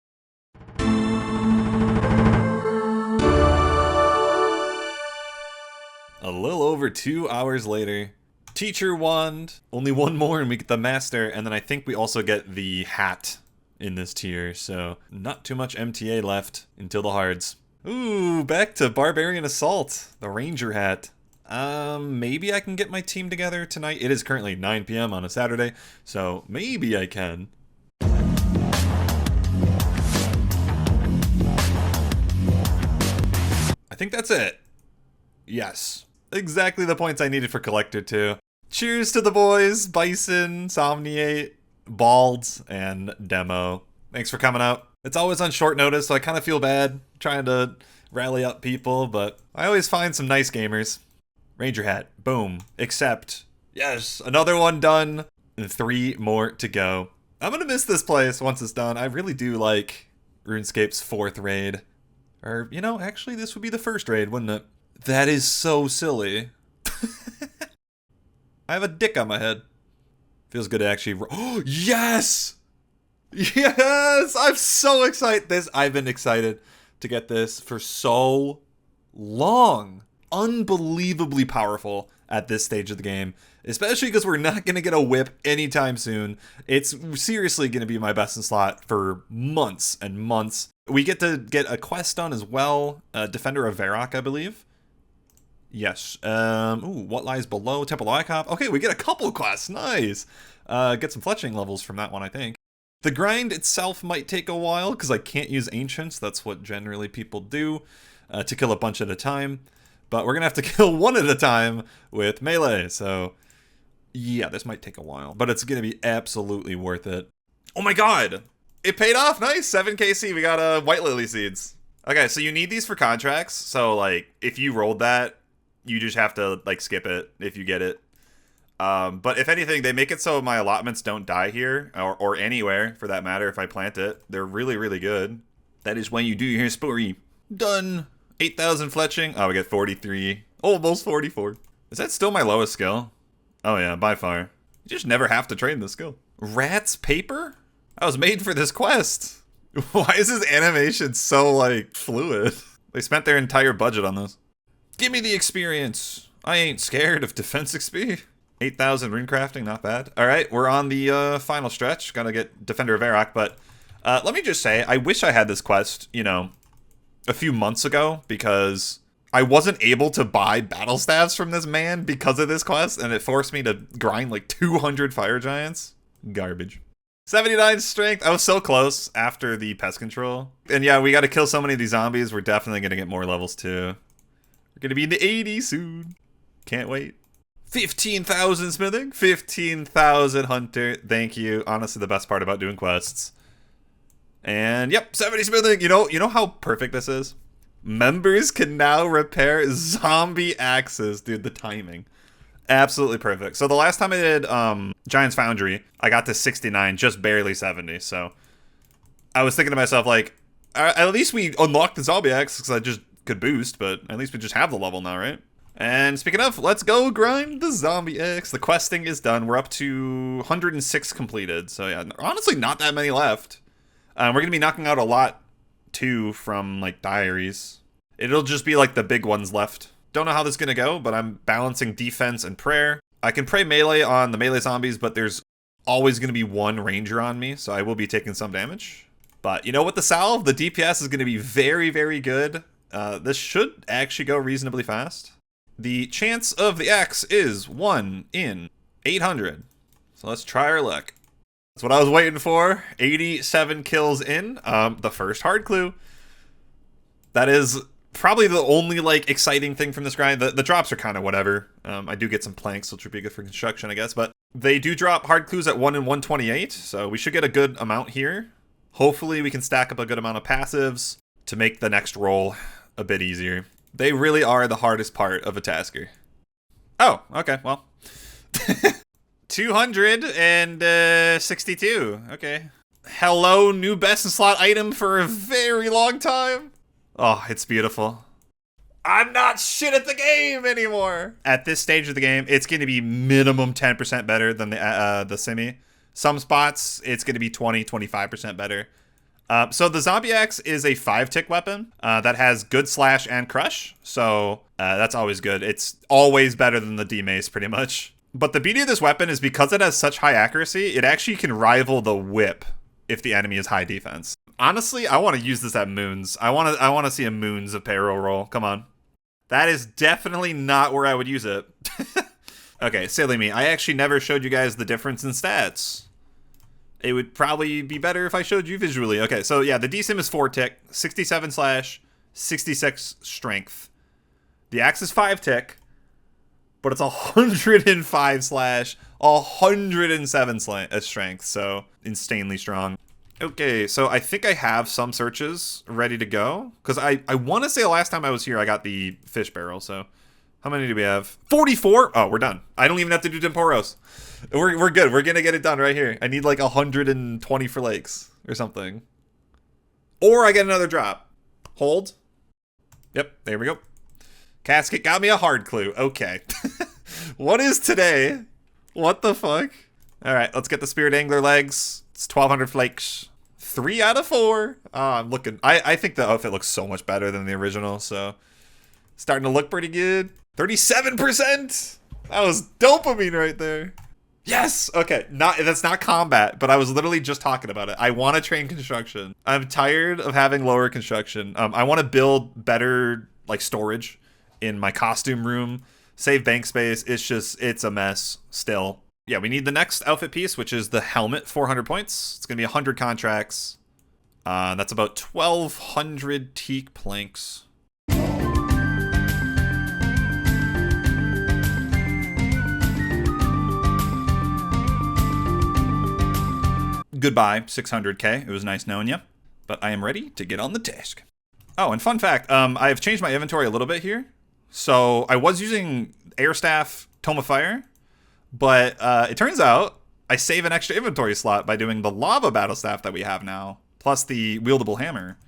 A little over 2 hours later. Teacher wand. Only one more and we get the master. And then I think we also get the hat in this tier. So not too much MTA left until the hards. Ooh, back to Barbarian Assault. The Ranger hat. Maybe I can get my team together tonight. It is currently 9 p.m. on a Saturday. So maybe I can. I think that's it. Yes. Exactly the points I needed for Collector 2. Cheers to the boys, Bison, Somniate, Bald, and Demo. Thanks for coming out. It's always on short notice, so I kind of feel bad trying to rally up people, but I always find some nice gamers. Ranger hat, boom. Except, yes, another one done, and 3 more to go. I'm gonna miss this place once it's done. I really do like RuneScape's 4th raid. Or, you know, actually this would be the 1st raid, wouldn't it? That is so silly. I have a dick on my head. Feels good to actually... Oh, yes! Yes! I'm so excited. I've been excited to get this for so long. Unbelievably powerful at this stage of the game. Especially because we're not going to get a whip anytime soon. It's seriously going to be my best in slot for months and months. We get to get a quest done as well. Defender of Varrock, I believe. Yes. Ooh, what lies below? Temple Icop. Okay, we get a couple quests. Nice. Get some fletching levels from that one, I think. The grind itself might take a while because I can't use Ancients. That's what generally people do to kill a bunch at a time. But we're going to have to kill one at a time with melee. So, yeah, this might take a while. But it's going to be absolutely worth it. Oh my god! It paid off. Nice. 7KC. We got White Lily Seeds. Okay, so you need these for contracts. So, like, if you rolled that, you just have to, like, skip it if you get it. But if anything, they make it so my allotments don't die here, or anywhere, for that matter, if I plant it. They're really, really good. That is when you do your spree. Done. 8,000 fletching. Oh, we get 43. Almost 44. Is that still my lowest skill? Oh, yeah, by far. You just never have to train this skill. Rat's paper? I was made for this quest. Why is his animation so, like, fluid? They spent their entire budget on this. Give me the experience. I ain't scared of defense XP. 8,000 runecrafting, not bad. All right, we're on the final stretch. Gotta get Defender of Varrock, but let me just say, I wish I had this quest, you know, a few months ago, because I wasn't able to buy battle staves from this man because of this quest, and it forced me to grind like 200 fire giants. Garbage. 79 strength. I was so close after the pest control. And yeah, we gotta kill so many of these zombies. We're definitely gonna get more levels too. We're gonna be in the 80s soon. Can't wait. 15,000 smithing, 15,000 hunter. Thank you. Honestly, the best part about doing quests. And yep, 70 smithing. You know how perfect this is? Members can now repair zombie axes. Dude, the timing. Absolutely perfect. So the last time I did Giant's Foundry, I got to 69, just barely 70. So I was thinking to myself, like, at least we unlocked the zombie axe because I just could boost, but at least we just have the level now, right? And speaking of, let's go grind the zombie X. The questing is done. We're up to 106 completed. So yeah, honestly, not that many left. We're going to be knocking out a lot, too, from, like, Diaries. It'll just be, like, the big ones left. Don't know how this is going to go, but I'm balancing defense and prayer. I can pray melee on the melee zombies, but there's always going to be one ranger on me, so I will be taking some damage. But you know what, the salve? The DPS is going to be very, very good. This should actually go reasonably fast. The chance of the X is 1 in 800. So let's try our luck. That's what I was waiting for. 87 kills in. The first hard clue. That is probably the only like exciting thing from this grind. The drops are kind of whatever. I do get some planks, which would be good for construction, I guess. But they do drop hard clues at 1 and 128, so we should get a good amount here. Hopefully we can stack up a good amount of passives to make the next roll a bit easier. They really are the hardest part of a tasker. Oh, okay, well. 262. Okay. Hello, new best in slot item for a very long time. Oh, it's beautiful. I'm not shit at the game anymore. At this stage of the game, it's going to be minimum 10% better than the simi. Some spots, it's going to be 20, 25% better. So the Zombie Axe is a 5-tick weapon that has good slash and crush. So that's always good. It's always better than the D-Mace, pretty much. But the beauty of this weapon is because it has such high accuracy, it actually can rival the whip if the enemy is high defense. Honestly, I want to use this at Moons. I want to see a Moons of Peril roll. Come on. That is definitely not where I would use it. Okay, silly me. I actually never showed you guys the difference in stats. It would probably be better if I showed you visually. Okay, so yeah, the DSIM is 4-tick, 67 slash, 66 strength. The axe is 5-tick, but it's 105 slash, 107 strength, so insanely strong. Okay, so I think I have some searches ready to go. Because I want to say the last time I was here, I got the fish barrel. So how many do we have? 44? Oh, we're done. I don't even have to do Tempoross. We're good. We're going to get it done right here. I need like 120 for lakes or something. Or I get another drop. Hold. Yep, there we go. Casket got me a hard clue. Okay. What is today? What the fuck? All right, let's get the Spirit Angler legs. It's 1,200 flakes. 3 out of 4. I'm looking. I think the outfit looks so much better than the original, so starting to look pretty good. 37%. That was dopamine right there. Yes. Okay. That's not combat, but I was literally just talking about it. I want to train construction. I'm tired of having lower construction. I want to build better like storage in my costume room. Save bank space. It's a mess still. Yeah, we need the next outfit piece, which is the helmet, 400 points. It's going to be 100 contracts. That's about 1,200 teak planks. Goodbye, 600k. It was nice knowing you. But I am ready to get on the task. Oh, and fun fact, I've changed my inventory a little bit here. So I was using Air Staff, Tome of Fire. But it turns out I save an extra inventory slot by doing the lava battle staff that we have now, plus the wieldable hammer.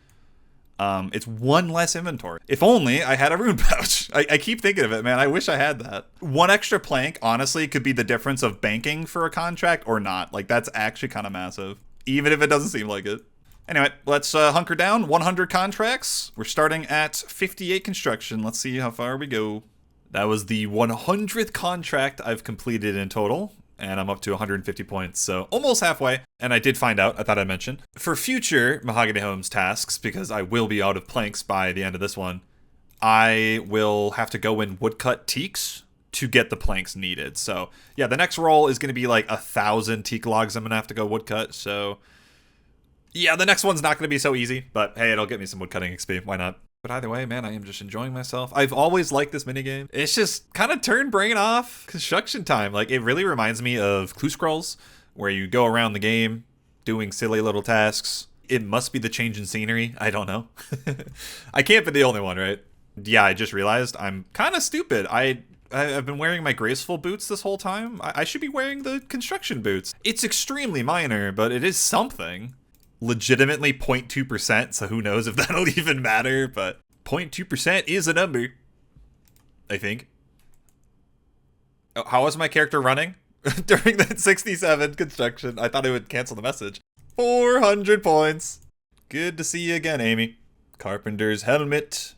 It's 1 less inventory. If only I had a rune pouch. I keep thinking of it, man. I wish I had that. 1 extra plank, honestly, could be the difference of banking for a contract or not. Like, that's actually kind of massive, even if it doesn't seem like it. Anyway, let's hunker down. 100 contracts. We're starting at 58 construction. Let's see how far we go. That was the 100th contract I've completed in total, and I'm up to 150 points, so almost halfway. And I did find out, I thought I'd mention, for future Mahogany Homes tasks, because I will be out of planks by the end of this one, I will have to go and woodcut teaks to get the planks needed. So yeah, the next roll is going to be like 1,000 teak logs I'm going to have to go woodcut, so yeah, the next one's not going to be so easy, but hey, it'll get me some woodcutting XP, why not? But either way, man, I am just enjoying myself. I've always liked this minigame. It's just kind of turned brain off construction time. Like, it really reminds me of Clue Scrolls, where you go around the game doing silly little tasks. It must be the change in scenery. I don't know. I can't be the only one, right? Yeah, I just realized I'm kind of stupid. I've been wearing my graceful boots this whole time. I should be wearing the construction boots. It's extremely minor, but it is something. Legitimately 0.2%, so who knows if that'll even matter, but 0.2% is a number, I think. Oh, how was my character running during that 67 construction? I thought it would cancel the message. 400 points. Good to see you again, Amy. Carpenter's helmet.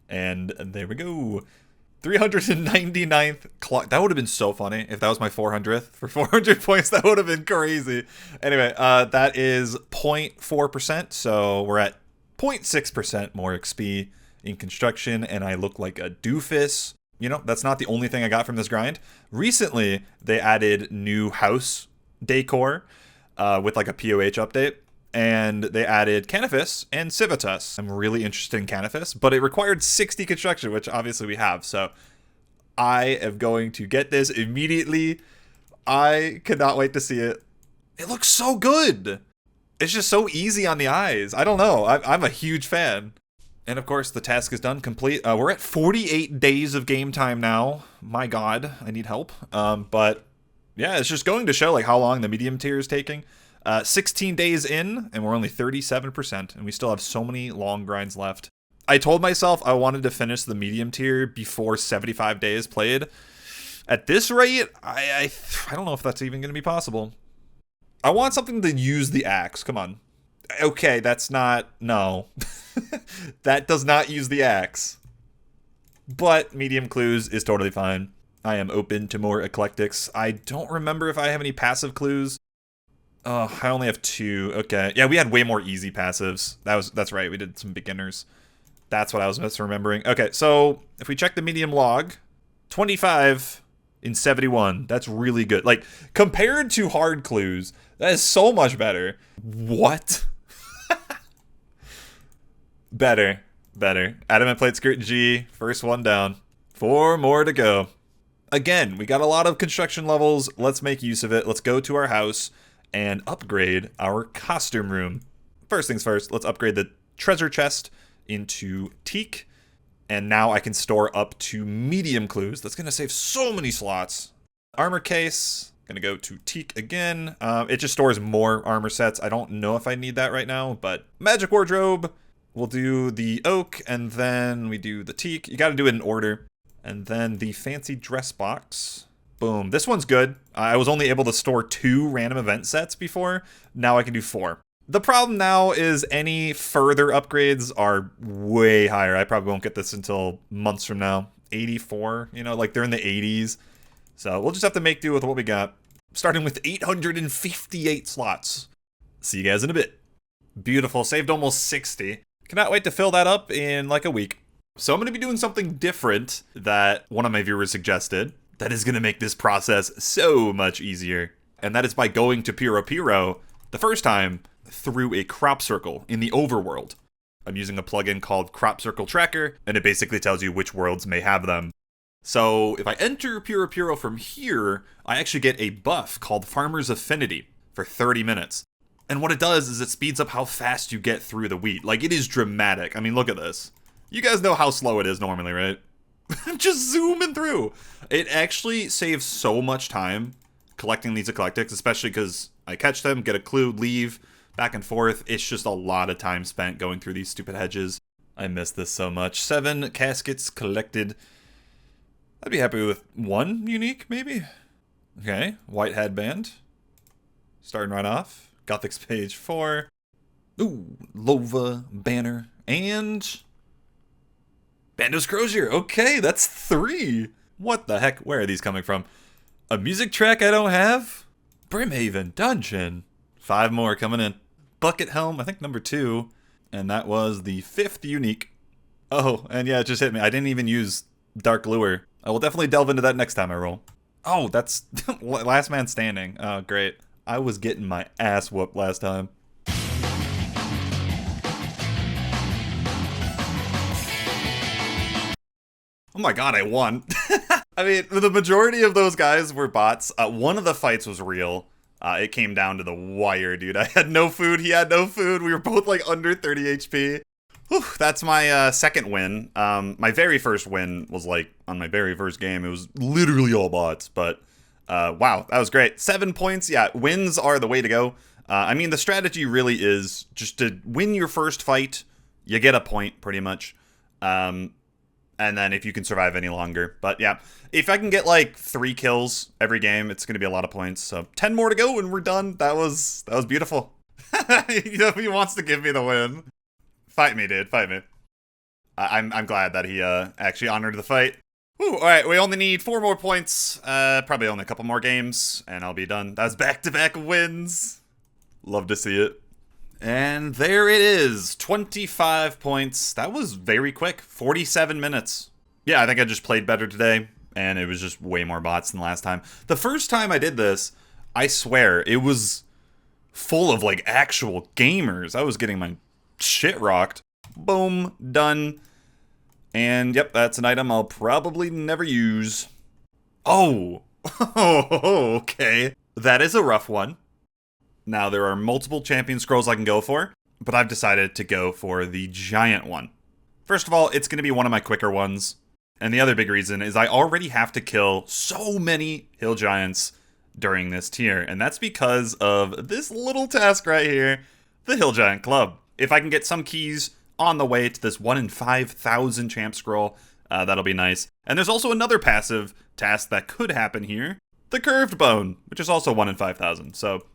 And there we go. 399th clock. That would have been so funny if that was my 400th. For 400 points, that would have been crazy. Anyway, that is 0.4%. So we're at 0.6% more XP in construction. And I look like a doofus. you know, that's not the only thing I got from this grind. Recently, they added new house decor with like a POH update. And they added Canifis and Civitas. I'm really interested in Canifis, but it required 60 construction, which obviously we have. So I am going to get this immediately. I cannot wait to see it. It looks so good. It's just so easy on the eyes. I don't know. I'm a huge fan. And of course, the task is done, complete. We're at 48 days of game time now. My God, I need help. But yeah, it's just going to show like how long the medium tier is taking. 16 days in, and we're only 37%, and we still have so many long grinds left. I told myself I wanted to finish the medium tier before 75 days played. At this rate, I don't know if that's even going to be possible. I want something to use the axe. Come on. Okay, that's not... No. That does not use the axe. But medium clues is totally fine. I am open to more eclectics. I don't remember if I have any passive clues. Oh, I only have 2. Okay. Yeah, we had way more easy passives. That's right. We did some beginners. That's what I was misremembering. Okay, so if we check the medium log, 25 in 71. That's really good. Like, compared to hard clues, that is so much better. What? Better. Adamant plate skirt G. First one down. 4 more to go. Again, we got a lot of construction levels. Let's make use of it. Let's go to our house and upgrade our costume room. First things first, let's upgrade the treasure chest into teak. And now I can store up to medium clues. That's going to save so many slots. Armor case, going to go to teak again. It just stores more armor sets. I don't know if I need that right now, but magic wardrobe. We'll do the oak, and then we do the teak. You got to do it in order. And then the fancy dress box. Boom. This one's good. I was only able to store 2 random event sets before. Now I can do 4. The problem now is any further upgrades are way higher. I probably won't get this until months from now. 84, you know, like they're in the 80s. So we'll just have to make do with what we got. Starting with 858 slots. See you guys in a bit. Beautiful. Saved almost 60. Cannot wait to fill that up in like a week. So I'm going to be doing something different that one of my viewers suggested. That is going to make this process so much easier. And that is by going to Piro the first time through a crop circle in the overworld. I'm using a plugin called Crop Circle Tracker, and it basically tells you which worlds may have them. So if I enter Piro from here, I actually get a buff called Farmer's Affinity for 30 minutes. And what it does is it speeds up how fast you get through the wheat. Like, it is dramatic. I mean, look at this. You guys know how slow it is normally, right? I'm just zooming through. It actually saves so much time collecting these eclectics, especially because I catch them, get a clue, leave, back and forth. It's just a lot of time spent going through these stupid hedges. I miss this so much. 7 caskets collected. I'd be happy with 1 unique, maybe. Okay, white headband. Starting right off. Gothic's page 4. Ooh, Lova banner. And Bandos Crozier. Okay, that's 3. What the heck? Where are these coming from? A music track I don't have? Brimhaven Dungeon. 5 more coming in. Bucket Helm, I think number 2. And that was the 5th unique. Oh, and yeah, it just hit me. I didn't even use Dark Lure. I will definitely delve into that next time I roll. Oh, that's Last Man Standing. Oh, great. I was getting my ass whooped last time. Oh my god, I won. I mean, the majority of those guys were bots. One of the fights was real. It came down to the wire, dude. I had no food, he had no food. We were both like under 30 HP. Whew, that's my second win. My very first win was like on my very first game. It was literally all bots, but wow, that was great. 7 points. Yeah, wins are the way to go. I mean, the strategy really is just to win your first fight. You get a point, pretty much. And then if you can survive any longer. But yeah, if I can get like 3 kills every game, it's going to be a lot of points. So 10 more to go and we're done. That was beautiful. He wants to give me the win. Fight me, dude. Fight me. I'm glad that he actually honored the fight. Whew, all right, we only need 4 more points. Probably only a couple more games, and I'll be done. That was back-to-back wins. Love to see it. And there it is, 25 points. That was very quick, 47 minutes. Yeah, I think I just played better today, and it was just way more bots than last time. The first time I did this, I swear, it was full of, like, actual gamers. I was getting my shit rocked. Boom, done. And, yep, that's an item I'll probably never use. Oh, okay. That is a rough one. Now, there are multiple champion scrolls I can go for, but I've decided to go for the giant one. First of all, it's going to be one of my quicker ones. And the other big reason is I already have to kill so many hill giants during this tier. And that's because of this little task right here, the Hill Giant Club. If I can get some keys on the way to this 1 in 5,000 champ scroll, that'll be nice. And there's also another passive task that could happen here, the Curved Bone, which is also 1 in 5,000. So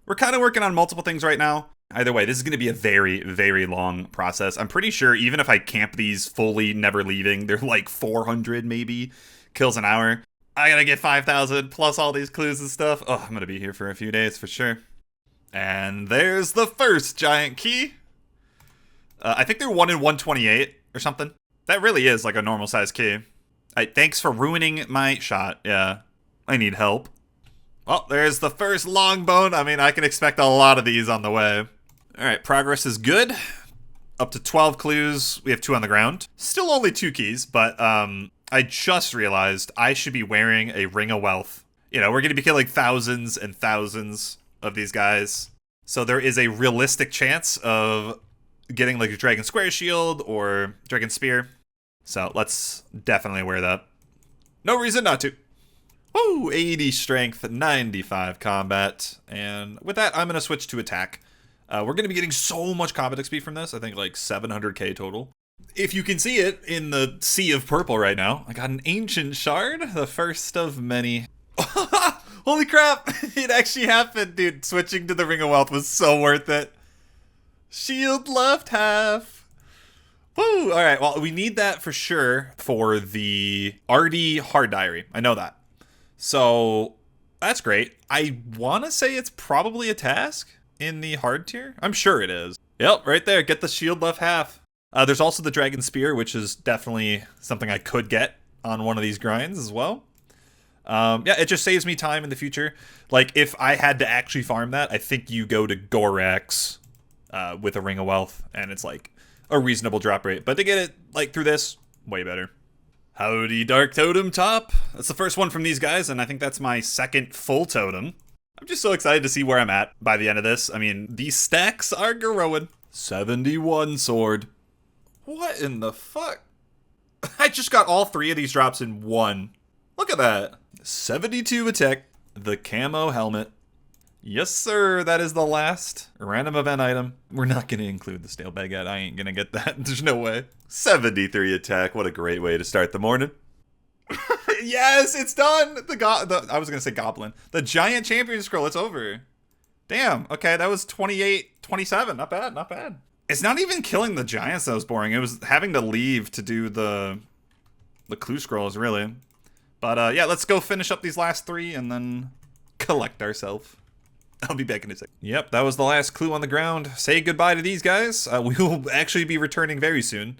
we're kind of working on multiple things right now. Either way, this is going to be a very, very long process. I'm pretty sure even if I camp these fully, never leaving, they're like 400 maybe kills an hour. I gotta get 5,000 plus all these clues and stuff. Oh, I'm gonna be here for a few days for sure. And there's the first giant key. I think they're 1 in 128 or something. That really is like a normal size key. Thanks for ruining my shot. Yeah, I need help. Well, there's the first long bone. I mean, I can expect a lot of these on the way. All right, progress is good. Up to 12 clues. We have 2 on the ground. Still only 2 keys, but I just realized I should be wearing a Ring of Wealth. You know, we're going to be killing thousands and thousands of these guys. So there is a realistic chance of getting like a Dragon Square Shield or Dragon Spear. So let's definitely wear that. No reason not to. Woo! 80 strength, 95 combat. And with that, I'm going to switch to attack. We're going to be getting so much combat XP from this. I think like 700k total. If you can see it in the sea of purple right now, I got an Ancient Shard, the first of many. Holy crap! It actually happened, dude. Switching to the Ring of Wealth was so worth it. Shield left half. Woo! Alright, well, we need that for sure for the TzHaar Diary. I know that. So, that's great. I want to say it's probably a task in the hard tier. I'm sure it is. Yep, right there. Get the shield left half. There's also the Dragon Spear, which is definitely something I could get on one of these grinds as well. Yeah, it just saves me time in the future. Like, if I had to actually farm that, I think you go to Gorax with a Ring of Wealth, and it's like a reasonable drop rate. But to get it like through this, way better. Howdy, Dark Totem Top. That's the first one from these guys, and I think that's my second full totem. I'm just so excited to see where I'm at by the end of this. I mean, these stacks are growing. 71 sword. What in the fuck? I just got all 3 of these drops in one. Look at that. 72 attack. The camo helmet. Yes, sir. That is the last random event item. We're not going to include the stale baguette. I ain't going to get that. There's no way. 73 attack. What a great way to start the morning. Yes, it's done. I was going to say goblin. The giant champion scroll. It's over. Damn. Okay, that was 28, 27. Not bad. Not bad. It's not even killing the giants that was boring. It was having to leave to do the clue scrolls, really. But yeah, let's go finish up these last 3 and then collect ourselves. I'll be back in a sec. Yep, that was the last clue on the ground. Say goodbye to these guys. We will actually be returning very soon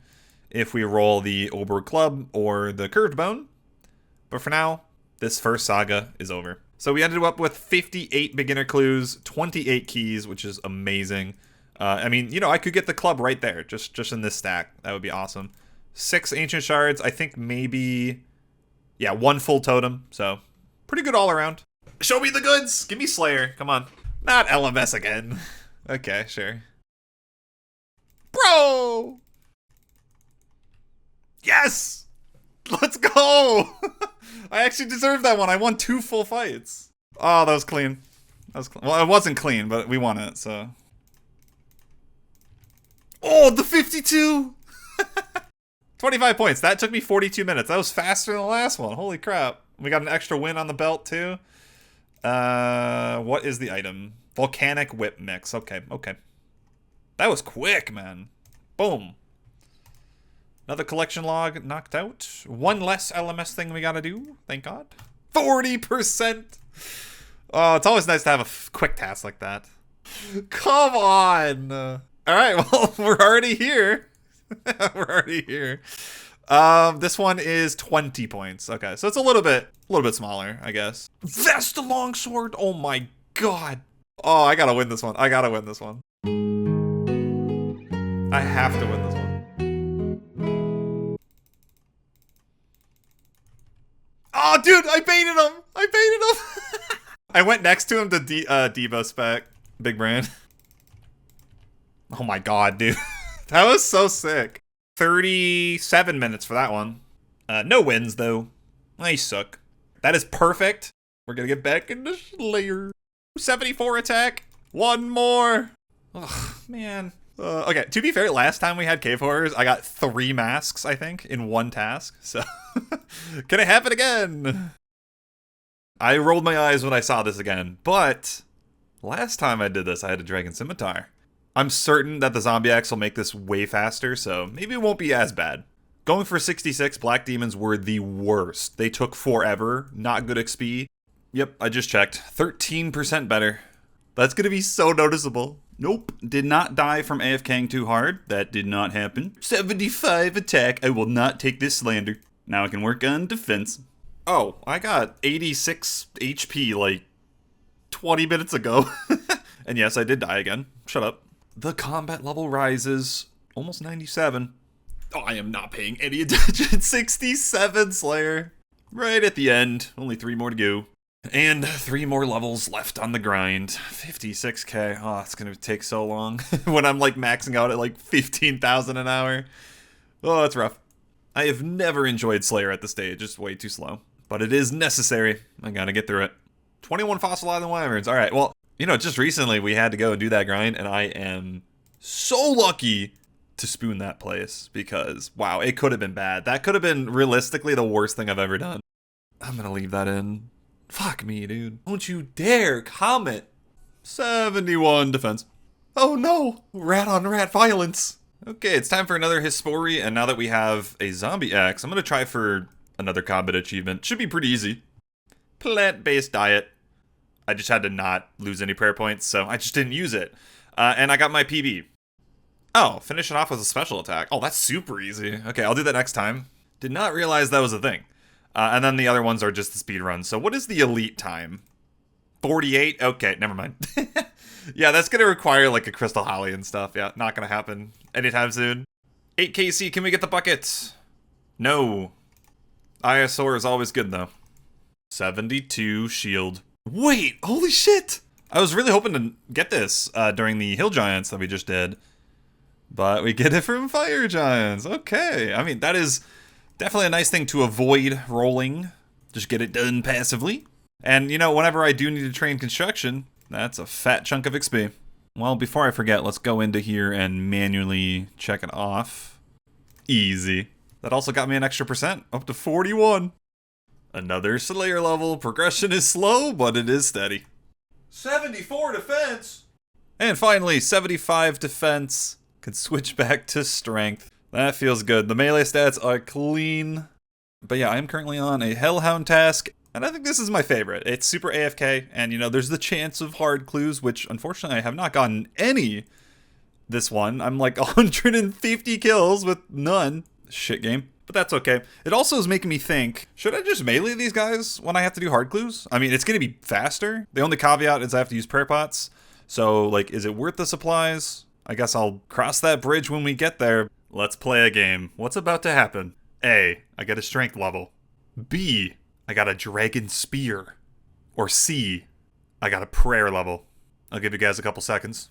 if we roll the Ober Club or the Curved Bone. But for now, this first saga is over. So we ended up with 58 beginner clues, 28 keys, which is amazing. I mean, you know, I could get the club right there, just in this stack. That would be awesome. 6 ancient shards. I think maybe, yeah, 1 full totem. So pretty good all around. Show me the goods. Give me Slayer. Come on. Not LMS again. Okay, sure. Bro! Yes! Let's go! I actually deserved that one. I won 2 full fights. Oh, that was clean. That was clean. Well, it wasn't clean, but we won it, so. Oh, the 52! 25 points. That took me 42 minutes. That was faster than the last one. Holy crap. We got an extra win on the belt, too. What is the item? Volcanic Whip Mix. Okay, okay. That was quick, man. Boom. Another collection log knocked out. 1 less LMS thing we gotta do. Thank God. 40%! Oh, it's always nice to have a quick task like that. Come on! Alright, well, we're already here. We're already here. This one is 20 points. Okay, so it's a little bit smaller, I guess. Vesta longsword. Oh my god. Oh, I gotta win this one. I gotta win this one. I have to win this one. Oh, dude, I baited him. I went next to him to Devo spec. Big brand. Oh my god, dude. That was so sick. 37 minutes for that one. No wins, though. I suck. That is perfect. We're gonna get back into Slayer. 74 attack. One more. Ugh, man. Okay, to be fair, last time we had Cave Horrors, I got 3 masks, I think, in one task. So, can it happen again? I rolled my eyes when I saw this again, but last time I did this, I had a Dragon Scimitar. I'm certain that the Zombie Axe will make this way faster, so maybe it won't be as bad. Going for 66, Black Demons were the worst. They took forever, not good XP. Yep, I just checked. 13% better. That's gonna be so noticeable. Nope, did not die from AFKing too hard. That did not happen. 75 attack, I will not take this slander. Now I can work on defense. Oh, I got 86 HP like 20 minutes ago. And yes, I did die again. Shut up. The combat level rises. Almost 97. Oh, I am not paying any attention. 67 Slayer. Right at the end. Only 3 more to go. And 3 more levels left on the grind. 56k. Oh, it's gonna take so long. When I'm like maxing out at like 15,000 an hour. Oh, that's rough. I have never enjoyed Slayer at this stage. It's way too slow. But it is necessary. I gotta get through it. 21 Fossil Island Wyverns. Alright, well, you know, just recently we had to go and do that grind, and I am so lucky to spoon that place because, wow, it could have been bad. That could have been realistically the worst thing I've ever done. I'm gonna leave that in. Fuck me, dude. Don't you dare comment. 71 defense. Oh no, rat on rat violence. Okay, it's time for another Hispori, and now that we have a zombie axe, I'm gonna try for another combat achievement. Should be pretty easy. Plant-based diet. I just had to not lose any prayer points, so I just didn't use it. And I got my PB. Oh, finish it off with a special attack. Oh, that's super easy. Okay, I'll do that next time. Did not realize that was a thing. And then the other ones are just the speed run. So what is the elite time? 48? Okay, never mind. Yeah, that's going to require like a Crystal Holly and stuff. Yeah, not going to happen anytime soon. 8KC, can we get the buckets? No. ISOR is always good though. 72 shield. Wait, holy shit! I was really hoping to get this during the Hill Giants that we just did. But we get it from Fire Giants. Okay, I mean, that is definitely a nice thing to avoid rolling. Just get it done passively. And, you know, whenever I do need to train construction, that's a fat chunk of XP. Well, before I forget, let's go into here and manually check it off. Easy. That also got me an extra %, up to 41. Another Slayer level. Progression is slow, but it is steady. 74 defense! And finally, 75 defense. Can switch back to strength. That feels good. The melee stats are clean. But yeah, I'm currently on a Hellhound task, and I think this is my favorite. It's super AFK, and you know, there's the chance of hard clues, which unfortunately I have not gotten any this one. I'm like 150 kills with none. Shit game. But that's okay. It also is making me think, should I just melee these guys when I have to do hard clues? I mean, it's going to be faster. The only caveat is I have to use prayer pots. So, like, is it worth the supplies? I guess I'll cross that bridge when we get there. Let's play a game. What's about to happen? A, I get a strength level. B, I got a dragon spear. Or C, I got a prayer level. I'll give you guys a couple seconds.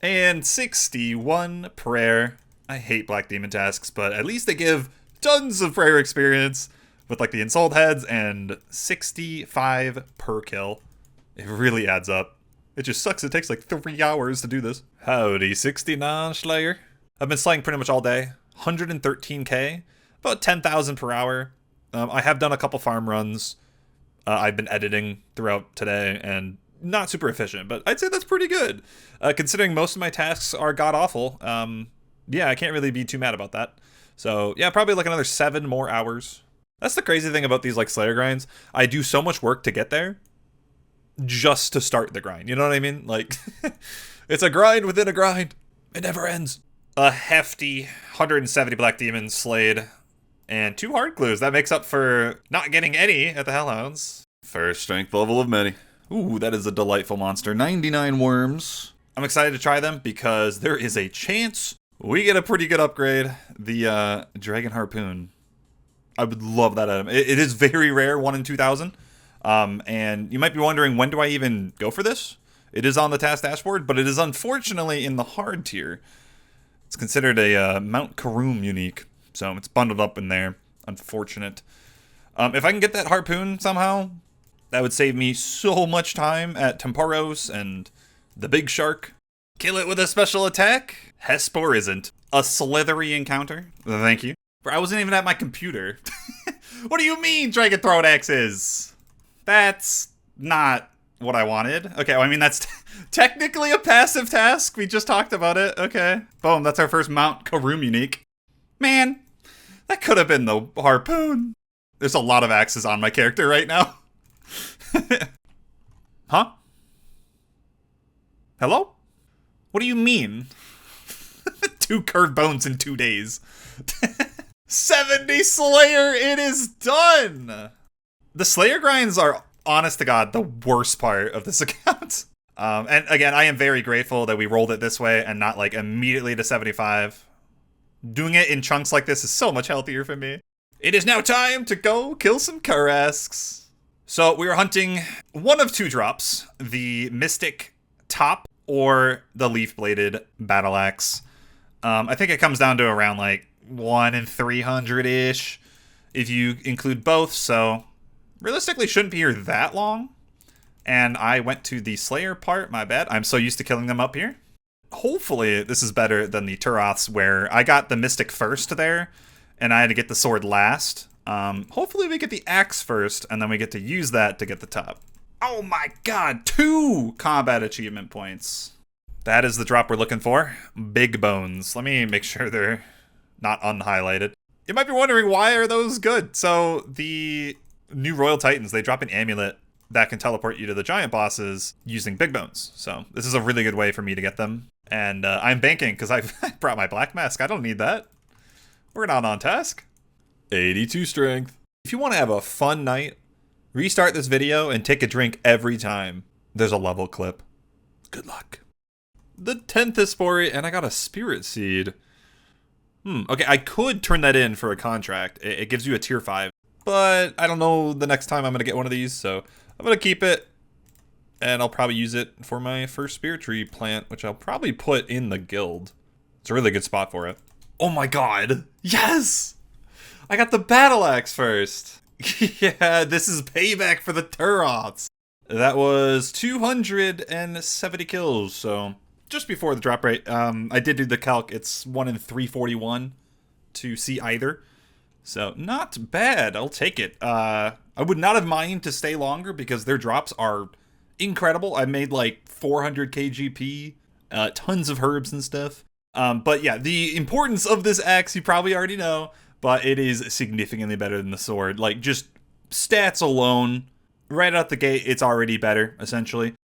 And 61 prayer. I hate Black Demon tasks, but at least they give tons of prayer experience with like the insult heads and 65 per kill. It really adds up. It just sucks it takes like 3 hours to do this. Howdy, 69 Slayer. I've been slaying pretty much all day. 113k, about 10,000 per hour. I have done a couple farm runs. I've been editing throughout today and not super efficient, but I'd say that's pretty good. Considering most of my tasks are god-awful, yeah, I can't really be too mad about that. So, yeah, probably like another 7 more hours. That's the crazy thing about these, like, Slayer grinds. I do so much work to get there just to start the grind. You know what I mean? Like, it's a grind within a grind. It never ends. a hefty 170 black demons slayed, and 2 hard clues. That makes up for not getting any at the Hellhounds. First strength level of many. Ooh, that is a delightful monster. 99 worms. I'm excited to try them because there is a chance we get a pretty good upgrade. The Dragon Harpoon. I would love that item. It is very rare, 1 in 2,000. And you might be wondering, when do I even go for this? It is on the task dashboard, but it is unfortunately in the hard tier. It's considered a Mount Karoom unique, so it's bundled up in there. Unfortunate. If I can get that harpoon somehow, that would save me so much time at Tempoross and the big shark. Kill it with a special attack? Hespor isn't. A slithery encounter? Thank you. I wasn't even at my computer. What do you mean Dragon Throat Axes? That's not what I wanted. Okay, well, I mean, that's technically a passive task. We just talked about it. Okay. Boom, that's our first Mount Karoom unique. Man, that could have been the harpoon. There's a lot of axes on my character right now. Huh? Hello? What do you mean? 2 curved bones in 2 days. 70 Slayer, it is done! The Slayer grinds are, honest to God, the worst part of this account. And again, I am very grateful that we rolled it this way and not like immediately to 75. Doing it in chunks like this is so much healthier for me. It is now time to go kill some Karasks. So we are hunting one of 2 drops, the Mystic Top or the Leaf-Bladed Battle Axe. I think it comes down to around like 1 in 300-ish if you include both, so realistically shouldn't be here that long. And I went to the Slayer part, my bad. I'm so used to killing them up here. Hopefully this is better than the Turoths where I got the Mystic first there, and I had to get the sword last. Hopefully we get the axe first, and then we get to use that to get the top. Oh my god, 2 combat achievement points. That is the drop we're looking for. Big bones. Let me make sure they're not unhighlighted. You might be wondering, why are those good? So the new Royal Titans, they drop an amulet that can teleport you to the giant bosses using big bones. So this is a really good way for me to get them. And I'm banking because I brought my black mask. I don't need that. We're not on task. 82 strength. If you want to have a fun night, restart this video and take a drink every time there's a level clip. Good luck. The 10th Espori, and I got a Spirit Seed. Okay, I could turn that in for a contract. It gives you a tier 5. But I don't know the next time I'm going to get one of these, so I'm going to keep it. And I'll probably use it for my first Spirit Tree plant, which I'll probably put in the guild. It's a really good spot for it. Oh my god! Yes! I got the Battle Axe first! Yeah, this is payback for the Turoths. That was 270 kills, so just before the drop rate. I did do the calc. It's 1 in 341 to see either. So not bad. I'll take it. I would not have minded to stay longer because their drops are incredible. I made like 400 KGP, tons of herbs and stuff. But yeah, the importance of this axe you probably already know, but it is significantly better than the sword. Like, just stats alone, right out the gate, it's already better, essentially.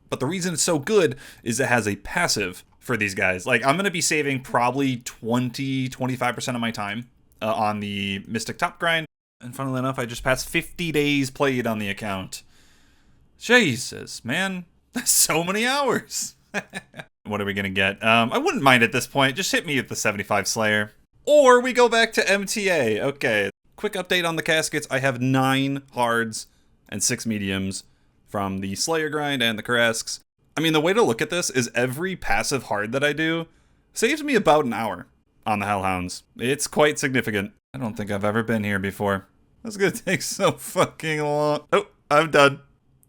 But the reason it's so good is it has a passive for these guys. Like, I'm going to be saving probably 20-25% of my time on the Mystic Top Grind. And funnily enough, I just passed 50 days played on the account. Jesus, man. That's so many hours. What are we going to get? I wouldn't mind at this point. Just hit me with the 75 Slayer. Or we go back to MTA. Okay. Quick update on the caskets. I have 9 hards and 6 mediums from the Slayer grind and the Karasks. I mean, the way to look at this is every passive hard that I do saves me about an hour on the Hellhounds. It's quite significant. I don't think I've ever been here before. That's gonna take so fucking long. Oh, I'm done.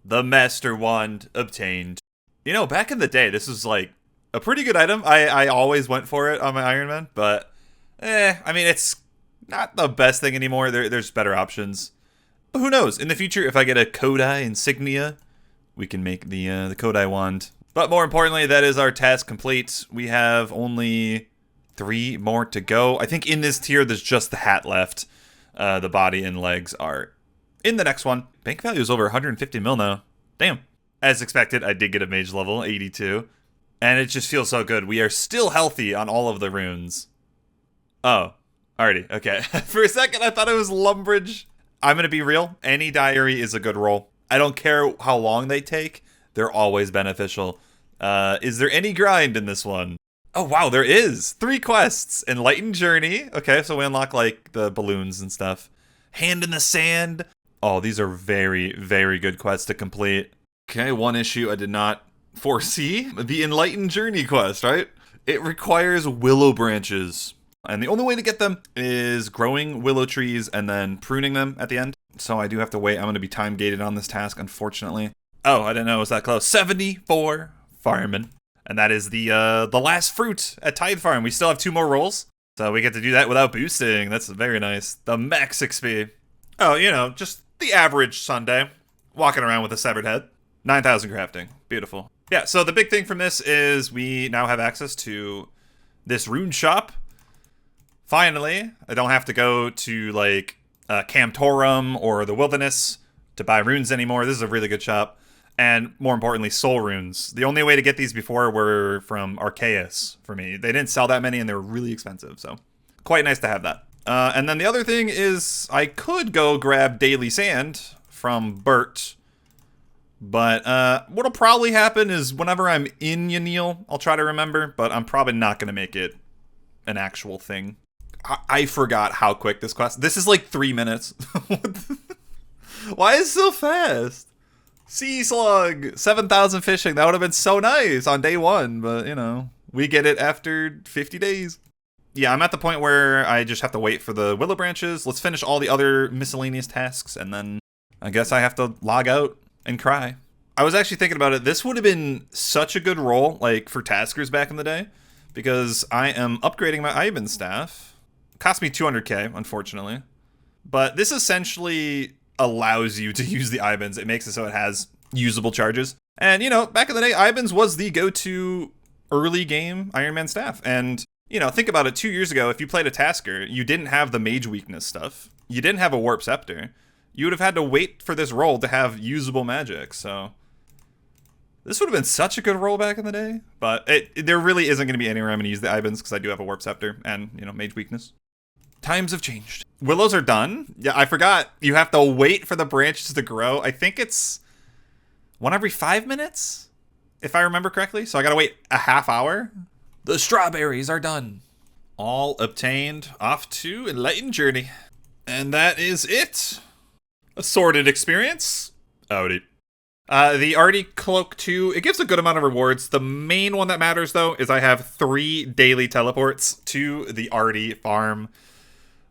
The Master Wand obtained. You know, back in the day, this was like a pretty good item. I always went for it on my Iron Man, but I mean, it's not the best thing anymore. There's better options. But who knows? In the future, if I get a Kodai insignia, we can make the Kodai wand. But more importantly, that is our task complete. We have only 3 more to go. I think in this tier, there's just the hat left. The body and legs are in the next one. Bank value is over 150 mil now. Damn. As expected, I did get a mage level, 82. And it just feels so good. We are still healthy on all of the runes. Oh, already. Okay. For a second, I thought it was Lumbridge. I'm going to be real. Any diary is a good roll. I don't care how long they take. They're always beneficial. Is there any grind in this one? Oh, wow, there is. 3 quests. Enlightened Journey. Okay, so we unlock, like, the balloons and stuff. Hand in the Sand. Oh, these are very, very good quests to complete. Okay, one issue I did not foresee. The Enlightened Journey quest, right? It requires willow branches. And the only way to get them is growing willow trees and then pruning them at the end. So I do have to wait. I'm going to be time gated on this task, unfortunately. Oh, I didn't know it was that close. 74 farming. And that is the last fruit at Tithe Farm. We still have 2 more rolls. So we get to do that without boosting. That's very nice. The max XP. Oh, you know, just the average Sunday. Walking around with a severed head. 9,000 crafting. Beautiful. Yeah, so the big thing from this is we now have access to this rune shop. Finally, I don't have to go to, like, Camtorum or the Wilderness to buy runes anymore. This is a really good shop. And more importantly, soul runes. The only way to get these before were from Arceus for me. They didn't sell that many and they were really expensive, so quite nice to have that. And then the other thing is I could go grab Daily Sand from Bert, but what'll probably happen is whenever I'm in Yanil, I'll try to remember, but I'm probably not going to make it an actual thing. I forgot how quick this quest. This is like 3 minutes. Why is it so fast? Sea Slug, 7,000 fishing. That would have been so nice on day 1, but you know, we get it after 50 days. Yeah, I'm at the point where I just have to wait for the willow branches. Let's finish all the other miscellaneous tasks, and then I guess I have to log out and cry. I was actually thinking about it. This would have been such a good role, like, for taskers back in the day, because I am upgrading my Ivan staff. It cost me 200k, unfortunately. But this essentially allows you to use the Ibans. It makes it so it has usable charges. And, you know, back in the day, Ibans was the go-to early game Iron Man staff. And, you know, think about it. 2 years ago, if you played a Tasker, you didn't have the Mage weakness stuff. You didn't have a Warp Scepter. You would have had to wait for this roll to have usable magic. So this would have been such a good roll back in the day. But there really isn't going to be anywhere I'm going to use the Ibans because I do have a Warp Scepter and, you know, Mage weakness. Times have changed. Willows are done. Yeah, I forgot. You have to wait for the branches to grow. I think it's 1 every 5 minutes, if I remember correctly. So I gotta wait a half hour. The strawberries are done. All obtained. Off to Enlightened Journey. And that is it. A sorted experience. Howdy. The Arty Cloak 2, it gives a good amount of rewards. The main one that matters, though, is I have 3 daily teleports to the Arty farm,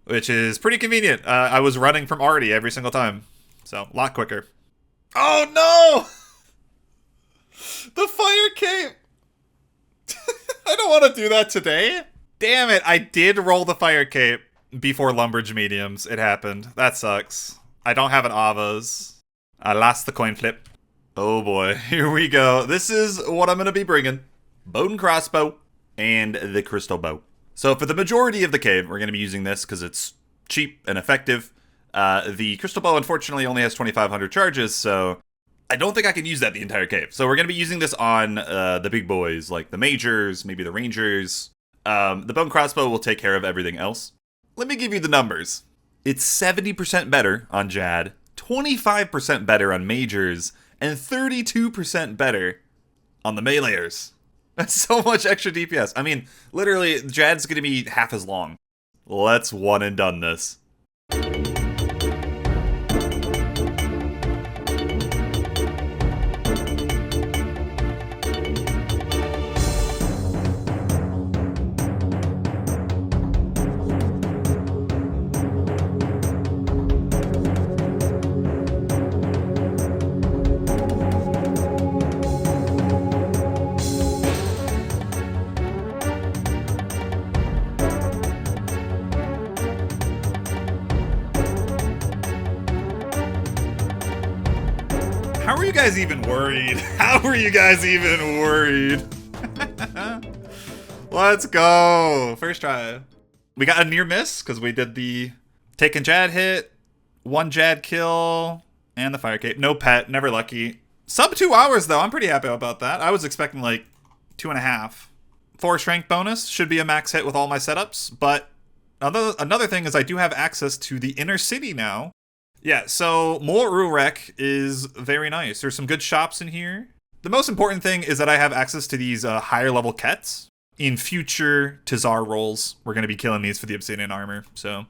which is pretty convenient. I was running from Arty every single time, so a lot quicker. Oh no! The fire cape! I don't want to do that today. Damn it, I did roll the fire cape before Lumbridge mediums. It happened. That sucks. I don't have an Avas. I lost the coin flip. Oh boy, here we go. This is what I'm going to be bringing. Bone crossbow and the crystal bow. So for the majority of the cave, we're going to be using this because it's cheap and effective. The crystal bow, unfortunately, only has 2,500 charges, so I don't think I can use that the entire cave. So we're going to be using this on the big boys, like the Magers, maybe the Rangers. The bone crossbow will take care of everything else. Let me give you the numbers. It's 70% better on Jad, 25% better on Magers, and 32% better on the Meleeers. That's so much extra DPS. I mean, literally, Jad's going to be half as long. Let's one and done this. How are you guys even worried? How are you guys even worried? Let's go. First try. We got a near miss because we did the taking Jad hit, 1 Jad kill, and the fire cape. No pet, never lucky. Sub 2 hours though. I'm pretty happy about that. I was expecting like 2.5. 4 strength bonus should be a max hit with all my setups, but another thing is I do have access to the inner city now. Yeah, so Mort'ton is very nice. There's some good shops in here. The most important thing is that I have access to these higher level kets. In future TzHaar rolls, we're going to be killing these for the obsidian armor, so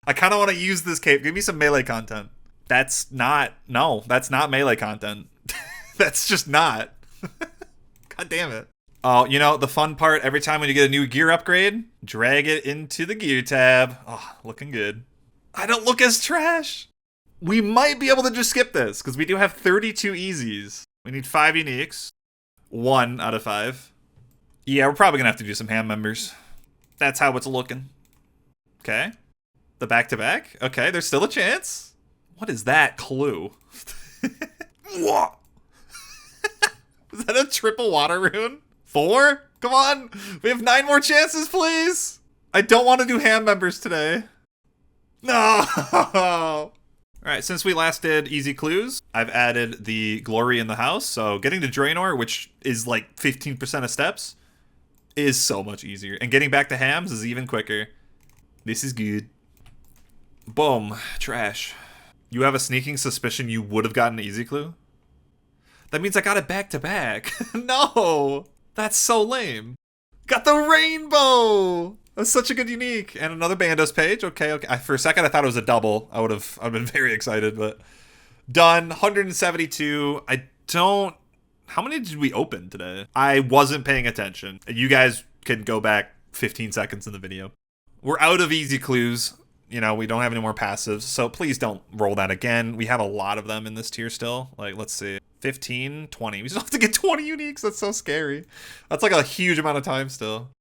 I kind of want to use this cape. Give me some melee content. That's not melee content. That's just not. God damn it. Oh, you know, the fun part, every time when you get a new gear upgrade, drag it into the gear tab. Oh, looking good. I don't look as trash. We might be able to just skip this, because we do have 32 easies. We need 5 uniques. 1 out of 5. Yeah, we're probably going to have to do some ham members. That's how it's looking. Okay. The back-to-back? Okay, there's still a chance. What is that clue? What? Is that a triple water rune? 4? Come on. We have 9 more chances, please. I don't want to do ham members today. No. All right, since we last did easy clues, I've added the glory in the house. So getting to Draenor, which is like 15% of steps, is so much easier. And getting back to hams is even quicker. This is good. Boom. Trash. You have a sneaking suspicion you would have gotten an easy clue? That means I got it back to back. No! That's so lame. Got the rainbow! That's such a good unique. And another Bandos page. Okay. For a second I thought it was a double. I've been very excited, but done. 172. How many did we open today? I wasn't paying attention. You guys can go back 15 seconds in the video. We're out of easy clues. You know, we don't have any more passives, so please don't roll that again. We have a lot of them in this tier still. Like, let's see. 15, 20. We still have to get 20 uniques. That's so scary. That's like a huge amount of time still.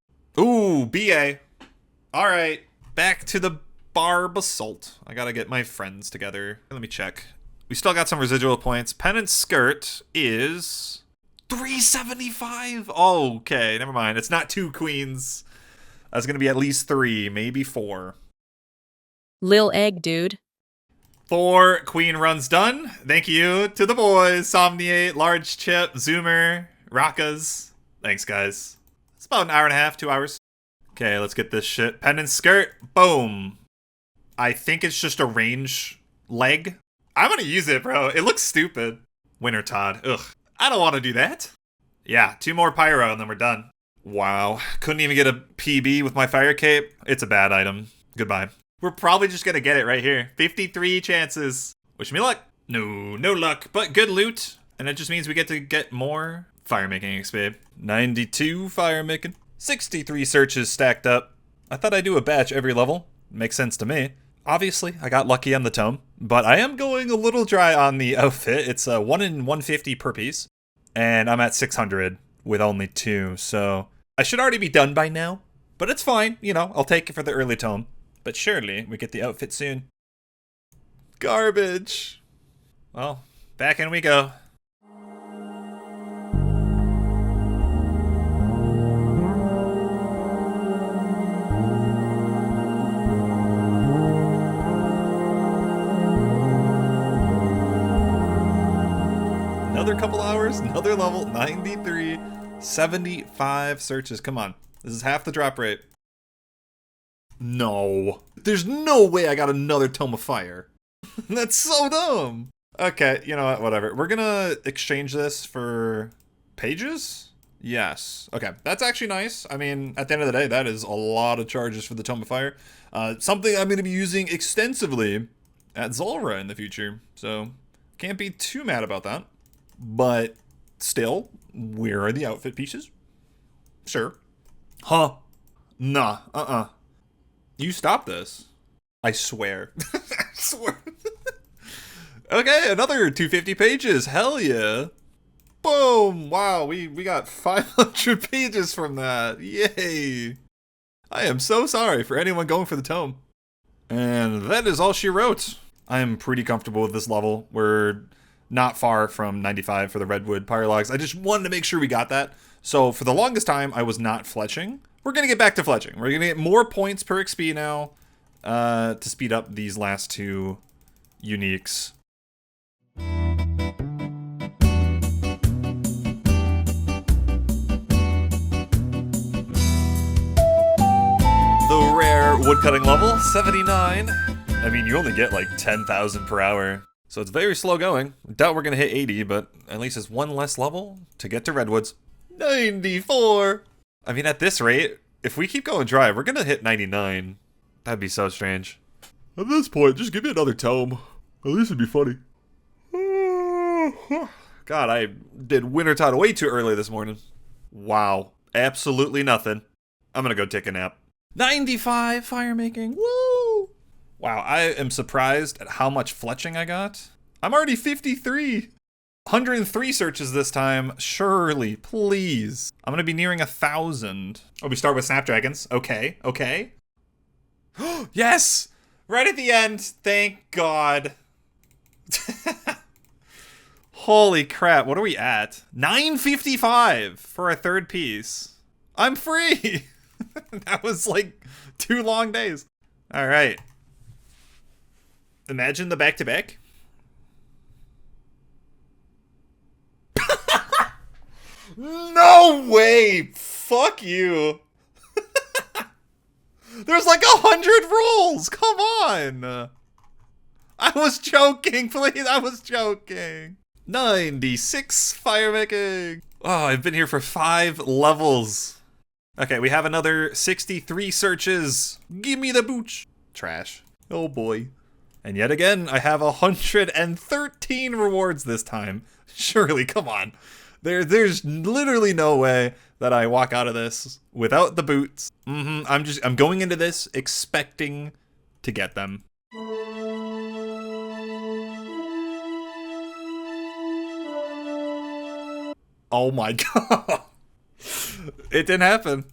Ooh, BA. All right. Back to the Barrows Assault. I gotta get my friends together. Let me check. We still got some residual points. Pennant skirt is 375. Oh, okay, never mind. It's not 2 queens. That's gonna be at least 3, maybe 4. Lil Egg, dude. 4 queen runs done. Thank you to the boys. Somniate, Large Chip, Zoomer, Rakas. Thanks, guys. It's about an hour and a half, 2 hours. Okay, let's get this shit. Pendant skirt. Boom. I think it's just a range leg. I'm gonna use it, bro. It looks stupid. Wintertodt. Ugh. I don't want to do that. Yeah, 2 more pyro and then we're done. Wow. Couldn't even get a PB with my fire cape. It's a bad item. Goodbye. We're probably just gonna get it right here. 53 chances. Wish me luck. No luck, but good loot. And it just means we get to get more fire making XP. 92 fire making. 63 searches stacked up. I thought I'd do a batch every level. Makes sense to me. Obviously, I got lucky on the tome, but I am going a little dry on the outfit. It's 1 in 150 per piece, and I'm at 600 with only 2, so I should already be done by now, but it's fine. You know, I'll take it for the early tome. But surely we get the outfit soon. Garbage. Well, back in we go. Another couple hours, another level, 93, 75 searches. Come on. This is half the drop rate. No. There's no way I got another Tome of Fire. That's so dumb. Okay, you know what? Whatever. We're gonna exchange this for pages? Yes. Okay, that's actually nice. I mean, at the end of the day, that is a lot of charges for the Tome of Fire. Something I'm gonna be using extensively at Zulrah in the future. So, can't be too mad about that. But, still, where are the outfit pieces? Sure. Huh. Nah. You stop this. I swear. I swear. Okay, another 250 pages. Hell yeah. Boom. Wow, we got 500 pages from that. Yay. I am so sorry for anyone going for the tome. And that is all she wrote. I am pretty comfortable with this level. We're not far from 95 for the Redwood Pyrologs. I just wanted to make sure we got that. So for the longest time, I was not fletching. We're going to get back to fletching. We're going to get more points per XP now to speed up these last 2 uniques. woodcutting level, 79. I mean, you only get like 10,000 per hour, so it's very slow going. Doubt we're gonna hit 80, but at least it's one less level to get to redwoods. 94! I mean, at this rate, if we keep going dry, we're gonna hit 99. That'd be so strange. At this point, just give me another tome. At least it'd be funny. God, I did Wintertodt way too early this morning. Wow. Absolutely nothing. I'm gonna go take a nap. 95 fire making. Woo! Wow, I am surprised at how much fletching I got. I'm already 53. 103 searches this time. Surely, please. I'm gonna be nearing 1,000. Oh, we start with snapdragons. Okay, okay. Yes! Right at the end. Thank God. Holy crap, what are we at? 955 for our third piece. I'm free! That was like 2 long days. Alright. Imagine the back-to-back. No way! Fuck you. There's like 100 rolls! Come on! I was joking, please, I was joking. 96 fire making. Oh, I've been here for 5 levels. Okay, we have another 63 searches. Give me the booch. Trash. Oh boy. And yet again, I have 113 rewards this time. Surely, come on. There's literally no way that I walk out of this without the boots. I'm going into this expecting to get them. Oh my god. It didn't happen.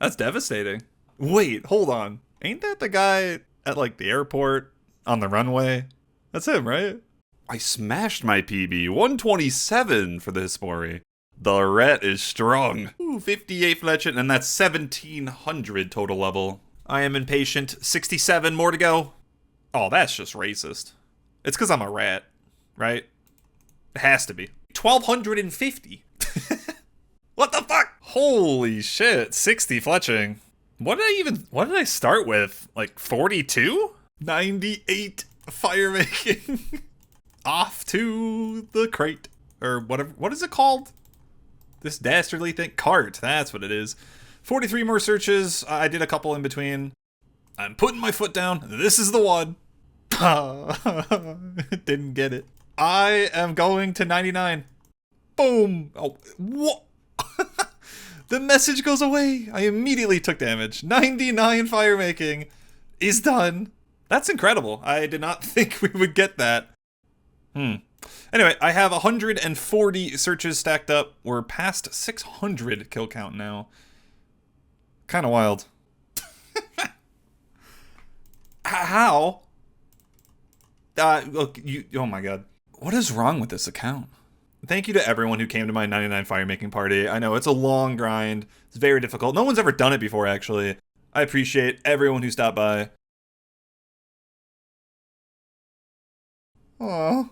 That's devastating. Wait, hold on. Ain't that the guy at like the airport on the runway? That's him, right? I smashed my PB. 127 for the Hispori. The ret is strong. Ooh, 58 fletching, and that's 1,700 total level. I am impatient. 67 more to go. Oh, that's just racist. It's because I'm a rat, right? It has to be. 1,250. What the fuck? Holy shit, 60 fletching. What did I start with? Like 42? 98 fire making. Off to the crate. Or whatever, what is it called? This dastardly thing? Cart, that's what it is. 43 more searches, I did a couple in between. I'm putting my foot down, this is the one. Didn't get it. I am going to 99. Boom. Oh, what? The message goes away. I immediately took damage. 99 fire making is done. That's incredible. I did not think we would get that. Anyway, I have 140 searches stacked up. We're past 600 kill count now. Kind of wild. How? Look, oh my god. What is wrong with this account? Thank you to everyone who came to my 99 fire making party. I know it's a long grind. It's very difficult. No one's ever done it before, actually. I appreciate everyone who stopped by. Aww.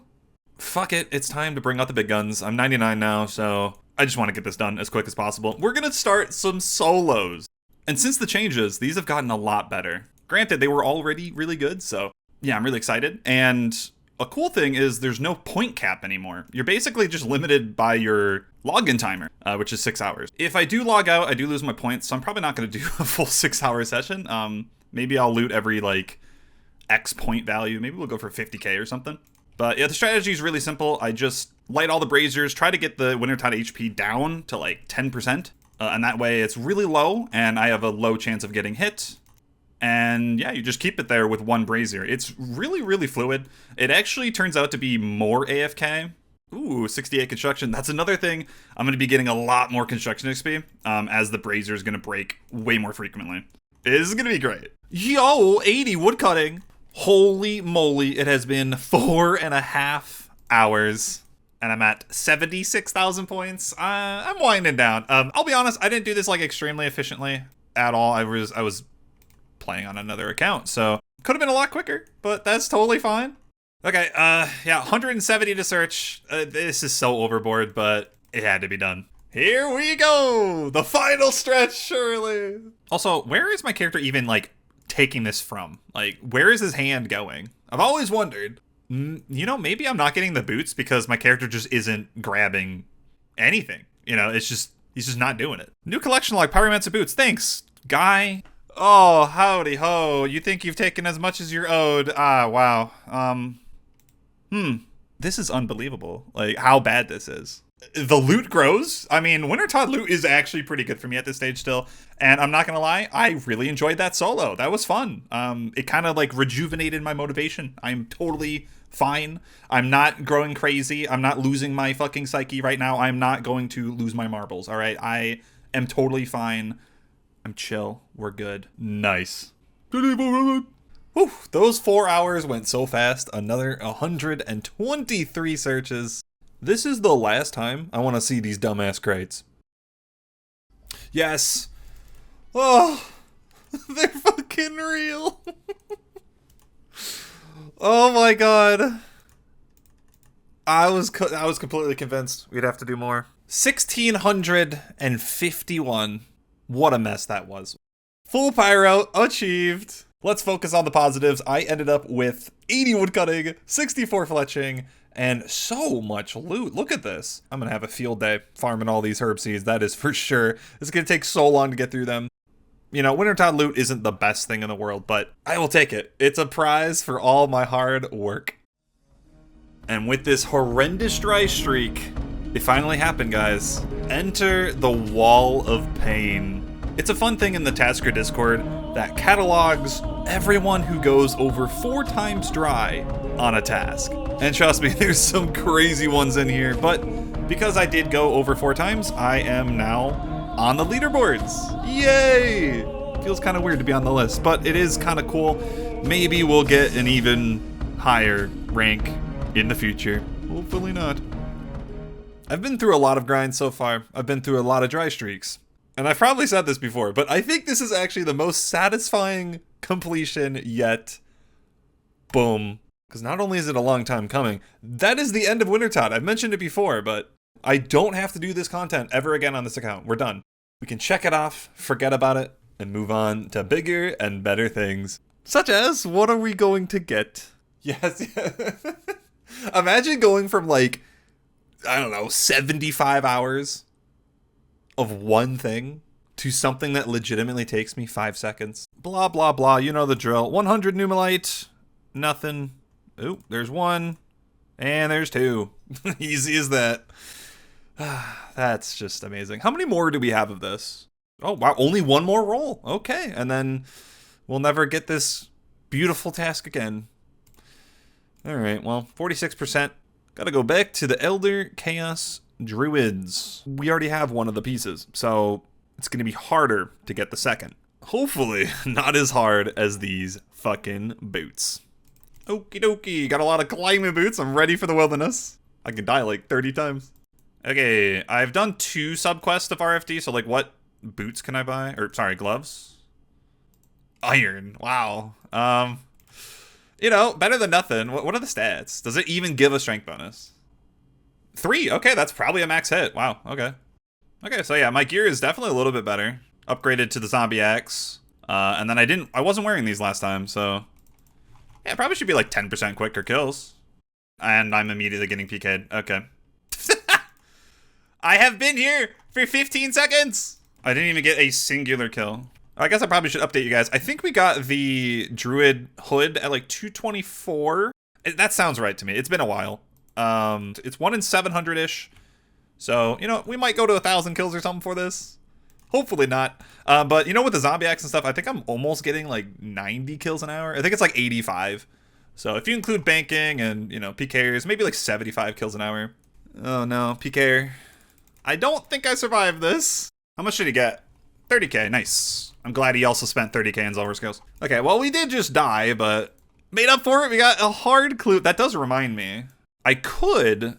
Fuck it. It's time to bring out the big guns. I'm 99 now, so I just want to get this done as quick as possible. We're gonna start some solos. And since the changes, these have gotten a lot better. Granted, they were already really good, so yeah, I'm really excited. And a cool thing is there's no point cap anymore. You're basically just limited by your login timer, which is 6 hours. If I do log out, I do lose my points, so I'm probably not going to do a full 6-hour session. Maybe I'll loot every, like, X point value. Maybe we'll go for 50k or something. But yeah, the strategy is really simple. I just light all the braziers, try to get the Wintertodt HP down to, like, 10%. And that way it's really low, and I have a low chance of getting hit. And yeah, you just keep it there with one brazier. It's really, really fluid. It actually turns out to be more AFK. Ooh, 68 construction. That's another thing. I'm going to be getting a lot more construction XP as the brazier is going to break way more frequently. This is going to be great. Yo, 80 woodcutting. Holy moly, it has been 4.5 hours. And I'm at 76,000 points. I'm winding down. I'll be honest, I didn't do this like extremely efficiently at all. I was playing on another account, so could have been a lot quicker, but that's totally fine. Okay, yeah, 170 to search. This is so overboard, but it had to be done. Here we go! The final stretch, surely! Also, where is my character even, like, taking this from? Like, where is his hand going? I've always wondered. You know, maybe I'm not getting the boots because my character just isn't grabbing anything. You know, it's just, he's just not doing it. New collection log, Pyromancer boots. Thanks, guy. Oh, howdy ho. You think you've taken as much as you're owed. Ah, wow. This is unbelievable. Like, how bad this is. The loot grows. I mean, Wintertodt loot is actually pretty good for me at this stage still. And I'm not gonna lie, I really enjoyed that solo. That was fun. It kind of like rejuvenated my motivation. I'm totally fine. I'm not growing crazy. I'm not losing my fucking psyche right now. I'm not going to lose my marbles, all right? I am totally fine. I'm chill. We're good. Nice. Whew, those 4 hours went so fast. Another 123 searches. This is the last time I want to see these dumbass crates. Yes. Oh, they're fucking real. Oh my god. I was completely convinced we'd have to do more. 1,651. What a mess that was. Full pyro achieved. Let's focus on the positives. I ended up with 80 woodcutting, 64 fletching, and so much loot. Look at this. I'm gonna have a field day farming all these herb seeds, that is for sure. It's gonna take so long to get through them. You know, Wintertodt loot isn't the best thing in the world, but I will take it. It's a prize for all my hard work. And with this horrendous dry streak, it finally happened, guys. Enter the Wall of Pain. It's a fun thing in the Tasker Discord that catalogs everyone who goes over 4 times dry on a task. And trust me, there's some crazy ones in here, but because I did go over 4 times, I am now on the leaderboards. Yay! Feels kind of weird to be on the list, but it is kind of cool. Maybe we'll get an even higher rank in the future. Hopefully not. I've been through a lot of grinds so far. I've been through a lot of dry streaks. And I've probably said this before, but I think this is actually the most satisfying completion yet. Boom. Because not only is it a long time coming, that is the end of Wintertodt. I've mentioned it before, but I don't have to do this content ever again on this account. We're done. We can check it off, forget about it, and move on to bigger and better things. Such as, what are we going to get? Yes. Imagine going from like, I don't know, 75 hours of one thing to something that legitimately takes me 5 seconds. Blah, blah, blah. You know the drill. 100 Numelite. Nothing. Ooh, there's 1. And there's 2. Easy as that. That's just amazing. How many more do we have of this? Oh, wow. Only 1 more roll. Okay. And then we'll never get this beautiful task again. All right. Well, 46%. Got to go back to the Elder Chaos Druids. We already have one of the pieces, so it's going to be harder to get the second. Hopefully not as hard as these fucking boots. Okie dokie, got a lot of climbing boots. I'm ready for the wilderness. I can die like 30 times. Okay, I've done 2 subquests of RFD, so like what boots can I buy? Or sorry, gloves? Iron, wow. You know, better than nothing. What are the stats? Does it even give a strength bonus? 3, okay, that's probably a max hit. Wow, okay. Okay, so yeah, my gear is definitely a little bit better. Upgraded to the zombie axe. And then I wasn't wearing these last time, so yeah, probably should be like 10% quicker kills. And I'm immediately getting PK'd. Okay. I have been here for 15 seconds! I didn't even get a singular kill. I guess I probably should update you guys. I think we got the Druid Hood at like 224. That sounds right to me. It's been a while. It's 1 in 700-ish. So, you know, we might go to 1,000 kills or something for this. Hopefully not. But, you know, with the zombie axe and stuff, I think I'm almost getting like 90 kills an hour. I think it's like 85. So if you include banking and, you know, PKers, maybe like 75 kills an hour. Oh no, PKer. I don't think I survived this. How much did he get? 30k, nice. I'm glad he also spent 30k in Zulrah skills. Okay, well, we did just die, but made up for it. We got a hard clue. That does remind me. I could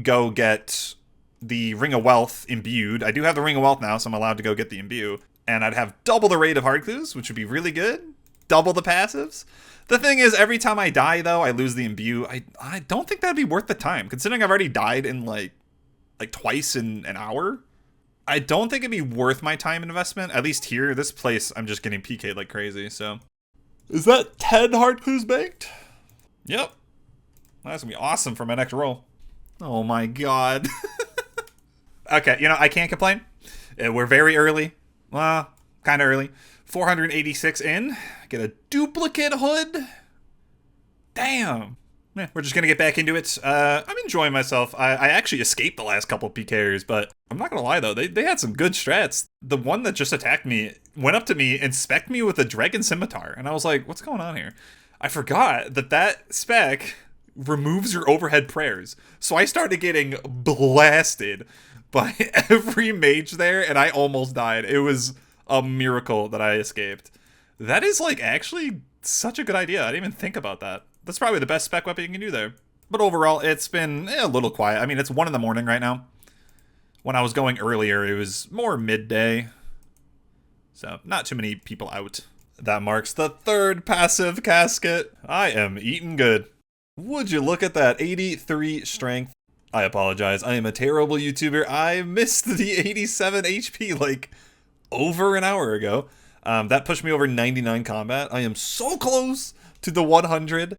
go get the Ring of Wealth imbued. I do have the Ring of Wealth now, so I'm allowed to go get the imbue. And I'd have double the rate of hard clues, which would be really good. Double the passives. The thing is, every time I die, though, I lose the imbue. I don't think that'd be worth the time, considering I've already died in like twice in an hour. I don't think it'd be worth my time investment. At least here, this place, I'm just getting PK'd like crazy, so Is that 10 hard clues baked? Yep. That's gonna be awesome for my next roll. Oh my god. Okay, you know, I can't complain. We're very early. Well, kind of early. 486 in. Get a duplicate hood. Damn. Yeah, we're just gonna get back into it. I'm enjoying myself. I actually escaped the last couple of PKers, but I'm not gonna lie though, they had some good strats. The one that just attacked me went up to me and specced me with a dragon scimitar, and I was like, what's going on here? I forgot that spec removes your overhead prayers. So I started getting blasted by every mage there, and I almost died. It was a miracle that I escaped. That is like actually such a good idea. I didn't even think about that. That's probably the best spec weapon you can do there. But overall, it's been a little quiet. I mean, it's 1 in the morning right now. When I was going earlier, it was more midday. So, not too many people out. That marks the 3rd passive casket. I am eating good. Would you look at that? 83 strength. I apologize. I am a terrible YouTuber. I missed the 87 HP like over an hour ago. That pushed me over 99 combat. I am so close to the 100.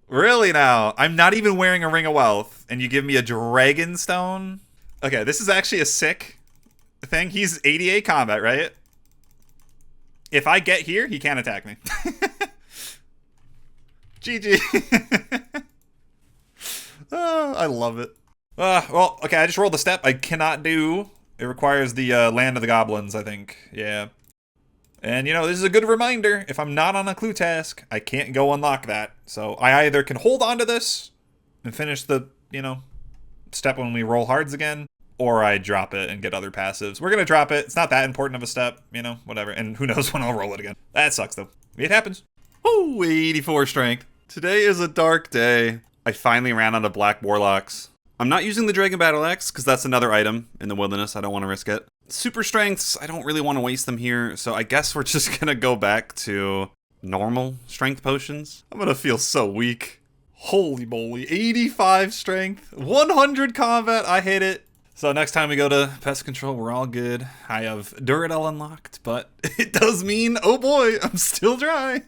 Really now? I'm not even wearing a Ring of Wealth, and you give me a Dragon Stone? Okay, this is actually a sick thing. He's 88 combat, right? If I get here, he can't attack me. GG. Oh, I love it. Well, okay, I just rolled the step I cannot do. It requires the Land of the Goblins, I think. Yeah. And, you know, this is a good reminder. If I'm not on a clue task, I can't go unlock that. So I either can hold on to this and finish the, you know, step when we roll hards again, or I drop it and get other passives. We're going to drop it. It's not that important of a step, you know, whatever. And who knows when I'll roll it again. That sucks, though. It happens. Woo, 84 strength. Today is a dark day. I finally ran out of black warlocks. I'm not using the Dragon Battle Axe, because that's another item in the wilderness. I don't want to risk it. Super strengths, I don't really want to waste them here, so I guess we're just going to go back to normal strength potions. I'm going to feel so weak. Holy moly, 85 strength, 100 combat, I hate it. So next time we go to pest control, we're all good. I have Duradel unlocked, but it does mean, oh boy, I'm still dry.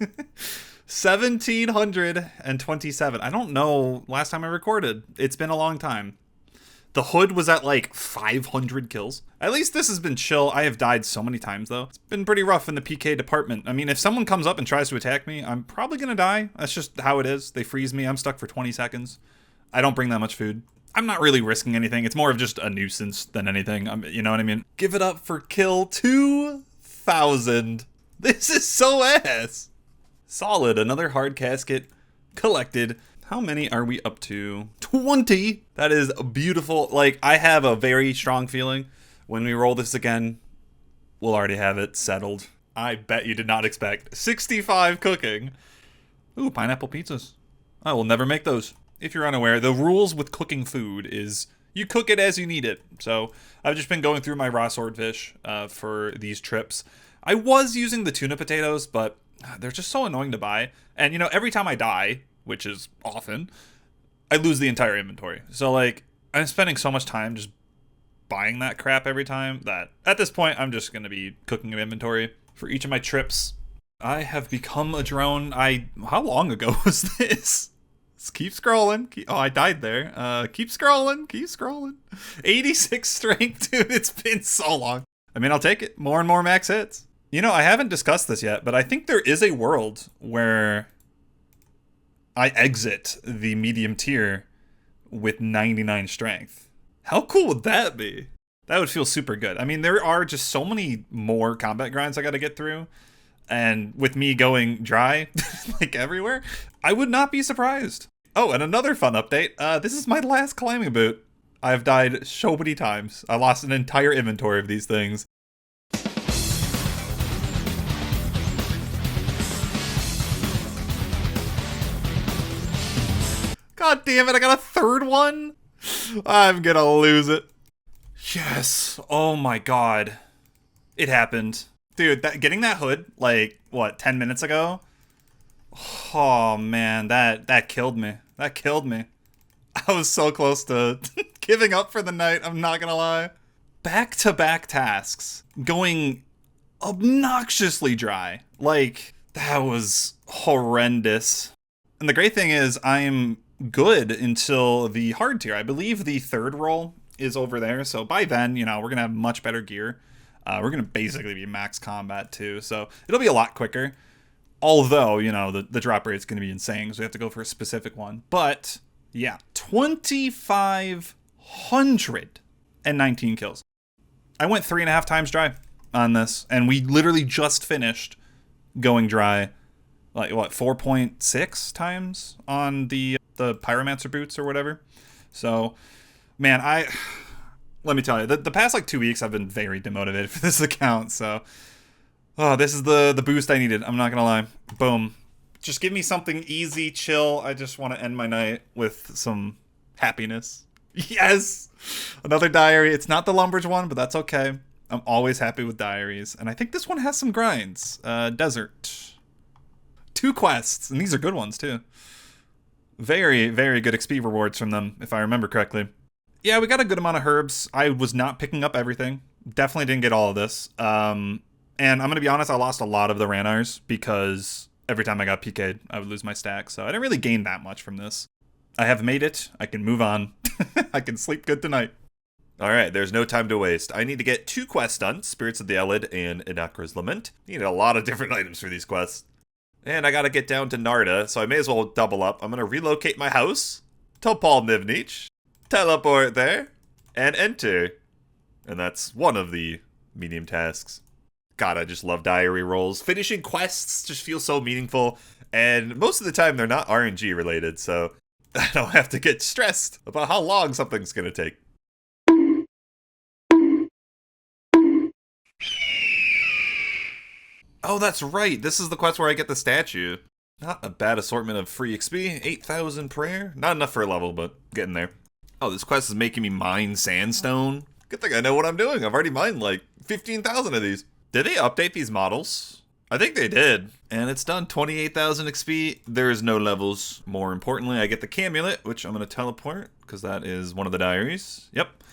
1727. I don't know last time I recorded. It's been a long time. The hood was at like 500 kills. At least this has been chill. I have died so many times though. It's been pretty rough in the PK department. I mean, if someone comes up and tries to attack me, I'm probably gonna die. That's just how it is. They freeze me. I'm stuck for 20 seconds. I don't bring that much food. I'm not really risking anything. It's more of just a nuisance than anything. You know what I mean? Give it up for kill 2000. This is so ass. Solid. Another hard casket collected. How many are we up to? 20! That is beautiful. Like, I have a very strong feeling when we roll this again, we'll already have it settled. I bet you did not expect 65 cooking. Ooh, pineapple pizzas. I will never make those. If you're unaware, the rules with cooking food is you cook it as you need it. So I've just been going through my raw swordfish for these trips. I was using the tuna potatoes, but they're just so annoying to buy. And, you know, every time I die, which is often, I lose the entire inventory. So, like, I'm spending so much time just buying that crap every time that at this point, I'm just going to be cooking an inventory for each of my trips. I have become a drone. How long ago was this? Let's keep scrolling. Oh, I died there. Keep scrolling. 86 strength, dude. It's been so long. I mean, I'll take it. More and more max hits. You know, I haven't discussed this yet, but I think there is a world where I exit the medium tier with 99 strength. How cool would that be? That would feel super good. I mean, there are just so many more combat grinds I got to get through. And with me going dry, like everywhere, I would not be surprised. Oh, and another fun update. This is my last climbing boot. I've died so many times. I lost an entire inventory of these things. God damn it, I got a third one? I'm gonna lose it. Yes. Oh my god. It happened. Dude, getting that hood, like, what, 10 minutes ago? Oh man, that killed me. That killed me. I was so close to giving up for the night, I'm not gonna lie. Back-to-back tasks. Going obnoxiously dry. Like, That was horrendous. And the great thing is I'm good until the hard tier. I believe the third roll is over there. So by then, you know, we're going to have much better gear. We're going to basically be max combat too. So it'll be a lot quicker. Although, you know, the drop rate's going to be insane. So we have to go for a specific one. But yeah, 2,519 kills. I went 3.5 times dry on this. And we literally just finished going dry. Like, what, 4.6 times on the Pyromancer boots or whatever. So, man, let me tell you, the past, like, 2 weeks I've been very demotivated for this account, so... Oh, this is the boost I needed, I'm not gonna lie. Boom. Just give me something easy, chill. I just want to end my night with some happiness. Yes! Another diary. It's not the Lumbridge one, but that's okay. I'm always happy with diaries. And I think this one has some grinds. Desert. 2 quests, and these are good ones too. Very, very good XP rewards from them, if I remember correctly. Yeah, we got a good amount of herbs. I was not picking up everything. Definitely didn't get all of this. And I'm going to be honest, I lost a lot of the Ranars because every time I got PK'd, I would lose my stack. So I didn't really gain that much from this. I have made it. I can move on. I can sleep good tonight. Alright, there's no time to waste. I need to get 2 quests done, Spirits of the Elid and Inakra's Lament. Need a lot of different items for these quests. And I gotta get down to Narda, so I may as well double up. I'm gonna relocate my house, Topal Nivnich, teleport there, and enter. And that's one of the medium tasks. God, I just love diary rolls. Finishing quests just feels so meaningful, and most of the time they're not RNG related, so I don't have to get stressed about how long something's gonna take. Oh, that's right. This is the quest where I get the statue. Not a bad assortment of free XP. 8,000 prayer. Not enough for a level, but getting there. Oh, this quest is making me mine sandstone. Good thing I know what I'm doing. I've already mined like 15,000 of these. Did they update these models? I think they did. And it's done. 28,000 XP. There's no levels. More importantly, I get the Camulet, which I'm going to teleport because that is one of the diaries. Yep.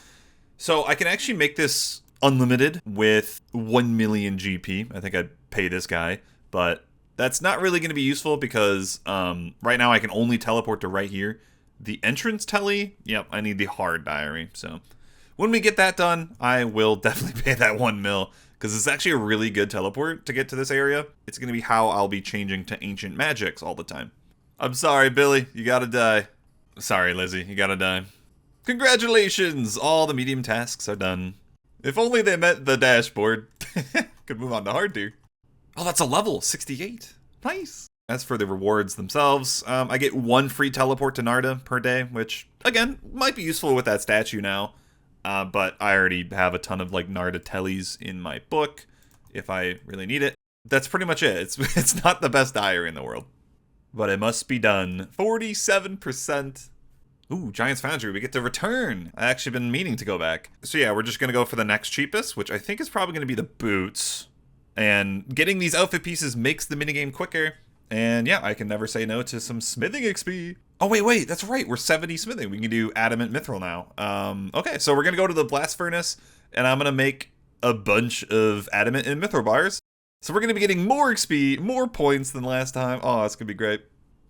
So I can actually make this unlimited with 1 million GP. I think I'd pay this guy, but that's not really going to be useful because right now I can only teleport to right here. The entrance telly, yep, I need the hard diary. So when we get that done, I will definitely pay that 1 mil because it's actually a really good teleport to get to this area. It's going to be how I'll be changing to ancient magics all the time. I'm sorry, Billy, you gotta die. Sorry, Lizzie, you gotta die. Congratulations, all the medium tasks are done. If only they met the dashboard. Could move on to hard tier. Oh, that's a level, 68. Nice. As for the rewards themselves, I get 1 free teleport to Narda per day, which, again, might be useful with that statue now. But I already have a ton of, like, Narda tellies in my book, if I really need it. That's pretty much it. It's not the best diary in the world. But it must be done. 47%. Ooh, Giant's Foundry, we get to return. I actually been meaning to go back. So yeah, we're just gonna go for the next cheapest, which I think is probably gonna be the boots. And getting these outfit pieces makes the minigame quicker. And yeah, I can never say no to some smithing XP. Oh wait, that's right, we're 70 smithing. We can do adamant mithril now. Okay, so we're gonna go to the blast furnace, and I'm gonna make a bunch of adamant and mithril bars. So we're gonna be getting more XP, more points than last time. Oh, it's gonna be great.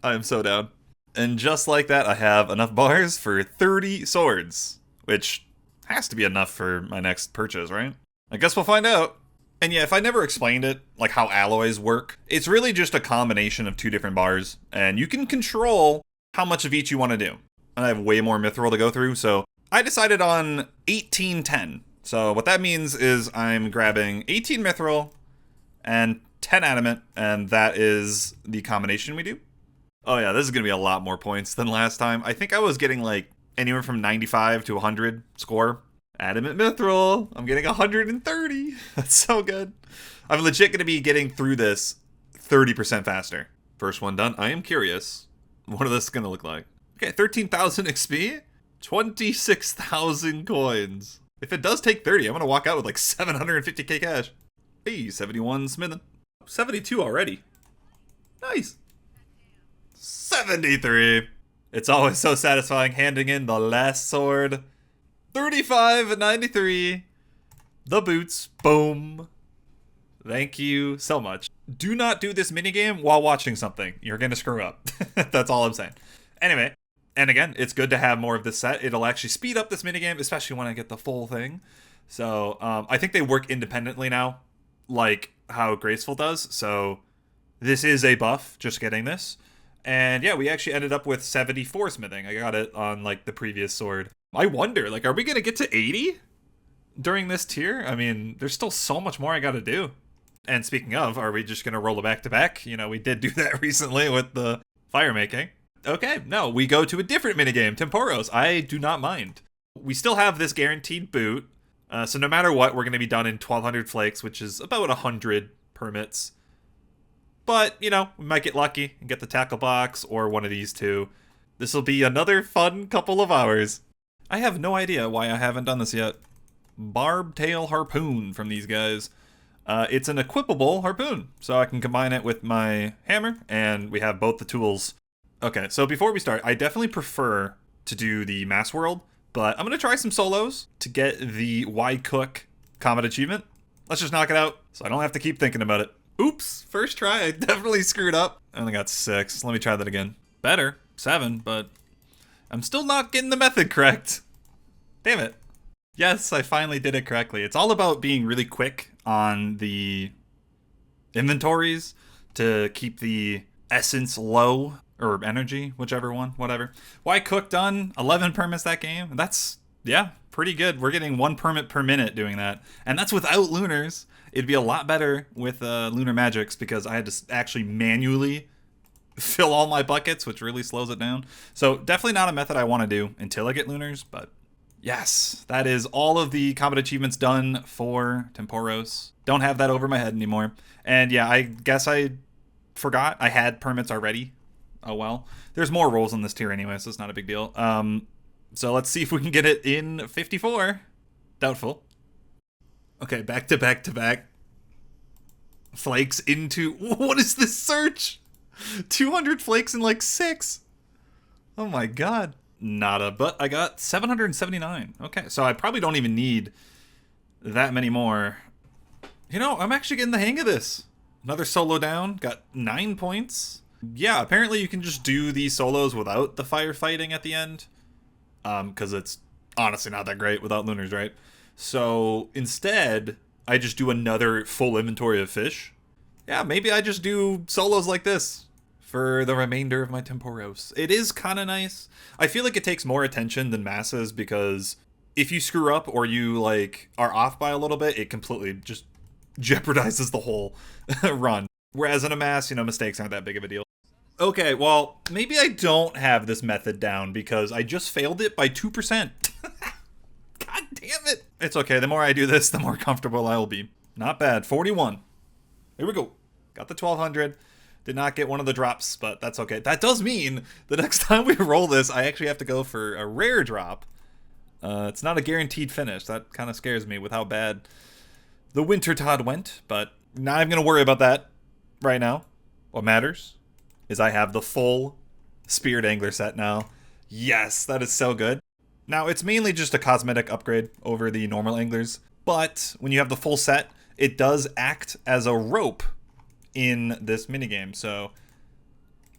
I am so down. And just like that, I have enough bars for 30 swords, which has to be enough for my next purchase, right? I guess we'll find out. And yeah, if I never explained it, like how alloys work, it's really just a combination of 2 different bars, and you can control how much of each you want to do. And I have way more mithril to go through, so I decided on 1810. So what that means is I'm grabbing 18 mithril and 10 adamant, and that is the combination we do. Oh yeah, this is going to be a lot more points than last time. I think I was getting like anywhere from 95 to 100 score. Adamant mithril, I'm getting 130. That's so good. I'm legit going to be getting through this 30% faster. First one done. I am curious what this is going to look like. Okay, 13,000 XP, 26,000 coins. If it does take 30, I'm going to walk out with like 750k cash. Hey, 71 smithing. 72 already. Nice. 73. It's always so satisfying handing in the last sword. 35.93. The boots. Boom. Thank you so much. do not do this minigame while watching something. You're going to screw up. That's all I'm saying. Anyway, and again, it's good to have more of this set. It'll actually speed up this minigame, especially when I get the full thing. So I think they work independently now, like how Graceful does. So this is a buff, just getting this. And yeah, we actually ended up with 74 smithing. I got it on like the previous sword. I wonder, like, are we going to get to 80 during this tier? I mean, there's still so much more I got to do. And speaking of, are we just going to roll it back to back? You know, we did do that recently with the fire making. Okay, no, we go to a different minigame, Tempoross. I do not mind. We still have this guaranteed boot. So no matter what, we're going to be done in 1,200 flakes, which is about 100 permits. But, you know, we might get lucky and get the tackle box or one of these two. This will be another fun couple of hours. I have no idea why I haven't done this yet. Barbtail harpoon from these guys. It's an equipable harpoon, so I can combine it with my hammer, and we have both the tools. Okay, so before we start, I definitely prefer to do the Mass World, but I'm going to try some solos to get the Why Cook Comet achievement. Let's just knock it out, so I don't have to keep thinking about it. Oops, first try, I definitely screwed up. I only got 6. Let me try that again. Better, 7, but I'm still not getting the method correct. Damn it. Yes, I finally did it correctly. It's all about being really quick on the inventories to keep the essence low, or energy, whichever one, whatever. Why Cook done? 11 permits that game. That's, yeah, pretty good. We're getting 1 permit per minute doing that. And that's without lunars. It'd be a lot better with lunar magics because I had to actually manually fill all my buckets, which really slows it down. So definitely not a method I want to do until I get lunars, but yes, that is all of the combat achievements done for Tempoross. Don't have that over my head anymore. And yeah, I guess I forgot I had permits already. Oh well. There's more rolls on this tier anyway, so it's not a big deal. So let's see if we can get it in 54. Doubtful. Okay, back to back. Flakes into... What is this search? 200 flakes in like 6. Oh my god. Nada, but I got 779. Okay, so I probably don't even need that many more. You know, I'm actually getting the hang of this. Another solo down, got 9 points. Yeah, apparently you can just do these solos without the firefighting at the end. Because it's honestly not that great without lunars, right? So instead, I just do another full inventory of fish. Yeah, maybe I just do solos like this for the remainder of my Tempoross. It is kind of nice. I feel like it takes more attention than masses because if you screw up or you like are off by a little bit, it completely just jeopardizes the whole run. Whereas in a mass, you know, mistakes aren't that big of a deal. Okay, well, maybe I don't have this method down because I just failed it by 2%. God damn it. It's okay. The more I do this, the more comfortable I will be. Not bad. 41. Here we go. Got the 1200. Did not get one of the drops, but that's okay. That does mean the next time we roll this, I actually have to go for a rare drop. It's not a guaranteed finish. That kind of scares me with how bad the Wintertodt went, but not even going to worry about that right now. What matters is I have the full Spirit Angler set now. Yes, that is so good. Now, it's mainly just a cosmetic upgrade over the normal anglers, but when you have the full set, it does act as a rope in this minigame, so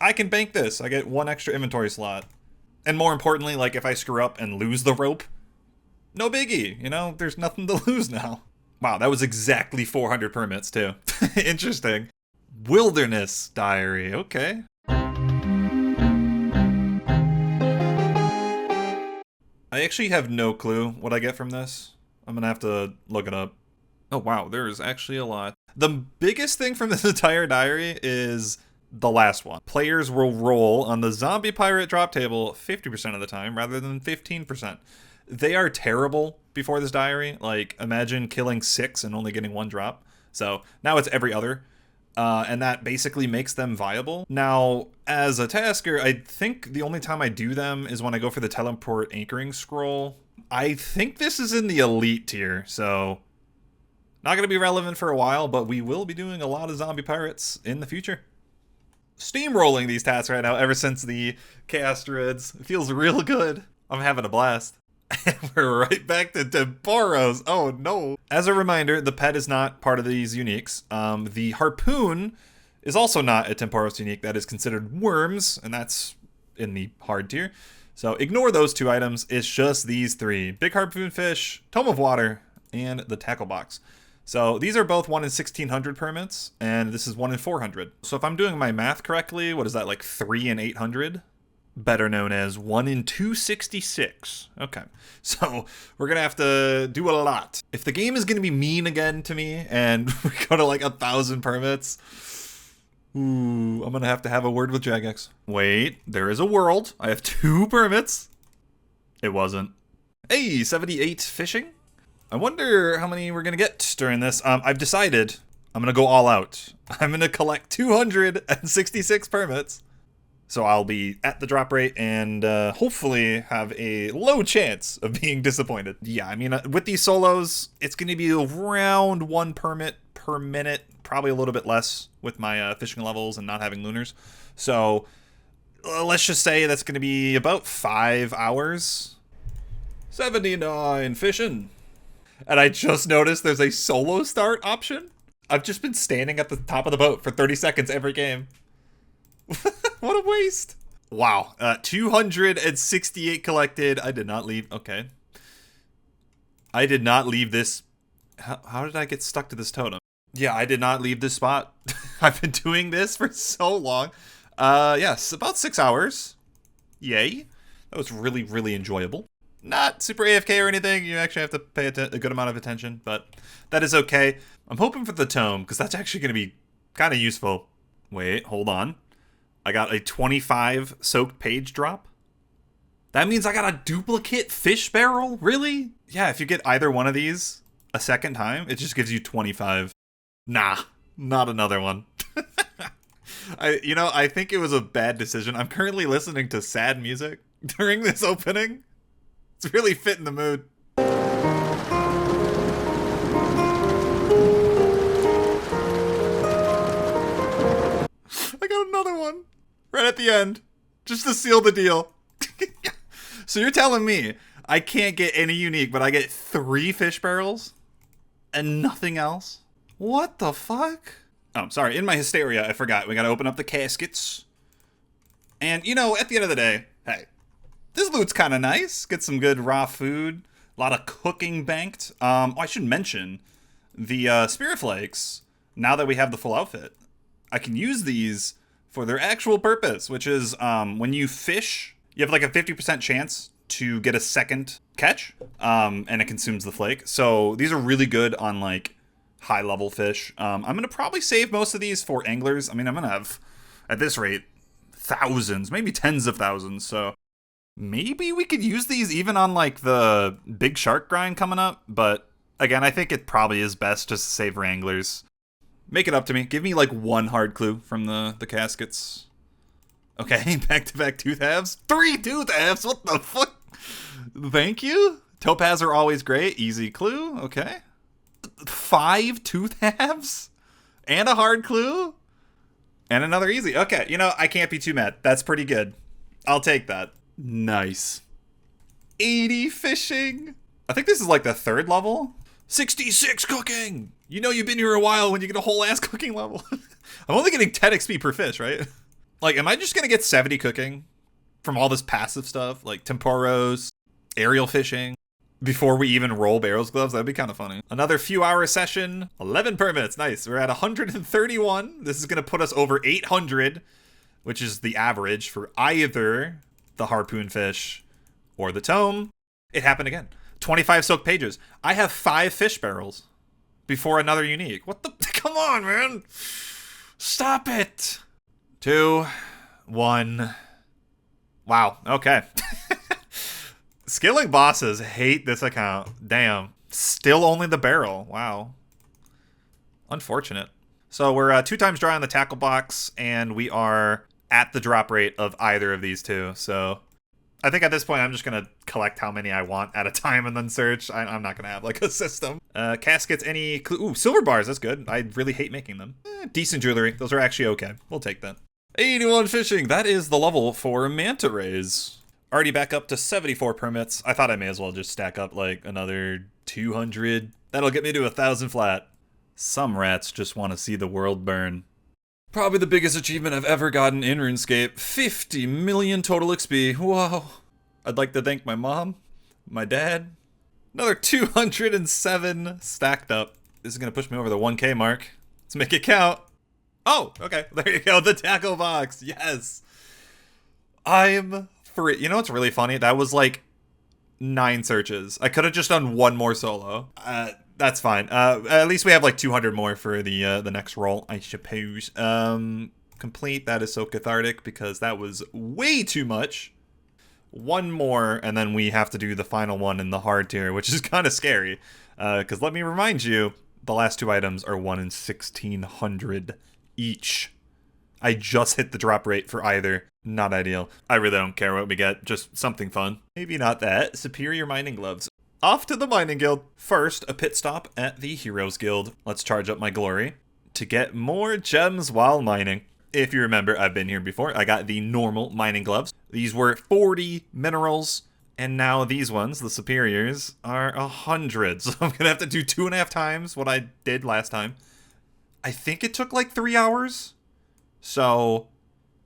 I can bank this. I get 1 extra inventory slot. And more importantly, like if I screw up and lose the rope, no biggie, you know, there's nothing to lose now. Wow, that was exactly 400 permits too. Interesting. Wilderness Diary, okay. I actually have no clue what I get from this. I'm gonna have to look it up. Oh wow, there's actually a lot. The biggest thing from this entire diary is the last one. Players will roll on the zombie pirate drop table 50% of the time rather than 15%. They are terrible before this diary. Like, imagine killing 6 and only getting 1 drop. So now it's every other. And that basically makes them viable. Now, as a tasker, I think the only time I do them is when I go for the teleport anchoring scroll. I think this is in the elite tier, so not going to be relevant for a while, but we will be doing a lot of zombie pirates in the future. Steamrolling these tasks right now ever since the Chaos Druids. It feels real good. I'm having a blast. And we're right back to Tempoross. Oh no. As a reminder, the pet is not part of these uniques. The harpoon is also not a Tempoross unique. That is considered worms, and that's in the hard tier. So ignore those 2 items. It's just these 3. Big harpoon fish, tome of water, and the tackle box. So these are both 1 in 1600 permits, and this is 1 in 400. So if I'm doing my math correctly, what is that, like 3 in 800? Better known as 1 in 266. Okay, so we're gonna have to do a lot. If the game is gonna be mean again to me, and we go to like 1,000 permits, ooh, I'm gonna have a word with Jagex. Wait, there is a world. I have 2 permits. It wasn't. Hey, 78 fishing. I wonder how many we're gonna get during this. I've decided I'm gonna go all out. I'm gonna collect 266 permits. So I'll be at the drop rate and hopefully have a low chance of being disappointed. Yeah, I mean, with these solos, it's gonna be around 1 permit per minute, probably a little bit less with my fishing levels and not having lunars. So let's just say that's gonna be about 5 hours. 79 fishing. And I just noticed there's a solo start option. I've just been standing at the top of the boat for 30 seconds every game. What a waste. Wow. 268 collected. I did not leave. Okay. I did not leave this. How did I get stuck to this totem? Yeah, I did not leave this spot. I've been doing this for so long. Yes, about 6 hours. Yay. That was really, really enjoyable. Not super AFK or anything. You actually have to pay a good amount of attention, but that is okay. I'm hoping for the tome, because that's actually going to be kind of useful. Wait, hold on. I got a 25 soaked page drop. That means I got a duplicate fish barrel? Really? Yeah, if you get either one of these a second time, it just gives you 25. Nah, not another one. I think it was a bad decision. I'm currently listening to sad music during this opening. It's really fitting the mood. I got another one right at the end, just to seal the deal. So you're telling me I can't get any unique, but I get 3 fish barrels and nothing else? What the fuck? Oh, sorry. In my hysteria, I forgot. We gotta open up the caskets. And, at the end of the day, hey, this loot's kind of nice. Get some good raw food. A lot of cooking banked. I should mention the Spirit Flakes, now that we have the full outfit, I can use these for their actual purpose, which is when you fish, you have like a 50% chance to get a second catch, and it consumes the flake. So these are really good on like high level fish. I'm going to probably save most of these for anglers. I mean, I'm going to have, at this rate, thousands, maybe tens of thousands. So maybe we could use these even on like the big shark grind coming up. But again, I think it probably is best just to save for anglers. Make it up to me. Give me like 1 hard clue from the caskets. Okay, back-to-back tooth halves. 3 tooth halves? What the fuck? Thank you. Topaz are always great. Easy clue. Okay. 5 tooth halves? And a hard clue? And another easy. Okay, I can't be too mad. That's pretty good. I'll take that. Nice. 80 fishing. I think this is like the 3rd level. 66 cooking. You've been here a while when you get a whole ass cooking level. I'm only getting 10 XP per fish, right? Like, am I just going to get 70 cooking from all this passive stuff? Like Tempoross, aerial fishing, before we even roll Barrows gloves? That'd be kind of funny. Another few hour session. 11 permits. Nice. We're at 131. This is going to put us over 800, which is the average for either the harpoon fish or the tome. It happened again. 25 soaked pages. I have 5 fish barrels before another unique. What the? Come on, man. Stop it. 2, 1. Wow. Okay. Skilling bosses hate this account. Damn. Still only the barrel. Wow. Unfortunate. So we're 2 times dry on the tackle box, and we are at the drop rate of either of these 2. So I think at this point I'm just going to collect how many I want at a time and then search. I'm not going to have like a system. Caskets, any clue? Ooh, silver bars. That's good. I really hate making them. Decent jewelry. Those are actually okay. We'll take that. 81 fishing. That is the level for manta rays. Already back up to 74 permits. I thought I may as well just stack up like another 200 That'll get me to 1,000 flat. Some rats just want to see the world burn. Probably the biggest achievement I've ever gotten in RuneScape. 50 million total XP. Whoa. I'd like to thank my mom, my dad. Another 207 stacked up. This is going to push me over the 1K mark. Let's make it count. Oh, okay. There you go. The tackle box. Yes. I'm free. You know what's really funny? That was like 9 searches. I could have just done one more solo. That's fine. At least we have like 200 more for the next roll, I suppose. Complete. That is so cathartic because that was way too much. One more, and then we have to do the final one in the hard tier, which is kind of scary. Because let me remind you, the last 2 items are 1 in 1,600 each. I just hit the drop rate for either. Not ideal. I really don't care what we get, just something fun. Maybe not that. Superior mining gloves. Off to the mining guild. First, a pit stop at the Heroes Guild. Let's charge up my glory to get more gems while mining. If you remember, I've been here before. I got the normal mining gloves. These were 40 minerals, and now these ones, the superiors, are 100. So I'm gonna have to do 2.5 times what I did last time. I think it took like 3 hours. So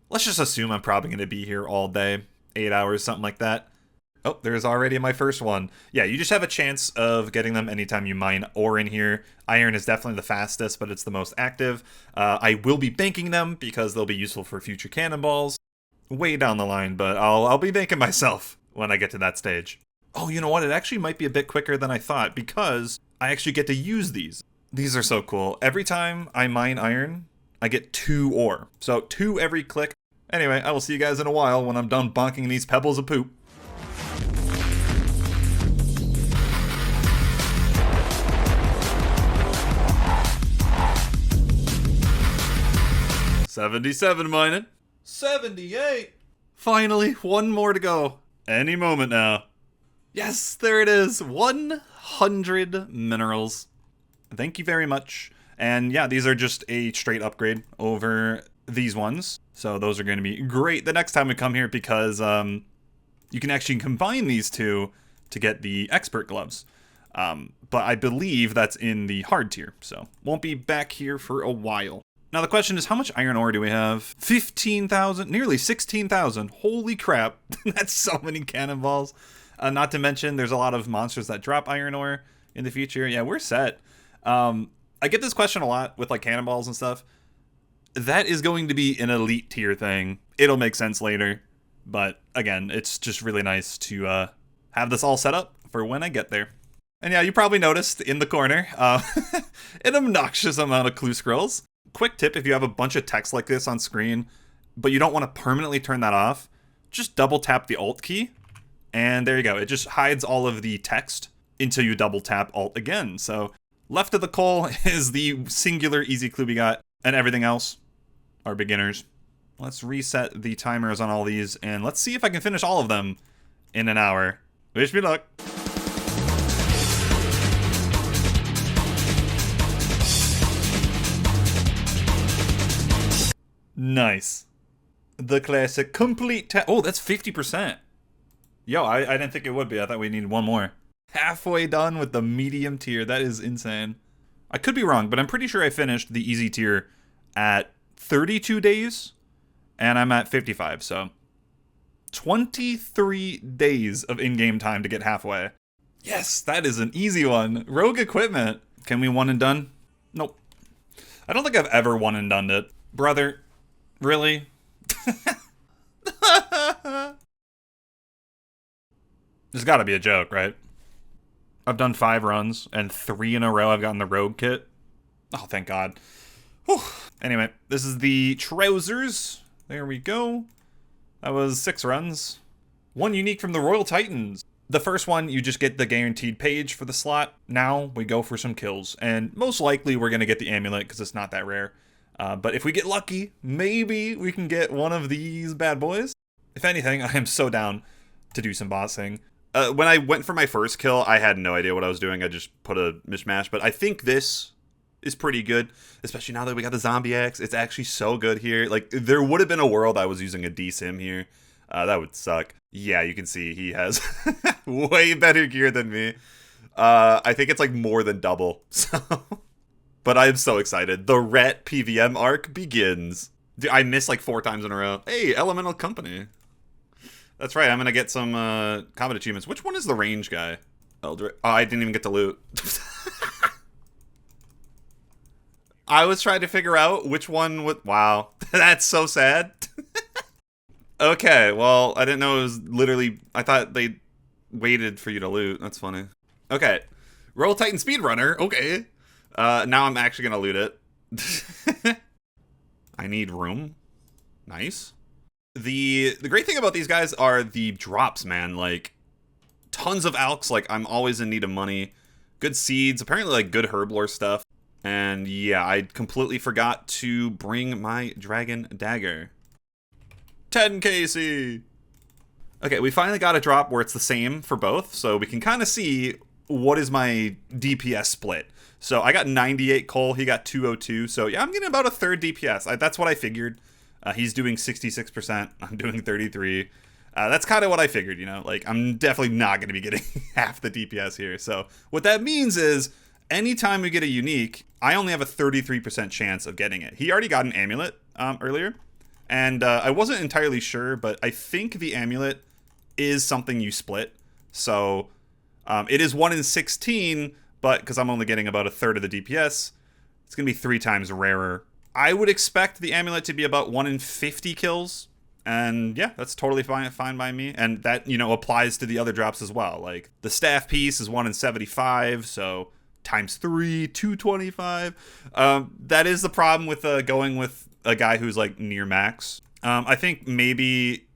let's just assume I'm probably gonna be here all day, 8 hours, something like that. Oh, there's already my first one. Yeah, you just have a chance of getting them anytime you mine ore in here. Iron is definitely the fastest, but it's the most active. I will be banking them because they'll be useful for future cannonballs. Way down the line, but I'll be banking myself when I get to that stage. Oh, you know what? It actually might be a bit quicker than I thought because I actually get to use these. These are so cool. Every time I mine iron, I get 2 ore. So 2 every click. Anyway, I will see you guys in a while when I'm done bonking these pebbles of poop. $77 mining. 78. Finally, 1 more to go. Any moment now. Yes, there it is. 100 minerals. Thank you very much. And yeah, these are just a straight upgrade over these ones. So those are going to be great the next time we come here because you can actually combine these two to get the expert gloves. But I believe that's in the hard tier. So won't be back here for a while. Now the question is, how much iron ore do we have? 15,000, nearly 16,000. Holy crap. That's so many cannonballs. Not to mention, there's a lot of monsters that drop iron ore in the future. Yeah, we're set. I get this question a lot with like cannonballs and stuff. That is going to be an elite tier thing. It'll make sense later. But again, it's just really nice to have this all set up for when I get there. And yeah, you probably noticed in the corner, an obnoxious amount of clue scrolls. Quick tip, if you have a bunch of text like this on screen, but you don't want to permanently turn that off, just double tap the Alt key, and there you go. It just hides all of the text until you double tap Alt again. So left of the coal is the singular easy clue we got, and everything else are beginners. Let's reset the timers on all these, and let's see if I can finish all of them in an hour. Wish me luck. Nice. The classic complete oh, that's 50%. Yo, I didn't think it would be. I thought we needed 1 more. Halfway done with the medium tier. That is insane. I could be wrong, but I'm pretty sure I finished the easy tier at 32 days, and I'm at 55, so 23 days of in-game time to get halfway. Yes, that is an easy one. Rogue equipment. Can we one and done? Nope. I don't think I've ever one and done it. Brother, really? There's gotta be a joke, right? I've done 5 runs, and 3 in a row I've gotten the rogue kit. Oh, thank God. Whew. Anyway, this is the trousers. There we go. That was 6 runs. 1 unique from the Royal Titans. The first one, you just get the guaranteed page for the slot. Now we go for some kills. And most likely we're going to get the amulet because it's not that rare. But if we get lucky, maybe we can get one of these bad boys. If anything, I am so down to do some bossing. When I went for my first kill, I had no idea what I was doing. I just put a mishmash. But I think this is pretty good, especially now that we got the zombie axe. It's actually so good here. Like, there would have been a world I was using a D-Sim here. That would suck. Yeah, you can see he has way better gear than me. I think it's like more than double. So, but I'm so excited. The Ret PVM arc begins. Dude, I missed like 4 times in a row. Hey, Elemental Company. That's right. I'm gonna get some combat achievements. Which one is the range guy? Elder. Oh, I didn't even get to loot. I was trying to figure out which one would. Wow, that's so sad. Okay, well, I didn't know it was literally. I thought they waited for you to loot. That's funny. Okay, Roll Titan Speedrunner. Okay, now I'm actually gonna loot it. I need room. Nice. The great thing about these guys are the drops, man. Like, tons of alks. Like, I'm always in need of money. Good seeds. Apparently, like, good herblore stuff. And yeah, I completely forgot to bring my dragon dagger. 10 KC. Okay, we finally got a drop where it's the same for both, so we can kind of see what is my DPS split. So I got 98 coal, he got 202. So yeah, I'm getting about a third DPS. That's what I figured. He's doing 66%. I'm doing 33. That's kind of what I figured, you know. Like, I'm definitely not going to be getting half the DPS here. So what that means is, anytime we get a unique, I only have a 33% chance of getting it. He already got an amulet earlier, and I wasn't entirely sure, but I think the amulet is something you split. So it is 1 in 16, but because I'm only getting about a third of the DPS, it's going to be 3 times rarer. I would expect the amulet to be about 1 in 50 kills. And yeah, that's totally fine by me. And that, you know, applies to the other drops as well. Like, the staff piece is 1 in 75, so times 3, 225. That is the problem with going with a guy who's like near max. I think maybe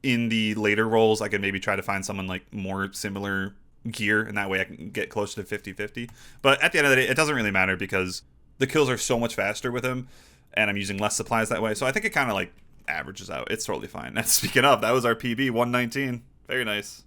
in the later rolls, I could maybe try to find someone like more similar gear, and that way I can get close to 50-50. But at the end of the day, it doesn't really matter because the kills are so much faster with him, and I'm using less supplies that way. So I think it kind of like averages out. It's totally fine. And speaking of, that was our PB, 119. Very nice.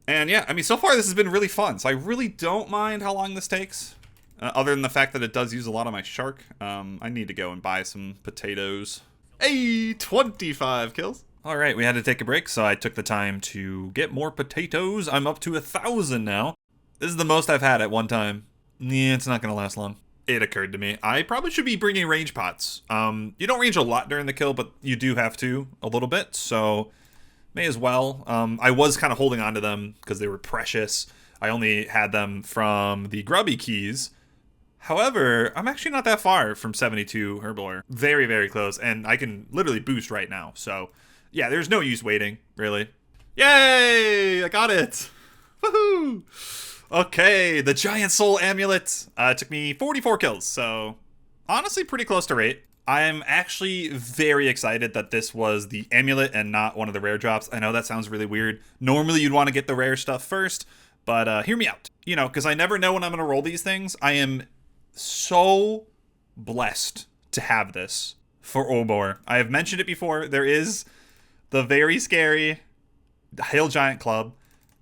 And yeah, I mean, so far this has been really fun. So I really don't mind how long this takes. Other than the fact that it does use a lot of my shark. I need to go and buy some potatoes. Hey, 25 kills. All right, we had to take a break, so I took the time to get more potatoes. I'm up to 1,000 now. This is the most I've had at one time. Yeah, it's not going to last long. It occurred to me, I probably should be bringing range pots. You don't range a lot during the kill, but you do have to a little bit, so may as well. I was kind of holding on to them because they were precious. I only had them from the grubby keys. However, I'm actually not that far from 72 herblore. Very, very close, and I can literally boost right now. So yeah, there's no use waiting, really. Yay! I got it! Woohoo! Okay, the Giant Soul Amulet. It took me 44 kills, so honestly pretty close to rate. I'm actually very excited that this was the amulet and not one of the rare drops. I know that sounds really weird. Normally you'd want to get the rare stuff first, but hear me out. You know, because I never know when I'm going to roll these things. I am so blessed to have this for Obor. I have mentioned it before. There is the very scary Hail Giant Club.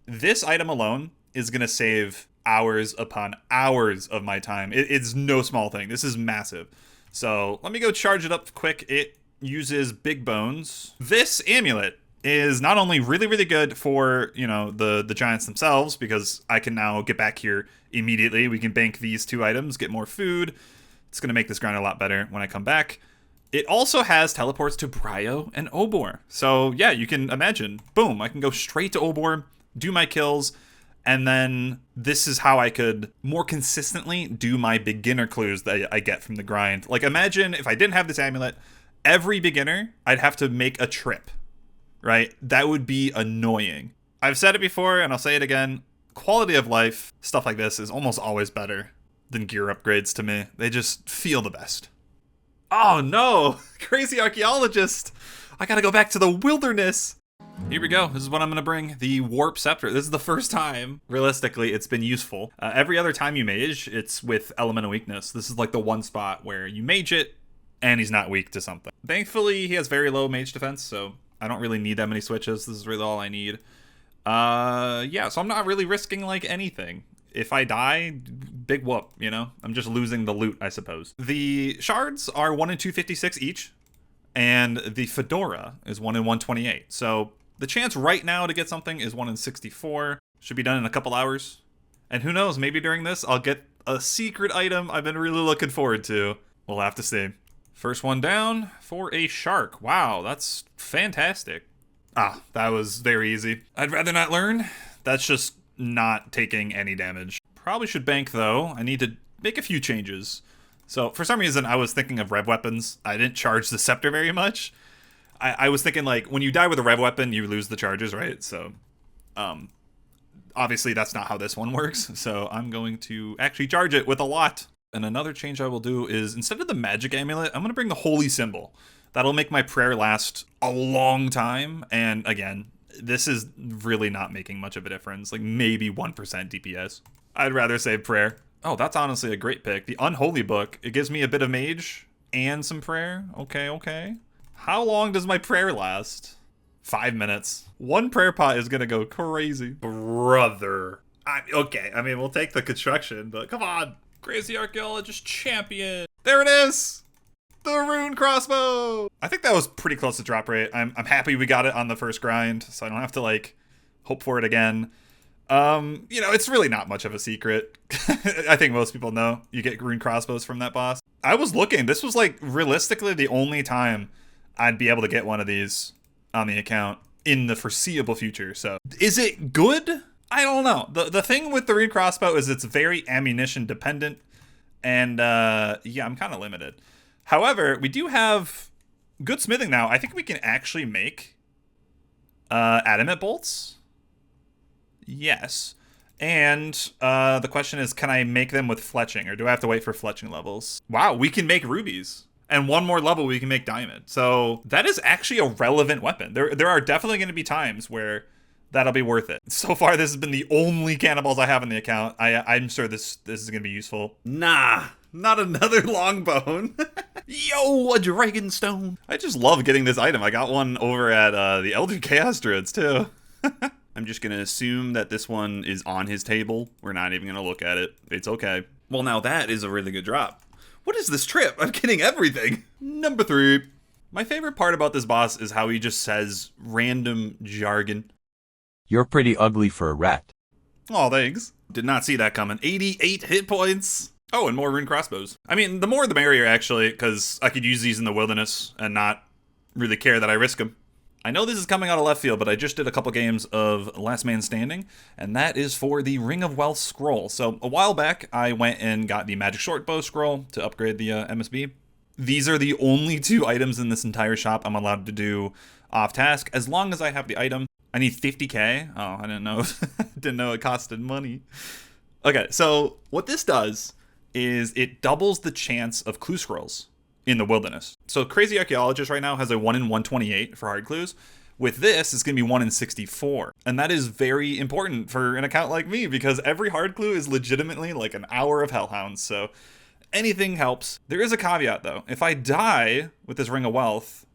This item alone is going to save hours upon hours of my time. It's no small thing. This is massive. So let me go charge it up quick. It uses big bones. This amulet is not only really, really good for, you know, the giants themselves, because I can now get back here immediately. We can bank these 2 items, get more food. It's going to make this grind a lot better when I come back. It also has teleports to Bryo and Obor. So yeah, you can imagine, boom, I can go straight to Obor, do my kills, and then this is how I could more consistently do my beginner clues that I get from the grind. Like, imagine if I didn't have this amulet, every beginner, I'd have to make a trip, right? That would be annoying. I've said it before, and I'll say it again. Quality of life, stuff like this, is almost always better than gear upgrades to me. They just feel the best. Oh no, crazy archaeologist. I gotta go back to the wilderness. Here we go. This is what I'm going to bring. The Warp Scepter. This is the first time, realistically, it's been useful. Every other time you mage, it's with Elemental Weakness. This is like the one spot where you mage it, and he's not weak to something. Thankfully, he has very low mage defense, so I don't really need that many switches. This is really all I need. Yeah, so I'm not really risking, like, anything. If I die, big whoop, you know? I'm just losing the loot, I suppose. The shards are 1 in 256 each, and the Fedora is 1 in 128. So the chance right now to get something is 1 in 64. Should be done in a couple hours. And who knows, maybe during this I'll get a secret item I've been really looking forward to. We'll have to see. First one down for a shark. Wow, that's fantastic. Ah, that was very easy. I'd rather not learn. That's just not taking any damage. Probably should bank though. I need to make a few changes. So for some reason I was thinking of rev weapons. I didn't charge the scepter very much. I was thinking like when you die with a rev weapon you lose the charges, right? So obviously that's not how this one works. So I'm going to actually charge it with a lot. And another change I will do is instead of the magic amulet, I'm going to bring the holy symbol. That'll make my prayer last a long time. And again, this is really not making much of a difference. Like maybe 1% DPS. I'd rather save prayer. Oh, that's honestly a great pick. The Unholy Book. It gives me a bit of mage and some prayer. Okay. How long does my prayer last? 5 minutes. One prayer pot is going to go crazy. Brother. Okay, I mean, we'll take the construction, but come on. Crazy Archaeologist Champion. There it is. The rune crossbow. I think that was pretty close to drop rate. I'm happy we got it on the first grind, so I don't have to like hope for it again. It's really not much of a secret. I think most people know you get rune crossbows from that boss. I was looking. This was like realistically the only time I'd be able to get one of these on the account in the foreseeable future. So is it good? I don't know. The thing with the rune crossbow is it's very ammunition dependent. And yeah, I'm kind of limited. However, we do have good smithing now. I think we can actually make adamant bolts. Yes. And the question is, can I make them with fletching, or do I have to wait for fletching levels? Wow, we can make rubies. And one more level, we can make diamond. So that is actually a relevant weapon. There are definitely going to be times where that'll be worth it. So far, this has been the only cannonballs I have in the account. I'm sure this is going to be useful. Nah, not another longbone. Yo, a dragonstone. I just love getting this item. I got one over at the Elder Chaos Druids, too. I'm just going to assume that this one is on his table. We're not even going to look at it. It's okay. Well, now that is a really good drop. What is this trip? I'm getting everything. Number 3. My favorite part about this boss is how he just says random jargon. You're pretty ugly for a rat. Oh, thanks. Did not see that coming. 88 hit points. Oh, and more rune crossbows. I mean, the more the merrier, actually, because I could use these in the wilderness and not really care that I risk them. I know this is coming out of left field, but I just did a couple games of Last Man Standing, and that is for the Ring of Wealth scroll. So a while back, I went and got the Magic Shortbow scroll to upgrade the MSB. These are the only 2 items in this entire shop I'm allowed to do off task, as long as I have the item. I need 50k. Oh, I didn't know. Didn't know it costed money. Okay, so what this does is it doubles the chance of clue scrolls in the wilderness. So Crazy Archaeologist right now has a 1 in 128 for hard clues. With this, it's going to be 1 in 64. And that is very important for an account like me, because every hard clue is legitimately like an hour of hellhounds. So anything helps. There is a caveat though. If I die with this Ring of Wealth,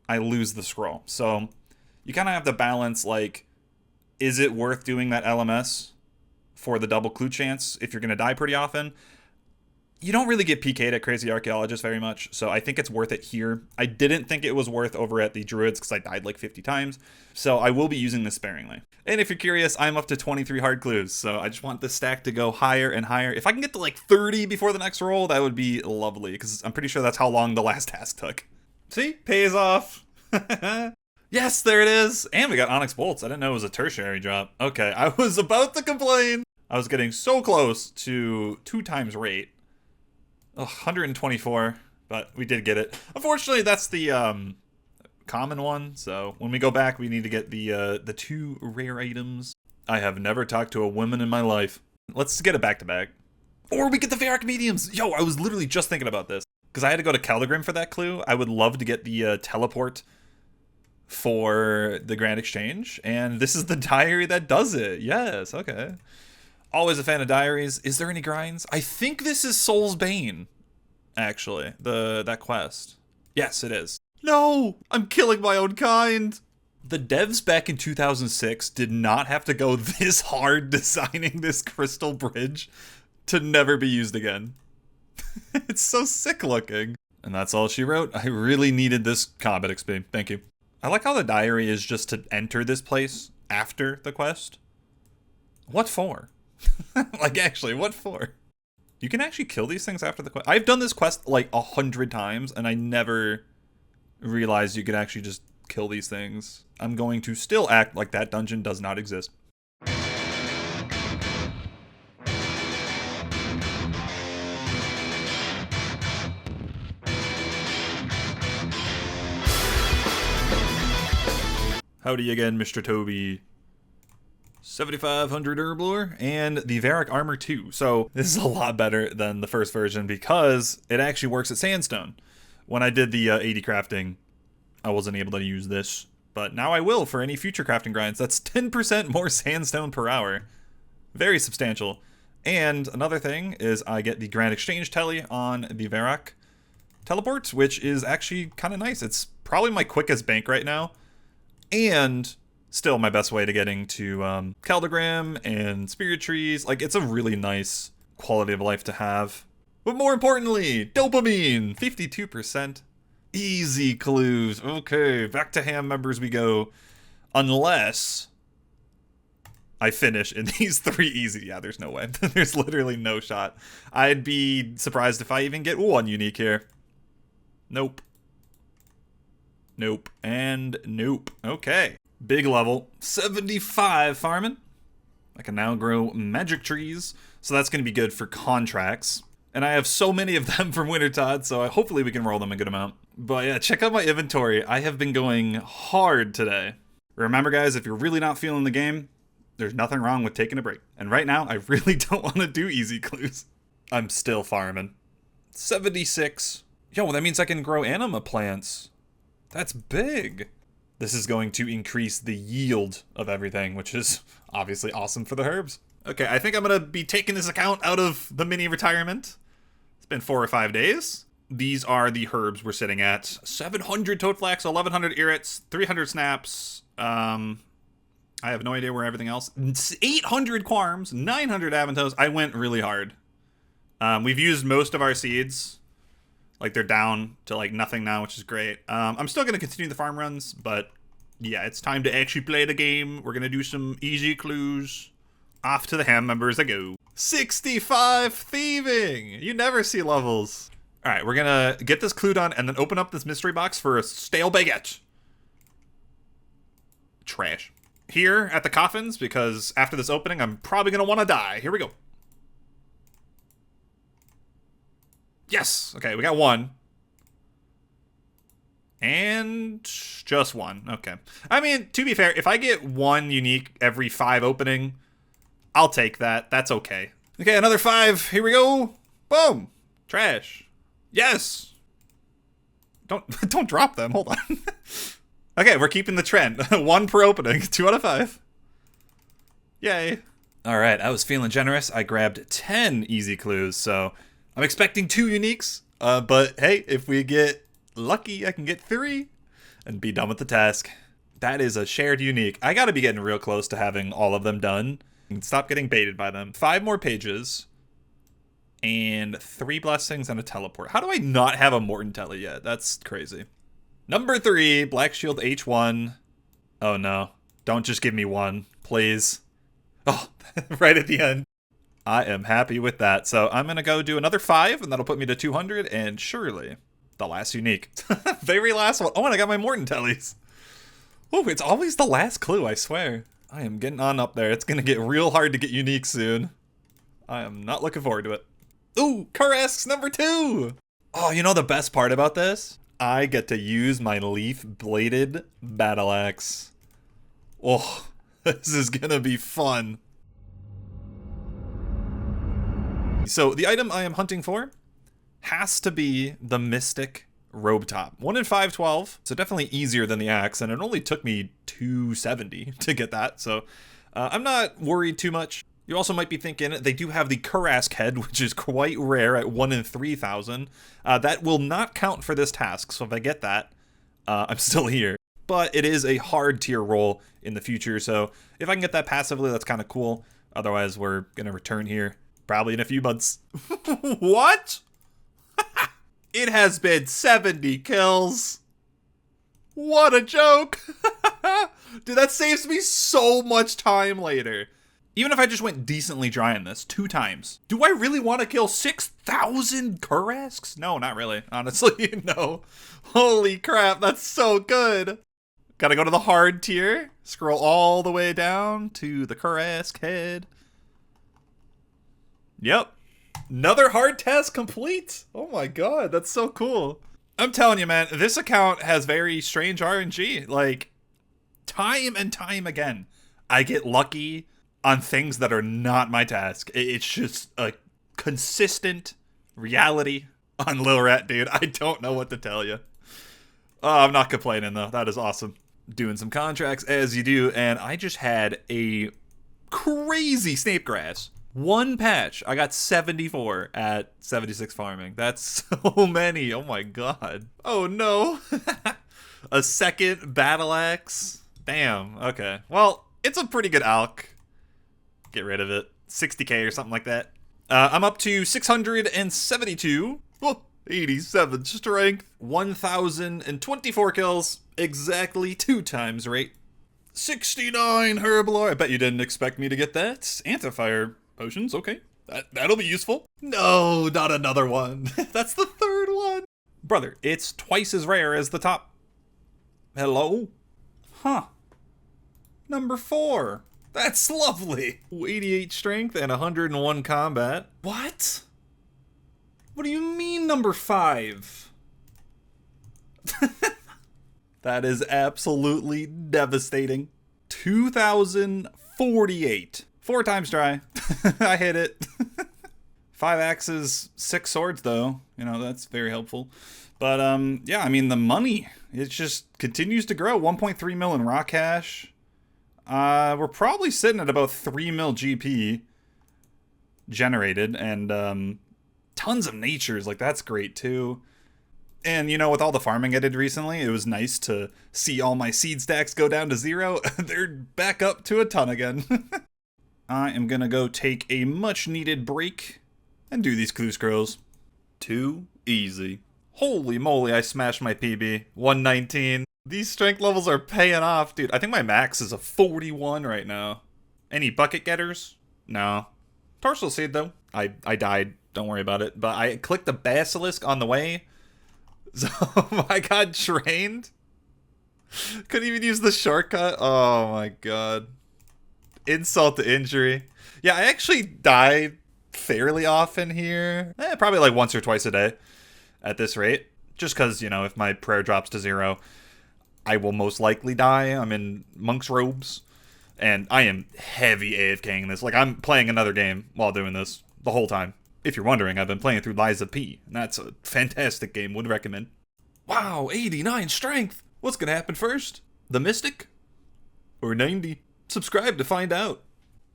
I lose the scroll. So you kind of have to balance, like, is it worth doing that LMS for the double clue chance if you're going to die pretty often? You don't really get PK'd at Crazy Archaeologist very much, so I think it's worth it here. I didn't think it was worth over at the Druids because I died like 50 times, so I will be using this sparingly. And if you're curious, I'm up to 23 hard clues, so I just want the stack to go higher and higher. If I can get to like 30 before the next roll, that would be lovely, because I'm pretty sure that's how long the last task took. See? Pays off. Yes, there it is. And we got Onyx Bolts. I didn't know it was a tertiary drop. Okay, I was about to complain. I was getting so close to 2 times rate. 124, but we did get it. Unfortunately, that's the common one, so when we go back, we need to get the 2 rare items. I have never talked to a woman in my life. Let's get it back-to-back. Or we get the Varric Mediums! Yo, I was literally just thinking about this. Because I had to go to Keldagrim for that clue. I would love to get the teleport for the Grand Exchange, and this is the diary that does it. Yes, okay. Always a fan of diaries. Is there any grinds? I think this is Soul's Bane, actually, that quest. Yes, it is. No! I'm killing my own kind! The devs back in 2006 did not have to go this hard designing this crystal bridge to never be used again. It's so sick looking. And that's all she wrote. I really needed this combat XP. Thank you. I like how the diary is just to enter this place after the quest. What for? Like, actually, what for? You can actually kill these things after the quest. I've done this quest like 100 times, and I never realized you could actually just kill these things. I'm going to still act like that dungeon does not exist. Howdy again, Mr. Toby. 7,500 herb lore and the Varrock armor too. So this is a lot better than the first version because it actually works at sandstone. When I did the 80 crafting, I wasn't able to use this, but now I will for any future crafting grinds. That's 10% more sandstone per hour. Very substantial. And another thing is I get the Grand Exchange telly on the Varrock teleport, which is actually kind of nice. It's probably my quickest bank right now. And still my best way to getting to Caldegram and Spirit Trees. Like, it's a really nice quality of life to have. But more importantly, dopamine, 52%. Easy clues. Okay, back to ham members we go. Unless I finish in these 3 easy. Yeah, there's no way. There's literally no shot. I'd be surprised if I even get 1 unique here. Nope. Nope. And nope. Okay. Big level. 75 farming. I can now grow magic trees. So that's going to be good for contracts. And I have so many of them from Wintertodt, so hopefully we can roll them a good amount. But yeah, check out my inventory. I have been going hard today. Remember, guys, if you're really not feeling the game, there's nothing wrong with taking a break. And right now, I really don't want to do easy clues. I'm still farming. 76. Yo, well, that means I can grow anima plants. That's big. This is going to increase the yield of everything, which is obviously awesome for the herbs. Okay, I think I'm going to be taking this account out of the mini retirement. It's been 4 or 5 days. These are the herbs we're sitting at. 700 toadflax, 1100 irrits, 300 snaps. I have no idea where everything else. 800 quarms, 900 aventos. I went really hard. We've used most of our seeds. Like, they're down to, like, nothing now, which is great. I'm still going to continue the farm runs, but, yeah, it's time to actually play the game. We're going to do some easy clues. Off to the ham members I go. 65 thieving! You never see levels. All right, we're going to get this clue done and then open up this mystery box for a stale baguette. Trash. Here at the coffins, because after this opening, I'm probably going to want to die. Here we go. Yes! Okay, we got 1. And just 1. Okay. I mean, to be fair, if I get 1 unique every 5 opening, I'll take that. That's okay. Okay, another 5. Here we go. Boom! Trash. Yes! Don't drop them. Hold on. Okay, we're keeping the trend. 1 per opening. 2 out of 5. Yay. Alright, I was feeling generous. I grabbed 10 easy clues, so I'm expecting 2 uniques, but hey, if we get lucky, I can get 3 and be done with the task. That is a shared unique. I gotta be getting real close to having all of them done and stop getting baited by them. 5 more pages and 3 blessings and a teleport. How do I not have a Mort'ton telly yet? That's crazy. Number 3, Black Shield H1. Oh no, don't just give me 1, please. Oh, right at the end. I am happy with that. So I'm going to go do another 5, and that'll put me to 200, and surely the last unique. Very last one. Oh, and I got my Mort'ton tellies. Oh, it's always the last clue, I swear. I am getting on up there. It's going to get real hard to get unique soon. I am not looking forward to it. Ooh, Karasks number 2. Oh, you know the best part about this? I get to use my leaf-bladed battle axe. Oh, this is going to be fun. So the item I am hunting for has to be the Mystic Robe Top. 1 in 512, so definitely easier than the axe, and it only took me 270 to get that, so I'm not worried too much. You also might be thinking they do have the Karask head, which is quite rare at 1 in 3,000. That will not count for this task, so if I get that, I'm still here. But it is a hard tier roll in the future, so if I can get that passively, that's kind of cool. Otherwise, we're going to return here. Probably in a few months. What? It has been 70 kills. What a joke. Dude, that saves me so much time later. Even if I just went decently dry in this 2 times, do I really want to kill 6,000 Kurasks? No, not really. Honestly, no. Holy crap, that's so good. Gotta go to the hard tier. Scroll all the way down to the Kurask head. Yep. Another hard task complete. Oh my god, that's so cool. I'm telling you, man, this account has very strange RNG. Like, time and time again, I get lucky on things that are not my task. It's just a consistent reality on Lil Rat, dude. I don't know what to tell you. Oh, I'm not complaining, though. That is awesome. Doing some contracts as you do, and I just had a crazy snape grass. 1 patch, I got 74 at 76 farming. That's so many. Oh my god. Oh no. A second battle axe. Damn. Okay. Well, it's a pretty good alk. Get rid of it. 60k or something like that. I'm up to 672. Oh, 87 strength. 1,024 kills. Exactly 2 times rate. 69 Herblore. I bet you didn't expect me to get that. Antifire potions. Okay. That'll be useful. No, not another one. That's the 3rd one. Brother, it's twice as rare as the top. Hello? Huh. Number 4. That's lovely. 88 strength and 101 combat. What? What do you mean number 5? That is absolutely devastating. 2,048. 4 times dry. I hit it. 5 axes, 6 swords though. You know, that's very helpful. But yeah, I mean the money, it just continues to grow. 1.3 mil in raw cash. We're probably sitting at about 3 mil GP generated, and tons of natures. Like, that's great too. And you know, with all the farming I did recently, it was nice to see all my seed stacks go down to 0. They're back up to a ton again. I am gonna go take a much needed break and do these clue scrolls. Too easy. Holy moly, I smashed my PB. 119. These strength levels are paying off, dude. I think my max is a 41 right now. Any bucket getters? No. Tarsal seed, though. I died. Don't worry about it. But I clicked the basilisk on the way, so I got trained. Couldn't even use the shortcut. Oh my god. Insult to injury. Yeah, I actually die fairly often here. Probably like once or twice a day at this rate. Just because, you know, if my prayer drops to 0... I will most likely die. I'm in monk's robes, and I am heavy AFKing this. Like, I'm playing another game while doing this the whole time. If you're wondering, I've been playing through Lies of P, and that's a fantastic game. Would recommend. Wow, 89 strength. What's gonna happen first? The Mystic? Or 90? Subscribe to find out.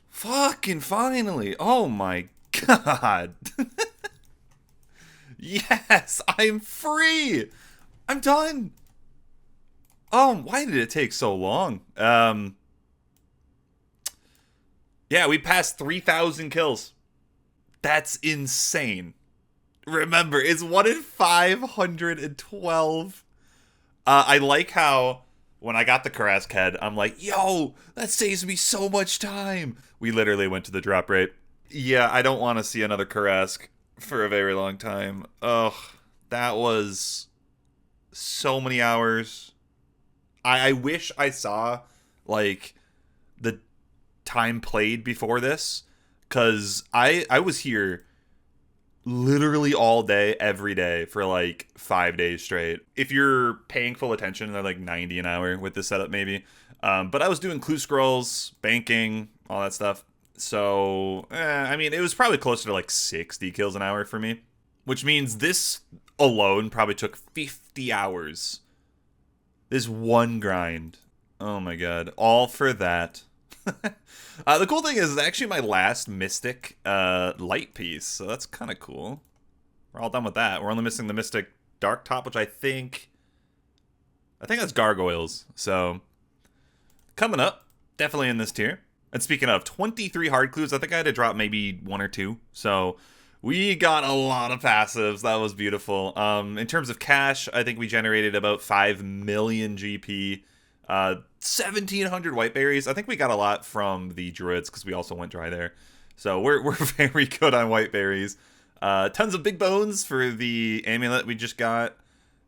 Fucking finally. Oh my god. Yes, I'm free. I'm done. Oh, why did it take so long? Yeah, we passed 3,000 kills. That's insane. Remember, it's 1 in 512. I like how when I got the Karask head, I'm like, yo, that saves me so much time. We literally went to the drop rate. Yeah, I don't want to see another Karask for a very long time. Ugh, that was so many hours. I wish I saw, like, the time played before this, because I was here literally all day, every day, for, like, 5 days straight. If you're paying full attention, they're, like, 90 an hour with this setup, maybe. But I was doing clue scrolls, banking, all that stuff. So, I mean, it was probably closer to, like, 60 kills an hour for me, which means this alone probably took 50 hours. This one grind. Oh my god. All for that. The cool thing is, it's actually my last Mystic light piece, so that's kind of cool. We're all done with that. We're only missing the Mystic Dark Top, which I think that's Gargoyles. So, coming up, definitely in this tier. And speaking of, 23 hard clues, I think I had to drop maybe 1 or 2. So, we got a lot of passives. That was beautiful. In terms of cash, I think we generated about 5 million GP. 1,700 white berries. I think we got a lot from the druids because we also went dry there. So we're very good on white berries. Tons of big bones for the amulet we just got.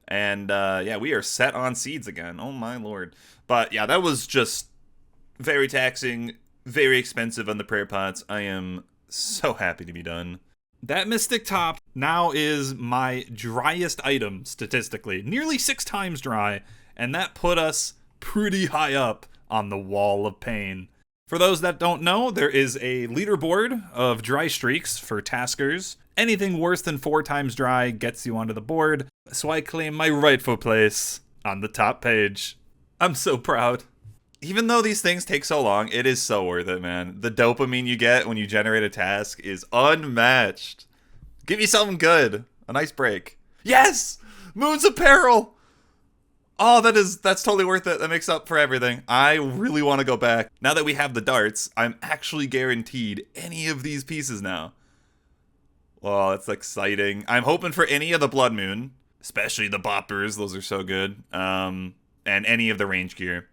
And yeah, we are set on seeds again. Oh my lord. But yeah, that was just very taxing, very expensive on the prayer pots. I am so happy to be done. That Mystic Top now is my driest item statistically. Nearly 6 times dry. And that put us pretty high up on the wall of pain. For those that don't know, there is a leaderboard of dry streaks for taskers. Anything worse than 4 times dry gets you onto the board, so I claim my rightful place on the top page. I'm so proud. Even though these things take so long, it is so worth it, man. The dopamine you get when you generate a task is unmatched. Give me something good. A nice break. Yes! Moons of Peril! Oh, that's totally worth it. That makes up for everything. I really want to go back. Now that we have the darts, I'm actually guaranteed any of these pieces now. Oh, that's exciting. I'm hoping for any of the Blood Moon, especially the boppers. Those are so good. And any of the range gear.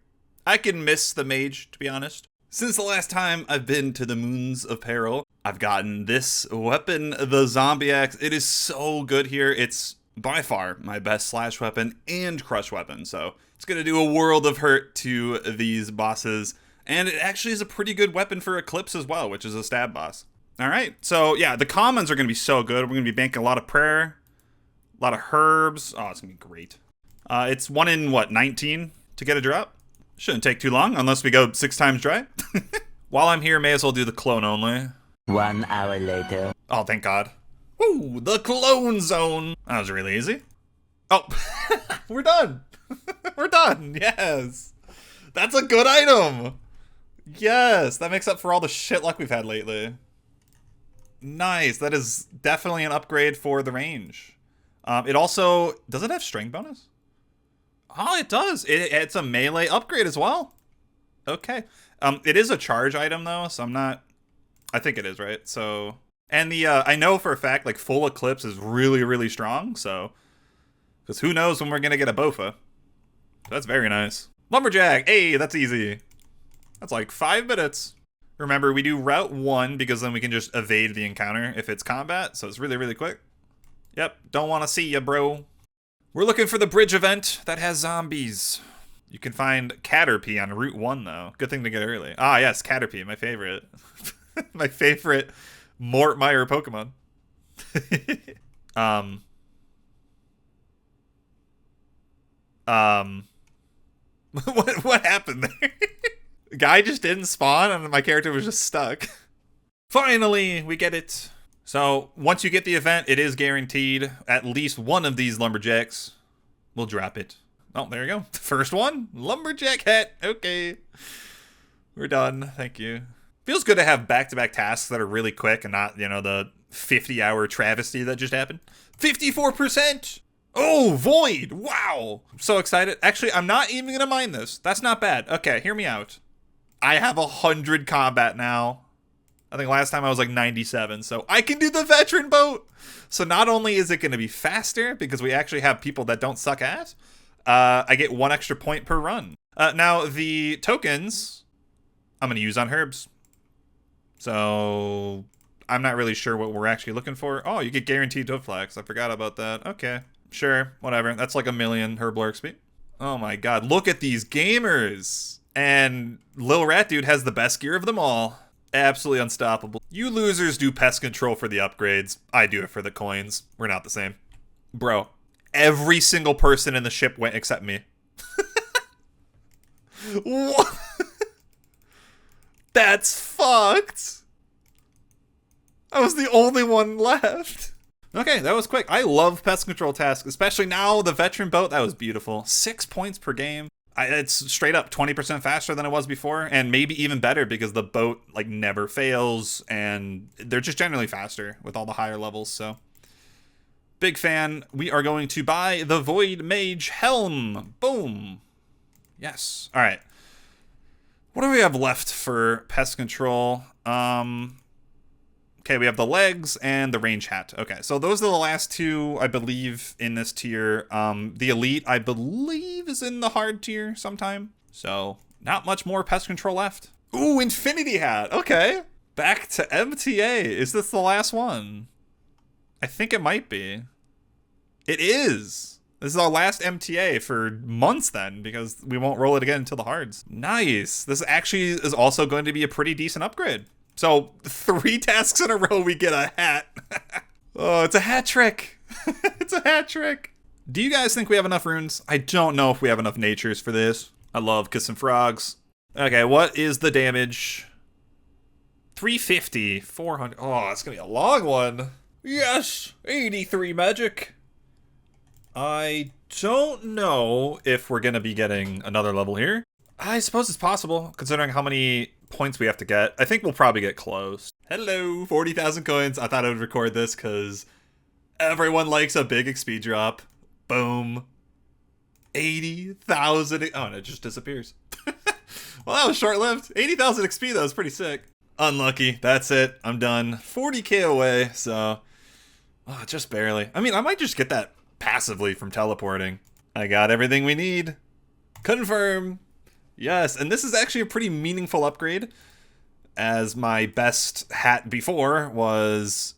I can miss the Mage, to be honest. Since the last time I've been to the Moons of Peril, I've gotten this weapon, the Zombie Axe. It is so good here. It's by far my best slash weapon and crush weapon, so it's going to do a world of hurt to these bosses, and it actually is a pretty good weapon for Eclipse as well, which is a stab boss. Alright, so yeah, the commons are going to be so good. We're going to be banking a lot of prayer, a lot of herbs. Oh, it's going to be great. It's 1 in, 19 to get a drop? Shouldn't take too long, unless we go 6 times dry. While I'm here, may as well do the clone only. 1 hour later. Oh, thank God. Ooh, the clone zone. That was really easy. Oh, we're done. We're done. Yes. That's a good item. Yes, that makes up for all the shit luck we've had lately. Nice. That is definitely an upgrade for the range. It also, does it have strength bonus? Oh, it does. It's a melee upgrade as well. Okay. It is a charge item though, so I'm not, I think it is, right? So, and the, I know for a fact, like, full Eclipse is really, really strong, so, because who knows when we're going to get a Bofa. That's very nice. Lumberjack, hey, that's easy. That's like 5 minutes. Remember, we do Route 1, because then we can just evade the encounter if it's combat, so it's really, really quick. Yep, don't want to see ya, bro. We're looking for the bridge event that has zombies. You can find Caterpie on Route 1, though. Good thing to get early. Ah, yes, Caterpie, my favorite. My favorite Mortmire Pokemon. What happened there? The guy just didn't spawn and my character was just stuck. Finally, we get it. So once you get the event, it is guaranteed at least one of these lumberjacks will drop it. Oh, there you go. First one, lumberjack hat. Okay. We're done. Thank you. Feels good to have back-to-back tasks that are really quick and not, you know, the 50-hour travesty that just happened. 54%! Oh, Void! Wow! I'm so excited. Actually, I'm not even going to mind this. That's not bad. Okay, hear me out. I have 100 combat now. I think last time I was like 97, so I can do the veteran boat! So not only is it going to be faster, because we actually have people that don't suck ass, I get 1 extra point per run. Now, the tokens, I'm going to use on herbs. So, I'm not really sure what we're actually looking for. Oh, you get guaranteed Hooflax. I forgot about that. Okay, sure, whatever. That's like 1,000,000 Herblore XP. Oh my god, look at these gamers! And Lil Rat Dude has the best gear of them all. Absolutely unstoppable. You losers do pest control for the upgrades. I do it for the coins. We're not the same. Bro, every single person in the ship went except me. What? That's fucked. I was the only one left. Okay, that was quick. I love pest control tasks, especially now the veteran boat. That was beautiful. 6 points per game. It's straight up 20% faster than it was before, and maybe even better because the boat like never fails, and they're just generally faster with all the higher levels. So, big fan. We are going to buy the Void Mage Helm. Boom. Yes. All right. What do we have left for pest control? Okay, we have the legs and the range hat. Okay, so those are the last 2, I believe, in this tier. The elite, I believe, is in the hard tier sometime. So Not much more pest control left. Ooh, Infinity Hat. Okay. Back to MTA. Is this the last one? I think it might be. It is. This is our last MTA for months then, because we won't roll it again until the hards. Nice. This actually is also going to be a pretty decent upgrade. So 3 tasks in a row, we get a hat. Oh, it's a hat trick. It's a hat trick. Do you guys think we have enough runes? I don't know if we have enough natures for this. I love kissing frogs. Okay, what is the damage? 350, 400. Oh, it's gonna be a long one. Yes, 83 magic. I don't know if we're gonna be getting another level here. I suppose it's possible, considering how many points we have to get. I think we'll probably get close. Hello, 40,000 coins. I thought I would record this because everyone likes a big XP drop. Boom. 80,000. Oh, and it just disappears. Well, that was short-lived. 80,000 XP, that was pretty sick. Unlucky. That's it. I'm done. 40k away, so... Oh, just barely. I mean, I might just get that passively from teleporting. I got everything we need. Confirm. Yes, and this is actually a pretty meaningful upgrade, as my best hat before was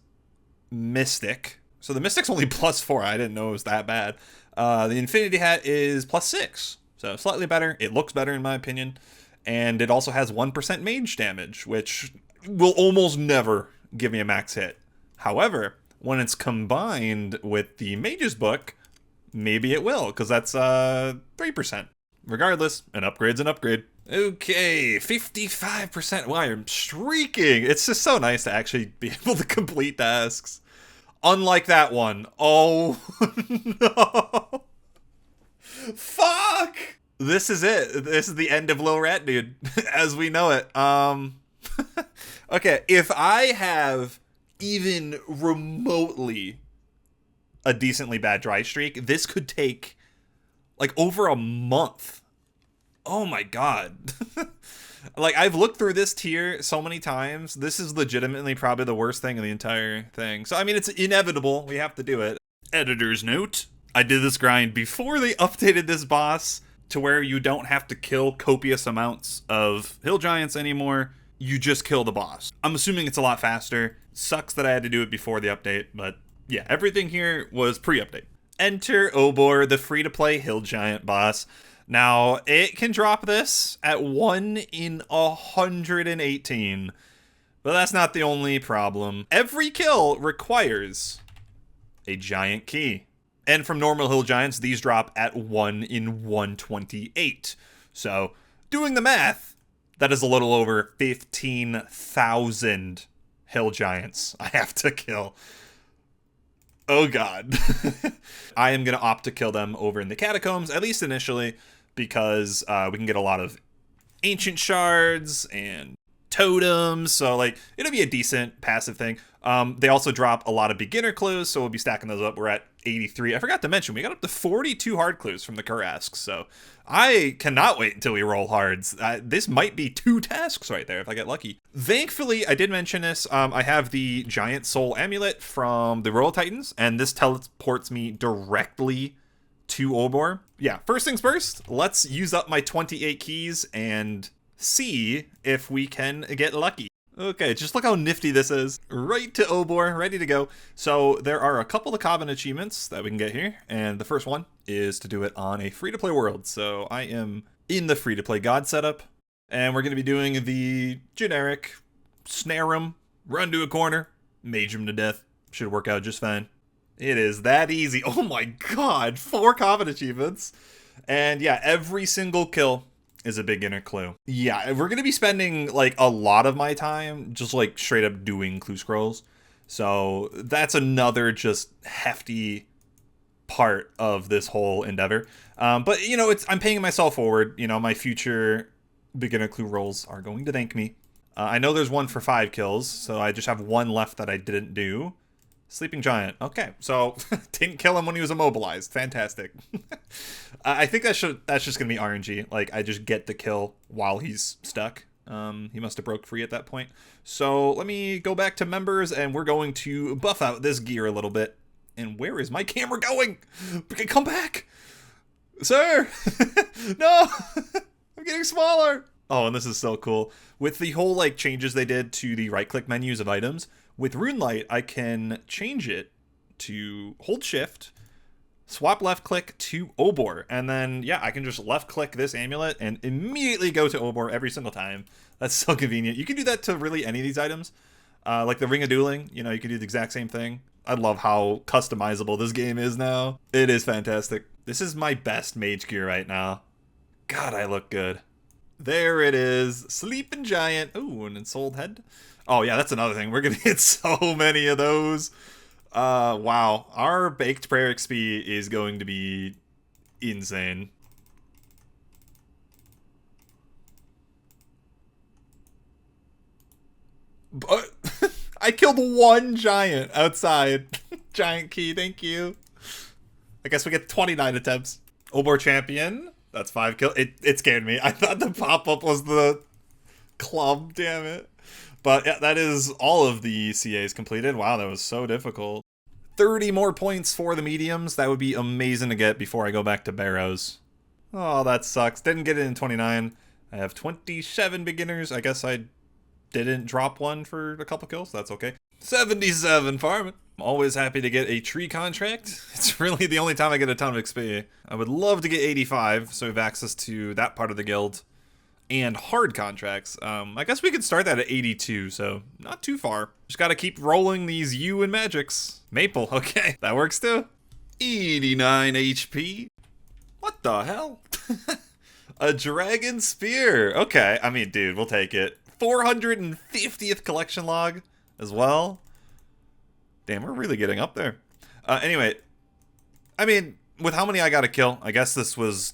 Mystic. So the Mystic's only +4. I didn't know it was that bad. The Infinity Hat is +6. So slightly better. It looks better in my opinion. And it also has 1% mage damage, which will almost never give me a max hit. However, when it's combined with the Mage's book, maybe it will, because that's 3%. Regardless, an upgrade's an upgrade. Okay, 55%. Wow, I'm streaking. It's just so nice to actually be able to complete tasks. Unlike that one. Oh, no. Fuck! This is it. This is the end of Lil Rat Dude, as we know it. Okay, if I have even remotely a decently bad dry streak, this could take like over a month. Oh my god. Like, I've looked through this tier so many times. This is legitimately probably the worst thing in the entire thing. So, I mean, it's inevitable. We have to do it. Editor's note. I did this grind before they updated this boss to where you don't have to kill copious amounts of hill giants anymore. You just kill the boss. I'm assuming it's a lot faster. Sucks that I had to do it before the update, but yeah, everything here was pre-update. Enter Obor, the free-to-play hill giant boss. Now, it can drop this at 1 in 118, but that's not the only problem. Every kill requires a giant key. And from normal hill giants, these drop at 1 in 128. So, doing the math, that is a little over 15,000 hill giants I have to kill. Oh god. I am going to opt to kill them over in the catacombs, at least initially, because we can get a lot of ancient shards and totems, so like it'll be a decent passive thing. They also drop a lot of beginner clues, so we'll be stacking those up. We're at 83. I forgot to mention, we got up to 42 hard clues from the Kurasks, so I cannot wait until we roll hards. This might be 2 tasks right there if I get lucky. Thankfully, I did mention this. I have the Giant Soul Amulet from the Royal Titans, and this teleports me directly to Obor. Yeah, first things first, let's use up my 28 keys and see if we can get lucky. Okay, just look how nifty this is. Right to Obor, ready to go. So there are a couple of Coven achievements that we can get here, and the first one is to do it on a free-to-play world. So I am in the free-to-play god setup, and we're going to be doing the generic snare him, run to a corner, mage him to death. Should work out just fine. It is that easy. Oh my god, 4 Coven achievements. And yeah, every single kill is a beginner clue. Yeah, we're going to be spending like a lot of my time just like straight up doing clue scrolls. So that's another just hefty part of this whole endeavor. But you know, I'm paying myself forward. You know, my future beginner clue rolls are going to thank me. I know there's one for 5 kills, so I just have 1 left that I didn't do. Sleeping Giant. Okay, so didn't kill him when he was immobilized. Fantastic. I think that's just gonna be RNG. Like, I just get the kill while he's stuck. He must have broke free at that point. So let me go back to members, and we're going to buff out this gear a little bit. And where is my camera going? Come back, sir. No, I'm getting smaller. Oh, and this is so cool. With the whole like changes they did to the right-click menus of items, with Runelight, I can change it to hold shift, swap left click to Obor, and then yeah, I can just left click this amulet and immediately go to Obor every single time. That's so convenient. You can do that to really any of these items. Like the Ring of Dueling, you know, you can do the exact same thing. I love how customizable this game is now. It is fantastic. This is my best mage gear right now. God, I look good. There it is. Sleeping Giant. Ooh, an Ensouled Head. Oh, yeah, that's another thing. We're going to get so many of those. Wow. Our Baked Prayer XP is going to be insane. But I killed one giant outside. Giant key, thank you. I guess we get 29 attempts. Obor Champion. That's 5 kills. It scared me. I thought the pop-up was the club, damn it. But yeah, that is all of the CAs completed. Wow, that was so difficult. 30 more points for the mediums. That would be amazing to get before I go back to Barrows. Oh, that sucks. Didn't get it in 29. I have 27 beginners. I guess I didn't drop one for a couple kills. That's okay. 77 farming. I'm always happy to get a tree contract. It's really the only time I get a ton of XP. I would love to get 85, so we have access to that part of the guild. And hard contracts. I guess we could start that at 82, so not too far. Just gotta keep rolling these U and magics. Maple, okay, that works too. 89 HP. What the hell? A dragon spear. Okay, I mean, dude, we'll take it. 450th collection log as well. Damn, we're really getting up there. Anyway, I mean, with how many I gotta kill, I guess this was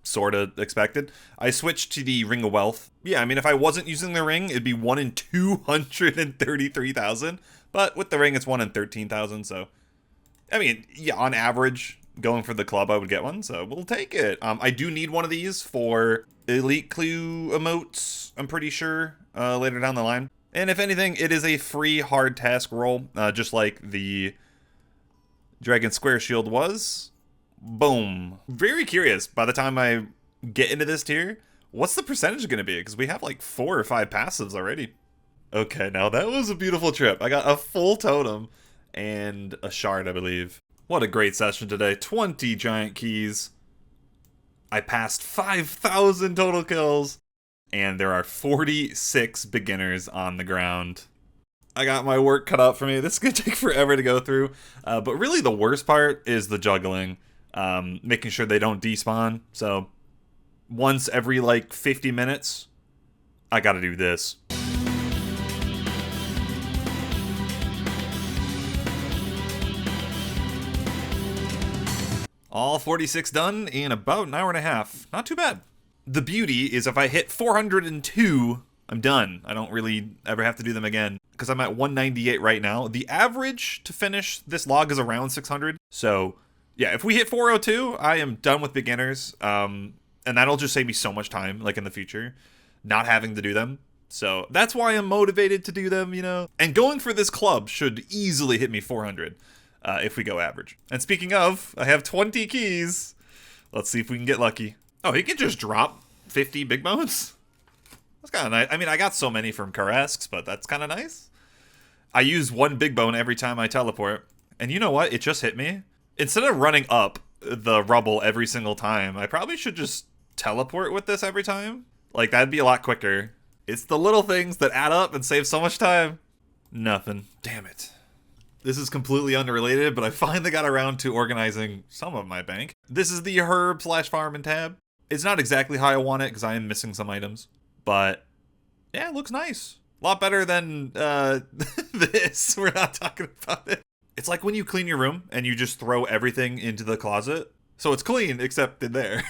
sort of expected. I switched to the Ring of Wealth. Yeah, I mean, if I wasn't using the ring, it'd be 1 in 233,000. But with the ring, it's 1 in 13,000, so... I mean, yeah, on average, going for the club, I would get one, so we'll take it. I do need one of these for Elite Clue emotes, I'm pretty sure, later down the line. And if anything, it is a free hard task roll, just like the Dragon Square Shield was. Boom. Very curious, by the time I get into this tier, what's the percentage going to be? Because we have like 4 or 5 passives already. Okay, now that was a beautiful trip. I got a full totem and a shard, I believe. What a great session today. 20 giant keys. I passed 5,000 total kills. And there are 46 beginners on the ground. I got my work cut out for me. This is going to take forever to go through. But really the worst part is the juggling. Making sure they don't despawn. So once every like 50 minutes, I got to do this. All 46 done in about an hour and a half. Not too bad. The beauty is if I hit 402, I'm done. I don't really ever have to do them again because I'm at 198 right now. The average to finish this log is around 600. So yeah, if we hit 402, I am done with beginners. And that'll just save me so much time, like in the future, not having to do them. So that's why I'm motivated to do them, you know. And going for this club should easily hit me 400 if we go average. And speaking of, I have 20 keys. Let's see if we can get lucky. Oh, he can just drop 50 big bones? That's kind of nice. I mean, I got so many from Karasks, but that's kind of nice. I use 1 big bone every time I teleport. And you know what? It just hit me. Instead of running up the rubble every single time, I probably should just teleport with this every time. Like, that'd be a lot quicker. It's the little things that add up and save so much time. Nothing. Damn it. This is completely unrelated, but I finally got around to organizing some of my bank. This is the herb/farming tab. It's not exactly how I want it because I am missing some items. But yeah, it looks nice. A lot better than this. We're not talking about it. It's like when you clean your room and you just throw everything into the closet. So it's clean except in there.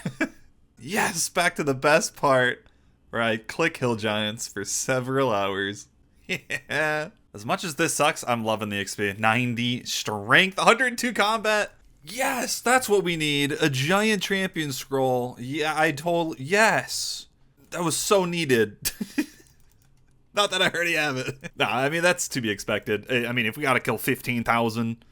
Yes, back to the best part where I click Hill Giants for several hours. Yeah. As much as this sucks, I'm loving the XP. 90 strength, 102 combat. Yes, that's what we need. A giant champion scroll. Yeah, yes. That was so needed. Not that I already have it. Nah, I mean, that's to be expected. I mean, if we gotta kill 15,000,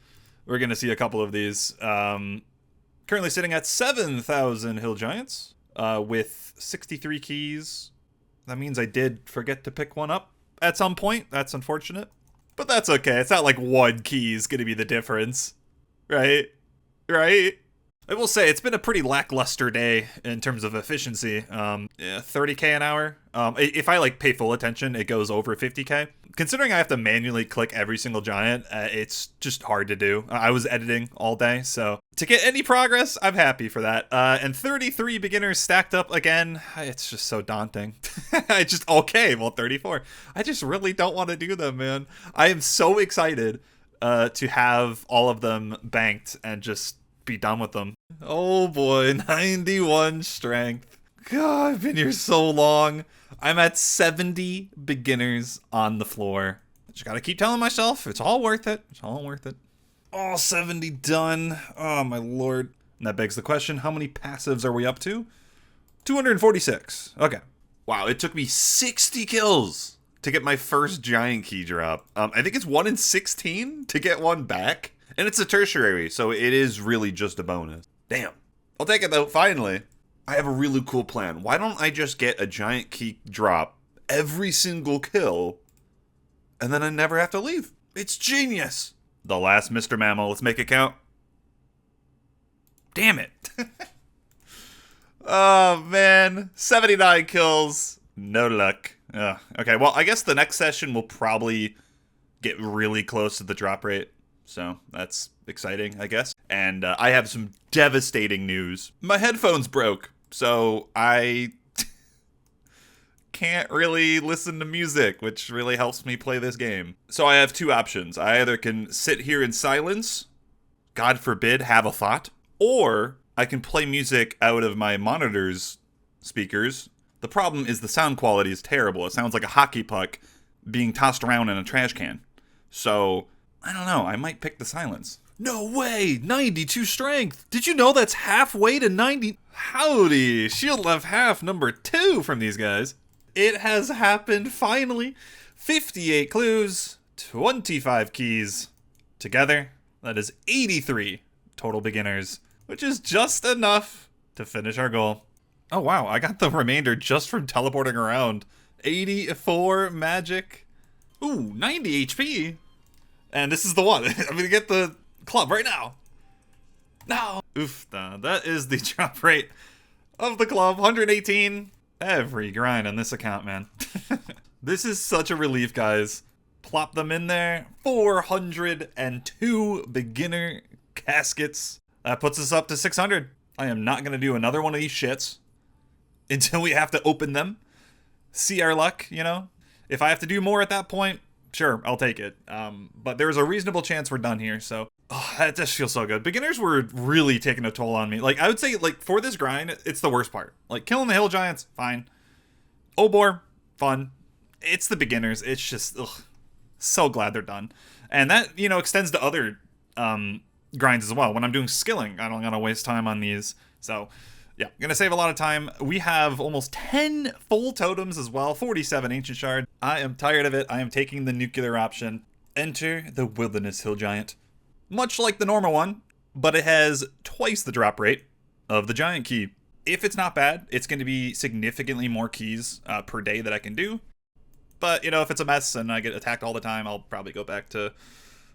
we're gonna see a couple of these. Currently sitting at 7,000 hill giants. with 63 keys. That means I did forget to pick one up at some point. That's unfortunate. But that's okay. It's not like one key is going to be the difference. Right? Right? I will say it's been a pretty lackluster day in terms of efficiency. 30k an hour. If I like pay full attention, it goes over 50k. Considering I have to manually click every single giant, it's just hard to do. I was editing all day, so to get any progress, I'm happy for that. And 33 beginners stacked up again. It's just so daunting. 34. I just really don't want to do them, man. I am so excited to have all of them banked and just be done with them. Oh boy, 91 strength. God, I've been here so long. I'm at 70 beginners on the floor. Just gotta keep telling myself it's all worth it. It's all worth it. All 70 done. Oh my lord. And that begs the question, how many passives are we up to? 246. Okay. Wow, it took me 60 kills to get my first giant key drop. I think it's 1 in 16 to get one back. And it's a tertiary, so it is really just a bonus. Damn. I'll take it though, finally. I have a really cool plan. Why don't I just get a giant key drop every single kill, and then I never have to leave? It's genius. The last Mr. Mammal, let's make it count. Damn it. Oh man, 79 kills. No luck. Okay, well, I guess the next session will probably get really close to the drop rate. So that's exciting, I guess. And I have some devastating news. My headphones broke, so I can't really listen to music, which really helps me play this game. So I have two options. I either can sit here in silence, God forbid, have a thought, or I can play music out of my monitor's speakers. The problem is the sound quality is terrible. It sounds like a hockey puck being tossed around in a trash can. So I don't know, I might pick the silence. No way! 92 strength! Did you know that's halfway to 90? Howdy! Shield left half number 2 from these guys. It has happened finally. 58 clues, 25 keys. Together, that is 83 total beginners, which is just enough to finish our goal. Oh wow, I got the remainder just from teleporting around. 84 magic. Ooh, 90 HP. And this is the one. I'm gonna get the club right now. No. Oof. That is the drop rate of the club. 118. Every grind on this account, man. This is such a relief, guys. Plop them in there. 402 beginner caskets. That puts us up to 600. I am not gonna do another one of these shits until we have to open them. See our luck, you know? If I have to do more at that point, sure, I'll take it. But there's a reasonable chance we're done here, so that just feels so good. Beginners were really taking a toll on me. Like, I would say, like, for this grind, it's the worst part. Like, killing the hill giants, fine. Obor, fun. It's the beginners. It's just, so glad they're done. And that, you know, extends to other grinds as well. When I'm doing skilling, I don't gotta waste time on these. So yeah, gonna save a lot of time. We have almost 10 full totems as well, 47 ancient shard. I am tired of it. I am taking the nuclear option. Enter the wilderness hill giant. Much like the normal one, but it has twice the drop rate of the giant key. If it's not bad, it's going to be significantly more keys per day that I can do. But, you know, if it's a mess and I get attacked all the time, I'll probably go back to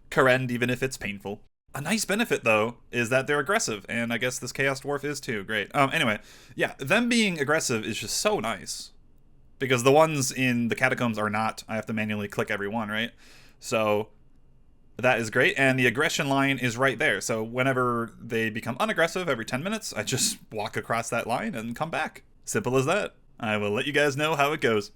Karend, even if it's painful. A nice benefit, though, is that they're aggressive, and I guess this Chaos Dwarf is too. Great. Anyway, yeah, them being aggressive is just so nice. Because the ones in the catacombs are not. I have to manually click every one, right? So that is great, and the aggression line is right there. So whenever they become unaggressive every 10 minutes, I just walk across that line and come back. Simple as that. I will let you guys know how it goes.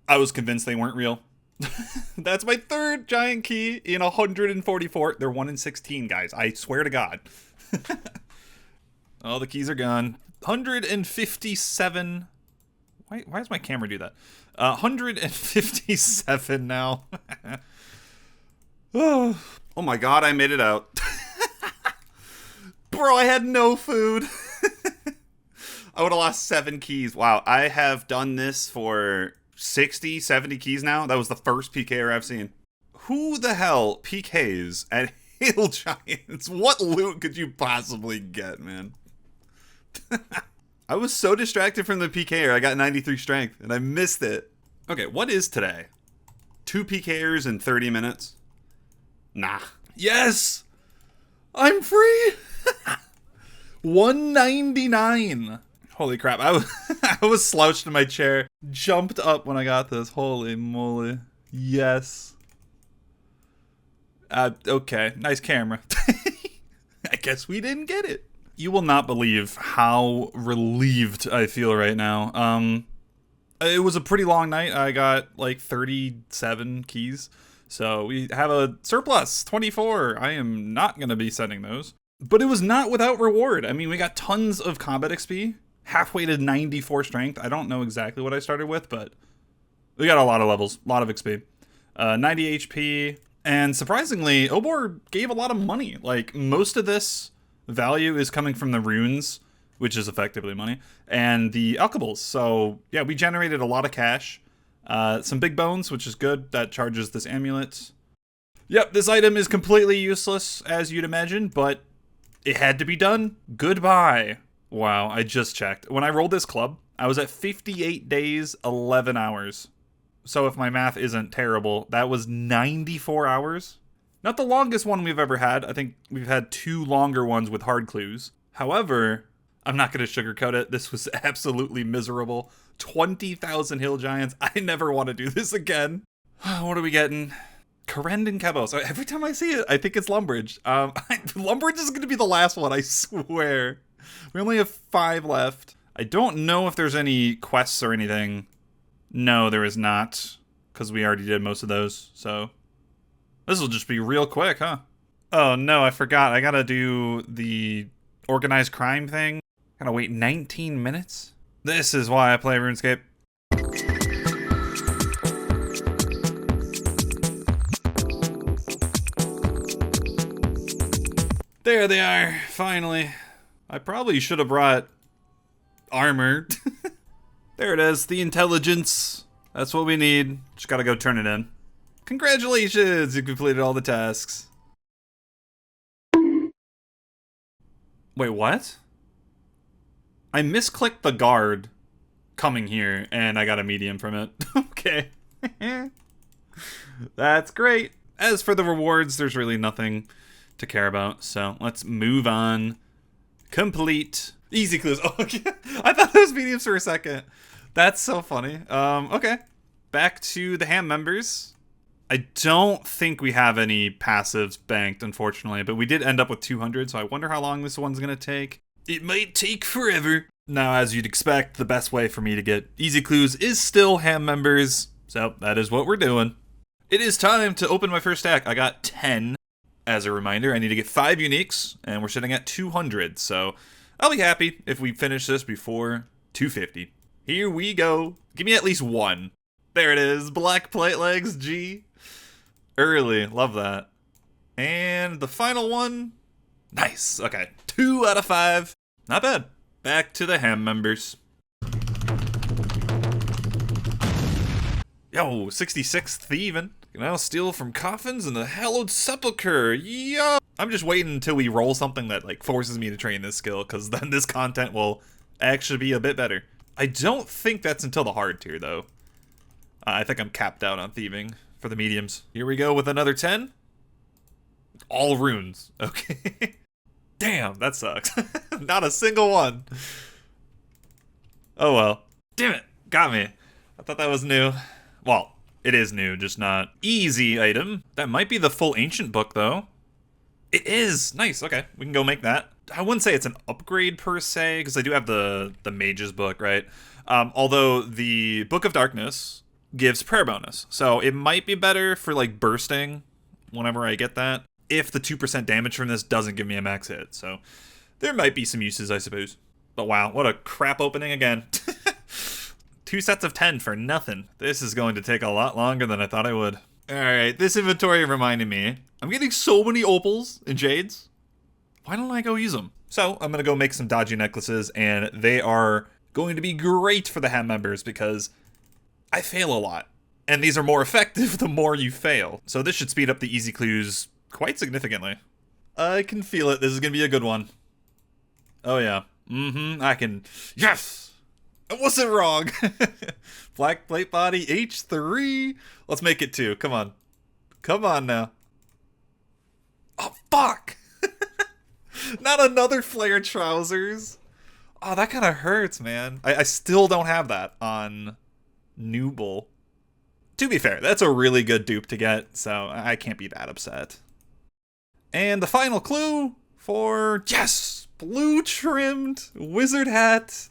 I was convinced they weren't real. That's my third giant key in 144. They're 1 in 16, guys. I swear to God. Oh, the keys are gone. 157. Why does my camera do that? 157 now. Oh my God, I made it out. Bro, I had no food. I would have lost 7 keys. Wow, I have done this for 60, 70 keys now. That was the first PKer I've seen. Who the hell PKs at Hill Giants? What loot could you possibly get, man? I was so distracted from the PKer. I got 93 strength, and I missed it. Okay, what is today? 2 PKers in 30 minutes? Nah. Yes! I'm free! 199. Holy crap. I was slouched in my chair. Jumped up when I got this. Holy moly. Yes. Okay. Nice camera. I guess we didn't get it. You will not believe how relieved I feel right now. It was a pretty long night. I got like 37 keys. So we have a surplus, 24. I am not going to be sending those. But it was not without reward. I mean, we got tons of combat XP. Halfway to 94 strength. I don't know exactly what I started with, but we got a lot of levels. A lot of XP. 90 HP. And surprisingly, Obor gave a lot of money. Like, most of this value is coming from the runes, which is effectively money, and the alchables. So, yeah, we generated a lot of cash. Some big bones, which is good. That charges this amulet. Yep, this item is completely useless, as you'd imagine, but it had to be done. Goodbye. Wow, I just checked. When I rolled this club, I was at 58 days, 11 hours. So if my math isn't terrible, that was 94 hours. Not the longest one we've ever had. I think we've had 2 longer ones with hard clues. However, I'm not going to sugarcoat it. This was absolutely miserable. 20,000 hill giants. I never want to do this again. What are we getting? Karend and Kebo. So every time I see it, I think it's Lumbridge. Lumbridge is going to be the last one, I swear. We only have 5 left. I don't know if there's any quests or anything. No, there is not, because we already did most of those, so this will just be real quick, huh? Oh no, I forgot. I gotta do the organized crime thing. Gotta wait 19 minutes? This is why I play RuneScape. There they are, finally. I probably should have brought armor. There it is, the intelligence. That's what we need. Just gotta go turn it in. Congratulations, you completed all the tasks. Wait, what? I misclicked the guard coming here, and I got a medium from it. Okay. That's great. As for the rewards, there's really nothing to care about, so let's move on. Complete. Easy clues. Oh, okay. I thought it was mediums for a second. That's so funny. Okay. Back to the ham members. I don't think we have any passives banked, unfortunately, but we did end up with 200, so I wonder how long this one's going to take. It might take forever. Now, as you'd expect, the best way for me to get easy clues is still ham members, so that is what we're doing. It is time to open my first stack. I got 10. As a reminder, I need to get 5 uniques, and we're sitting at 200, so I'll be happy if we finish this before 250. Here we go. Give me at least 1. There it is. Black plate legs, G. Early. Love that. And the final one. Nice. Okay. 2 out of 5. Not bad. Back to the ham members. Yo, 66th even. Can now steal from coffins in the hallowed sepulcher. Yo. I'm just waiting until we roll something that like forces me to train this skill, because then this content will actually be a bit better. I don't think that's until the hard tier, though. I think I'm capped out on thieving for the mediums. Here we go with another 10. All runes. Okay. Damn, that sucks. Not a single one. Oh well. Damn it. Got me. I thought that was new. Well, it is new, just not easy item. That might be the full ancient book, though. It is. Nice. Okay, we can go make that. I wouldn't say it's an upgrade per se, because I do have the Mage's book, right? Although the Book of Darkness gives prayer bonus. So it might be better for like bursting whenever I get that, if the 2% damage from this doesn't give me a max hit. So there might be some uses, I suppose. But wow, what a crap opening again. 2 sets of 10 for nothing. This is going to take a lot longer than I thought I would. Alright, this inventory reminded me. I'm getting so many opals and jades. Why don't I go use them? So I'm going to go make some dodgy necklaces, and they are going to be great for the ham members because I fail a lot. And these are more effective the more you fail. So this should speed up the easy clues quite significantly. I can feel it. This is going to be a good one. Oh, yeah. I can... Yes! I wasn't wrong. Black plate body, H3. Let's make it 2. Come on. Come on now. Oh, fuck! Not another flare trousers. Oh, that kind of hurts, man. I still don't have that on Nooblet. To be fair, that's a really good dupe to get, so I can't be that upset. And the final clue for, yes, blue trimmed wizard hat.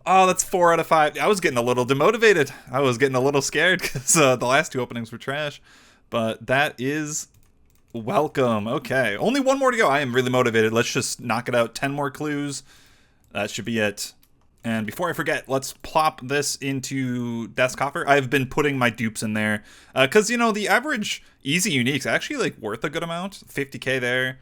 Oh, that's 4 out of 5. I was getting a little demotivated. I was getting a little scared because the last 2 openings were trash. But that is welcome. Okay, only 1 more to go. I am really motivated. Let's just knock it out. 10 more clues. That should be it. And before I forget, let's plop this into Death's Coffer. I've been putting my dupes in there because, you know, the average easy unique's actually like worth a good amount. 50k there.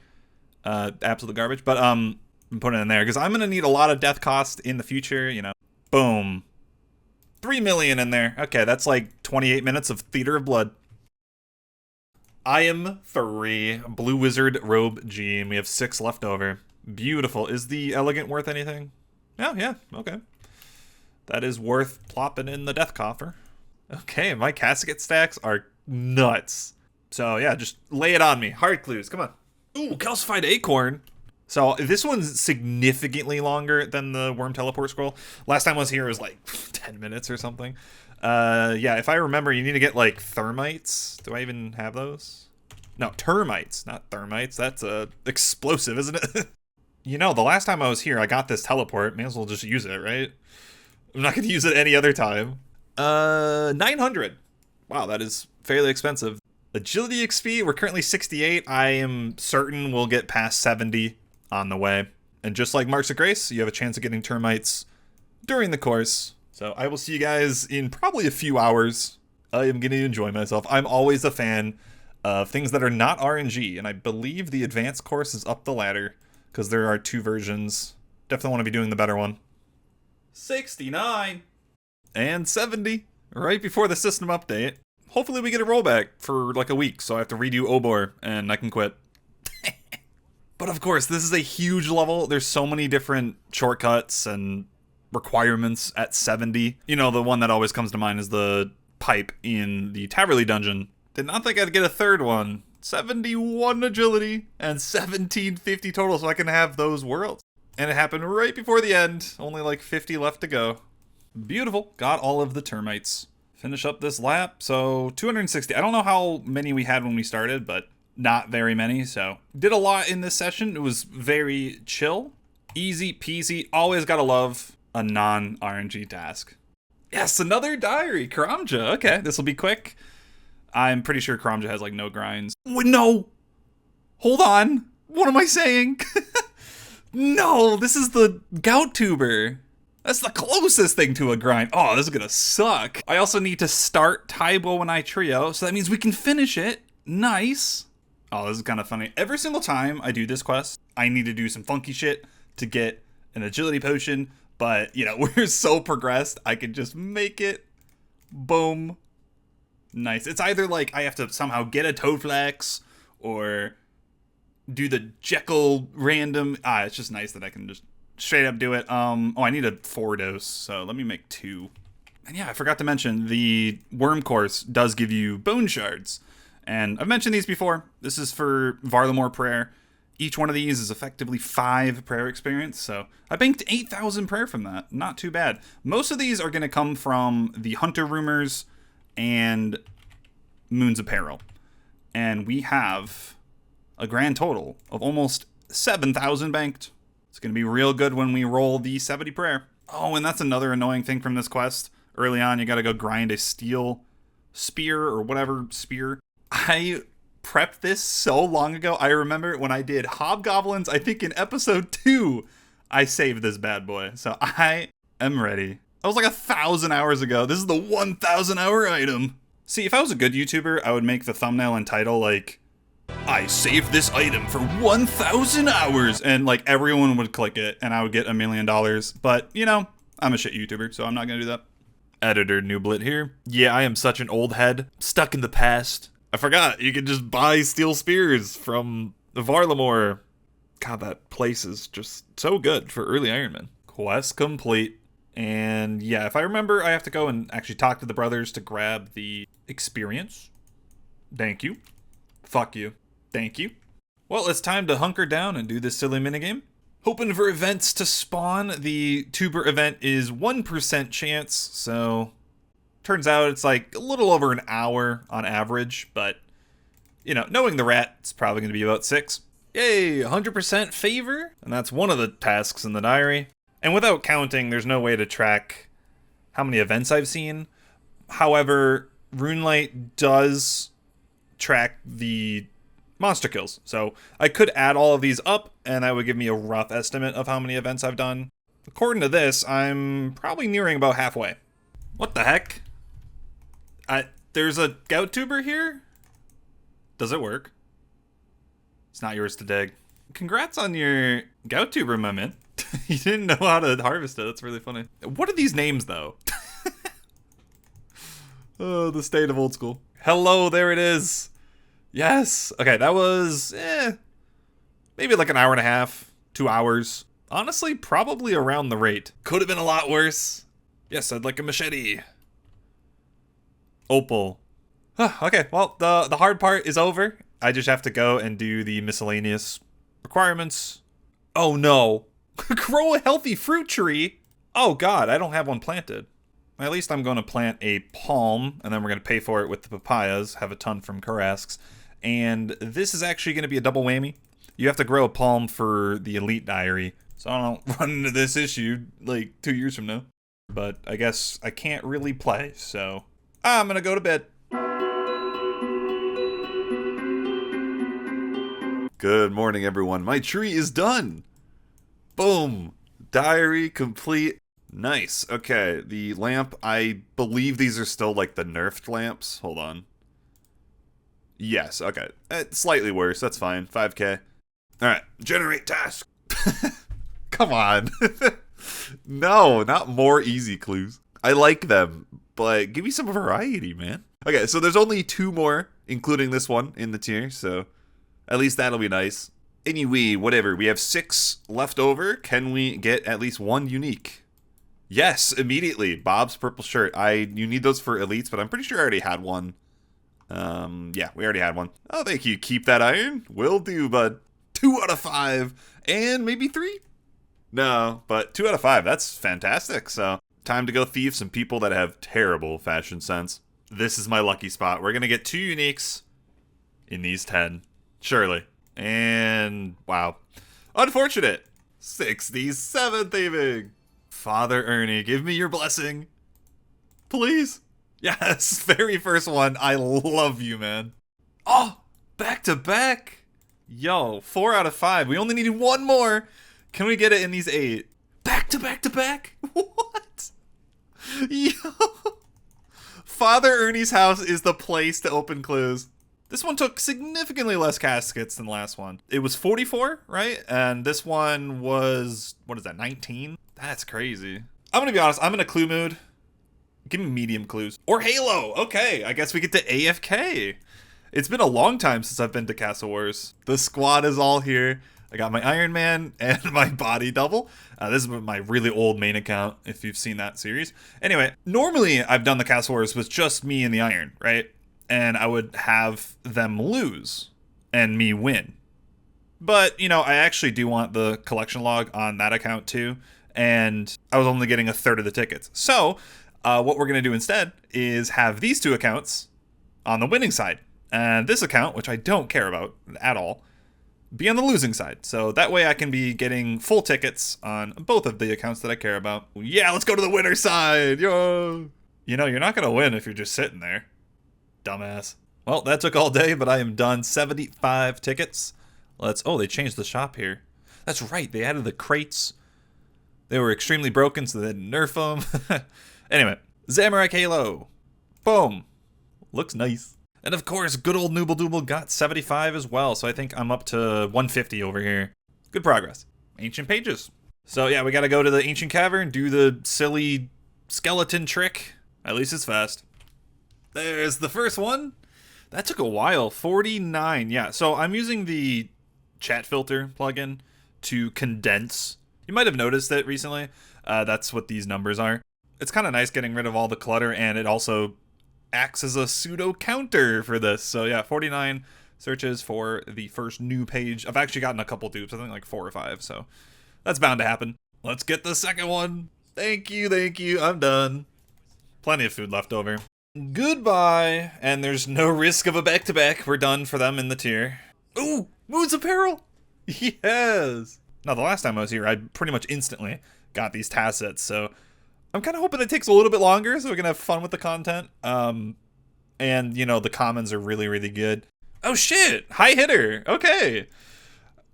Absolute garbage. But I'm putting it in there because I'm going to need a lot of death cost in the future, you know. Boom. 3 million in there. Okay, that's like 28 minutes of Theater of Blood. I am free. Blue Wizard Robe G, and we have 6 left over. Beautiful. Is the Elegant worth anything? Oh, yeah, okay. That is worth plopping in the Death Coffer. Okay, my casket stacks are nuts. So, yeah, just lay it on me. Hard clues, come on. Ooh, Calcified Acorn. So, this one's significantly longer than the Worm Teleport Scroll. Last time I was here, it was like 10 minutes or something. Yeah, if I remember, you need to get, like, thermites. Do I even have those? No, termites, not thermites. That's explosive, isn't it? You know, the last time I was here, I got this teleport. May as well just use it, right? I'm not going to use it any other time. 900. Wow, that is fairly expensive. Agility XP, we're currently 68. I am certain we'll get past 70 on the way. And just like Marks of Grace, you have a chance of getting termites during the course. So I will see you guys in probably a few hours. I am going to enjoy myself. I'm always a fan of things that are not RNG. And I believe the advanced course is up the ladder, because there are 2 versions. Definitely want to be doing the better one. 69. And 70. Right before the system update. Hopefully we get a rollback for like a week, so I have to redo Obor, and I can quit. But of course, this is a huge level. There's so many different shortcuts and requirements at 70. You know, the one that always comes to mind is the pipe in the Taverley dungeon. Did not think I'd get a 3rd one. 71 agility and 1750 total, so I can have those worlds. And it happened right before the end. Only like 50 left to go. Beautiful. Got all of the termites. Finish up this lap. So 260. I don't know how many we had when we started, but not very many. So did a lot in this session. It was very chill. Easy peasy. Always gotta love a non-RNG task. Yes, another diary. Karamja. Okay, this will be quick. I'm pretty sure Karamja has like no grinds. Wait, no! Hold on! What am I saying? No, this is the gout tuber. That's the closest thing to a grind. Oh, this is gonna suck. I also need to start Taibo and I Trio, so that means we can finish it. Nice. Oh, this is kind of funny. Every single time I do this quest, I need to do some funky shit to get an agility potion, but, you know, we're so progressed, I can just make it. Boom. Nice. It's either like I have to somehow get a Toadflax or do the Jekyll random. It's just nice that I can just straight up do it. Oh, I need a 4 dose, so let me make 2. And yeah, I forgot to mention the worm course does give you bone shards. And I've mentioned these before. This is for Varlamore prayer. Each one of these is effectively 5 prayer experience, so I banked 8,000 prayer from that. Not too bad. Most of these are going to come from the Hunter Rumors and Moons of Peril. And we have a grand total of almost 7,000 banked. It's going to be real good when we roll the 70 prayer. Oh, and that's another annoying thing from this quest. Early on, you got to go grind a steel spear or whatever spear. I prepped this so long ago. I remember when I did Hobgoblins, I think in episode 2, I saved this bad boy. So I am ready. That was like 1,000 hours ago. This is the 1,000 hour item. See, if I was a good YouTuber, I would make the thumbnail and title like, I saved this item for 1,000 hours. And like everyone would click it and I would get $1 million. But, you know, I'm a shit YouTuber, so I'm not going to do that. Editor Nooblet here. Yeah, I am such an old head, stuck in the past. I forgot, you can just buy steel spears from Varlamore. God, that place is just so good for early Ironman. Quest complete. And yeah, if I remember, I have to go and actually talk to the brothers to grab the experience. Thank you. Fuck you. Thank you. Well, it's time to hunker down and do this silly minigame. Hoping for events to spawn. The tuber event is 1% chance, so turns out it's like a little over an hour on average, but you know, knowing the rat, it's probably going to be about 6. Yay, 100% favor, and that's one of the tasks in the diary. And without counting, there's no way to track how many events I've seen. However, RuneLite does track the monster kills. So I could add all of these up and that would give me a rough estimate of how many events I've done. According to this, I'm probably nearing about halfway. What the heck? There's a gout tuber here? Does it work? It's not yours to dig. Congrats on your gout tuber, my man. You didn't know how to harvest it. That's really funny. What are these names, though? Oh, the state of old school. Hello, there it is. Yes. Okay, that was, maybe like an hour and a half, 2 hours. Honestly, probably around the rate. Could have been a lot worse. Yes, I'd like a machete. Opal. Okay, well, the hard part is over. I just have to go and do the miscellaneous requirements. Oh no. Grow a healthy fruit tree? Oh god, I don't have one planted. At least I'm going to plant a palm, and then we're going to pay for it with the papayas, have a ton from Karasks. And this is actually going to be a double whammy. You have to grow a palm for the Elite Diary, so I don't run into this issue like 2 years from now. But I guess I can't really play, so I'm going to go to bed. Good morning, everyone. My tree is done. Boom. Diary complete. Nice. Okay, the lamp, I believe these are still like the nerfed lamps. Hold on. Yes, okay. Slightly worse. That's fine. 5K. Alright, generate task. Come on. No, not more easy clues. I like them, but give me some variety, man. Okay, so there's only 2 more, including this one in the tier, so at least that'll be nice. Anyway, whatever. We have 6 left over. Can we get at least 1 unique? Yes, immediately. Bob's purple shirt. You need those for elites, but I'm pretty sure I already had one. Yeah, we already had one. Oh, thank you. Keep that iron. Will do, bud. 2 out of 5. And maybe 3? No, but 2 out of 5. That's fantastic. So, time to go thieve some people that have terrible fashion sense. This is my lucky spot. We're going to get 2 uniques in these 10. Surely. And, wow. Unfortunate. 67 thieving. Father Ernie, give me your blessing. Please. Yes, very first one. I love you, man. Oh, back to back. Yo, 4 out of 5. We only need 1 more. Can we get it in these 8? Back to back to back? What? Yo. Father Ernie's house is the place to open clues. This one took significantly less caskets than the last one. It was 44, right? And this one was, what is that, 19? That's crazy. I'm gonna be honest, I'm in a clue mood. Give me medium clues. Or Halo! Okay, I guess we get to AFK. It's been a long time since I've been to Castle Wars. The squad is all here. I got my Iron Man and my body double. This is my really old main account, if you've seen that series. Anyway, normally I've done the Castle Wars with just me and the Iron, right? And I would have them lose and me win. But, you know, I actually do want the collection log on that account too. And I was only getting 1/3 of the tickets. So, what we're going to do instead is have these 2 accounts on the winning side. And this account, which I don't care about at all, be on the losing side. So that way I can be getting full tickets on both of the accounts that I care about. Yeah, let's go to the winner side. Yo! You know, you're not going to win if you're just sitting there. Dumbass. Well, that took all day, but I am done. 75 tickets. Oh, they changed the shop here. That's right, they added the crates. They were extremely broken, so they didn't nerf them. Anyway, Zamorak Halo. Boom. Looks nice. And of course, good old Nooble Dooble got 75 as well, so I think I'm up to 150 over here. Good progress. Ancient pages. So yeah, we gotta go to the Ancient Cavern, do the silly skeleton trick. At least it's fast. There's the first one. That took a while. 49. Yeah, so I'm using the chat filter plugin to condense. You might have noticed it recently. That's what these numbers are. It's kind of nice getting rid of all the clutter, and it also acts as a pseudo counter for this. So yeah, 49 searches for the first new page. I've actually gotten a couple dupes, I think like 4 or 5, so that's bound to happen. Let's get the second one. Thank you, I'm done. Plenty of food left over. Goodbye, and there's no risk of a back-to-back. We're done for them in the tier. Ooh, Moons of Peril! Yes! Now, the last time I was here, I pretty much instantly got these task sets, so I'm kind of hoping it takes a little bit longer so we can have fun with the content. And, you know, the commons are really, really good. Oh, shit! High hitter! Okay!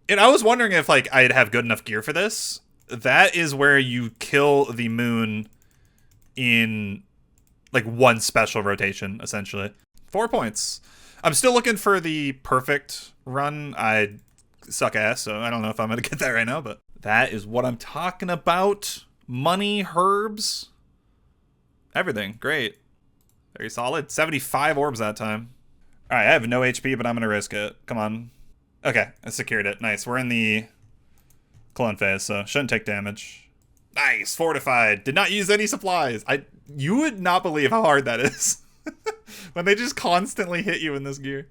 And I was wondering if, like, I'd have good enough gear for this. That is where you kill the moon in, like, one special rotation, essentially. 4 points. I'm still looking for the perfect run. I suck ass, so I don't know if I'm going to get that right now, but that is what I'm talking about. Money, herbs, everything. Great. Very solid. 75 orbs that time. All right, I have no HP, but I'm going to risk it. Come on. Okay, I secured it. Nice. We're in the clone phase, so shouldn't take damage. Nice. Fortified. Did not use any supplies. You would not believe how hard that is. When they just constantly hit you in this gear.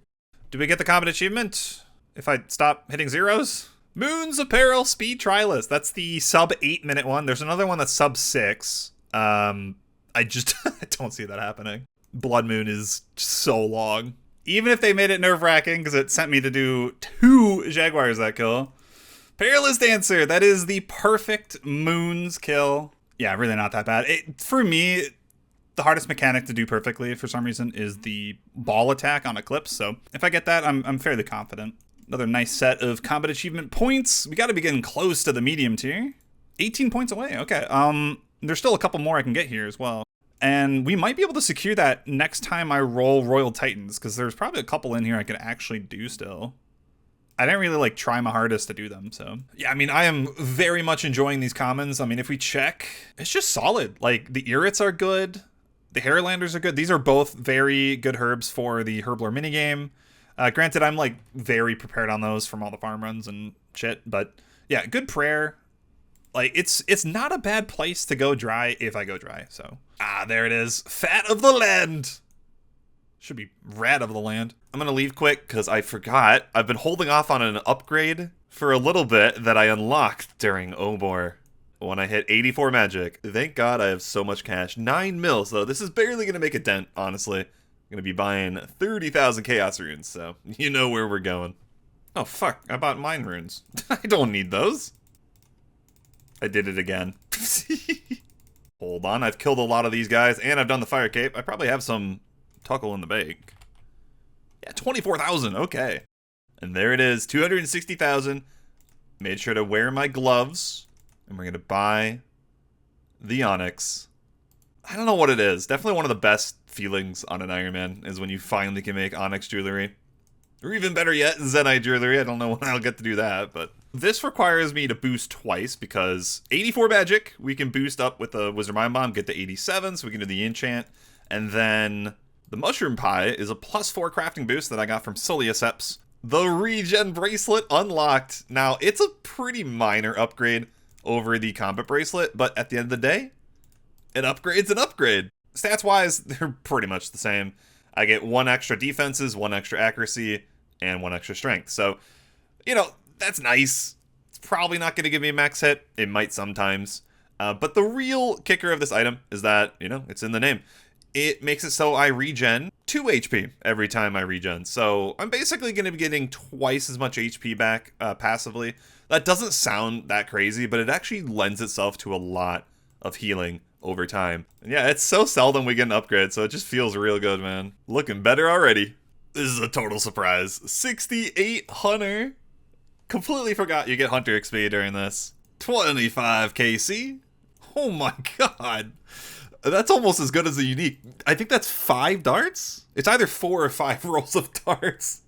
Do we get the combat achievement if I stop hitting zeros? Moons of Peril Speed Trialist. That's the sub 8 minute one. There's another one that's sub 6. I just I don't see that happening. Blood Moon is so long. Even if they made it nerve-wracking, because it sent me to do 2 Jaguars that kill. Perilous Dancer. That is the perfect Moons kill. Yeah, really not that bad. For me, the hardest mechanic to do perfectly, for some reason, is the ball attack on Eclipse. So if I get that, I'm fairly confident. Another nice set of combat achievement points. We got to be getting close to the medium tier. 18 points away. Okay. There's still a couple more I can get here as well. And we might be able to secure that next time I roll Royal Titans, because there's probably a couple in here I could actually do still. I didn't really like try my hardest to do them, so. Yeah, I mean, I am very much enjoying these commons. I mean, if we check, it's just solid. Like, the Irrits are good. The Harrylanders are good. These are both very good herbs for the Herblore minigame. Granted, I'm like very prepared on those from all the farm runs and shit, but yeah, good prayer. Like, it's not a bad place to go dry if I go dry, so. Ah, there it is. Fat of the land. Should be rat of the land. I'm gonna leave quick because I forgot. I've been holding off on an upgrade for a little bit that I unlocked during Obor when I hit 84 magic. Thank God I have so much cash. 9 mils, though. This is barely gonna make a dent, honestly. I'm gonna be buying 30,000 chaos runes, so you know where we're going. Oh, fuck. I bought mine runes. I don't need those. I did it again. Hold on, I've killed a lot of these guys, and I've done the fire cape. I probably have some tuckle in the bank. Yeah, 24,000, okay. And there it is, 260,000. Made sure to wear my gloves, and we're gonna buy the Onyx. I don't know what it is. Definitely one of the best feelings on an Iron Man is when you finally can make Onyx jewelry. Or even better yet, Zenyte jewelry. I don't know when I'll get to do that, but this requires me to boost twice because 84 magic, we can boost up with the Wizard Mind Bomb, get to 87, so we can do the enchant. And then the Mushroom Pie is a +4 crafting boost that I got from Solioceps. The Regen Bracelet unlocked. Now, it's a pretty minor upgrade over the Combat Bracelet, but at the end of the day, an upgrade's an upgrade. Stats-wise, they're pretty much the same. I get 1 extra defenses, 1 extra accuracy, and 1 extra strength. So, you know, that's nice. It's probably not going to give me a max hit. It might sometimes. But the real kicker of this item is that, you know, it's in the name. It makes it so I regen 2 HP every time I regen. So I'm basically going to be getting twice as much HP back passively. That doesn't sound that crazy, but it actually lends itself to a lot of healing over time. And yeah, it's so seldom we get an upgrade, so it just feels real good, man. Looking better already. This is a total surprise. 68 Hunter. Completely forgot you get Hunter XP during this. 25 KC. Oh my god. That's almost as good as a unique. I think that's 5 darts? It's either 4 or 5 rolls of darts.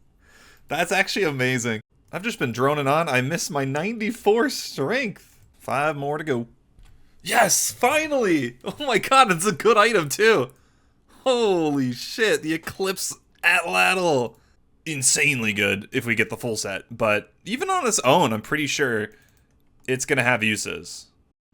That's actually amazing. I've just been droning on. I missed my 94 strength. 5 more to go. Yes, finally! Oh my god, it's a good item too. Holy shit, the Eclipse Atlatl. Insanely good if we get the full set, but even on its own, I'm pretty sure it's gonna have uses.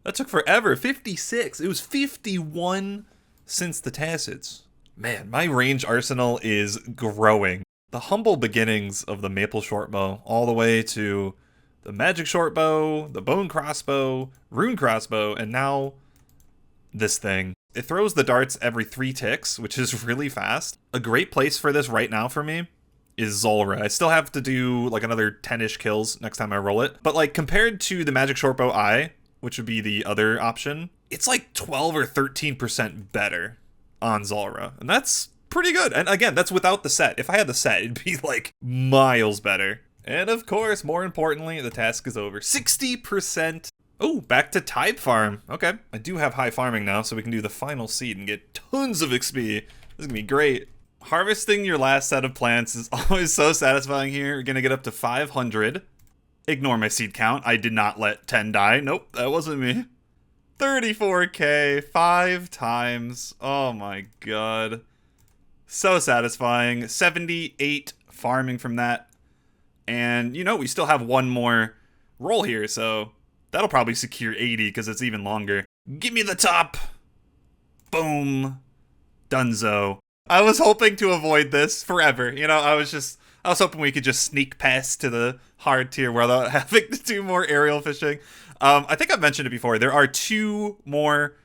That took forever. 56. It was 51 since the Tacits. Man, my range arsenal is growing. The humble beginnings of the maple shortbow, all the way to the magic shortbow, the bone crossbow, rune crossbow, and now this thing. It throws the darts every 3 ticks, which is really fast. A great place for this right now for me is Zulrah. I still have to do like another 10-ish kills next time I roll it. But like compared to the magic shortbow eye, which would be the other option, it's like 12 or 13% better on Zulrah. And that's pretty good. And again, that's without the set. If I had the set, it'd be like miles better. And of course, more importantly, the task is over. 60%. Oh, back to Tithe Farm. Okay. I do have high farming now, so we can do the final seed and get tons of XP. This is gonna be great. Harvesting your last set of plants is always so satisfying here. You're gonna get up to 500. Ignore my seed count. I did not let 10 die. Nope, that wasn't me. 34k, 5 times. Oh my god. So satisfying. 78 farming from that. And, you know, we still have one more roll here, so that'll probably secure 80 because it's even longer. Give me the top. Boom. Dunzo. I was hoping to avoid this forever. You know, I was hoping we could just sneak past to the hard tier without having to do more aerial fishing. I think I've mentioned it before. There are 2 more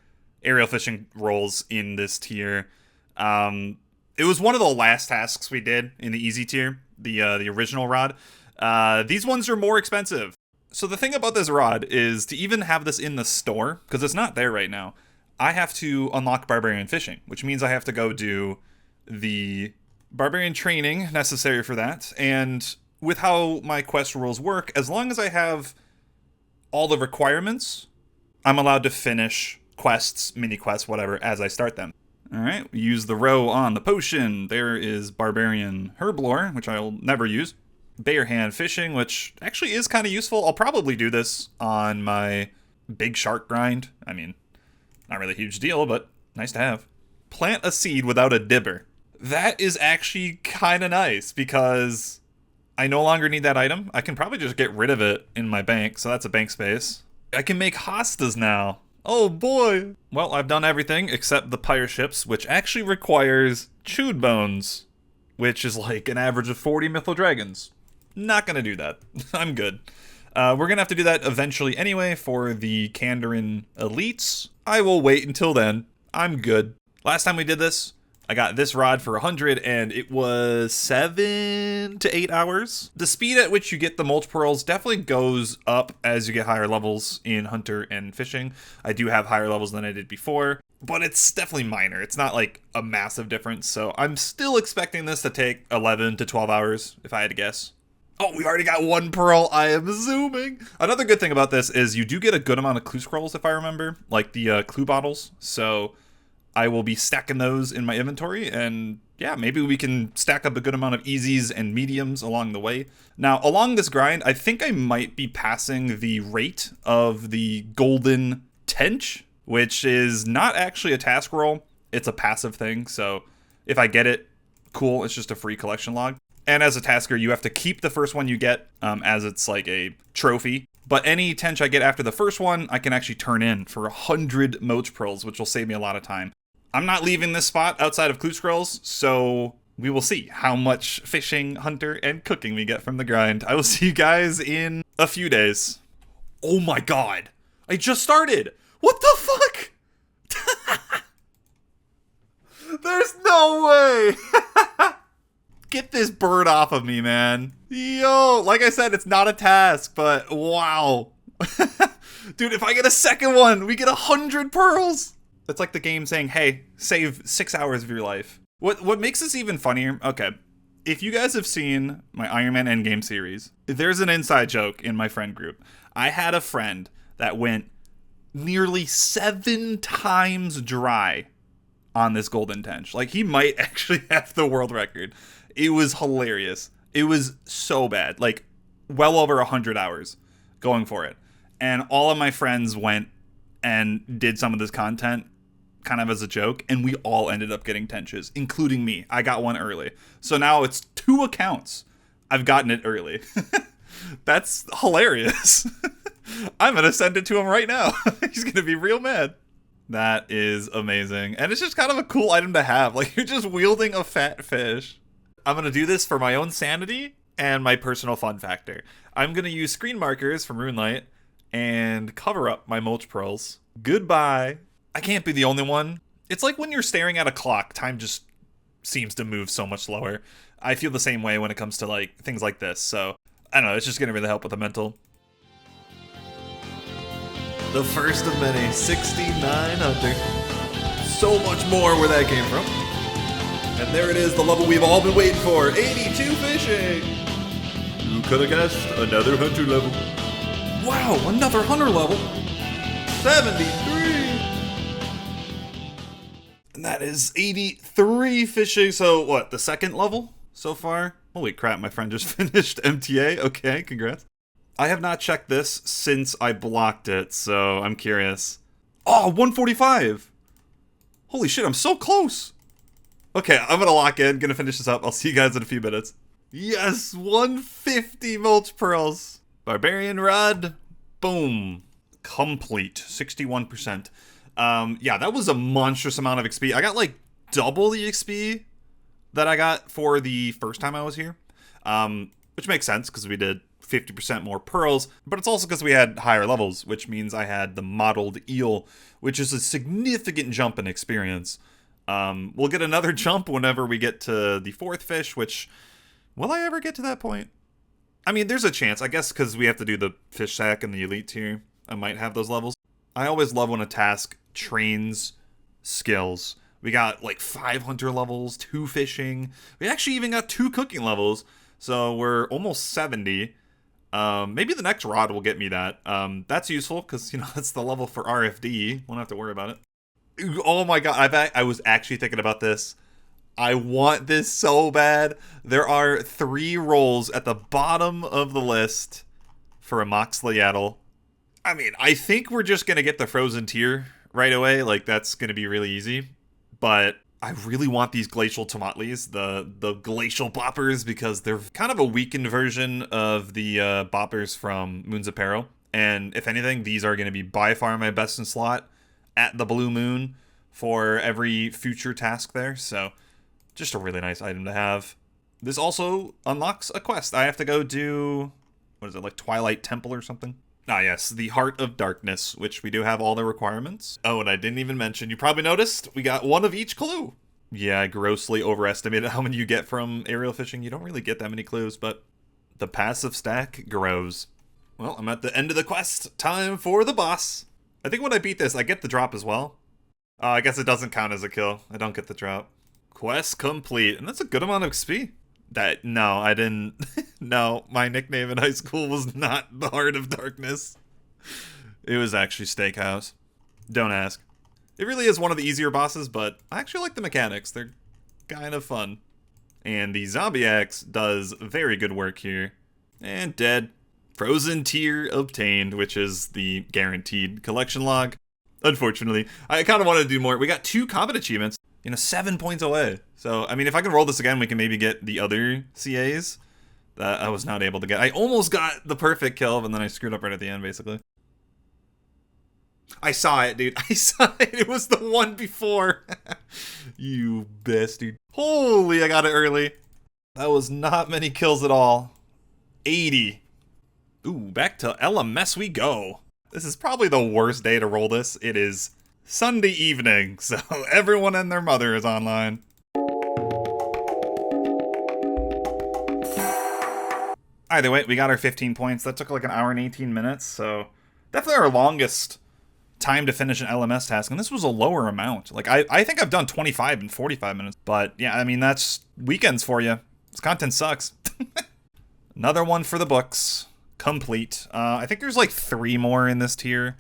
aerial fishing rolls in this tier. It was one of the last tasks we did in the easy tier, the original rod. These ones are more expensive. So the thing about this rod is to even have this in the store, because it's not there right now, I have to unlock Barbarian Fishing, which means I have to go do the Barbarian training necessary for that. And with how my quest rules work, as long as I have all the requirements, I'm allowed to finish quests, mini quests, whatever, as I start them. Alright, we use the row on the potion. There is Barbarian Herblore, which I'll never use. Bare hand fishing, which actually is kind of useful. I'll probably do this on my big shark grind. I mean, not really a huge deal, but nice to have. Plant a seed without a dibber. That is actually kind of nice because I no longer need that item. I can probably just get rid of it in my bank, so that's a bank space. I can make hostas now. Oh boy. Well, I've done everything except the pyre ships, which actually requires chewed bones, which is like an average of 40 mytho dragons. Not gonna do that. I'm good. We're gonna have to do that eventually anyway for the Kandarin elites. I will wait until then. I'm good. Last time we did this, I got this rod for 100 and it was 7 to 8 hours. The speed at which you get the mulch pearls definitely goes up as you get higher levels in hunter and fishing. I do have higher levels than I did before, but it's definitely minor. It's not like a massive difference. So I'm still expecting this to take 11 to 12 hours if I had to guess. Oh, we already got 1 pearl. I am zooming. Another good thing about this is you do get a good amount of clue scrolls if I remember, like the clue bottles. So I will be stacking those in my inventory, and yeah, maybe we can stack up a good amount of easies and mediums along the way. Now, along this grind, I think I might be passing the rate of the golden tench, which is not actually a task roll. It's a passive thing, so if I get it, cool, it's just a free collection log. And as a tasker, you have to keep the first one you get, as it's like a trophy. But any tench I get after the first one, I can actually turn in for 100 Moach Pearls, which will save me a lot of time. I'm not leaving this spot outside of Clue Scrolls, so we will see how much fishing, hunter, and cooking we get from the grind. I will see you guys in a few days. Oh my god. I just started. What the fuck? There's no way. Get this bird off of me, man. Yo, like I said, it's not a task, but wow. Dude, if I get a second one, we get 100 pearls. It's like the game saying, hey, save 6 hours of your life. What makes this even funnier, okay, if you guys have seen my Iron Man Endgame series, there's an inside joke in my friend group. I had a friend that went nearly 7 times dry on this golden tench. Like, he might actually have the world record. It was hilarious. It was so bad. Like, well over 100 hours going for it. And all of my friends went and did some of this content kind of as a joke, and we all ended up getting tenches, including me. I got one early. So now it's 2 accounts. I've gotten it early. That's hilarious. I'm going to send it to him right now. He's going to be real mad. That is amazing. And it's just kind of a cool item to have. Like, you're just wielding a fat fish. I'm going to do this for my own sanity and my personal fun factor. I'm going to use screen markers from Runelight and cover up my mulch pearls. Goodbye. I can't be the only one. It's like when you're staring at a clock, time just seems to move so much slower. I feel the same way when it comes to like things like this. So, I don't know, it's just going to really help with the mental. The first of many, 6,900. So much more where that came from. And there it is, the level we've all been waiting for, 82 fishing. Who could have guessed? Another hunter level. Wow, another hunter level. 73. And that is 83 fishing. So what, the second level so far? Holy crap, my friend just finished MTA. Okay, congrats. I have not checked this since I blocked it, so I'm curious. Oh, 145. Holy shit, I'm so close. Okay, I'm gonna lock in, gonna finish this up. I'll see you guys in a few minutes. Yes, 150 mulch pearls. Barbarian rod, boom. Complete, 61%. Yeah, that was a monstrous amount of XP. I got like double the XP that I got for the first time I was here. Which makes sense because we did 50% more pearls, but it's also because we had higher levels, which means I had the modeled eel, which is a significant jump in experience. We'll get another jump whenever we get to the 4th fish, which, will I ever get to that point? I mean, there's a chance, I guess, because we have to do the fish sack and the elite tier. I might have those levels. I always love when a task trains skills. We got like 5 hunter levels, 2 fishing. We actually even got 2 cooking levels, so we're almost 70. Maybe the next rod will get me that. That's useful because, you know, that's the level for RFD. Won't have to worry about it. Oh my god, I was actually thinking about this. I want this so bad. There are 3 rolls at the bottom of the list for a Moxley-Yaddle. I mean, I think we're just going to get the frozen tier right away. Like, that's going to be really easy. But I really want these glacial tomatlis, the glacial boppers, because they're kind of a weakened version of the boppers from Moons of Peril. And if anything, these are going to be by far my best in slot at the Blue Moon for every future task there. So just a really nice item to have. This also unlocks a quest. I have to go do, what is it, like Twilight Temple or something? Ah, yes, the Heart of Darkness, which we do have all the requirements. Oh, and I didn't even mention, you probably noticed, we got 1 of each clue. Yeah, I grossly overestimated how many you get from aerial fishing. You don't really get that many clues, but the passive stack grows. Well, I'm at the end of the quest. Time for the boss. I think when I beat this, I get the drop as well. I guess it doesn't count as a kill. I don't get the drop. Quest complete, and that's a good amount of XP. No, I didn't. No, my nickname in high school was not the Heart of Darkness. It was actually Steakhouse. Don't ask. It really is one of the easier bosses, but I actually like the mechanics. They're kind of fun. And the Zombie Axe does very good work here. And dead. Frozen tier obtained, which is the guaranteed collection log. Unfortunately, I kind of wanted to do more. We got 2 combat achievements, 7 points away. So, I mean, if I can roll this again, we can maybe get the other CAs that I was not able to get. I almost got the perfect kill, but then I screwed up right at the end, basically. I saw it, dude. I saw it. It was the one before. You bastard. Holy, I got it early. That was not many kills at all. 80. Ooh, back to LMS we go. This is probably the worst day to roll this. It is Sunday evening, so everyone and their mother is online. Either way, we got our 15 points. That took like an hour and 18 minutes, so definitely our longest time to finish an LMS task, and this was a lower amount. Like, I think I've done 25 in 45 minutes, but yeah, I mean, that's weekends for you. This content sucks. Another one for the books. Complete. I think there's like 3 more in this tier.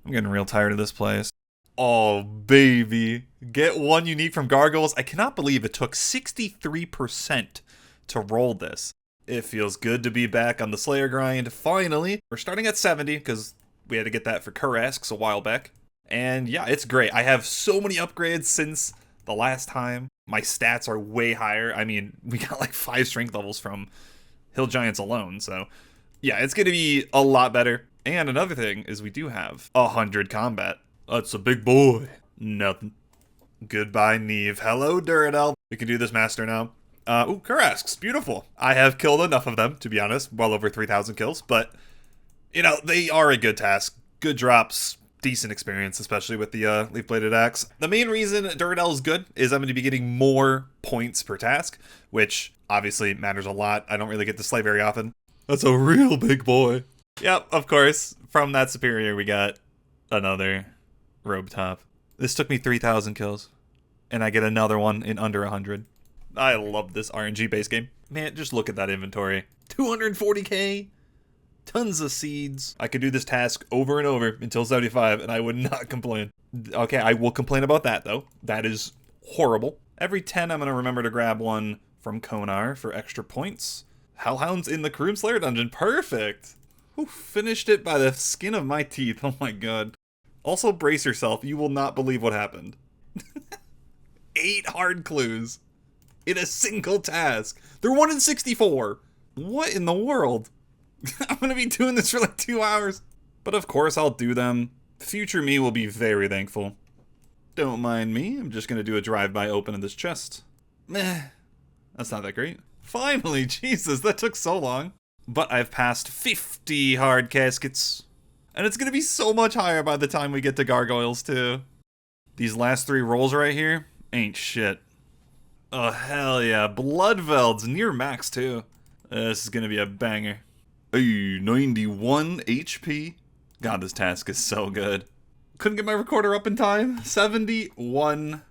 I'm getting real tired of this place. Oh, baby. Get 1 unique from Gargoyles. I cannot believe it took 63% to roll this. It feels good to be back on the Slayer grind, finally. We're starting at 70, because we had to get that for Kurasks a while back. And yeah, it's great. I have so many upgrades since the last time. My stats are way higher. I mean, we got like 5 strength levels from Hill Giants alone. So yeah, it's going to be a lot better. And another thing is we do have 100 combat. That's a big boy. Nothing. Goodbye, Neve. Hello, Duradel. We can do this master now. Ooh, Karasks. Beautiful. I have killed enough of them, to be honest. Well over 3,000 kills. But, you know, they are a good task. Good drops. Decent experience, especially with the leaf-bladed axe. The main reason Duradel is good is I'm going to be getting more points per task, which obviously matters a lot. I don't really get to slay very often. That's a real big boy. Yep, of course. From that superior, we got another robe top. This took me 3,000 kills, and I get another one in under 100. I love this RNG base game. Man, just look at that inventory. 240k, tons of seeds. I could do this task over and over until 75, and I would not complain. Okay, I will complain about that, though. That is horrible. Every 10, I'm going to remember to grab one from Konar for extra points. Hellhounds in the Kroom Slayer dungeon. Perfect. Whew, finished it by the skin of my teeth. Oh my god. Also, brace yourself. You will not believe what happened. 8 hard clues in a single task. They're 1 in 64. What in the world? I'm going to be doing this for like 2 hours. But of course, I'll do them. Future me will be very thankful. Don't mind me. I'm just going to do a drive-by open of this chest. Meh. That's not that great. Finally, Jesus, that took so long. But I've passed 50 hard caskets. And it's going to be so much higher by the time we get to gargoyles, too. These last 3 rolls right here ain't shit. Oh, hell yeah. Bloodveld's near max, too. This is going to be a banger. Hey, 91 HP. God, this task is so good. Couldn't get my recorder up in time. 71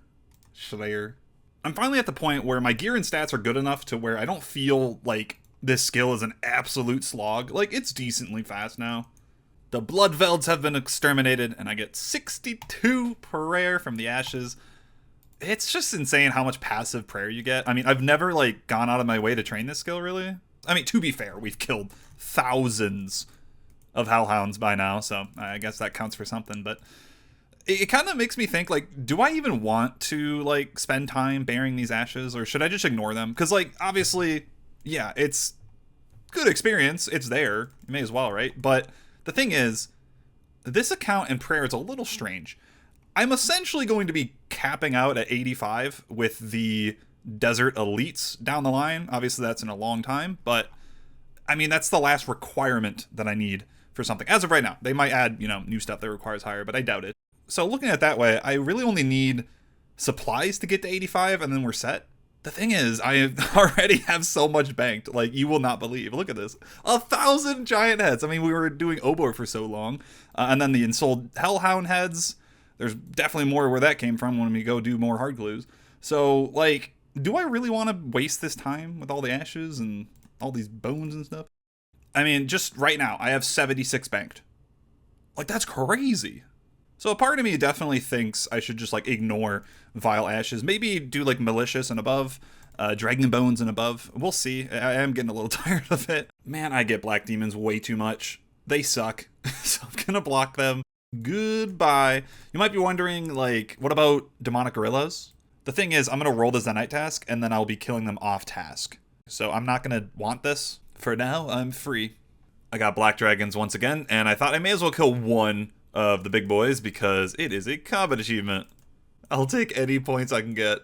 Slayer. I'm finally at the point where my gear and stats are good enough to where I don't feel like this skill is an absolute slog. Like, it's decently fast now. The Bloodvelds have been exterminated, and I get 62 prayer from the ashes. It's just insane how much passive prayer you get. I mean, I've never, like, gone out of my way to train this skill, really. I mean, to be fair, we've killed thousands of Hellhounds by now, so I guess that counts for something, but it kind of makes me think, like, do I even want to, like, spend time bearing these ashes, or should I just ignore them? Because, like, obviously, yeah, it's good experience. It's there. You may as well, right? But the thing is, this account in prayer is a little strange. I'm essentially going to be capping out at 85 with the desert elites down the line. Obviously, that's in a long time, but I mean, that's the last requirement that I need for something. As of right now, they might add, you know, new stuff that requires higher, but I doubt it. So looking at it that way, I really only need supplies to get to 85 and then we're set. The thing is, I already have so much banked, like, you will not believe. Look at this. 1,000 giant heads. I mean, we were doing Obor for so long. And then the ensouled Hellhound heads. There's definitely more where that came from when we go do more hard glues. So, like, do I really want to waste this time with all the ashes and all these bones and stuff? I mean, just right now, I have 76 banked. Like, that's crazy. So a part of me definitely thinks I should just, like, ignore Vile Ashes. Maybe do, like, Malicious and above, Dragon Bones and above. We'll see. I am getting a little tired of it. Man, I get Black Demons way too much. They suck. So I'm gonna block them. Goodbye. You might be wondering, like, what about Demonic Gorillas? The thing is, I'm gonna roll the Zenite task, and then I'll be killing them off task. So I'm not gonna want this. For now, I'm free. I got Black Dragons once again, and I thought I may as well kill one of the big boys because it is a combat achievement. I'll take any points I can get.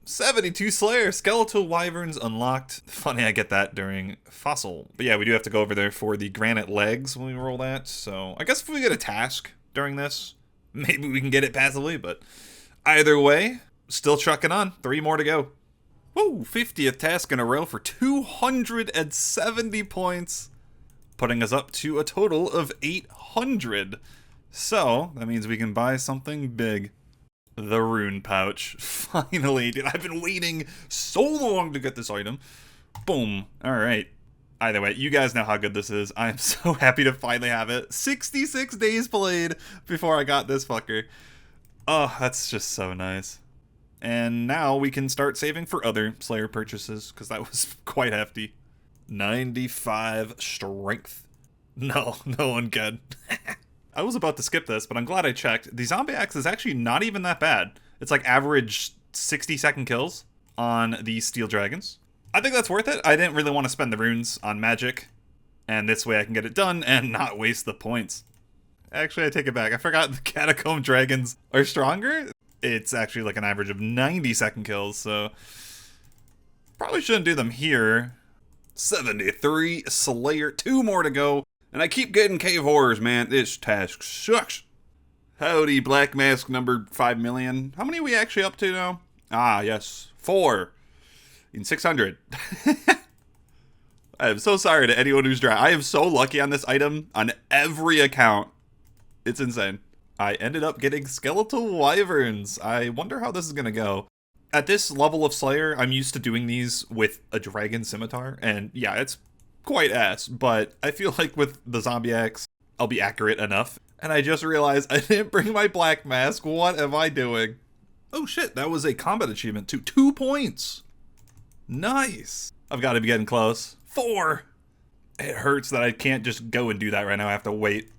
72 Slayer, Skeletal Wyverns unlocked. Funny, I get that during Fossil. But yeah, we do have to go over there for the Granite Legs when we roll that. So I guess if we get a task during this, maybe we can get it passively. But either way, still trucking on. 3 more to go. Woo, 50th task in a row for 270 points. Putting us up to a total of 800. So, that means we can buy something big. The Rune Pouch. Finally, dude, I've been waiting so long to get this item. Boom. Alright. Either way, you guys know how good this is. I am so happy to finally have it. 66 days played before I got this fucker. Oh, that's just so nice. And now we can start saving for other Slayer purchases, because that was quite hefty. 95 strength. No one can. I was about to skip this, but I'm glad I checked. The zombie axe is actually not even that bad. It's like average 60-second kills on the steel dragons. I think that's worth it. I didn't really want to spend the runes on magic, and this way I can get it done and not waste the points. Actually, I take it back. I forgot the catacomb dragons are stronger. It's actually like an average of 90-second kills, so probably shouldn't do them here. 73 Slayer, 2 more to go. And I keep getting cave horrors, man. This task sucks. Howdy, Black Mask number 5 million. How many are we actually up to now? Ah, yes. 4 in 600. I am so sorry to anyone who's dry. I am so lucky on this item on every account. It's insane. I ended up getting skeletal wyverns. I wonder how this is going to go. At this level of Slayer, I'm used to doing these with a dragon scimitar. And yeah, it's quite ass, but I feel like with the zombie axe, I'll be accurate enough. And I just realized I didn't bring my black mask. What am I doing? Oh shit, that was a combat achievement too. 2 points. Nice. I've got to be getting close. 4. It hurts that I can't just go and do that right now. I have to wait.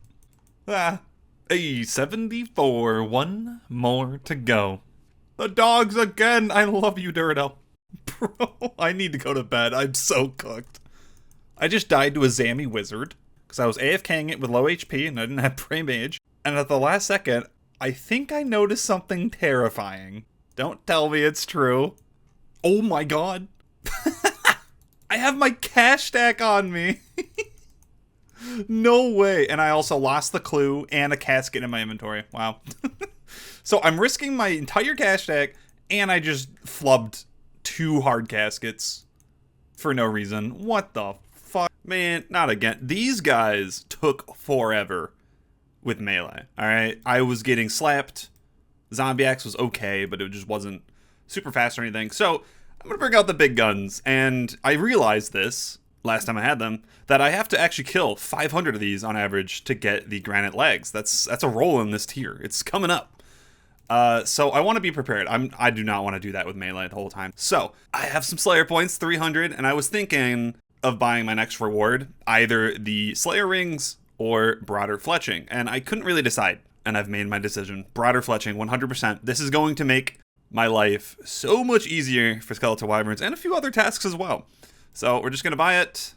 Ah. Hey, 74. 1 more to go. The dogs again. I love you, Duradel. Bro, I need to go to bed. I'm so cooked. I just died to a Zammy wizard because I was AFKing it with low HP and I didn't have Prey Mage. And at the last second, I think I noticed something terrifying. Don't tell me it's true. Oh my god. I have my cash stack on me. No way. And I also lost the clue and a casket in my inventory. Wow. So I'm risking my entire cash stack and I just flubbed 2 hard caskets for no reason. What the fuck? Man, not again. These guys took forever with melee. Alright? I was getting slapped. Zombie axe was okay, but it just wasn't super fast or anything. So I'm gonna bring out the big guns, and I realized this last time I had them, that I have to actually kill 500 of these on average to get the granite legs. That's a roll in this tier. It's coming up. So I want to be prepared. I do not want to do that with melee the whole time. So I have some Slayer points, 300, and I was thinking of buying my next reward, either the Slayer rings or broader fletching, and I couldn't really decide, and I've made my decision. Broader fletching, 100%. This is going to make my life so much easier for skeletal wyverns and a few other tasks as well. So we're just going to buy it.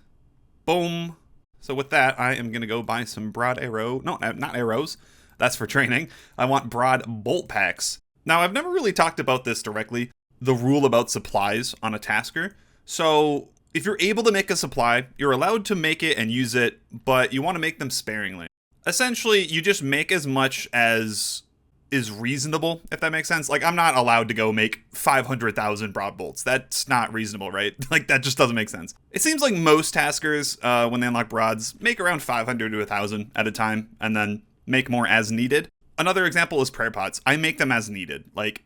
Boom. So with that, I am going to go buy some broad arrow. No, not arrows. That's for training. I want broad bolt packs. Now, I've never really talked about this directly, the rule about supplies on a tasker. So if you're able to make a supply, you're allowed to make it and use it, but you want to make them sparingly. Essentially, you just make as much as is reasonable, if that makes sense. Like, I'm not allowed to go make 500,000 broad bolts. That's not reasonable, right? Like, that just doesn't make sense. It seems like most taskers, when they unlock broads, make around 500 to 1,000 at a time, and then make more as needed. Another example is prayer pots. I make them as needed. Like,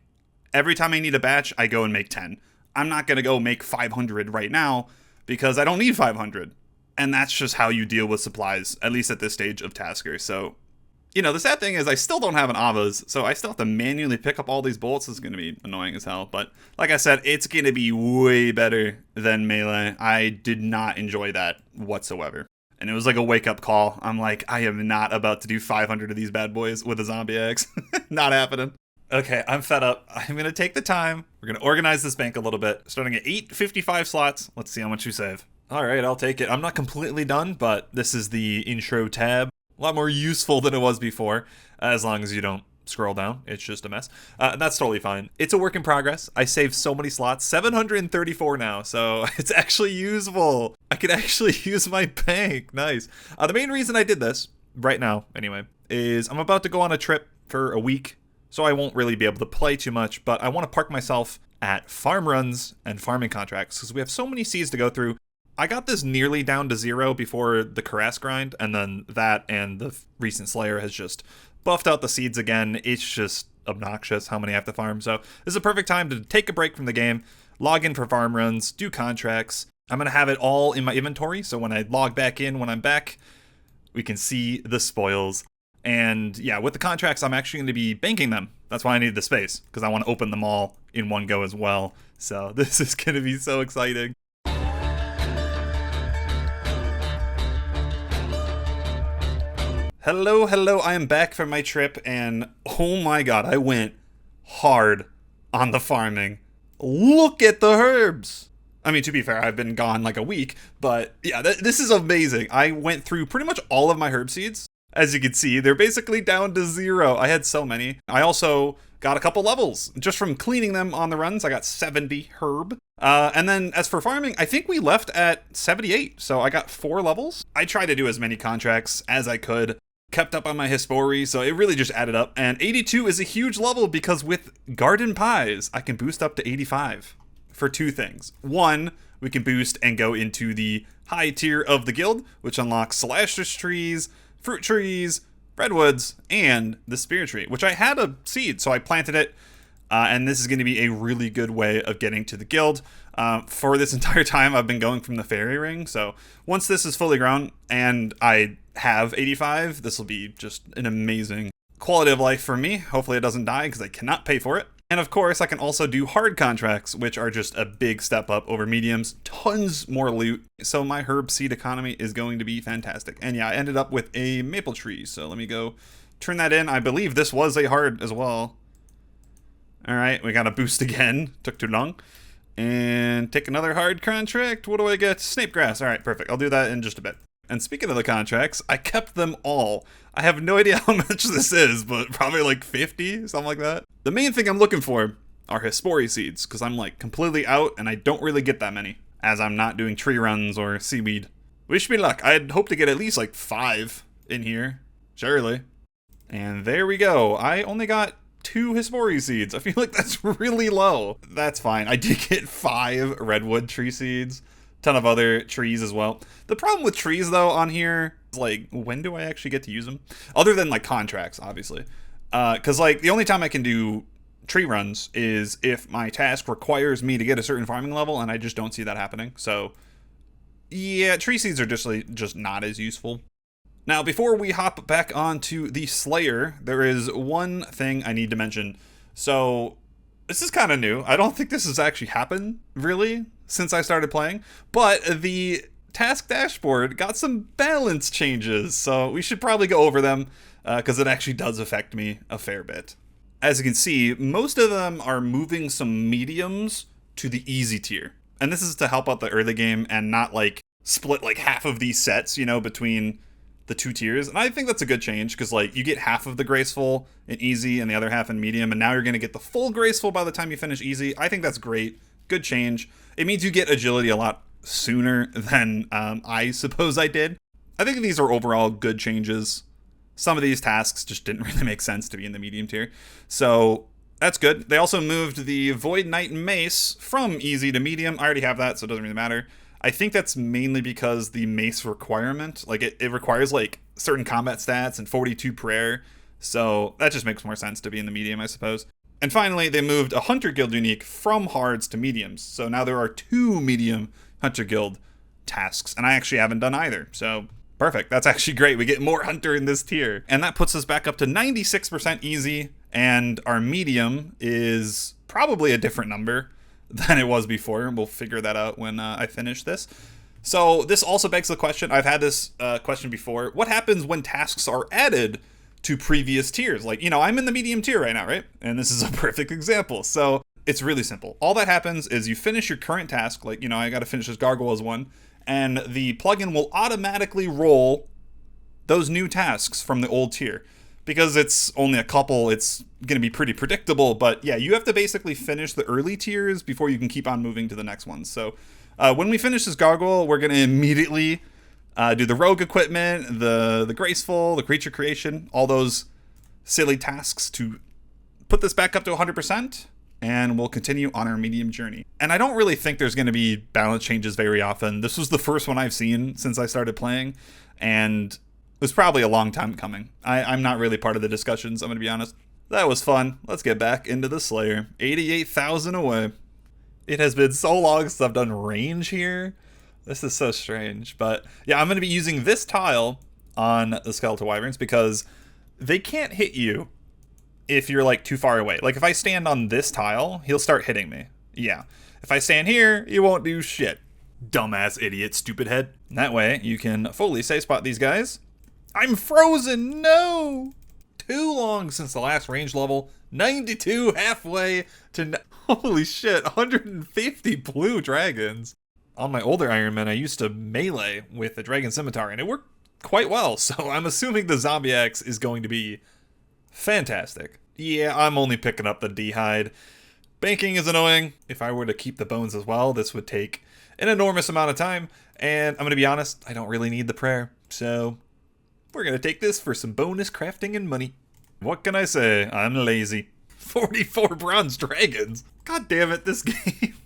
every time I need a batch, I go and make 10. I'm not going to go make 500 right now, because I don't need 500. And that's just how you deal with supplies, at least at this stage of tasker. So, you know, the sad thing is I still don't have an Avas, so I still have to manually pick up all these bolts. It's going to be annoying as hell. But like I said, it's going to be way better than melee. I did not enjoy that whatsoever. And it was like a wake-up call. I'm like, I am not about to do 500 of these bad boys with a zombie axe. Not happening. Okay, I'm fed up. I'm going to take the time. We're going to organize this bank a little bit. Starting at 855 slots. Let's see how much we save. All right, I'll take it. I'm not completely done, but this is the intro tab. A lot more useful than it was before, as long as you don't scroll down. It's just a mess. And that's totally fine. It's a work in progress. I saved so many slots, 734 now, so it's actually usable. I could actually use my bank. Nice. The main reason I did this, right now anyway, is I'm about to go on a trip for a week, so I won't really be able to play too much, but I want to park myself at farm runs and farming contracts, because we have so many seas to go through. I got this nearly down to 0 before the Tempoross Grind, and then that and the recent Slayer has just buffed out the seeds again. It's just obnoxious how many I have to farm. So this is a perfect time to take a break from the game, log in for farm runs, do contracts. I'm going to have it all in my inventory, so when I log back in when I'm back, we can see the spoils. And yeah, with the contracts, I'm actually going to be banking them. That's why I need the space, because I want to open them all in one go as well. So this is going to be so exciting. Hello, I am back from my trip, and oh my god, I went hard on the farming. Look at the herbs! I mean, to be fair, I've been gone like a week, but yeah, this is amazing. I went through pretty much all of my herb seeds. As you can see, they're basically down to 0. I had so many. I also got a couple levels just from cleaning them on the runs. I got 70 herb. And then as for farming, I think we left at 78, so I got 4 levels. I tried to do as many contracts as I could. Kept up on my Hispori, so it really just added up. And 82 is a huge level because with Garden Pies, I can boost up to 85 for 2 things. 1, we can boost and go into the high tier of the guild, which unlocks Celestial trees, fruit trees, redwoods, and the spear tree, which I had a seed, so I planted it. And this is going to be a really good way of getting to the guild. For this entire time, I've been going from the fairy ring. So once this is fully grown and I have 85, this will be just an amazing quality of life for me. Hopefully it doesn't die because I cannot pay for it. And of course, I can also do hard contracts, which are just a big step up over mediums. Tons more loot. So my herb seed economy is going to be fantastic. And yeah, I ended up with a maple tree. So let me go turn that in. I believe this was a hard as well. All right, we got a boost again. Took too long. And take another hard contract. What do I get? Snape grass. All right, perfect. I'll do that in just a bit. And speaking of the contracts, I kept them all. I have no idea how much this is, but probably like 50, something like that. The main thing I'm looking for are Hispori seeds, because I'm like completely out and I don't really get that many, as I'm not doing tree runs or seaweed. Wish me luck. I'd hope to get at least like 5 in here. Surely. And there we go. I only got 2 Hispori seeds. I feel like that's really low. That's fine. I did get 5 redwood tree seeds. Ton of other trees as well. The problem with trees though on here is like, when do I actually get to use them? Other than like contracts, obviously. Because like the only time I can do tree runs is if my task requires me to get a certain farming level, and I just don't see that happening. So yeah, tree seeds are just not as useful. Now, before we hop back onto the Slayer, there is one thing I need to mention. So, this is kind of new. I don't think this has actually happened, really, since I started playing. But the task dashboard got some balance changes, so we should probably go over them, because it actually does affect me a fair bit. As you can see, most of them are moving some mediums to the easy tier. And this is to help out the early game and not, like, split, like, half of these sets, you know, between the 2 tiers. And I think that's a good change because like you get half of the graceful in easy and the other half in medium, and now you're going to get the full graceful by the time you finish easy. I think that's great. Good change. It means you get agility a lot sooner than I suppose I did. I think these are overall good changes. Some of these tasks just didn't really make sense to be in the medium tier, so that's good. They also moved the Void Knight Mace from easy to medium. I already have that, so it doesn't really matter. I think that's mainly because the mace requirement, like it requires like certain combat stats and 42 prayer. So that just makes more sense to be in the medium, I suppose. And finally, they moved a Hunter Guild unique from hards to mediums. So now there are 2 medium Hunter Guild tasks, and I actually haven't done either. So perfect. That's actually great. We get more Hunter in this tier. And that puts us back up to 96% easy, and our medium is probably a different number than it was before. We'll figure that out when I finish this. So this also begs the question, I've had this question before, what happens when tasks are added to previous tiers? Like, you know, I'm in the medium tier right now, right? And this is a perfect example. So it's really simple. All that happens is you finish your current task, like, you know, I got to finish this gargoyles one, and the plugin will automatically roll those new tasks from the old tier. Because it's only a couple, it's going to be pretty predictable. But yeah, you have to basically finish the early tiers before you can keep on moving to the next ones. So when we finish this gargoyle, we're going to immediately do the rogue equipment, the graceful, the creature creation, all those silly tasks to put this back up to 100%. And we'll continue on our medium journey. And I don't really think there's going to be balance changes very often. This was the first one I've seen since I started playing. And it was probably a long time coming. I'm not really part of the discussions, I'm going to be honest. That was fun. Let's get back into the Slayer. 88,000 away. It has been so long since I've done range here. This is so strange. But yeah, I'm going to be using this tile on the Skeletal Wyverns because they can't hit you if you're like too far away. Like if I stand on this tile, he'll start hitting me. Yeah. If I stand here, he won't do shit. Dumbass idiot, stupid head. That way you can fully safe spot these guys I'm frozen, no! Too long since the last range level. 92 halfway to... Holy shit, 150 blue dragons. On my older Iron Man, I used to melee with the Dragon Scimitar, and it worked quite well, so I'm assuming the Zombie Axe is going to be fantastic. Yeah, I'm only picking up the D-Hide. Banking is annoying. If I were to keep the bones as well, this would take an enormous amount of time, and I'm going to be honest, I don't really need the prayer, so we're going to take this for some bonus crafting and money. What can I say? I'm lazy. 44 bronze dragons. God damn it, this game.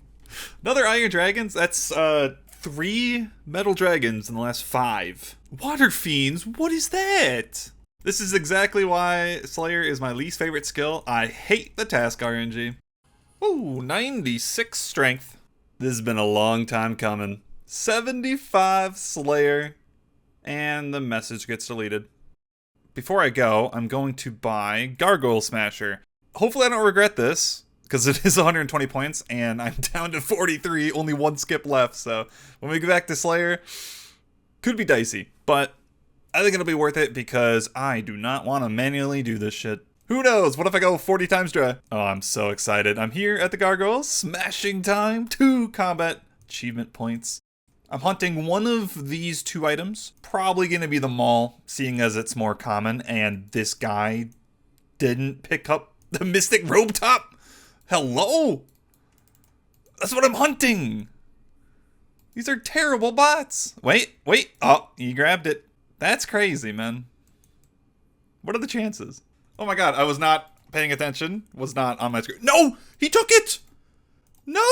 Another Iron Dragons? That's 3 metal dragons in the last 5. Water Fiends? What is that? This is exactly why Slayer is my least favorite skill. I hate the task RNG. Ooh, 96 strength. This has been a long time coming. 75 Slayer. And the message gets deleted. Before I go, I'm going to buy Gargoyle Smasher. Hopefully I don't regret this, because it is 120 points, and I'm down to 43, only 1 skip left, so when we go back to Slayer, could be dicey, but I think it'll be worth it, because I do not want to manually do this shit. Who knows, what if I go 40 times dry? Oh, I'm so excited. I'm here at the Gargoyles, smashing time, 2 combat achievement points. I'm hunting one of these 2 items, probably going to be the Maul, seeing as it's more common, and this guy didn't pick up the Mystic Robe Top? Hello? That's what I'm hunting! These are terrible bots! Wait. Oh, he grabbed it. That's crazy, man. What are the chances? Oh my god, I was not paying attention. Was not on my screen. No! He took it! No!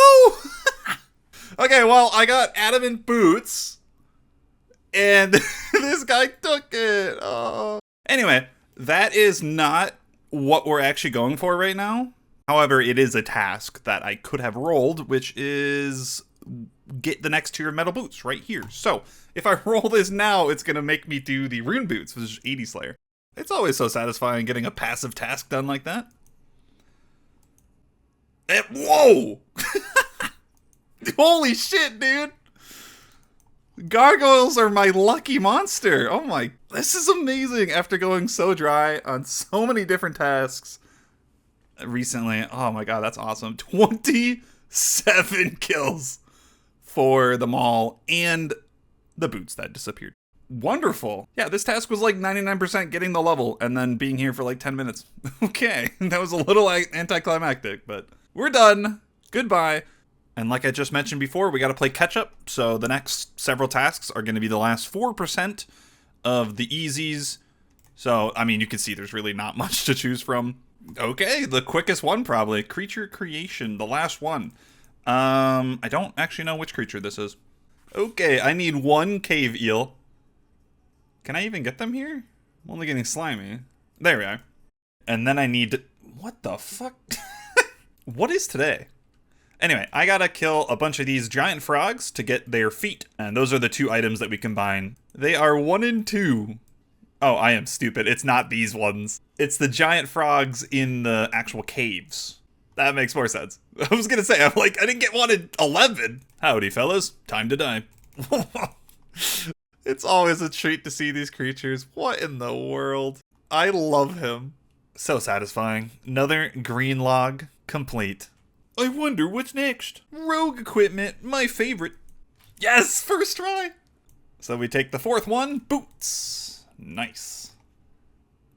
Okay, well, I got adamant boots. And this guy took it. Oh. Anyway, that is not what we're actually going for right now. However, it is a task that I could have rolled, which is get the next tier of metal boots right here. So if I roll this now, it's going to make me do the rune boots, which is 80 Slayer. It's always so satisfying getting a passive task done like that. And, whoa! Holy shit, dude! Gargoyles are my lucky monster. Oh my, this is amazing after going so dry on so many different tasks recently. Oh my god, that's awesome. 27 kills for the Maul and the boots that disappeared. Wonderful. Yeah, this task was like 99% getting the level and then being here for like 10 minutes. Okay, that was a little anticlimactic, but we're done. Goodbye. And like I just mentioned before, we got to play catch up. So the next several tasks are going to be the last 4% of the easies. So, I mean, you can see there's really not much to choose from. Okay, the quickest one probably. Creature creation, the last one. I don't actually know which creature this is. Okay, I need 1 cave eel. Can I even get them here? I'm only getting slimy. There we are. And then I need... What the fuck? What is today? Anyway, I gotta kill a bunch of these giant frogs to get their feet. And those are the 2 items that we combine. They are 1 and 2. Oh, I am stupid. It's not these ones. It's the giant frogs in the actual caves. That makes more sense. I was gonna say, I'm like, I didn't get 1 in 11. Howdy, fellas. Time to die. It's always a treat to see these creatures. What in the world? I love him. So satisfying. Another green log complete. I wonder what's next. Rogue equipment, my favorite. Yes, first try. So we take the 4th one, boots. Nice.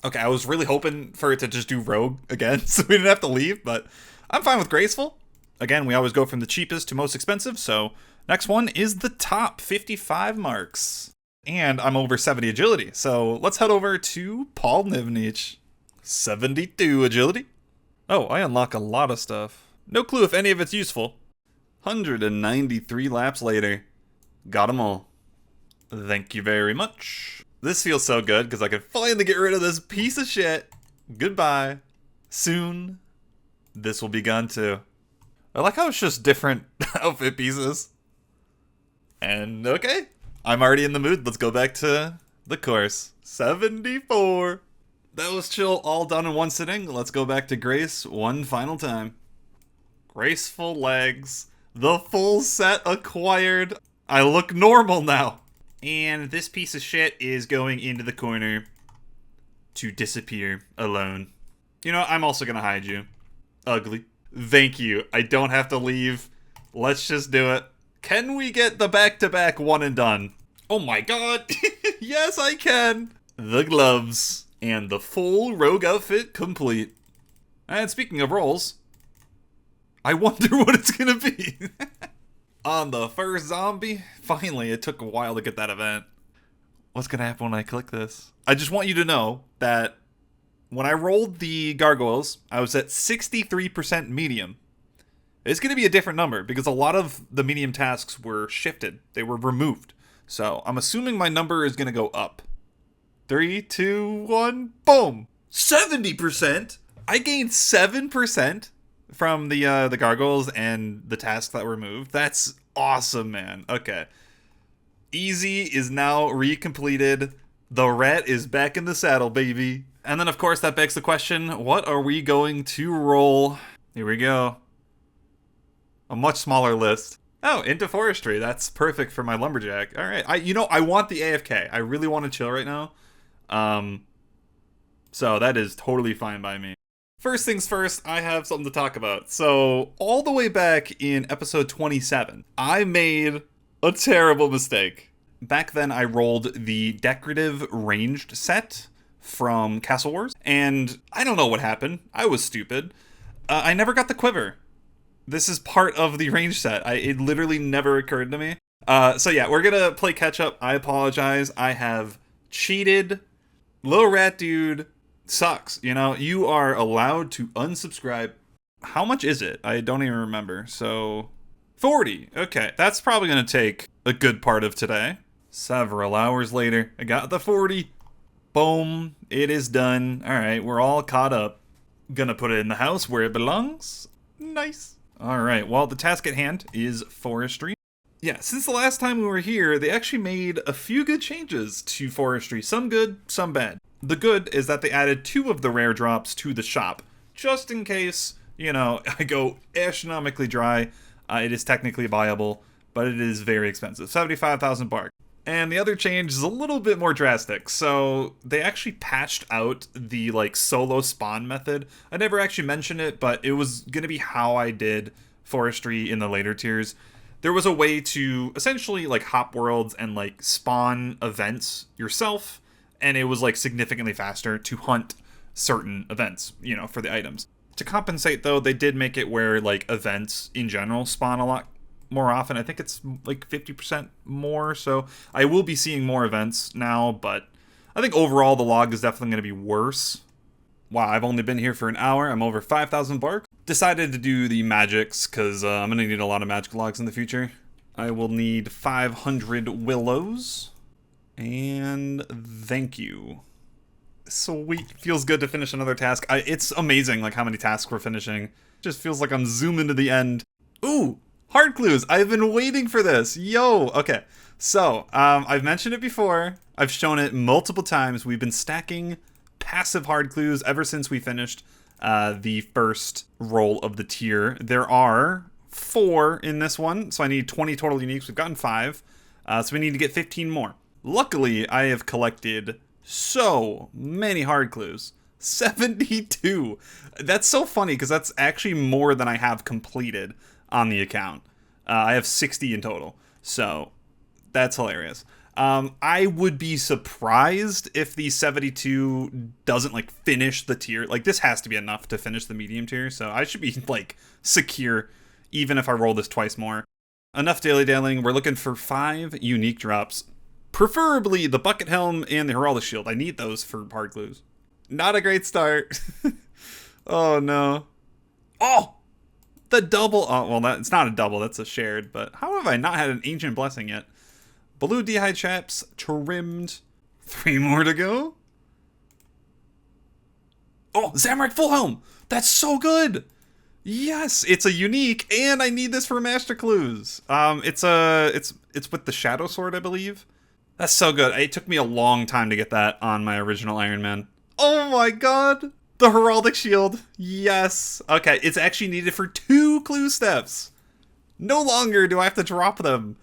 Okay, I was really hoping for it to just do rogue again, so we didn't have to leave, but I'm fine with graceful. Again, we always go from the cheapest to most expensive, so next one is the top 55 marks. And I'm over 70 agility, so let's head over to Paul Nivnich. 72 agility. Oh, I unlock a lot of stuff. No clue if any of it's useful. 193 laps later. Got them all. Thank you very much. This feels so good because I can finally get rid of this piece of shit. Goodbye. Soon, this will be gone too. I like how it's just different outfit pieces. And okay, I'm already in the mood. Let's go back to the course. 74. That was chill, all done in one sitting. Let's go back to Grace one final time. Graceful legs. The full set acquired. I look normal now. And this piece of shit is going into the corner to disappear alone. You know, I'm also gonna hide you. Ugly. Thank you. I don't have to leave. Let's just do it. Can we get the back-to-back one and done? Oh my god. Yes, I can. The gloves and the full rogue outfit complete. And speaking of rolls, I wonder what it's gonna be. On the first zombie, finally, it took a while to get that event. What's gonna happen when I click this? I just want you to know that when I rolled the gargoyles, I was at 63% medium. It's gonna be a different number because a lot of the medium tasks were shifted. They were removed. So I'm assuming my number is gonna go up. 3, 2, 1, boom! 70%? I gained 7% from the gargoyles and the tasks that were moved. That's awesome, man. Okay. Easy is now recompleted. The rat is back in the saddle, baby. And then, of course, that begs the question, what are we going to roll? Here we go. A much smaller list. Oh, into forestry. That's perfect for my lumberjack. All right. I want the AFK. I really want to chill right now. So that is totally fine by me. First things first, I have something to talk about. So, all the way back in episode 27, I made a terrible mistake. Back then, I rolled the decorative ranged set from Castle Wars, and I don't know what happened. I was stupid. I never got the quiver. This is part of the range set. It literally never occurred to me. So yeah, we're gonna play catch up. I apologize. I have cheated. Little rat dude sucks. You know, you are allowed to unsubscribe. How much is it? I don't even remember. So 40. Okay, that's probably gonna take a good part of today. Several hours later, I got the 40. Boom. It is done. All right, we're all caught up. Gonna put it in the house where it belongs. Nice. All right, well, the task at hand is forestry. Yeah, since the last time we were here, they actually made a few good changes to forestry. Some good, some bad. The good is that they added 2 of the rare drops to the shop, just in case, you know, I go astronomically dry. It is technically viable, but it is very expensive. 75,000 bark. And the other change is a little bit more drastic. So they actually patched out the solo spawn method. I never actually mentioned it, but it was going to be how I did forestry in the later tiers. There was a way to essentially hop worlds and spawn events yourself, and it was significantly faster to hunt certain events, you know, for the items. To compensate though, they did make it where events in general spawn a lot more often. I think it's 50% more, so I will be seeing more events now, but I think overall the log is definitely going to be worse. Wow, I've only been here for an hour. I'm over 5,000 bark. Decided to do the magics because I'm going to need a lot of magic logs in the future. I will need 500 willows. And thank you. Sweet. Feels good to finish another task. It's amazing how many tasks we're finishing. Just feels like I'm zooming to the end. Ooh, hard clues. I've been waiting for this. Yo. Okay. So, I've mentioned it before. I've shown it multiple times. We've been stacking passive hard clues ever since we finished the first roll of the tier. There are 4 in this one, so I need 20 total uniques. We've gotten 5, so we need to get 15 more. Luckily, I have collected so many hard clues. 72. That's so funny because that's actually more than I have completed on the account. I have 60 in total, so that's hilarious. I would be surprised if the 72 doesn't finish the tier. This has to be enough to finish the medium tier, so I should be secure even if I roll this twice more. Enough dilly-dallying. We're looking for 5 unique drops, preferably the bucket helm and the heraldic shield. I need those for hard clues. Not a great start. Oh no. Oh, the double. Oh well, it's not a double. That's a shared. But how have I not had an ancient blessing yet? Blue d'hide chaps trimmed. 3 more to go. Oh, Zamorak full helm. That's so good. Yes, it's a unique, and I need this for master clues. It's with the shadow sword, I believe. That's so good. It took me a long time to get that on my original Iron Man. Oh my god. The heraldic shield. Yes. Okay, it's actually needed for 2 clue steps. No longer do I have to drop them.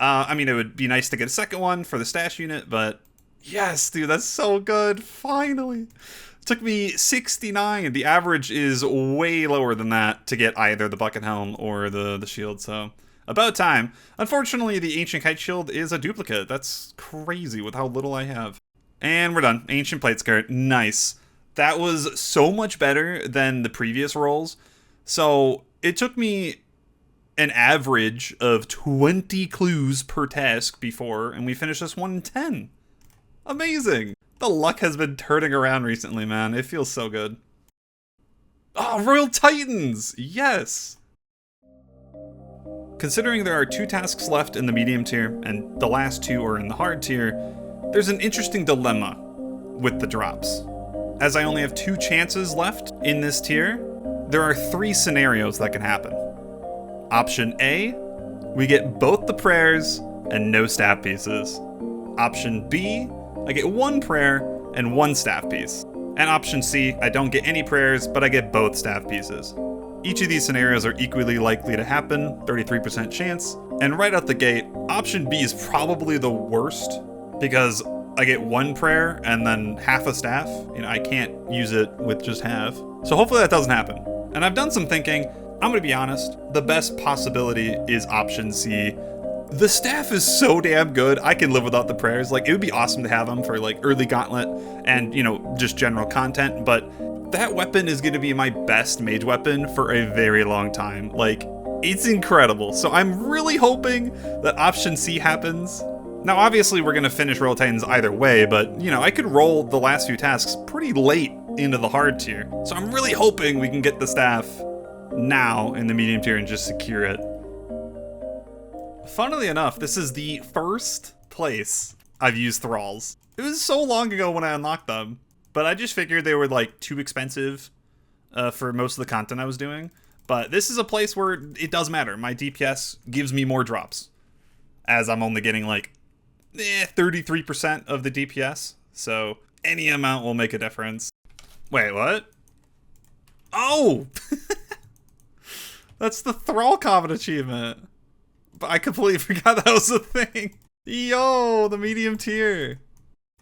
I mean, it would be nice to get a second one for the stash unit, but yes, dude, that's so good. Finally. It took me 69. The average is way lower than that to get either the bucket helm or the shield, so about time. Unfortunately, the Ancient Kite Shield is a duplicate. That's crazy with how little I have. And we're done. Ancient Plate Skirt. Nice. That was so much better than the previous rolls. So it took me an average of 20 clues per task before, and we finished this one in 10. Amazing. The luck has been turning around recently, man. It feels so good. Oh, Royal Titans! Yes! Considering there are 2 tasks left in the medium tier, and the last 2 are in the hard tier, there's an interesting dilemma with the drops. As I only have 2 chances left in this tier, there are 3 scenarios that can happen. Option A, we get both the prayers and no staff pieces. Option B, I get 1 prayer and 1 staff piece. And option C, I don't get any prayers, but I get both staff pieces. Each of these scenarios are equally likely to happen, 33% chance. And right out the gate, option B is probably the worst, because I get 1 prayer and then half a staff. You know, I can't use it with just half. So hopefully that doesn't happen. And I've done some thinking. I'm gonna be honest, the best possibility is option C. The staff is so damn good, I can live without the prayers. Like, it would be awesome to have them for like early gauntlet and, you know, just general content, but that weapon is gonna be my best mage weapon for a very long time. Like, it's incredible. So I'm really hoping that option C happens. Now, obviously, we're gonna finish Royal Titans either way, but, you know, I could roll the last few tasks pretty late into the hard tier. So I'm really hoping we can get the staff now in the medium tier and just secure it. Funnily enough, this is the first place I've used thralls. It was so long ago when I unlocked them, but I just figured they were like too expensive for most of the content I was doing. But this is a place where it does matter. My DPS gives me more drops, as I'm only getting like 33% of the DPS. So any amount will make a difference. Wait, what? Oh! That's the Thrall Common achievement. But I completely forgot that was a thing. Yo, the medium tier.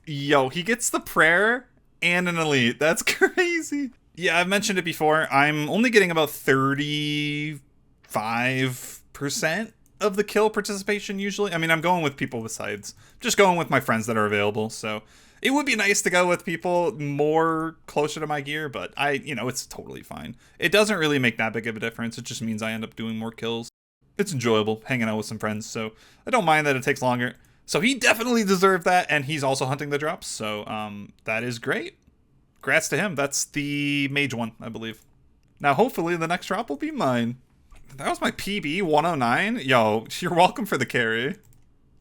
Yo, he gets the prayer and an elite. That's crazy. Yeah, I've mentioned it before. I'm only getting about 35% of the kill participation usually. I mean, I'm going with people besides. Just going with my friends that are available. So it would be nice to go with people more closer to my gear, but it's totally fine. It doesn't really make that big of a difference. It just means I end up doing more kills. It's enjoyable hanging out with some friends, so I don't mind that it takes longer. So he definitely deserved that, and he's also hunting the drops, so that is great. Congrats to him. That's the mage one, I believe. Now, hopefully, the next drop will be mine. That was my PB, 109. Yo, you're welcome for the carry.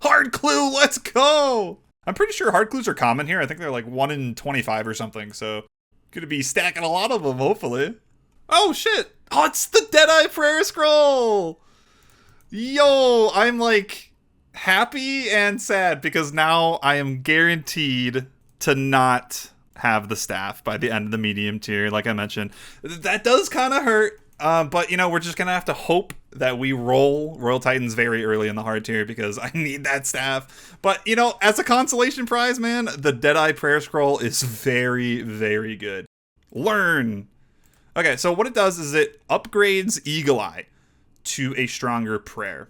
Hard clue, let's go! I'm pretty sure hard clues are common here. I think they're like 1 in 25 or something, so gonna be stacking a lot of them, hopefully. Oh, shit! Oh, it's the Deadeye Prayer Scroll! Yo, I'm like happy and sad because now I am guaranteed to not have the staff by the end of the medium tier, like I mentioned. That does kind of hurt, but, we're just going to have to hope that we roll Royal Titans very early in the hard tier because I need that staff. But, as a consolation prize, man, the Deadeye Prayer Scroll is very, very good. Learn! Okay, so what it does is it upgrades Eagle Eye to a stronger prayer.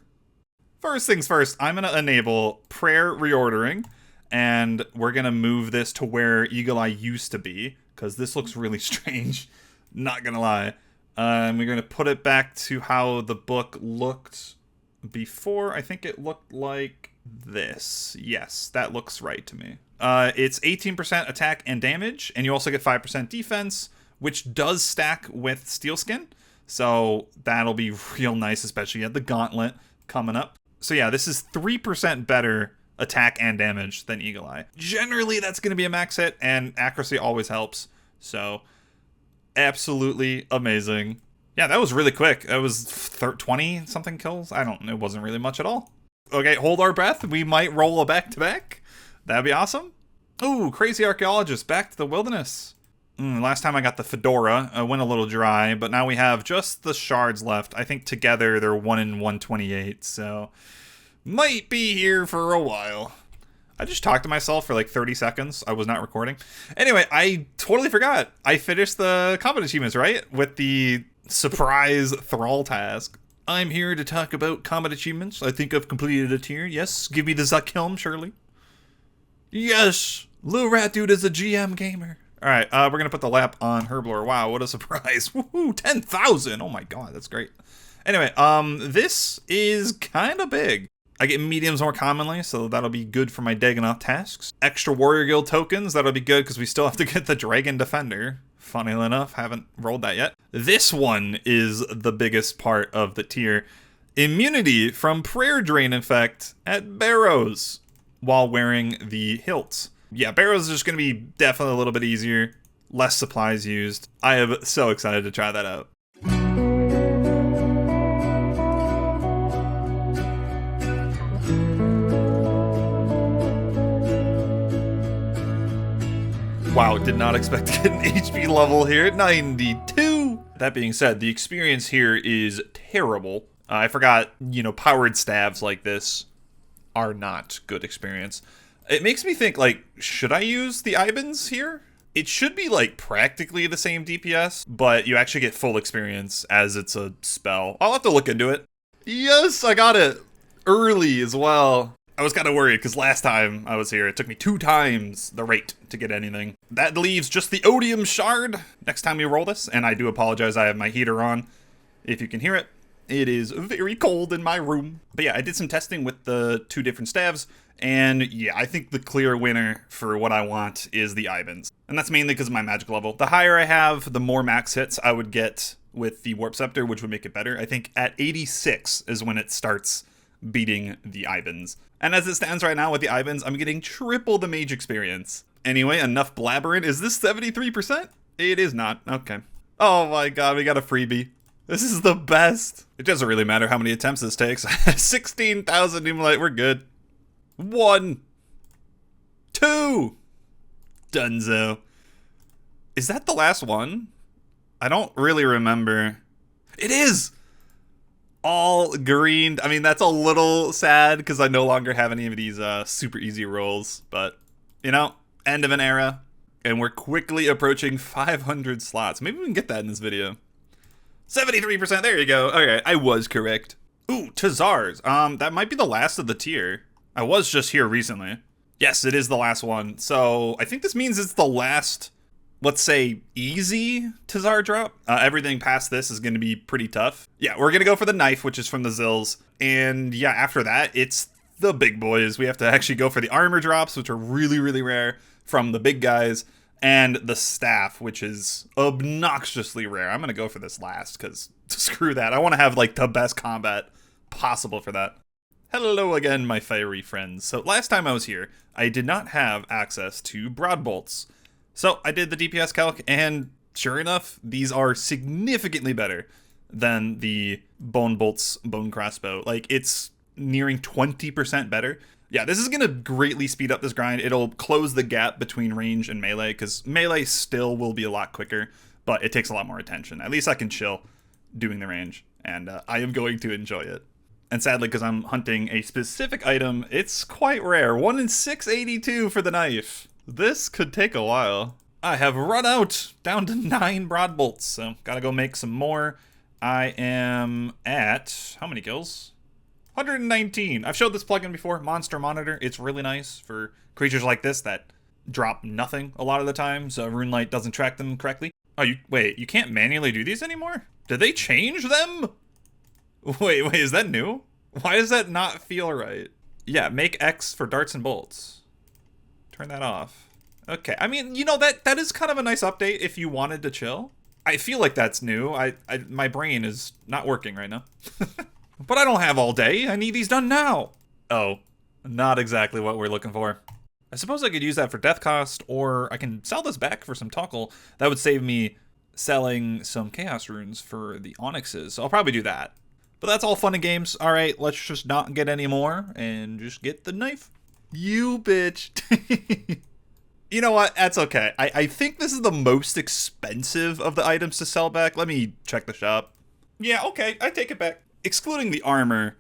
First things first, I'm going to enable prayer reordering, and we're going to move this to where Eagle Eye used to be, because this looks really strange, not going to lie. And we're going to put it back to how the book looked before. I think it looked like this. Yes, that looks right to me. It's 18% attack and damage, and you also get 5% defense, which does stack with Steel Skin. So that'll be real nice, especially at the gauntlet coming up. So yeah, this is 3% better attack and damage than Eagle Eye. Generally, that's going to be a max hit, and accuracy always helps. So absolutely amazing. Yeah, that was really quick. That was 20-something kills. It wasn't really much at all. Okay, hold our breath. We might roll a back-to-back. That'd be awesome. Ooh, Crazy Archaeologist, back to the wilderness. Last time I got the Fedora, I went a little dry, but now we have just the shards left. I think together they're 1 in 128, so Might be here for a while. I just talked to myself for like 30 seconds. I was not recording. Anyway, I totally forgot. I finished the combat achievements, right? With the surprise thrall task. I'm here to talk about combat achievements. I think I've completed a tier. Yes, give me the Zuck helm, surely. Yes, Lil Rat Dude is a GM gamer. All right, we're going to put the lap on Herblore. Wow, what a surprise. Woohoo, 10,000. Oh my god, that's great. Anyway, this is kind of big. I get mediums more commonly, so that'll be good for my Dagonoth tasks. Extra Warrior Guild tokens, that'll be good because we still have to get the Dragon Defender. Funnily enough, haven't rolled that yet. This one is the biggest part of the tier. Immunity from Prayer Drain effect at Barrows while wearing the hilts. Yeah, Barrows is just going to be definitely a little bit easier, less supplies used. I am so excited to try that out. Wow, did not expect to get an HP level here at 92. That being said, the experience here is terrible. I forgot, powered staves like this are not good experience. It makes me think, like, should I use the Ibans here? It should be, like, practically the same DPS, but you actually get full experience as it's a spell. I'll have to look into it. Yes, I got it. Early as well. I was kind of worried because last time I was here, it took me 2 times the rate to get anything. That leaves just the Odium Shard next time we roll this, and I do apologize, I have my heater on. If you can hear it, it is very cold in my room. But yeah, I did some testing with the 2 different staves, and yeah, I think the clear winner for what I want is the Ibans. And that's mainly because of my magic level. The higher I have, the more max hits I would get with the Warp Scepter, which would make it better. I think at 86 is when it starts beating the Ibans. And as it stands right now with the Ibans, I'm getting triple the Mage experience. Anyway, enough blabbering. Is this 73%? It is not. Okay. Oh my god, we got a freebie. This is the best. It doesn't really matter how many attempts this takes. 16,000 Nooblet, we're good. 1. 2. Dunzo. Is that the last one? I don't really remember. It is! All green. I mean, that's a little sad because I no longer have any of these super easy rolls. But, end of an era. And we're quickly approaching 500 slots. Maybe we can get that in this video. 73%, there you go. Okay, I was correct. Ooh, TzHaar's. That might be the last of the tier. I was just here recently. Yes, it is the last one. So, I think this means it's the last, let's say, easy TzHaar drop. Everything past this is going to be pretty tough. Yeah, we're going to go for the knife, which is from the Zills. And yeah, after that, it's the big boys. We have to actually go for the armor drops, which are really, really rare from the big guys. And the staff, which is obnoxiously rare. I'm going to go for this last because screw that. I want to have like the best combat possible for that. Hello again, my fiery friends. So last time I was here, I did not have access to broad bolts. So I did the DPS calc, and sure enough, these are significantly better than the bone bolts bone crossbow. Like, it's nearing 20% better. Yeah, this is going to greatly speed up this grind. It'll close the gap between range and melee, because melee still will be a lot quicker, but it takes a lot more attention. At least I can chill doing the range, and I am going to enjoy it. And sadly, because I'm hunting a specific item, it's quite rare. 1 in 682 for the knife. This could take a while. I have run out, down to 9 broad bolts, so gotta go make some more. I am at, how many kills? 119. I've showed this plugin before, Monster Monitor. It's really nice for creatures like this that drop nothing a lot of the time, so RuneLite doesn't track them correctly. Oh, wait, you can't manually do these anymore? Did they change them? Wait, is that new? Why does that not feel right? Yeah, make X for darts and bolts. Turn that off. Okay, I mean, that is kind of a nice update if you wanted to chill. I feel like that's new. My brain is not working right now. But I don't have all day. I need these done now. Oh, not exactly what we're looking for. I suppose I could use that for death cost, or I can sell this back for some Tokkul. That would save me selling some chaos runes for the onyxes. So I'll probably do that. But that's all fun and games. All right, let's just not get any more and just get the knife. You bitch. You know what? That's okay. I think this is the most expensive of the items to sell back. Let me check the shop. Yeah, okay. I take it back. Excluding the armor,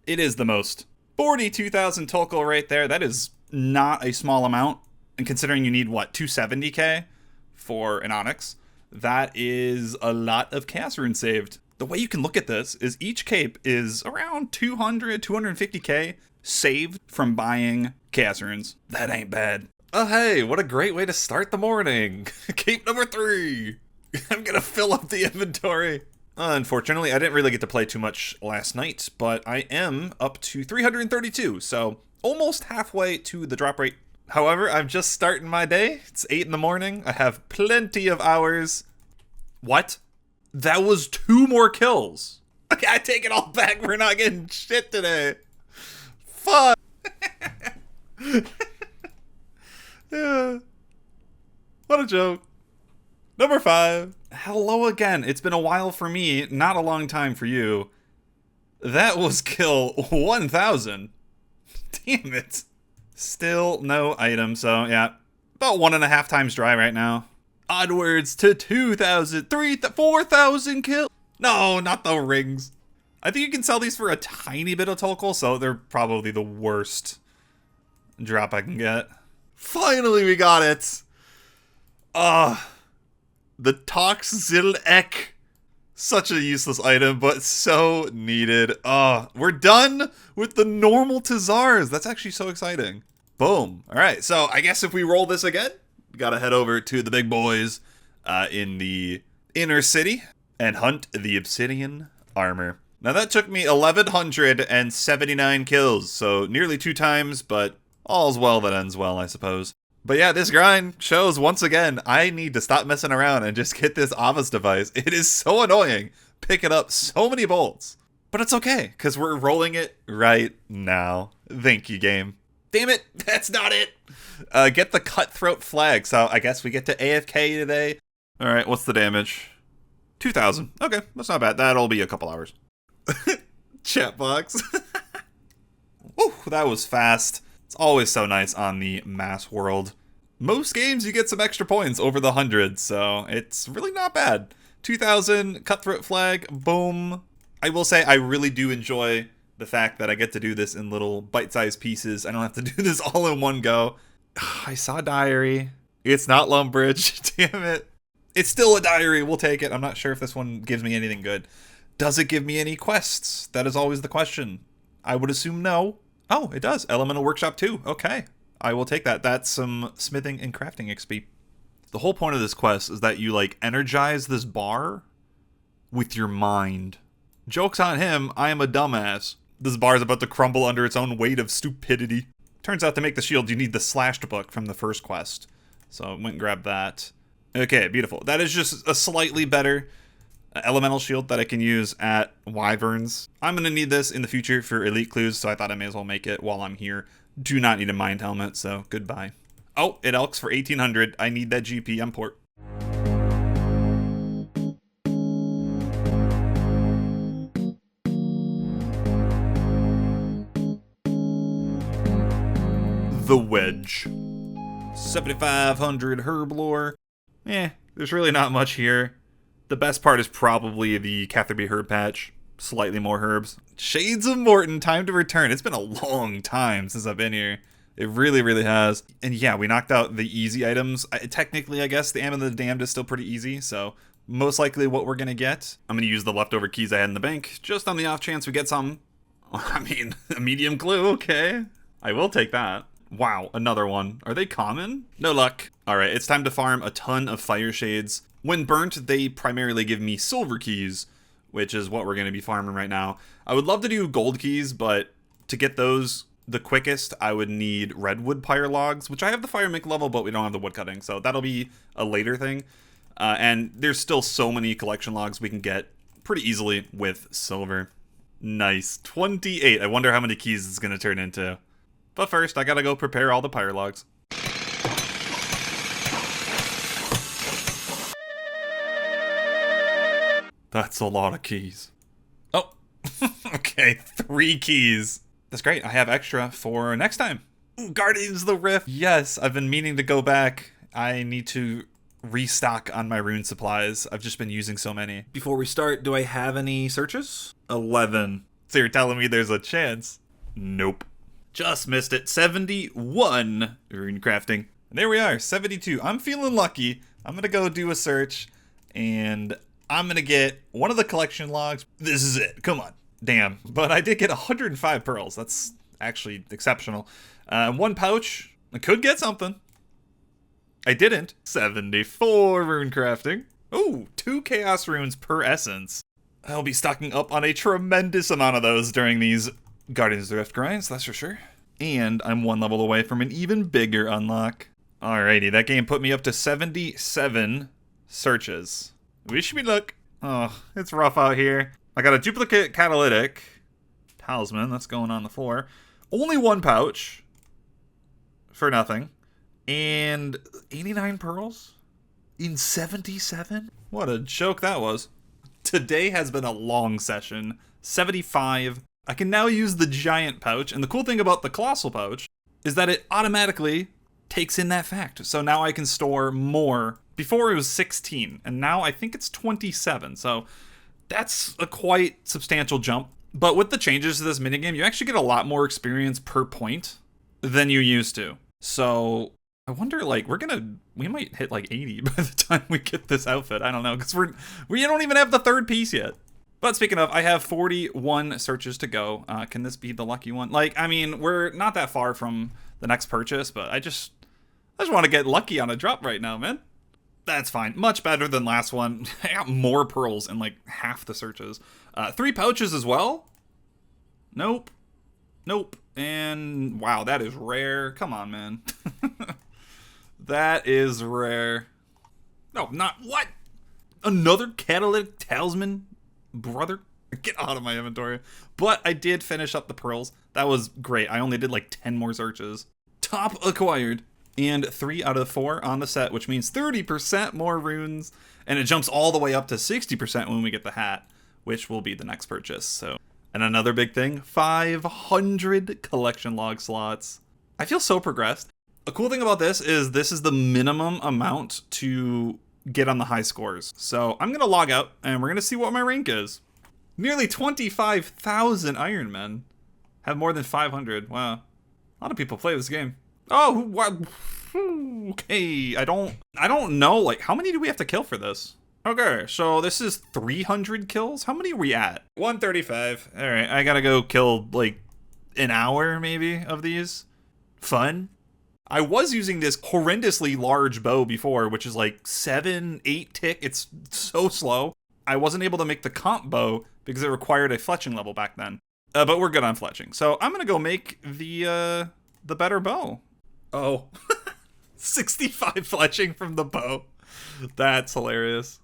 it is the most. 42,000 Tolkol right there. That is not a small amount. And considering you need, what, 270k for an Onyx, that is a lot of Chaos Runes saved. The way you can look at this is each cape is around 200, 250k saved from buying Chaos Runes. That ain't bad. Oh, hey, what a great way to start the morning. Cape number 3. I'm gonna fill up the inventory. Unfortunately, I didn't really get to play too much last night, but I am up to 332, so almost halfway to the drop rate. However, I'm just starting my day. It's 8 in the morning. I have plenty of hours. What? That was 2 more kills. Okay, I take it all back. We're not getting shit today. Fuck. Yeah. What a joke. Number 5. Hello again. It's been a while for me, not a long time for you. That was kill 1,000. Damn it. Still no item, so yeah. About 1.5 times dry right now. Onwards to 2,000, 3,000, 4,000 kills. No, not the rings. I think you can sell these for a tiny bit of Tolkol, so they're probably the worst drop I can get. Finally, we got it. The Toxzil Ek. Such a useless item, but so needed. We're done with the normal TzHaars. That's actually so exciting. Boom. All right, so I guess if we roll this again, we gotta head over to the big boys in the inner city and hunt the Obsidian Armor. Now that took me 1,179 kills, so nearly 2 times, but all's well that ends well, I suppose. But yeah, this grind shows once again, I need to stop messing around and just get this Avas device. It is so annoying picking up so many bolts. But it's okay, because we're rolling it right now. Thank you, game. Damn it, that's not it. Get the Cutthroat Flag, so I guess we get to AFK today. Alright, what's the damage? 2,000. Okay, that's not bad. That'll be a couple hours. Chat box. Woo, that was fast. It's always so nice on the mass world. Most games you get some extra points over the 100, so it's really not bad. 2,000, Cutthroat Flag, boom. I will say I really do enjoy the fact that I get to do this in little bite-sized pieces. I don't have to do this all in one go. I saw a diary. It's not Lumbridge. Damn it. It's still a diary. We'll take it. I'm not sure if this one gives me anything good. Does it give me any quests? That is always the question. I would assume no. Oh, it does. Elemental Workshop 2. Okay. I will take that. That's some smithing and crafting XP. The whole point of this quest is that you, like, energize this bar with your mind. Joke's on him. I am a dumbass. This bar is about to crumble under its own weight of stupidity. Turns out to make the shield, you need the Slashed book from the first quest. So I went and grabbed that. Okay, beautiful. That is just a slightly better elemental shield that I can use at Wyverns. I'm going to need this in the future for elite clues, so I thought I may as well make it while I'm here. Do not need a mind helmet, so goodbye. Oh, it elks for 1,800. I need that GP. I'm port. The Wedge. 7,500 herb lore. There's really not much here. The best part is probably the Catherby herb patch. Slightly more herbs. Shades of Mort'ton, time to return. It's been a long time since I've been here. It really, really has. And yeah, we knocked out the easy items. Technically, I guess the Am of the Damned is still pretty easy, so most likely what we're going to get. I'm going to use the leftover keys I had in the bank, just on the off chance we get some. I mean, a medium clue, okay. I will take that. Wow, another one. Are they common? No luck. Alright, it's time to farm a ton of fire shades. When burnt, they primarily give me silver keys, which is what we're going to be farming right now. I would love to do gold keys, but to get those the quickest, I would need redwood pyre logs, which I have the fire make level, but we don't have the wood cutting, so that'll be a later thing. And there's still so many collection logs we can get pretty easily with silver. Nice. 28. I wonder how many keys it's going to turn into. But first, I gotta go prepare all the pyre logs. That's a lot of keys. Oh, okay, 3 keys. That's great, I have extra for next time. Ooh, Guardians of the Rift. Yes, I've been meaning to go back. I need to restock on my rune supplies. I've just been using so many. Before we start, do I have any searches? 11. So you're telling me there's a chance? Nope. Just missed it. 71 rune crafting. And there we are, 72. I'm feeling lucky. I'm going to go do a search, and I'm going to get one of the collection logs. This is it. Come on. Damn. But I did get 105 pearls. That's actually exceptional. One pouch. I could get something. I didn't. 74 rune crafting. Ooh, 2 chaos runes per essence. I'll be stocking up on a tremendous amount of those during these Guardians of the Rift grinds, that's for sure. And I'm 1 level away from an even bigger unlock. Alrighty, that game put me up to 77 searches. Wish me luck. Oh, it's rough out here. I got a duplicate catalytic talisman that's going on the floor. Only 1 pouch for nothing. And 89 pearls in 77? What a joke that was. Today has been a long session. 75. I can now use the giant pouch, and the cool thing about the colossal pouch is that it automatically takes in that fact. So now I can store more. Before it was 16, and now I think it's 27. So that's a quite substantial jump. But with the changes to this minigame, you actually get a lot more experience per point than you used to. So I wonder, like, we might hit like 80 by the time we get this outfit. I don't know, because we don't even have the 3rd piece yet. But speaking of, I have 41 searches to go. Can this be the lucky one? Like, I mean, we're not that far from the next purchase, but I just want to get lucky on a drop right now, man. That's fine. Much better than last one. I got more pearls in like half the searches. 3 pouches as well? Nope. Nope. And wow, that is rare. Come on, man. That is rare. No, not what? Another catalytic talisman, brother? Get out of my inventory. But I did finish up the pearls. That was great. I only did like 10 more searches. Top acquired. And 3 out of 4 on the set, which means 30% more runes. And it jumps all the way up to 60% when we get the hat, which will be the next purchase. So, and another big thing, 500 collection log slots. I feel so progressed. A cool thing about this is the minimum amount to get on the high scores. So I'm going to log out, and we're going to see what my rank is. Nearly 25,000 Iron Men. Have more than 500. Wow. A lot of people play this game. Oh, what? Okay. I don't know. Like, how many do we have to kill for this? Okay, so this is 300 kills. How many are we at? 135. All right, I gotta go kill like an hour maybe of these. Fun. I was using this horrendously large bow before, which is like 7-8 tick. It's so slow. I wasn't able to make the comp bow because it required a fletching level back then. But we're good on fletching. So I'm gonna go make the better bow. Oh, 65 fletching from the bow. That's hilarious.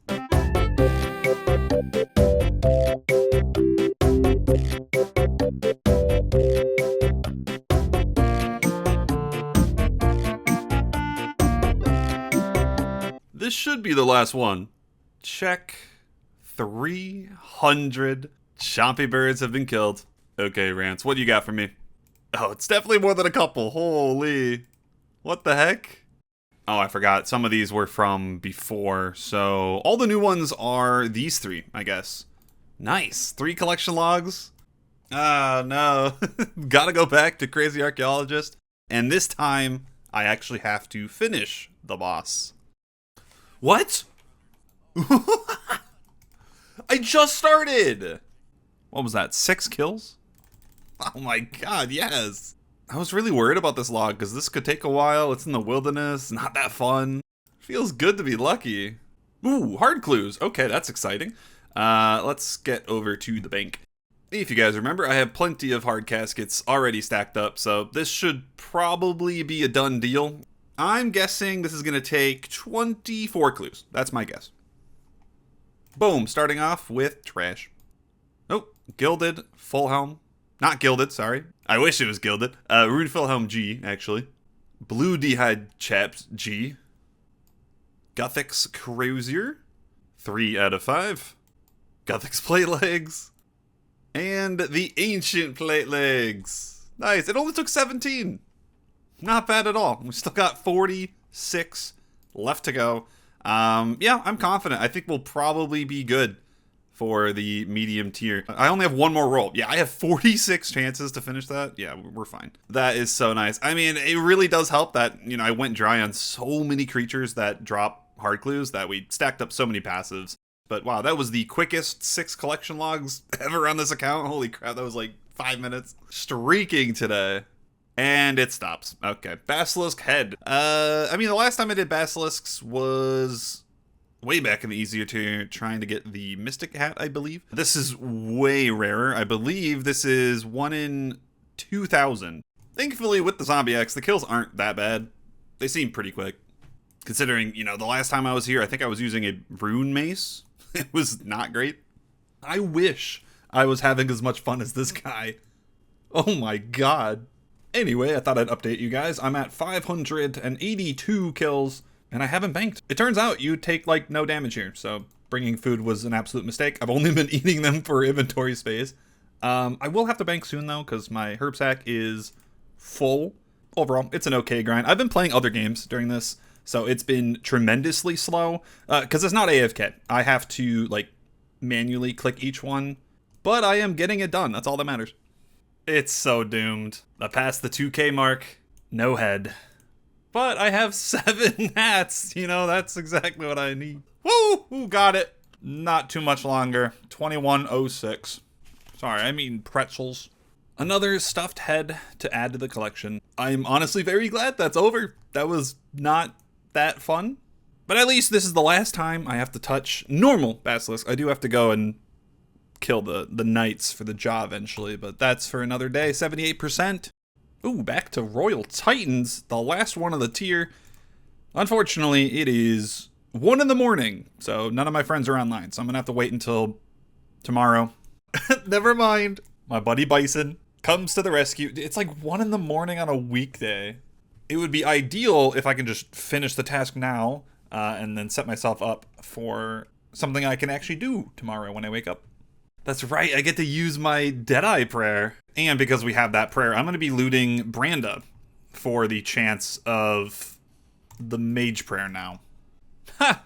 This should be the last one. Check. 300 chompy birds have been killed. Okay, Rance, what do you got for me? Oh, it's definitely more than a couple. Holy. What the heck? Oh, I forgot. Some of these were from before. So all the new ones are these 3, I guess. Nice. 3 collection logs. Ah, no. Gotta go back to Crazy Archaeologist. And this time, I actually have to finish the boss. What? I just started. What was that? 6 kills? Oh my god, yes. I was really worried about this log because this could take a while. It's in the wilderness. Not that fun. Feels good to be lucky. Ooh, hard clues. Okay, that's exciting. Let's get over to the bank. If you guys remember, I have plenty of hard caskets already stacked up, so this should probably be a done deal. I'm guessing this is going to take 24 clues. That's my guess. Boom, starting off with trash. Oh, gilded, full helm. Not gilded, sorry. I wish it was gilded. Runefill helm G, actually. Blue D'hide chaps G. Guthix Cruiser. 3 out of 5. Guthix plate legs. And the ancient plate legs. Nice. It only took 17. Not bad at all. We still got 46 left to go. Yeah, I'm confident. I think we'll probably be good for the medium tier. I only have one more roll. Yeah, I have 46 chances to finish that. Yeah, we're fine. That is so nice. I mean, it really does help that, you know, I went dry on so many creatures that drop hard clues that we stacked up so many passives. But wow, that was the quickest 6 collection logs ever on this account. Holy crap, that was like 5 minutes. Streaking today. And it stops. Okay, Basilisk Head. I mean, the last time I did Basilisks was way back in the easier tier, trying to get the Mystic Hat, I believe. This is way rarer. I believe this is 1 in 2,000. Thankfully, with the Zombie X, the kills aren't that bad. They seem pretty quick. Considering, you know, the last time I was here, I think I was using a Rune Mace. It was not great. I wish I was having as much fun as this guy. Oh my god. Anyway, I thought I'd update you guys. I'm at 582 kills, and I haven't banked. It turns out you take, like, no damage here, so bringing food was an absolute mistake. I've only been eating them for inventory space. I will have to bank soon, though, because my herb sack is full. Overall, it's an okay grind. I've been playing other games during this, so it's been tremendously slow, because it's not AFK. I have to, like, manually click each one, but I am getting it done. That's all that matters. It's so doomed. I passed the 2K mark, no head. But I have 7 hats, you know, that's exactly what I need. Woo! Got it. Not too much longer. 2106. Sorry, I'm eating pretzels. Another stuffed head to add to the collection. I'm honestly very glad that's over. That was not that fun. But at least this is the last time I have to touch normal Basilisk. I do have to go and kill the knights for the jaw eventually, but that's for another day. 78%. Ooh, back to Royal Titans, the last one of the tier. Unfortunately, it is 1 in the morning, so none of my friends are online, so I'm gonna have to wait until tomorrow. Never mind. My buddy Bison comes to the rescue. It's like 1 in the morning on a weekday. It would be ideal if I can just finish the task now and then set myself up for something I can actually do tomorrow when I wake up. That's right, I get to use my Deadeye prayer. And because we have that prayer, I'm going to be looting Branda for the chance of the Mage prayer now. Ha!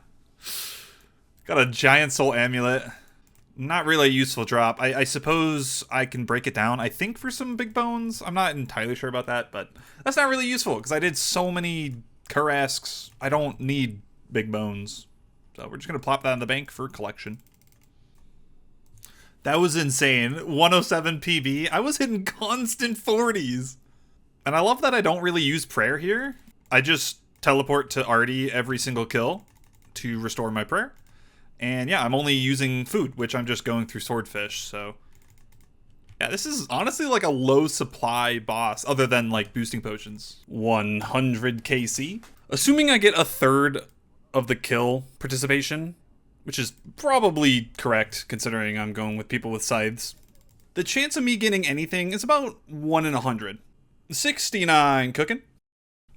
Got a Giant Soul Amulet. Not really a useful drop. I suppose I can break it down, I think, for some big bones. I'm not entirely sure about that, but that's not really useful because I did so many Kurasks. I don't need big bones. So we're just going to plop that in the bank for collection. That was insane. 107 PB. I was hitting constant 40s. And I love that I don't really use prayer here. I just teleport to Artie every single kill to restore my prayer. And yeah, I'm only using food, which I'm just going through Swordfish, so yeah, this is honestly like a low supply boss, other than like boosting potions. 100 KC. Assuming I get a third of the kill participation, which is probably correct considering I'm going with people with scythes, the chance of me getting anything is about 1 in 100. 69 cooking.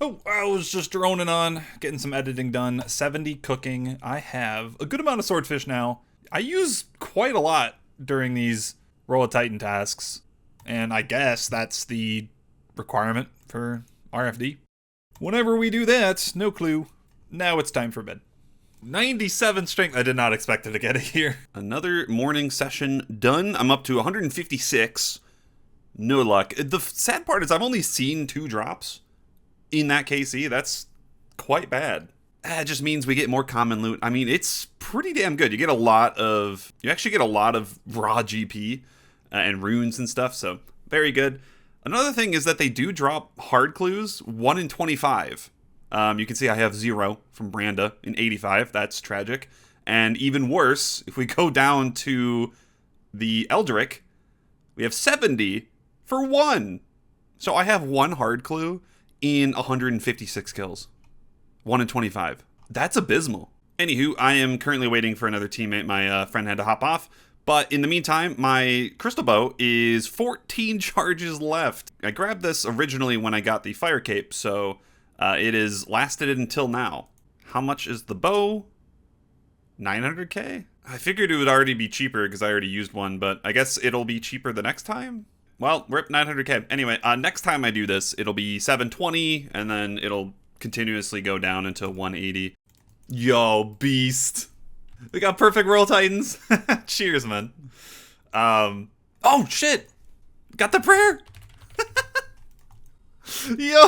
Oh, I was just droning on, getting some editing done. 70 cooking. I have a good amount of swordfish now. I use quite a lot during these Roll a Titan tasks, and I guess that's the requirement for RFD. Whenever we do that, no clue. Now it's time for bed. 97 strength. I did not expect it to get it here. Another morning session done. I'm up to 156. No luck. The sad part is I've only seen 2 drops in that KC. That's quite bad. It just means we get more common loot. I mean, it's pretty damn good. You actually get a lot of raw GP and runes and stuff, so very good. Another thing is that they do drop hard clues 1 in 25. You can see I have 0 from Branda in 85. That's tragic. And even worse, if we go down to the Eldrick, we have 70 for 1. So I have 1 hard clue in 156 kills. 1 in 25. That's abysmal. Anywho, I am currently waiting for another teammate. My friend had to hop off. But in the meantime, my crystal bow is 14 charges left. I grabbed this originally when I got the fire cape, so it has lasted until now. How much is the bow? 900k? I figured it would already be cheaper because I already used one, but I guess it'll be cheaper the next time? Well, we're at 900k. Anyway, next time I do this, it'll be 720, and then it'll continuously go down until 180. Yo, beast. We got perfect roll titans. Cheers, man. Oh shit! Got the prayer. Yo,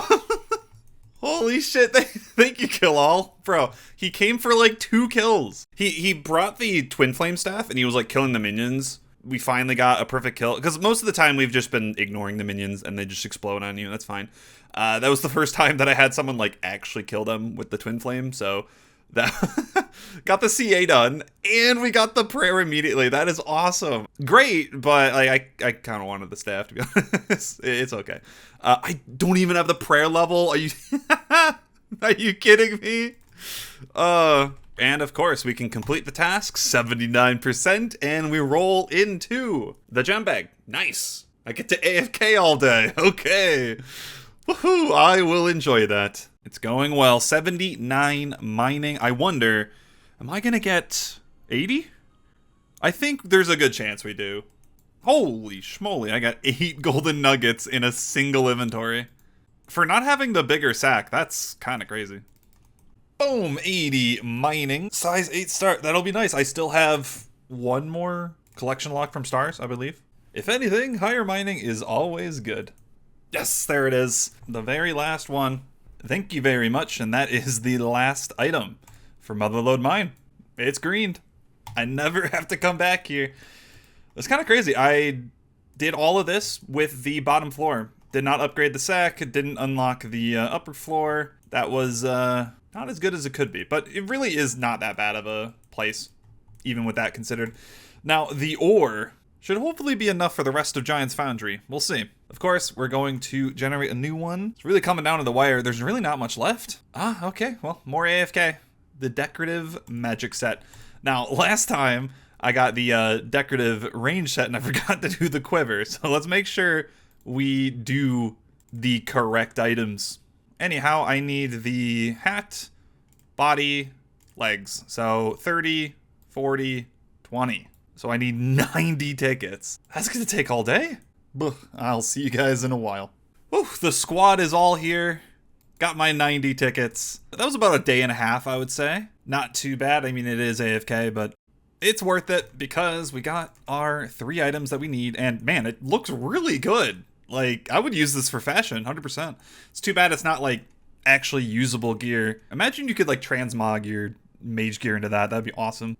holy shit! Thank you, Kill All, bro. He came for like 2 kills. He brought the twin flame staff and he was like killing the minions. We finally got a perfect kill because most of the time we've just been ignoring the minions and they just explode on you. That's fine. That was the first time that I had someone like actually kill them with the twin flame. So that got the CA done and we got the prayer immediately. That is awesome. Great, but like I kind of wanted the staff, to be honest. It's okay. I don't even have the prayer level. Are you are you kidding me? And of course we can complete the task 79% and we roll into the gem bag. Nice. I get to AFK all day. Okay. Woohoo, I will enjoy that. It's going well. 79 mining. I wonder, am I gonna get 80? I think there's a good chance we do. Holy schmoly, I got 8 golden nuggets in a single inventory. For not having the bigger sack, that's kind of crazy. Boom, 80 mining. Size 8 star, that'll be nice. I still have 1 more collection lock from stars, I believe. If anything, higher mining is always good. Yes, there it is. The very last one. Thank you very much, and that is the last item for Motherlode Mine. It's greened. I never have to come back here. It's kind of crazy. I did all of this with the bottom floor. Did not upgrade the sack. Didn't unlock the upper floor. That was not as good as it could be, but it really is not that bad of a place, even with that considered. Now, the ore should hopefully be enough for the rest of Giant's Foundry. We'll see. Of course, we're going to generate a new one. It's really coming down to the wire. There's really not much left. Ah, okay. Well, more AFK. The decorative magic set. Now, last time I got the decorative range set and I forgot to do the quiver. So let's make sure we do the correct items. Anyhow, I need the hat, body, legs. So 30, 40, 20. So I need 90 tickets. That's gonna take all day. I'll see you guys in a while. Whew, the squad is all here. Got my 90 tickets. That was about a day and a half, I would say. Not too bad. I mean, it is AFK, but it's worth it because we got our 3 items that we need. And man, it looks really good. Like, I would use this for fashion, 100%. It's too bad it's not like actually usable gear. Imagine you could like transmog your mage gear into that. That'd be awesome.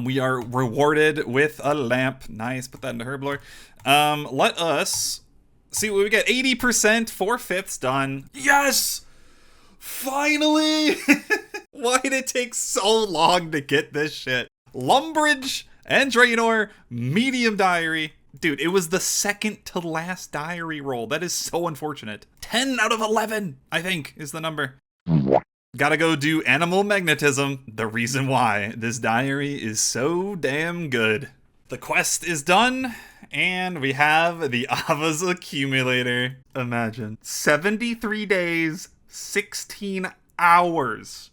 We are rewarded with a lamp. Nice, put that into Herblore. Let us see what we get. 80%, 4/5 done. Yes! Finally! Why did it take so long to get this shit? Lumbridge and Draenor, medium diary. Dude, it was the second to last diary roll. That is so unfortunate. 10 out of 11, I think, is the number. Gotta go do animal magnetism. The reason why this diary is so damn good. The quest is done, and we have the Ava's accumulator. Imagine 73 days, 16 hours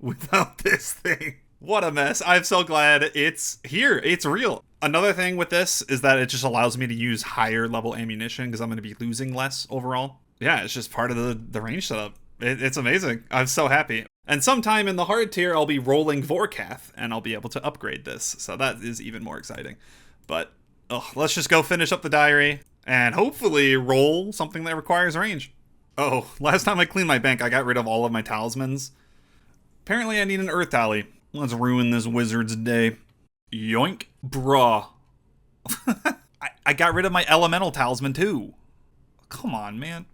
without this thing. What a mess. I'm so glad it's here. It's real. Another thing with this is that it just allows me to use higher level ammunition because I'm going to be losing less overall. Yeah, it's just part of the range setup. It's amazing. I'm so happy. And sometime in the hard tier, I'll be rolling Vorkath, and I'll be able to upgrade this. So that is even more exciting. But let's just go finish up the diary and hopefully roll something that requires range. Oh, last time I cleaned my bank, I got rid of all of my talismans. Apparently I need an earth tally. Let's ruin this wizard's day. Yoink. Bruh. I got rid of my elemental talisman too. Come on, man.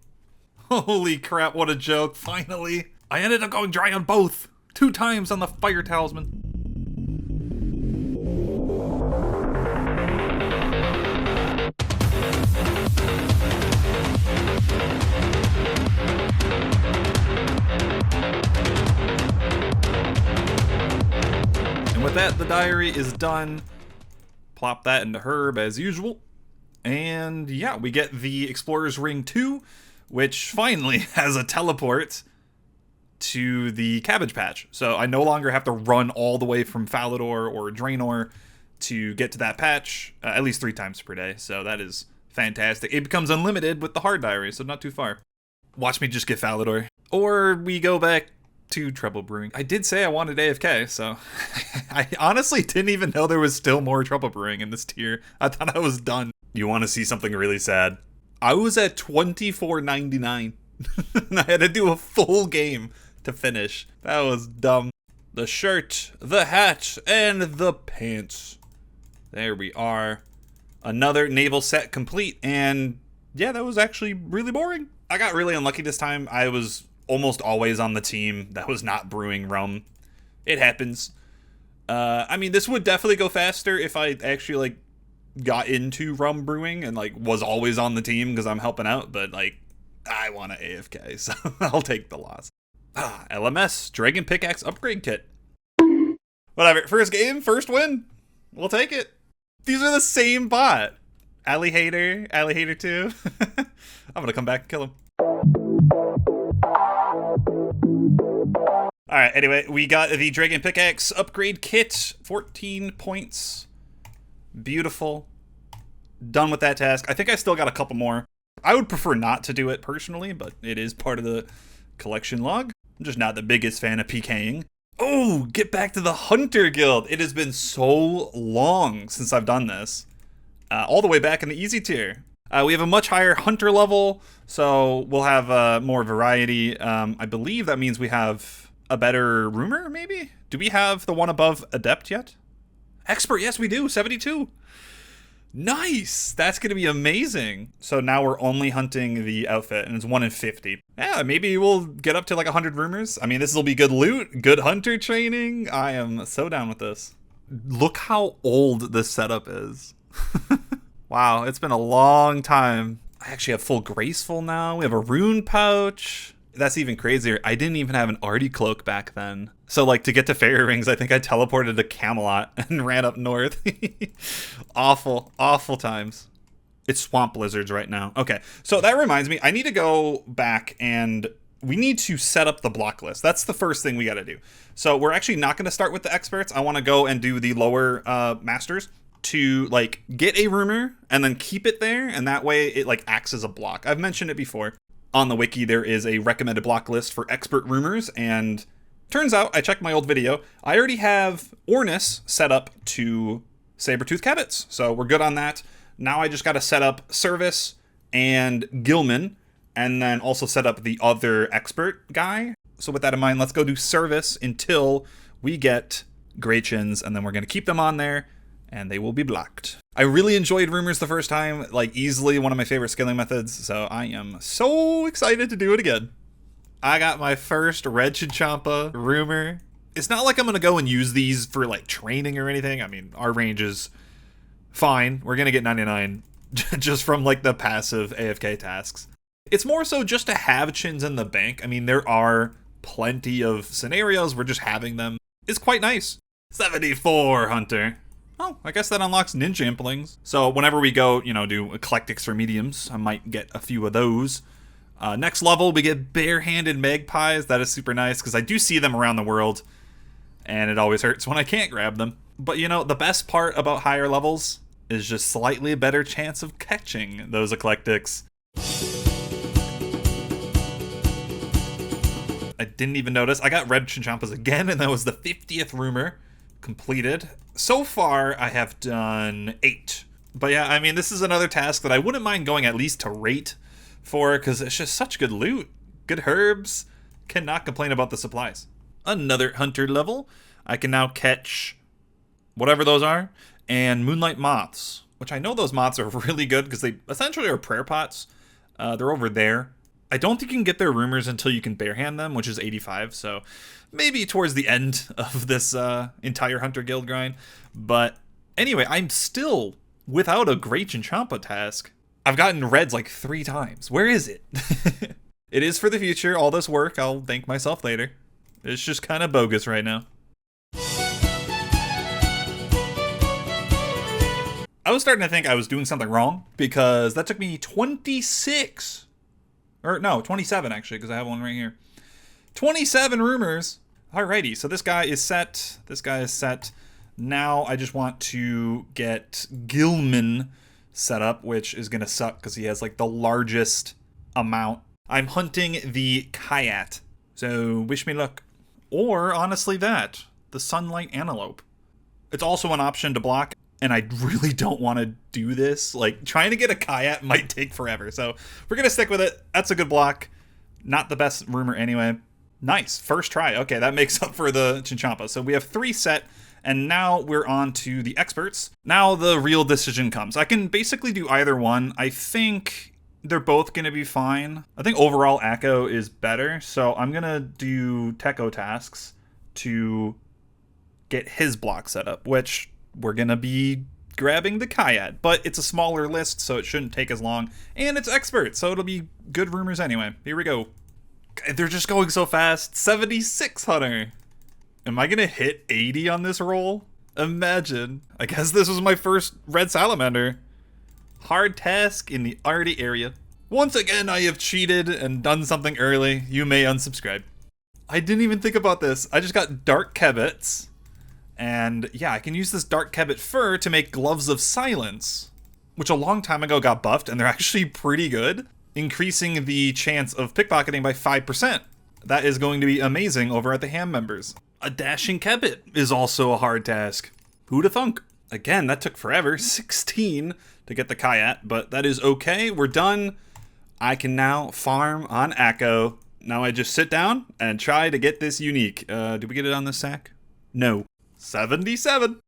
Holy crap, what a joke. Finally. I ended up going dry on both. 2 times on the fire talisman. And with that, the diary is done. Plop that into Herb as usual. And yeah, we get the Explorer's Ring 2, which finally has a teleport to the Cabbage Patch. So I no longer have to run all the way from Falador or Draenor to get to that patch, at least 3 times per day. So that is fantastic. It becomes unlimited with the hard diary, so not too far. Watch me just get Falador. Or we go back to trouble brewing. I did say I wanted AFK, so I honestly didn't even know there was still more trouble brewing in this tier. I thought I was done. You want to see something really sad? I was at 24.99. I had to do a full game to finish. That was dumb. The shirt, the hat, and the pants. There we are. Another naval set complete, and yeah, that was actually really boring. I got really unlucky this time. I was almost always on the team that was not brewing rum. It happens. I mean, this would definitely go faster if I actually, like, got into rum brewing and, like, was always on the team because I'm helping out, but, like, I want to AFK, so I'll take the loss. LMS, Dragon Pickaxe Upgrade Kit. Whatever, first game, first win. We'll take it. These are the same bot. Allihater, Allihater 2. I'm gonna come back and kill him. Alright, anyway, we got the Dragon Pickaxe Upgrade Kit. 14 points. Beautiful. Done with that task. I think I still got a couple more. I would prefer not to do it personally, but it is part of the collection log. I'm just not the biggest fan of PKing. Oh, get back to the Hunter Guild. It has been so long since I've done this. All the way back in the easy tier. We have a much higher Hunter level, so we'll have more variety. I believe that means we have a better Rumor, maybe? Do we have the one above Adept yet? Expert, yes we do, 72. Nice! That's going to be amazing. So now we're only hunting the outfit, and it's 1 in 50. Yeah, maybe we'll get up to like 100 rumors. I mean, this will be good loot, good hunter training. I am so down with this. Look how old this setup is. Wow, it's been a long time. I actually have full graceful now. We have a rune pouch. That's even crazier. I didn't even have an arty cloak back then. So, like, to get to Fairy Rings, I think I teleported to Camelot and ran up north. Awful, awful times. It's Swamp Blizzards right now. Okay, so that reminds me, I need to go back and we need to set up the block list. That's the first thing we got to do. So we're actually not going to start with the experts. I want to go and do the lower masters to, like, get a rumor and then keep it there. And that way it, like, acts as a block. I've mentioned it before. On the wiki, there is a recommended block list for expert rumors, and turns out, I checked my old video, I already have Ornis set up to Sabertooth Cabots, so we're good on that. Now I just got to set up Service and Gilman, and then also set up the other expert guy. So with that in mind, let's go do Service until we get Grachins, and then we're going to keep them on there, and they will be blocked. I really enjoyed Rumors the first time, like easily one of my favorite scaling methods, so I am so excited to do it again. I got my first Red Chinchampa Rumor. It's not like I'm going to go and use these for like training or anything. I mean, our range is fine. We're going to get 99 just from like the passive AFK tasks. It's more so just to have chins in the bank. I mean, there are plenty of scenarios where just having them is quite nice. 74 Hunter. Oh, I guess that unlocks Ninja Implings. So whenever we go, you know, do Eclectics or Mediums, I might get a few of those. Next level, we get Barehanded Magpies. That is super nice, because I do see them around the world, and it always hurts when I can't grab them. But, you know, the best part about higher levels is just slightly a better chance of catching those Eclectics. I didn't even notice. I got Red Chinchampas again, and that was the 50th rumor completed. So far, I have done 8. But yeah, I mean, this is another task that I wouldn't mind going at least to rate for, because it's just such good loot. Good herbs. Cannot complain about the supplies. Another hunter level. I can now catch whatever those are, and Moonlight Moths, which I know those moths are really good because they essentially are prayer pots. They're over there. I don't think you can get their rumors until you can barehand them, which is 85, so maybe towards the end of this entire Hunter Guild grind. But anyway, I'm still without a Great Chinchampa task. I've gotten reds like 3 times. Where is it? It is for the future. All this work, I'll thank myself later. It's just kind of bogus right now. I was starting to think I was doing something wrong, because that took me 26. Or no, 27 actually, because I have one right here. 27 rumors. Alrighty, so this guy is set. This guy is set. Now I just want to get Gilman set up, which is going to suck because he has like the largest amount. I'm hunting the Kayat, so wish me luck. Or, honestly, the Sunlight Antelope. It's also an option to block, and I really don't want to do this. Like, trying to get a Kayat might take forever, so we're going to stick with it. That's a good block. Not the best rumor anyway. Nice. First try. Okay, that makes up for the Chinchompa. So we have 3 set, and now we're on to the experts. Now the real decision comes. I can basically do either one. I think they're both going to be fine. I think overall Akko is better, so I'm going to do TzHaar Tasks to get his block set up, which we're going to be grabbing the Kayat, but it's a smaller list, so it shouldn't take as long, and it's expert, so it'll be good rumors anyway. Here we go. They're just going so fast. 76 Hunter. Am I gonna hit 80 on this roll? Imagine. I guess this was my first red salamander. Hard task in the arty area. Once again, I have cheated and done something early. You may unsubscribe. I didn't even think about this. I just got dark kebets. And yeah, I can use this dark kebet fur to make gloves of silence, which a long time ago got buffed, and they're actually pretty good, increasing the chance of pickpocketing by 5%. That is going to be amazing over at the Ham members. A dashing kebet is also a hard task. Who'da thunk? Again, that took forever, 16 to get the Kayat, but that is okay. We're done. I can now farm on Akko. Now I just sit down and try to get this unique. Did we get it on this sack? No. 77.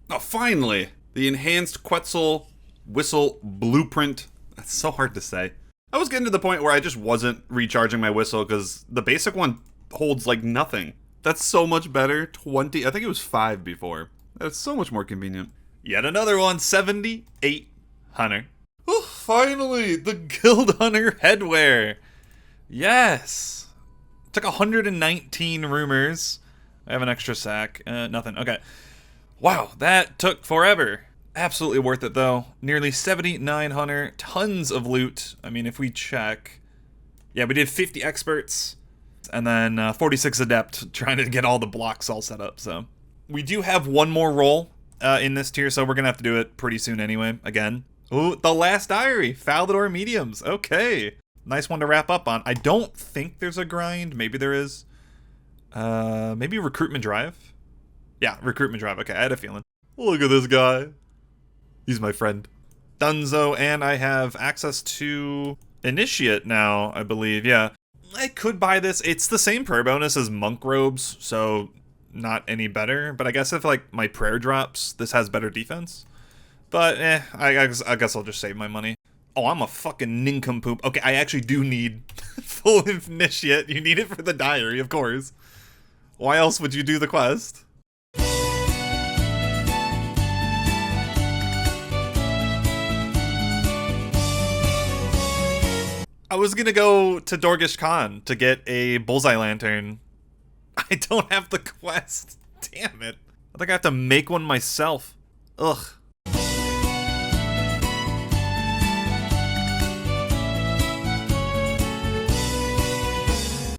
Oh, finally. The enhanced Quetzal whistle blueprint. That's so hard to say. I was getting to the point where I just wasn't recharging my whistle because the basic one holds like nothing. That's so much better. 20. I think it was 5 before. That's so much more convenient. Yet another one. 78 Hunter. Oh, finally. The Guild Hunter headwear. Yes. Took 119 rumors. I have an extra sack. Nothing. Okay. Wow, that took forever. Absolutely worth it, though. Nearly 7,900. Tons of loot. I mean, if we check... Yeah, we did 50 experts. And then 46 adept, trying to get all the blocks all set up, so... We do have one more roll in this tier, so we're going to have to do it pretty soon anyway. Again. Ooh, the last diary. Falador mediums. Okay. Nice one to wrap up on. I don't think there's a grind. Maybe there is. Maybe recruitment drive? Yeah, recruitment drive. Okay, I had a feeling. Look at this guy. He's my friend. Dunzo, and I have access to Initiate now, I believe. Yeah. I could buy this. It's the same prayer bonus as Monk Robes, so not any better. But I guess if, like, my prayer drops, this has better defense. But, I guess I'll just save my money. Oh, I'm a fucking nincompoop. Okay, I actually do need full Initiate. You need it for the diary, of course. Why else would you do the quest? I was gonna go to Dorgish Khan to get a bullseye lantern. I don't have the quest. Damn it. I think I have to make one myself. Ugh.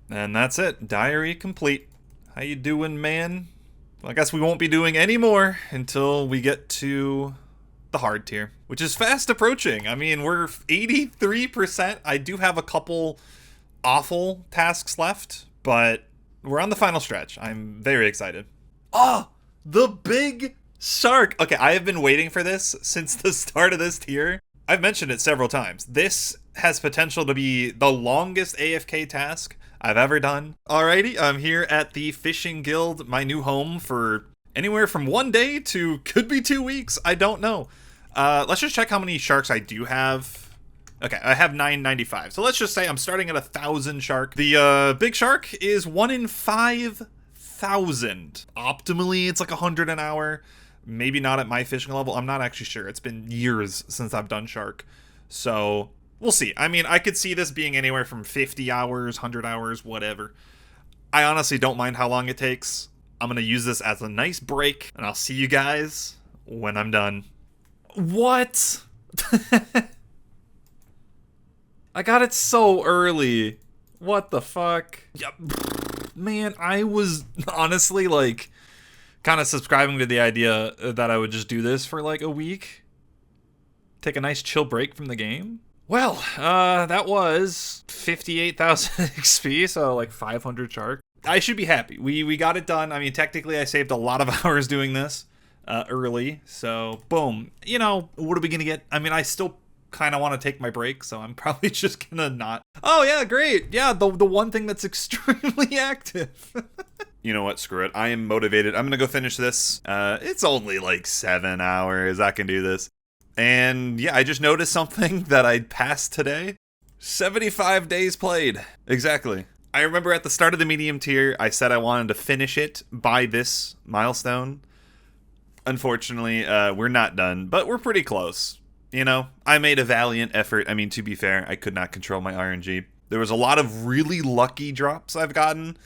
And that's it. Diary complete. How you doing, man? Well, I guess we won't be doing any more until we get to the hard tier, which is fast approaching. I mean, we're 83%. I do have a couple awful tasks left, but we're on the final stretch. I'm very excited. Oh, the big shark. Okay, I have been waiting for this since the start of this tier. I've mentioned it several times. This has potential to be the longest AFK task I've ever done. Alrighty, I'm here at the Fishing Guild, my new home for anywhere from 1 day to could be 2 weeks. I don't know. Let's just check how many sharks I do have. Okay, I have 995. So let's just say I'm starting at 1,000 shark. The big shark is 1 in 5,000. Optimally, it's like 100 an hour. Maybe not at my fishing level. I'm not actually sure. It's been years since I've done shark. So we'll see. I mean, I could see this being anywhere from 50 hours, 100 hours, whatever. I honestly don't mind how long it takes. I'm going to use this as a nice break, and I'll see you guys when I'm done. What? I got it so early. What the fuck? Yep. Man, I was honestly, like, kind of subscribing to the idea that I would just do this for, like, a week. Take a nice chill break from the game. Well, that was 58,000 XP, so like 500 shark. I should be happy. We got it done. I mean, technically, I saved a lot of hours doing this early. So, boom. You know, what are we going to get? I mean, I still kind of want to take my break, so I'm probably just going to not. Oh, yeah, great. Yeah, the one thing that's extremely active. You know what? Screw it. I am motivated. I'm going to go finish this. It's only like 7 hours. I can do this. And yeah, I just noticed something that I passed today. 75 days played. Exactly. I remember at the start of the medium tier, I said I wanted to finish it by this milestone. Unfortunately, we're not done, but we're pretty close. You know, I made a valiant effort. I mean, to be fair, I could not control my RNG. There was a lot of really lucky drops I've gotten,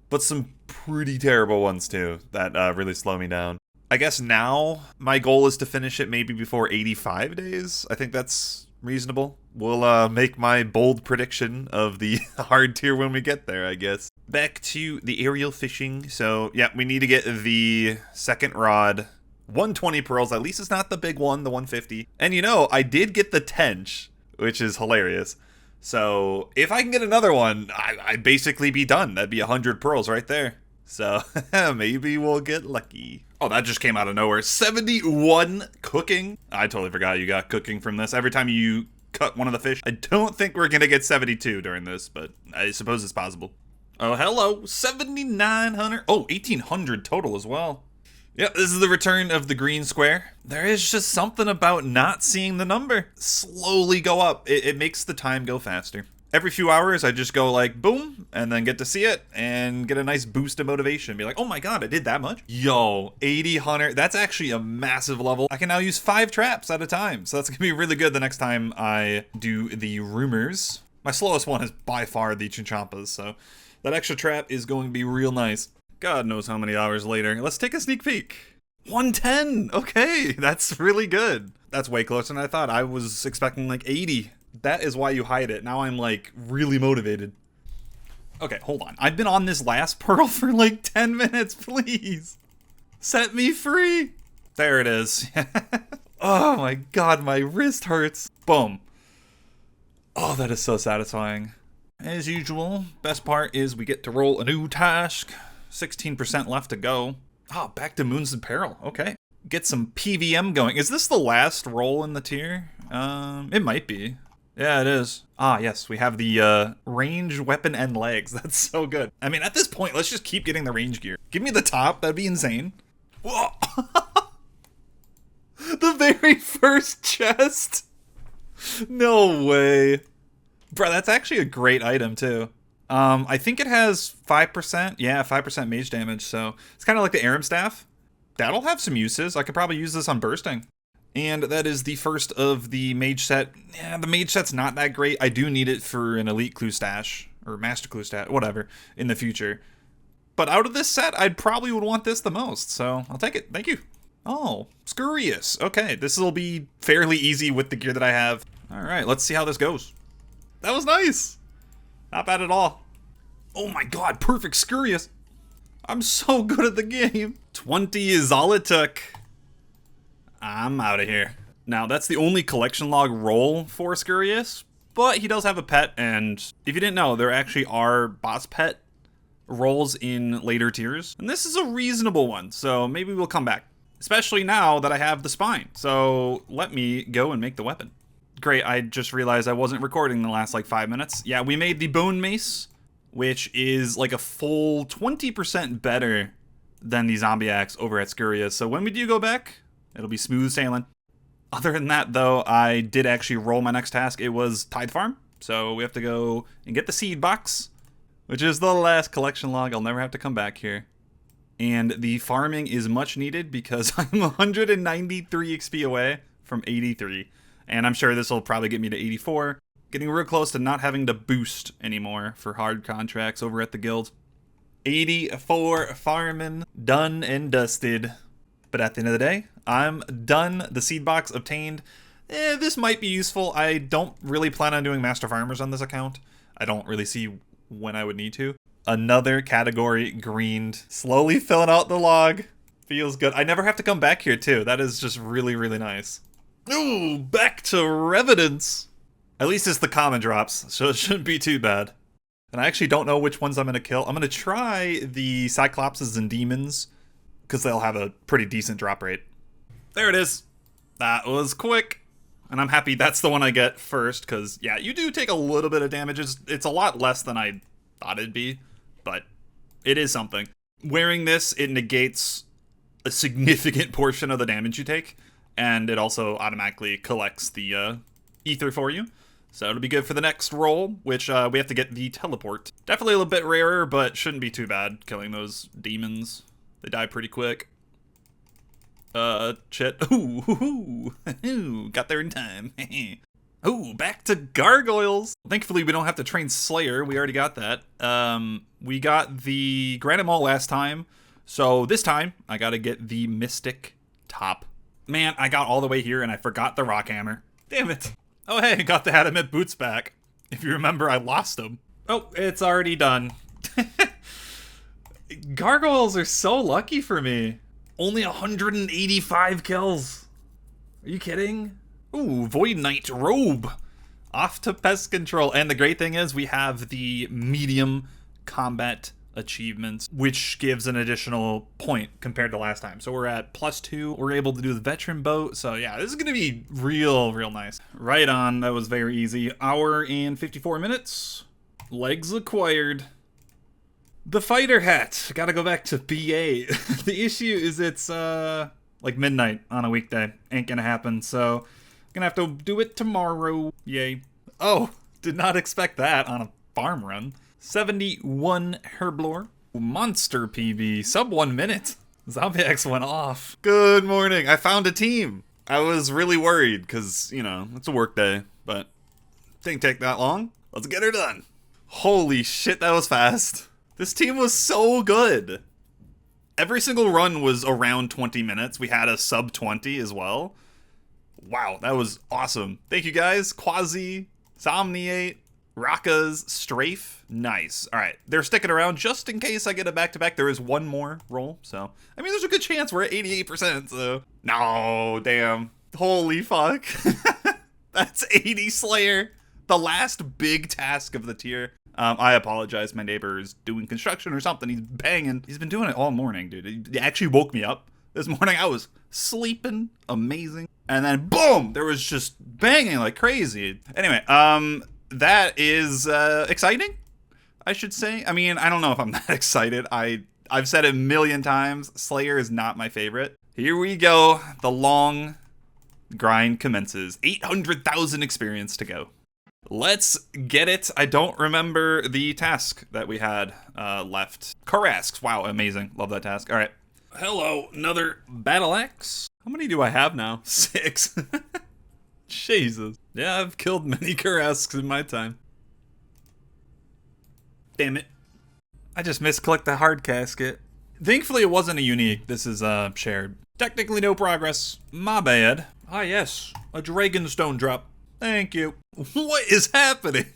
but some pretty terrible ones too that really slow me down. I guess now my goal is to finish it maybe before 85 days. I think that's reasonable. We'll make my bold prediction of the hard tier when we get there, I guess. Back to the aerial fishing. So, yeah, we need to get the second rod. 120 pearls. At least it's not the big one, the 150. And you know, I did get the tench, which is hilarious. So, if I can get another one, I'd basically be done. That'd be 100 pearls right there. So, maybe we'll get lucky. Oh, that just came out of nowhere. 71 cooking. I totally forgot you got cooking from this. Every time you cut one of the fish. I don't think we're going to get 72 during this, but I suppose it's possible. Oh, hello. 7,900. Oh, 1,800 total as well. Yep, this is the return of the green square. There is just something about not seeing the number slowly go up. It makes the time go faster. Every few hours, I just go like, boom, and then get to see it, and get a nice boost of motivation. Be like, oh my god, I did that much? Yo, 80 hunter. That's actually a massive level. I can now use 5 traps at a time, so that's going to be really good the next time I do the rumors. My slowest one is by far the Chinchampas, so that extra trap is going to be real nice. God knows how many hours later. Let's take a sneak peek. 110! Okay, that's really good. That's way closer than I thought. I was expecting like 80. That is why you hide it. Now I'm like really motivated. Okay, hold on. I've been on this last pearl for like 10 minutes, please. Set me free. There it is. Oh my god, my wrist hurts. Boom. Oh, that is so satisfying. As usual, best part is we get to roll a new task. 16% left to go. Oh, back to Moons and Peril. Okay. Get some PVM going. Is this the last roll in the tier? It might be. Yeah, it is. Ah, yes, we have the range, weapon, and legs. That's so good. I mean, at this point, let's just keep getting the range gear. Give me the top. That'd be insane. Whoa. The very first chest. No way. Bro, that's actually a great item, too. I think it has 5%. Yeah, 5% mage damage, so it's kind of like the Aram Staff. That'll have some uses. I could probably use this on bursting. And that is the first of the mage set. Yeah, the mage set's not that great. I do need it for an elite clue stash, or master clue stash, whatever, in the future. But out of this set, I'd probably would want this the most, so I'll take it. Thank you. Oh, Scurious. Okay, this will be fairly easy with the gear that I have. All right, let's see how this goes. That was nice. Not bad at all. Oh my god, perfect Scurious. I'm so good at the game. 20 is all it took. I'm out of here. Now, that's the only collection log roll for Scurious, but he does have a pet, and if you didn't know, there actually are boss pet rolls in later tiers, and this is a reasonable one, so maybe we'll come back. Especially now that I have the spine, so let me go and make the weapon. Great, I just realized I wasn't recording the last like 5 minutes. Yeah, we made the bone mace, which is like a full 20% better than the zombie axe over at Scurious, so when we do go back, it'll be smooth sailing. Other than that, though, I did actually roll my next task. It was Tithe Farm. So we have to go and get the seed box, which is the last collection log. I'll never have to come back here. And the farming is much needed because I'm 193 XP away from 83. And I'm sure this will probably get me to 84. Getting real close to not having to boost anymore for hard contracts over at the guild. 84 farming, done and dusted. But at the end of the day, I'm done. The seed box obtained. This might be useful. I don't really plan on doing Master Farmers on this account. I don't really see when I would need to. Another category greened. Slowly filling out the log. Feels good. I never have to come back here too. That is just really, really nice. Ooh, back to Revenants. At least it's the common drops, so it shouldn't be too bad. And I actually don't know which ones I'm going to kill. I'm going to try the Cyclopses and Demons, because they'll have a pretty decent drop rate. There it is. That was quick. And I'm happy that's the one I get first, because, yeah, you do take a little bit of damage. It's a lot less than I thought it'd be, but it is something. Wearing this, it negates a significant portion of the damage you take, and it also automatically collects the ether for you. So it'll be good for the next roll, which we have to get the teleport. Definitely a little bit rarer, but shouldn't be too bad killing those demons. They die pretty quick. Shit. Ooh, got there in time. Ooh, back to gargoyles. Thankfully, we don't have to train Slayer. We already got that. We got the Granite Maul last time. So this time, I gotta get the Mystic Top. Man, I got all the way here and I forgot the Rock Hammer. Damn it. Oh, hey, got the Adamant Boots back. If you remember, I lost them. Oh, it's already done. Gargoyles are so lucky for me. Only 185 kills. Are you kidding? Ooh, Void Knight Robe. Off to pest control. And the great thing is we have the medium combat achievements, which gives an additional point compared to last time. So we're at +2. We're able to do the veteran boat. So yeah, this is going to be real nice. Right on. That was very easy. Hour and 54 minutes. Legs acquired. The fighter hat. Gotta go back to BA. The issue is it's like midnight on a weekday. Ain't gonna happen. So gonna have to do it tomorrow. Yay. Oh, did not expect that on a farm run. 71 Herblore. Monster PB. Sub 1 minute. ZombieX went off. Good morning. I found a team. I was really worried because, you know, it's a work day, but didn't take that long. Let's get her done. Holy shit, that was fast. This team was so good. Every single run was around 20 minutes. We had a sub 20 as well. Wow, that was awesome. Thank you guys. Quasi, Somniate, Rakas, Strafe. Nice. All right, they're sticking around just in case I get a back-to-back. There is one more roll, so I mean, there's a good chance we're at 88%. So no, damn. Holy fuck. That's 80 Slayer. The last big task of the tier. I apologize. My neighbor is doing construction or something. He's banging. He's been doing it all morning, dude. He actually woke me up this morning. I was sleeping amazing, and then boom, there was just banging like crazy. Anyway, that is exciting, I should say. I mean, I don't know if I'm that excited. I've said it a million times. Slayer is not my favorite. Here we go. The long grind commences. 800,000 experience to go. Let's get it. I don't remember the task that we had left. Carrasks. Wow, amazing. Love that task. All right. Hello, another battle axe. How many do I have now? 6. Jesus. Yeah, I've killed many Carrasks in my time. Damn it. I just misclicked the hard casket. Thankfully, it wasn't a unique. This is shared. Technically no progress. My bad. Ah, yes. A Dragonstone drop. Thank you. What is happening?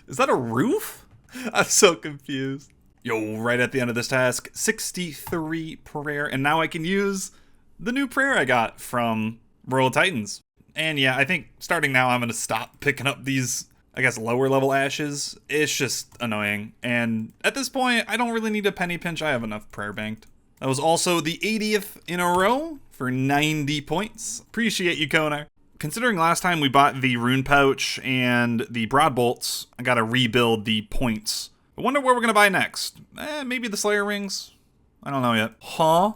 Is that a roof? I'm so confused. Yo, right at the end of this task, 63 prayer, and now I can use the new prayer I got from Royal Titans. And yeah, I think starting now I'm going to stop picking up these, I guess, lower level ashes. It's just annoying. And at this point, I don't really need a penny pinch. I have enough prayer banked. That was also the 80th in a row for 90 points. Appreciate you, Konar. Considering last time we bought the rune pouch and the broad bolts, I gotta rebuild the points. I wonder what we're gonna buy next. Maybe the Slayer rings? I don't know yet. Huh?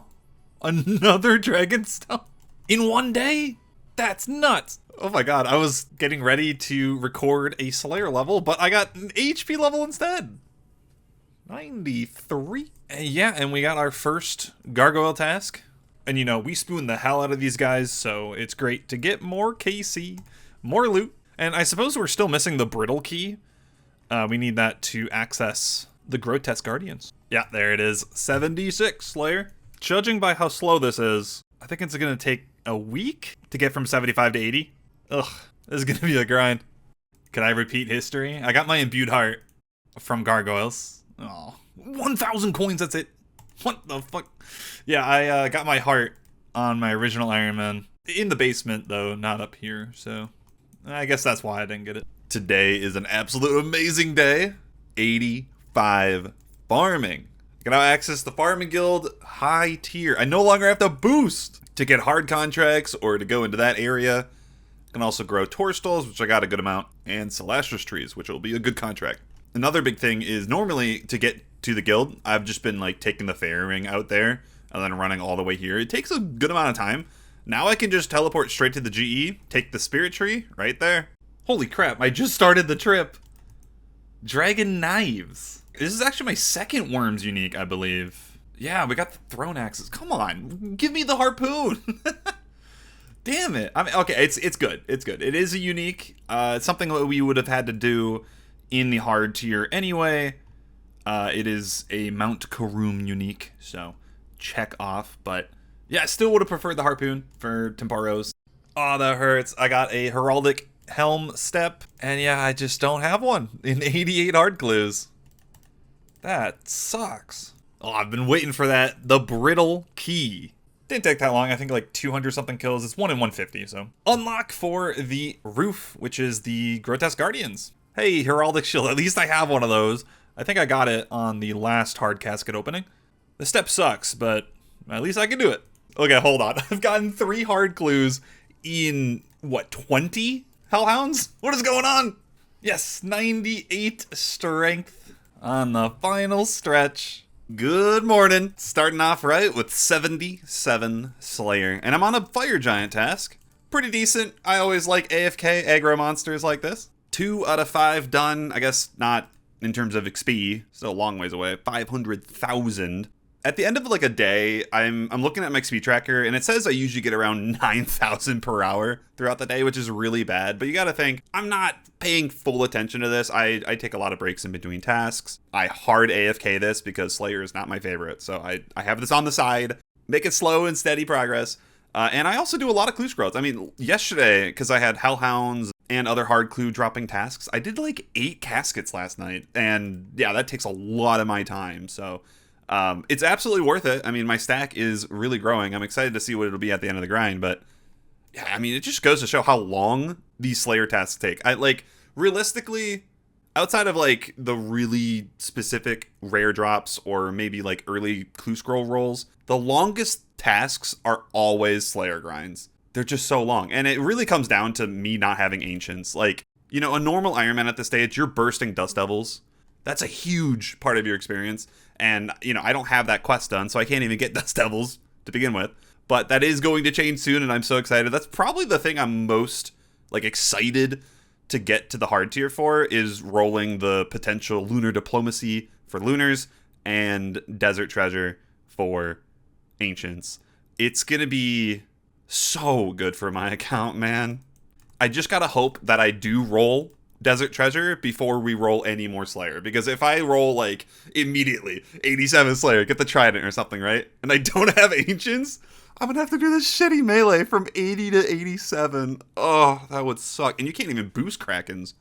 Another Dragonstone? In one day? That's nuts. Oh my god, I was getting ready to record a Slayer level, but I got an HP level instead. 93? Yeah, and we got our first gargoyle task. And you know, we spoon the hell out of these guys, so it's great to get more KC, more loot. And I suppose we're still missing the brittle key. We need that to access the Grotesque Guardians. Yeah, there it is. 76 Slayer. Judging by how slow this is, I think it's going to take a week to get from 75 to 80. Ugh, this is going to be a grind. Can I repeat history? I got my imbued heart from gargoyles. Oh, 1,000 coins, that's it. What the fuck? Yeah, I got my heart on my original Iron Man. In the basement, though, not up here, so I guess that's why I didn't get it. Today is an absolute amazing day. 85 farming. I can now access the farming guild high tier. I no longer have to boost to get hard contracts or to go into that area. I can also grow Torstalls, which I got a good amount, and Celastrus trees, which will be a good contract. Another big thing is normally to get to the guild, I've just been like taking the fairy ring out there and then running all the way here. It takes a good amount of time. Now I can just teleport straight to the GE, take the spirit tree right there. Holy crap, I just started the trip. Dragon knives. This is actually my second Worms unique, I believe. Yeah, we got the throne axes. Come on, give me the harpoon. Damn it. I mean, okay, it's good. It's good. It is a unique. It's something that we would have had to do in the hard tier anyway. It is a Mount Karoom unique, so check off. But yeah, I still would have preferred the harpoon for Tempoross. Oh, that hurts. I got a heraldic helm step, and yeah, I just don't have one in 88 hard clues. That sucks. Oh, I've been waiting for that. The brittle key. Didn't take that long. I think like 200 something kills. It's 1 in 150, so. Unlock for the roof, which is the Grotesque Guardians. Hey, heraldic shield. At least I have one of those. I think I got it on the last hard casket opening. The step sucks, but at least I can do it. Okay, hold on. I've gotten 3 hard clues in, what, 20 hellhounds? What is going on? Yes, 98 strength on the final stretch. Good morning. Starting off right with 77 Slayer. And I'm on a Fire Giant task. Pretty decent. I always like AFK aggro monsters like this. 2 out of 5 done. I guess not in terms of XP. Still a long ways away. 500,000. At the end of like a day, I'm looking at my XP tracker, and it says I usually get around 9,000 per hour throughout the day, which is really bad. But you gotta think, I'm not paying full attention to this. I take a lot of breaks in between tasks. I hard AFK this because Slayer is not my favorite. So I have this on the side, make it slow and steady progress. And I also do a lot of clue scrolls. I mean, yesterday, because I had Hellhounds and other hard clue dropping tasks, I did like 8 caskets last night. And yeah, that takes a lot of my time. So it's absolutely worth it. I mean, my stack is really growing. I'm excited to see what it'll be at the end of the grind, but yeah, I mean, it just goes to show how long these Slayer tasks take. I like, realistically, outside of like the really specific rare drops or maybe like early clue scroll rolls, the longest tasks are always Slayer grinds. They're just so long. And it really comes down to me not having ancients. Like, you know, a normal Iron Man at this stage, you're bursting Dust Devils. That's a huge part of your experience. And, you know, I don't have that quest done, so I can't even get Dust Devils to begin with. But that is going to change soon, and I'm so excited. That's probably the thing I'm most, like, excited to get to the hard tier for, is rolling the potential Lunar Diplomacy for Lunars and Desert Treasure for Ancients. It's going to be so good for my account, man. I just gotta hope that I do roll Desert Treasure before we roll any more Slayer, because if I roll like immediately 87 Slayer, get the Trident or something, right, and I don't have Ancients, I'm gonna have to do this shitty melee from 80 to 87. Oh, that would suck. And you can't even boost Krakens.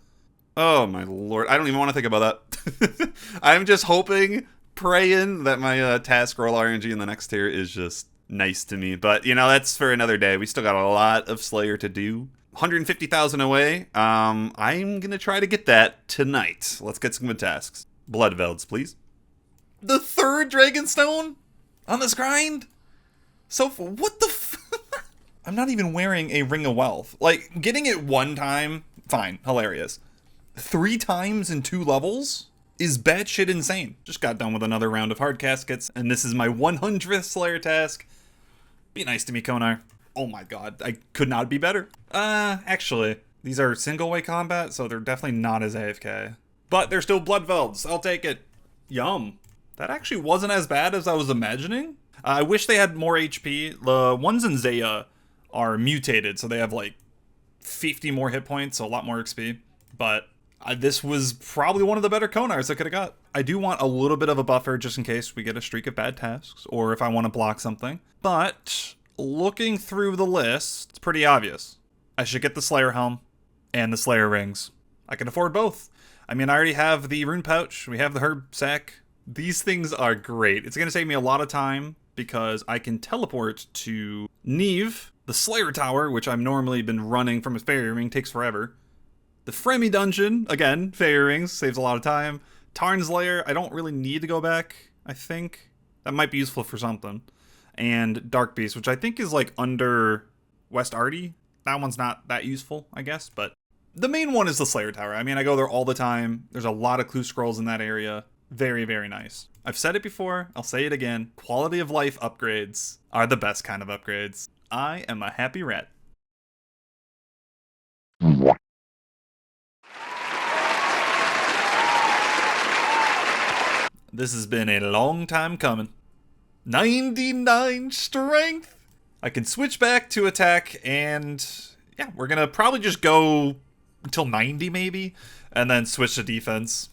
Oh my lord, I don't even want to think about that. I'm just hoping, praying that my task roll RNG in the next tier is just nice to me. But you know, that's for another day. We still got a lot of Slayer to do. 150,000 away. I'm gonna try to get that tonight. Let's get some good tasks. Blood Velds, please. The third Dragonstone on this grind? So, what the I'm not even wearing a Ring of Wealth. Like, getting it one time, fine, hilarious. 3 times in 2 levels is batshit insane. Just got done with another round of hard caskets, and this is my 100th Slayer task. Be nice to me, Konar. Oh my god, I could not be better. Actually, these are single-way combat, so they're definitely not as AFK. But they're still Blood Velds. I'll take it. Yum. That actually wasn't as bad as I was imagining. I wish they had more HP. The ones in Zaya are mutated, so they have like 50 more hit points, so a lot more XP. But this was probably one of the better Konars I could have got. I do want a little bit of a buffer just in case we get a streak of bad tasks, or if I want to block something. But looking through the list, it's pretty obvious. I should get the Slayer Helm and the Slayer Rings. I can afford both. I mean, I already have the Rune Pouch. We have the Herb Sack. These things are great. It's going to save me a lot of time because I can teleport to Neve, the Slayer Tower, which I've normally been running from a Fairy Ring, takes forever. The Fremy Dungeon, again, Fairy Rings, saves a lot of time. Tarn's Lair, I don't really need to go back, I think. That might be useful for something. And Dark Beast, which I think is like under West Arty. That one's not that useful, I guess, but the main one is the Slayer Tower. I mean, I go there all the time. There's a lot of clue scrolls in that area. Very, very nice. I've said it before. I'll say it again. Quality of life upgrades are the best kind of upgrades. I am a happy rat. This has been a long time coming. 99 strength. I can switch back to attack, and yeah, we're gonna probably just go until 90 maybe, and then switch to defense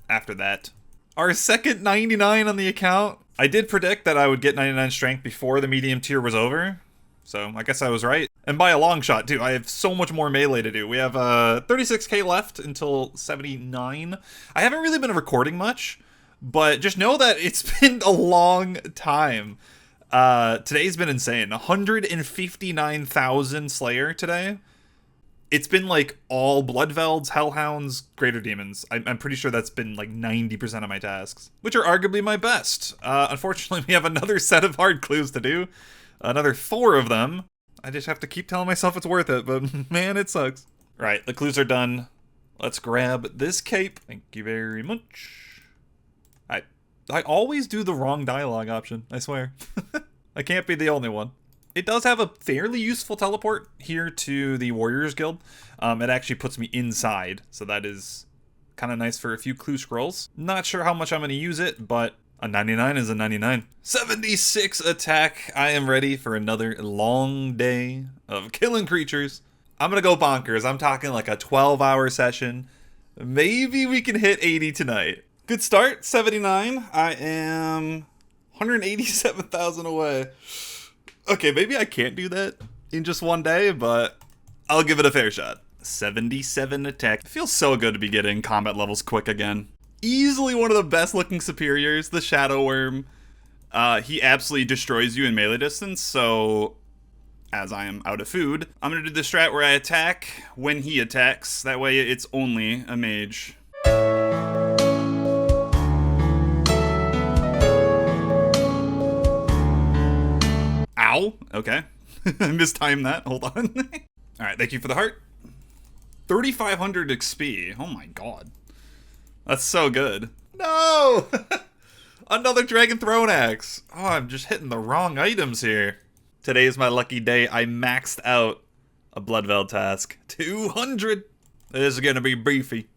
after that. Our second 99 on the account. I did predict that I would get 99 strength before the medium tier was over, so I guess I was right. And by a long shot, too. I have so much more melee to do. We have 36k left until 79. I haven't really been recording much, but just know that it's been a long time. Today's been insane. 159,000 Slayer today. It's been like all Bloodvelds, Hellhounds, Greater Demons. I'm pretty sure that's been like 90% of my tasks, which are arguably my best. Unfortunately, we have another set of hard clues to do. Another 4 of them. I just have to keep telling myself it's worth it, but man, it sucks. Right, the clues are done. Let's grab this cape. Thank you very much. I always do the wrong dialogue option, I swear. I can't be the only one. It does have a fairly useful teleport here to the Warriors Guild. It actually puts me inside, so that is kind of nice for a few clue scrolls. Not sure how much I'm going to use it, but a 99 is a 99. 76 attack. I am ready for another long day of killing creatures. I'm going to go bonkers. I'm talking like a 12-hour session. Maybe we can hit 80 tonight. Good start, 79. I am 187,000 away. Okay, maybe I can't do that in just one day, but I'll give it a fair shot. 77 attack. It feels so good to be getting combat levels quick again. Easily one of the best looking superiors, the Shadow Worm. He absolutely destroys you in melee distance, so as I am out of food, I'm going to do the strat where I attack when he attacks. That way it's only a mage. Ow. Okay. I mistimed that. Hold on. Alright, thank you for the heart. 3,500 XP. Oh my god. That's so good. No! Another Dragon Throne Axe. Oh, I'm just hitting the wrong items here. Today is my lucky day. I maxed out a Bloodveld task. 200. This is gonna be beefy.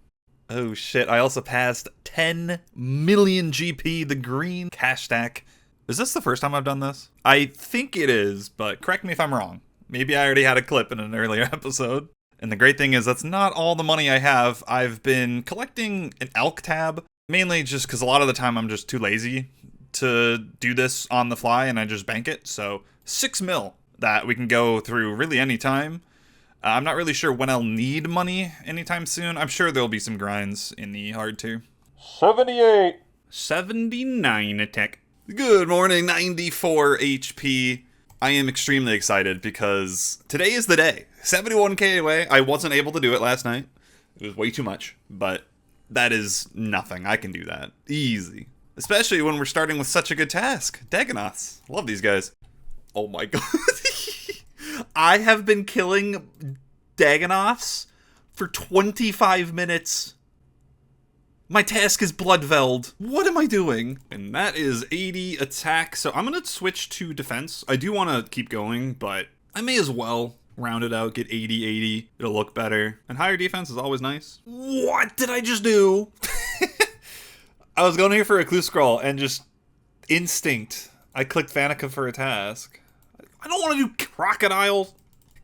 Oh shit, I also passed 10 million GP, the green cash stack. Is this the first time I've done this? I think it is, but correct me if I'm wrong. Maybe I already had a clip in an earlier episode. And the great thing is that's not all the money I have. I've been collecting an elk tab, mainly just because a lot of the time I'm just too lazy to do this on the fly and I just bank it. So 6 mil that we can go through really any time. I'm not really sure when I'll need money anytime soon. I'm sure there'll be some grinds in the hard tier. 78. 79 attack. Good morning, 94 HP. I am extremely excited because today is the day. 71k away. I wasn't able to do it last night. It was way too much, but that is nothing. I can do that. Easy. Especially when we're starting with such a good task. Dagonoths. Love these guys. Oh my god. I have been killing Dagonoths for 25 minutes. My task is Bloodveld. What am I doing? And that is 80 attack. So I'm going to switch to defense. I do want to keep going, but I may as well round it out, get 80, 80. It'll look better. And higher defense is always nice. What did I just do? I was going here for a clue scroll and just instinct. I clicked Vanica for a task. I don't want to do crocodiles.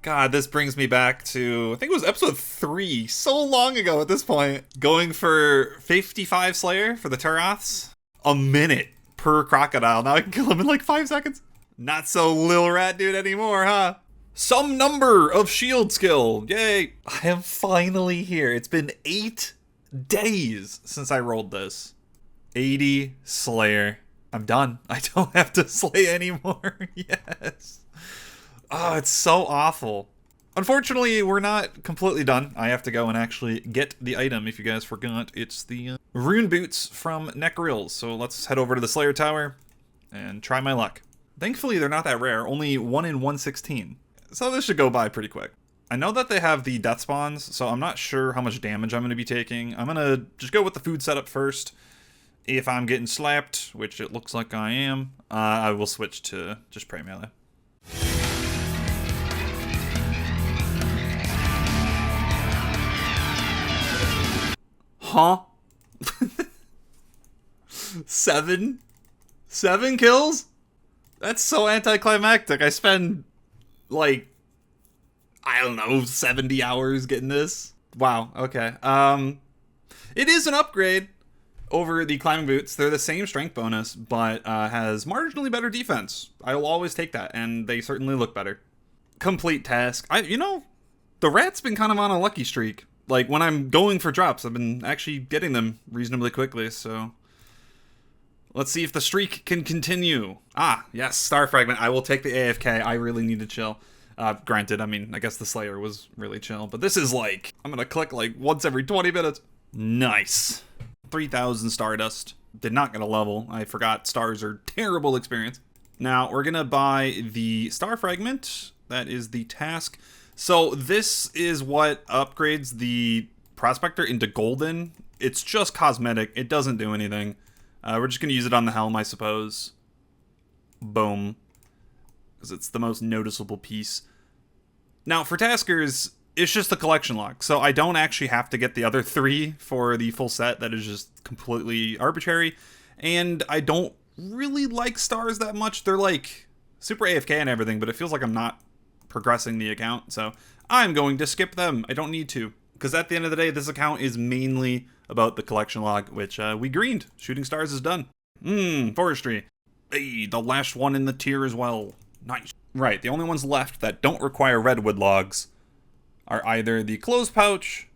God, this brings me back to, I think it was episode 3, so long ago at this point. Going for 55 Slayer for the Turoths. A minute per crocodile. Now I can kill him in like 5 seconds. Not so lil rat dude anymore, huh? Some number of shield skill. Yay. I am finally here. It's been 8 days since I rolled this. 80 Slayer. I'm done. I don't have to slay anymore. Yes. Oh, it's so awful. Unfortunately, we're not completely done. I have to go and actually get the item. If you guys forgot, it's the rune boots from Neckrils. So let's head over to the Slayer Tower and try my luck. Thankfully, they're not that rare. Only 1 in 116. So this should go by pretty quick. I know that they have the death spawns, so I'm not sure how much damage I'm going to be taking. I'm going to just go with the food setup first. If I'm getting slapped, which it looks like I am, I will switch to just prey melee. Huh? 7 kills? That's so anticlimactic. I spend, like, I don't know, 70 hours getting this. Wow, okay. It is an upgrade over the climbing boots. They're the same strength bonus, but has marginally better defense. I will always take that, and they certainly look better. Complete task. The rat's been kind of on a lucky streak. Like, when I'm going for drops, I've been actually getting them reasonably quickly, so... Let's see if the streak can continue. Ah, yes, Star Fragment. I will take the AFK. I really need to chill. Granted, I mean, I guess the Slayer was really chill, but this is like... I'm gonna click, like, once every 20 minutes. Nice. 3,000 Stardust. Did not get a level. I forgot stars are terrible experience. Now, we're gonna buy the Star Fragment. That is the task. So this is what upgrades the Prospector into golden. It's just cosmetic. It doesn't do anything. We're just going to use it on the helm, I suppose. Boom. Because it's the most noticeable piece. Now, for taskers, it's just the collection log. So I don't actually have to get the other 3 for the full set. That is just completely arbitrary. And I don't really like stars that much. They're like super AFK and everything, but it feels like I'm not progressing the account, so I'm going to skip them. I don't need to, because at the end of the day, this account is mainly about the collection log, which we greened. Shooting stars is done. Forestry. Hey, the last one in the tier as well. Nice. Right, the only ones left that don't require redwood logs are either the clothes pouch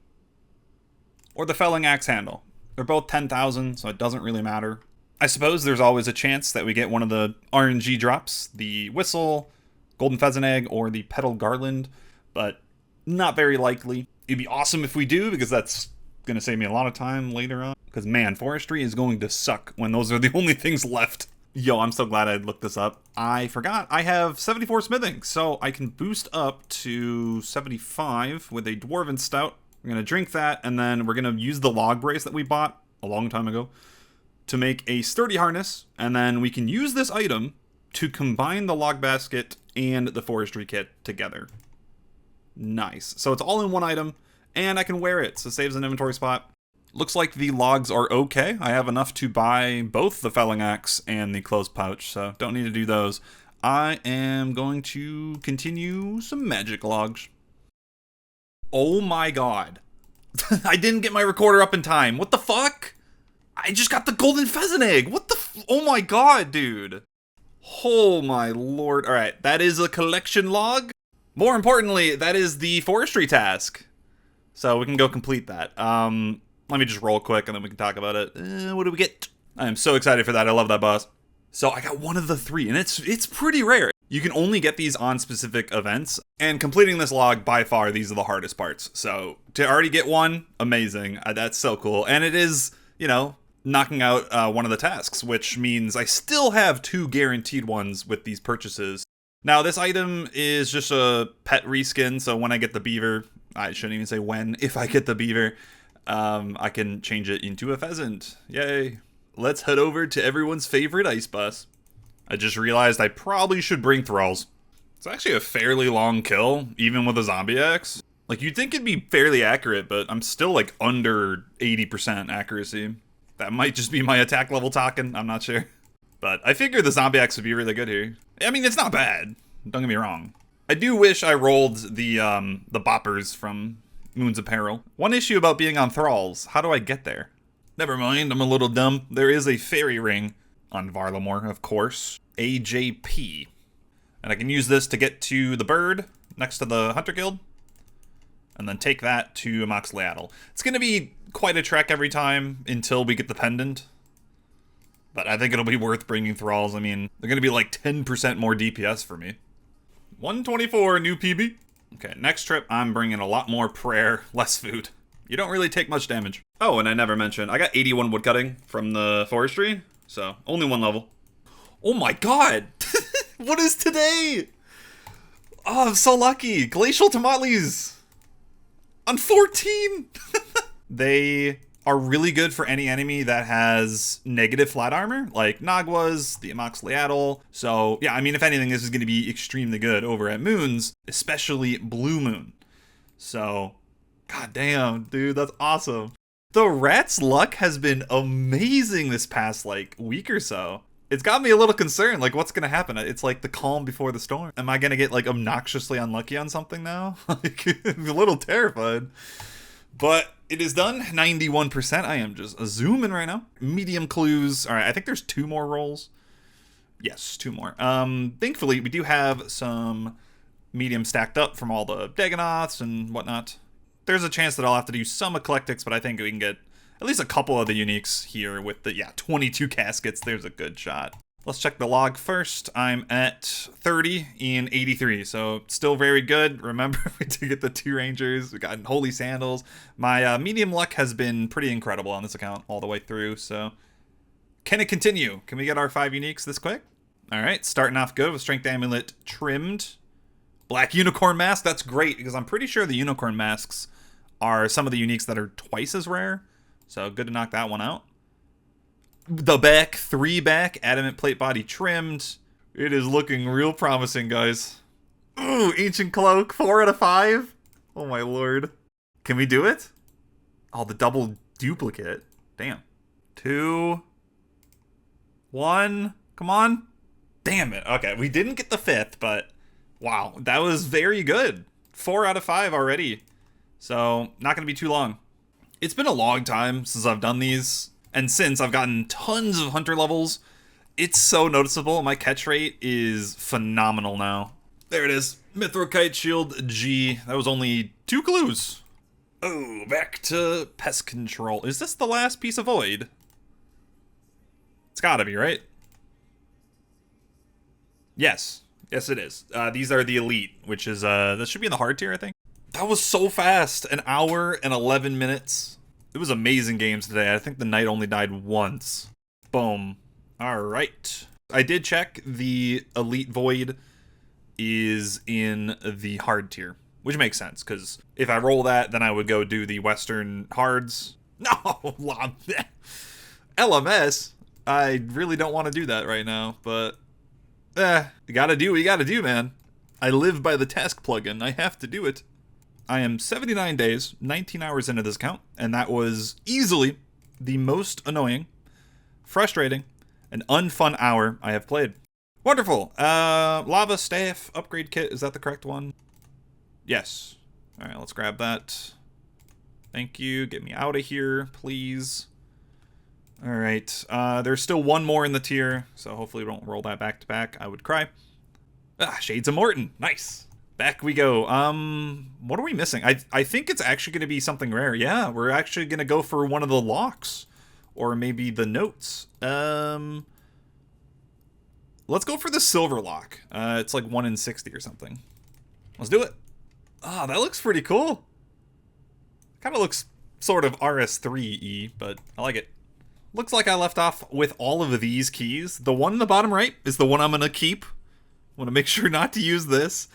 or the felling axe handle. They're both 10,000, so it doesn't really matter. I suppose there's always a chance that we get one of the RNG drops, the whistle, golden pheasant egg, or the petal garland, but not very likely. It'd be awesome if we do, because that's going to save me a lot of time later on. Because, man, forestry is going to suck when those are the only things left. Yo, I'm so glad I looked this up. I forgot. I have 74 smithing, so I can boost up to 75 with a dwarven stout. We're going to drink that, and then we're going to use the log brace that we bought a long time ago to make a sturdy harness, and then we can use this item to combine the log basket and the forestry kit together. Nice. So it's all in one item, and I can wear it, so it saves an inventory spot. Looks like the logs are okay. I have enough to buy both the felling axe and the clothes pouch, so don't need to do those. I am going to continue some magic logs. Oh my god. I didn't get my recorder up in time. What the fuck? I just got the golden pheasant egg. What the oh my god, dude. Oh my lord. Alright, that is a collection log. More importantly, that is the forestry task. So we can go complete that. Let me just roll quick and then we can talk about it. What do we get? I am so excited for that. I love that boss. So I got one of the 3, and it's pretty rare. You can only get these on specific events, and completing this log, by far, these are the hardest parts. So to already get one, amazing. That's so cool. And it is, you know, knocking out one of the tasks, which means I still have 2 guaranteed ones with these purchases. Now, this item is just a pet reskin, so when I get the beaver, I shouldn't even say when, if I get the beaver, I can change it into a pheasant. Yay. Let's head over to everyone's favorite ice bus. I just realized I probably should bring thralls. It's actually a fairly long kill, even with a zombie axe. Like, you'd think it'd be fairly accurate, but I'm still like under 80% accuracy. That might just be my attack level talking, I'm not sure. But I figure the zombie axe would be really good here. I mean, it's not bad, don't get me wrong. I do wish I rolled the boppers from Moons of Peril. One issue about being on thralls, how do I get there? Never mind, I'm a little dumb. There is a fairy ring on Varlamore, of course. AJP. And I can use this to get to the bird next to the Hunter Guild. And then take that to Moxleatl. It's going to be quite a trek every time until we get the pendant. But I think it'll be worth bringing thralls. I mean, they're going to be like 10% more DPS for me. 124, new PB. Okay, next trip, I'm bringing a lot more prayer, less food. You don't really take much damage. Oh, and I never mentioned, I got 81 woodcutting from the forestry, so only one level. Oh my god! What is today? Oh, I'm so lucky. Glacial Tamales on 14. They are really good for any enemy that has negative flat armor, like Nagwas, the Amoxliatl. So yeah, I mean, if anything, this is going to be extremely good over at Moons, especially Blue Moon. So, god damn, dude, that's awesome. The rat's luck has been amazing this past like week or so. It's got me a little concerned, like what's gonna happen? It's like the calm before the storm. Am I gonna get like obnoxiously unlucky on something now? Like, I'm a little terrified. But it is done, 91%. I am just zooming right now. Medium clues. All right, I think there's 2 more rolls. Yes, 2 more. Thankfully, we do have some medium stacked up from all the Dagonoths and whatnot. There's a chance that I'll have to do some eclectics, but I think we can get at least a couple of the uniques here with the, 22 caskets. There's a good shot. Let's check the log first. I'm at 30 in 83, so still very good. Remember, we did get the 2 rangers. We got holy sandals. My medium luck has been pretty incredible on this account all the way through, so can it continue? Can we get our 5 uniques this quick? All right, starting off good with Strength Amulet trimmed. Black Unicorn Mask, that's great, because I'm pretty sure the Unicorn Masks are some of the uniques that are twice as rare, so good to knock that one out. The back, 3 back, adamant plate body trimmed. It is looking real promising, guys. Ooh, Ancient Cloak, 4 out of 5. Oh my lord. Can we do it? Oh, the double duplicate. Damn. 2, 1, come on. Damn it. Okay, we didn't get the 5th, but wow, that was very good. 4 out of 5 already. So, not gonna be too long. It's been a long time since I've done these. And since I've gotten tons of hunter levels, it's so noticeable. My catch rate is phenomenal now. There it is. Mithril Shield G. That was only 2 clues. Oh, back to pest control. Is this the last piece of void? It's gotta be, right? Yes. Yes, it is. These are the elite, which is, this should be in the hard tier, I think. That was so fast. 1 hour and 11 minutes. It was amazing games today. I think the knight only died once. Boom. All right. I did check. The Elite Void is in the hard tier, which makes sense, because if I roll that, then I would go do the Western hards. No! LMS? I really don't want to do that right now, but you gotta do what you gotta do, man. I live by the task plugin. I have to do it. I am 79 days, 19 hours into this count, and that was easily the most annoying, frustrating, and unfun hour I have played. Wonderful. Lava Staff Upgrade Kit, is that the correct one? Yes. All right, let's grab that. Thank you. Get me out of here, please. All right. There's still 1 more in the tier, so hopefully we don't roll that back to back. I would cry. Shades of Mort'ton. Nice. Back we go. What are we missing? I think it's actually going to be something rare. Yeah, we're actually going to go for one of the locks. Or maybe the notes. Let's go for the silver lock. It's like 1 in 60 or something. Let's do it. Ah, that looks pretty cool. Kind of looks sort of RS3-y, but I like it. Looks like I left off with all of these keys. The one in the bottom right is the one I'm going to keep. Want to make sure not to use this.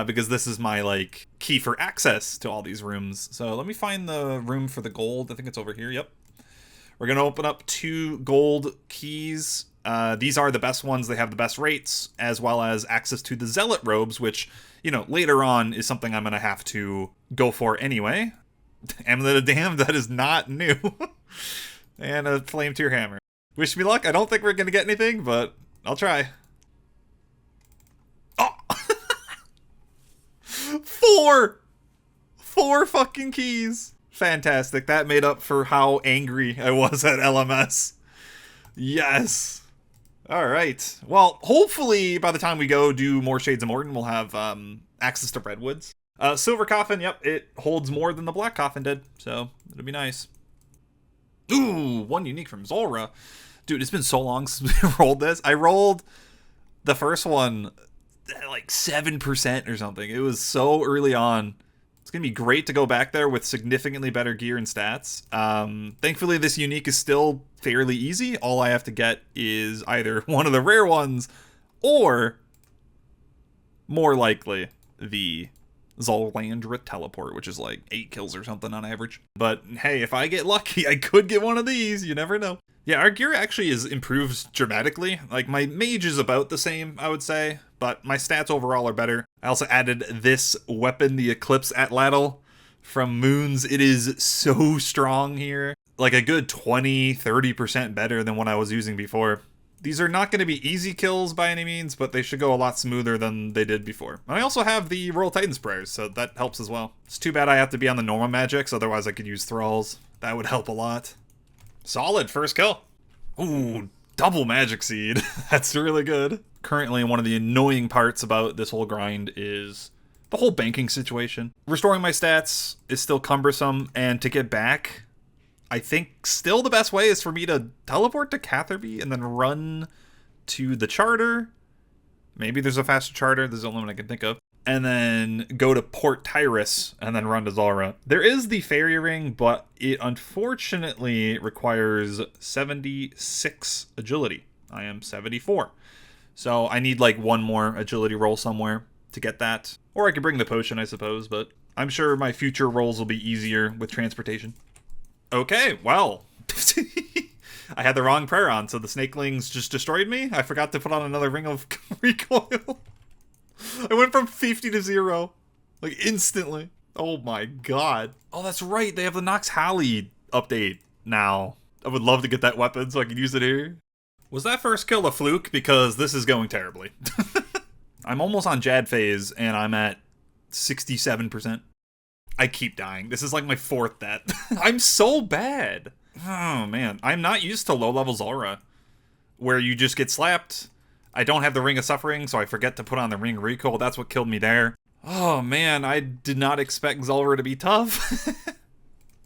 Because this is my, like, key for access to all these rooms. So let me find the room for the gold. I think it's over here. Yep. We're going to open up 2 gold keys. These are the best ones. They have the best rates, as well as access to the Zealot robes, which, you know, later on is something I'm going to have to go for anyway. Amulet of Damned, that is not new. And a Flame Tier Hammer. Wish me luck. I don't think we're going to get anything, but I'll try. Oh! 4 fucking keys. Fantastic. That made up for how angry I was at LMS. Yes. All right. Well, hopefully by the time we go do more Shades of Mort'ton, we'll have access to Redwoods. Silver Coffin, yep, it holds more than the Black Coffin did, so it'll be nice. Ooh, 1 unique from Zulrah. Dude, it's been so long since we rolled this. I rolled the first one like 7% or something. It was so early on. It's going to be great to go back there with significantly better gear and stats. Thankfully, this unique is still fairly easy. All I have to get is either one of the rare ones or, more likely, the Zulrah teleport, which is like 8 kills or something on average. But hey, if I get lucky, I could get one of these. You never know. Yeah, our gear actually is improved dramatically. Like, my mage is about the same, I would say, but my stats overall are better. I also added this weapon, the Eclipse Atlatl from Moons. It is so strong here. Like a good 20-30% better than what I was using before. These are not going to be easy kills by any means, but they should go a lot smoother than they did before. And I also have the Royal Titan's Prayers, so that helps as well. It's too bad I have to be on the normal magics, otherwise I could use Thralls. That would help a lot. Solid first kill. Ooh, double magic seed. That's really good. Currently, one of the annoying parts about this whole grind is the whole banking situation. Restoring my stats is still cumbersome, and to get back, I think still the best way is for me to teleport to Catherby and then run to the charter. Maybe there's a faster charter. There's the only one I can think of. And then go to Port Tyrus and then run to Zulrah. There is the fairy ring, but it unfortunately requires 76 agility. I am 74. So I need like one more agility roll somewhere to get that. Or I could bring the potion, I suppose, but I'm sure my future rolls will be easier with transportation. Okay, well. I had the wrong prayer on, so the snakelings just destroyed me. I forgot to put on another ring of recoil. I went from 50 to 0. Like, instantly. Oh my god. Oh, that's right. They have the Nox Halley update now. I would love to get that weapon so I can use it here. Was that first kill a fluke? Because this is going terribly. I'm almost on Jad phase, and I'm at 67%. I keep dying. This is like my 4th death. I'm so bad. Oh, man. I'm not used to low-level Zulrah, where you just get slapped. I don't have the Ring of Suffering, so I forget to put on the Ring of Recoil. That's what killed me there. Oh, man. I did not expect Zulrah to be tough.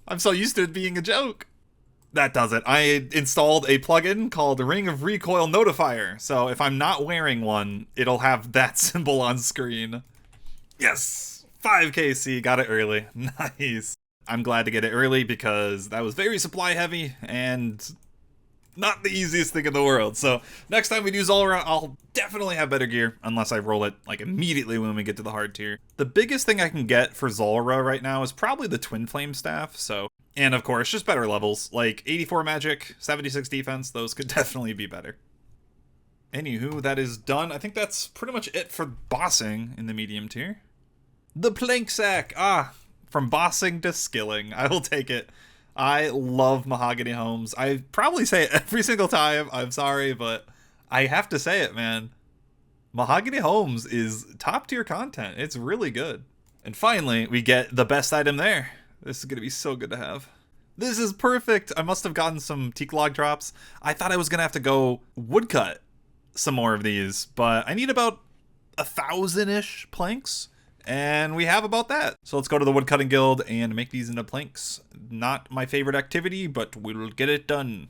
I'm so used to it being a joke. That does it. I installed a plugin called Ring of Recoil Notifier. So if I'm not wearing one, it'll have that symbol on screen. Yes! 5kc, got it early. Nice. I'm glad to get it early because that was very supply heavy and not the easiest thing in the world. So next time we do Zulrah, I'll definitely have better gear unless I roll it like immediately when we get to the hard tier. The biggest thing I can get for Zulrah right now is probably the Twin Flame Staff. So, and of course, just better levels like 84 magic, 76 defense. Those could definitely be better. Anywho, that is done. I think that's pretty much it for bossing in the medium tier. The Plank Sack. From bossing to skilling. I will take it. I love Mahogany Homes. I probably say it every single time. I'm sorry, but I have to say it, man. Mahogany Homes is top tier content. It's really good. And finally, we get the best item there. This is going to be so good to have. This is perfect. I must have gotten some teak log drops. I thought I was going to have to go woodcut some more of these, but I need about 1,000-ish planks. And we have about that. So let's go to the Woodcutting Guild and make these into planks. Not my favorite activity, but we'll get it done.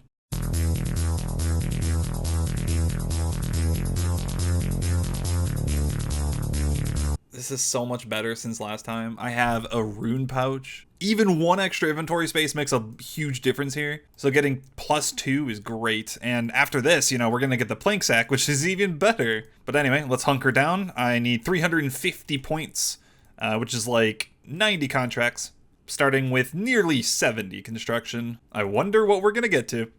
This is so much better since last time. I have a rune pouch. Even one extra inventory space makes a huge difference here. So getting +2 is great. And after this, you know, we're going to get the plank sack, which is even better. But anyway, let's hunker down. I need 350 points, which is like 90 contracts, starting with nearly 70 construction. I wonder what we're going to get to.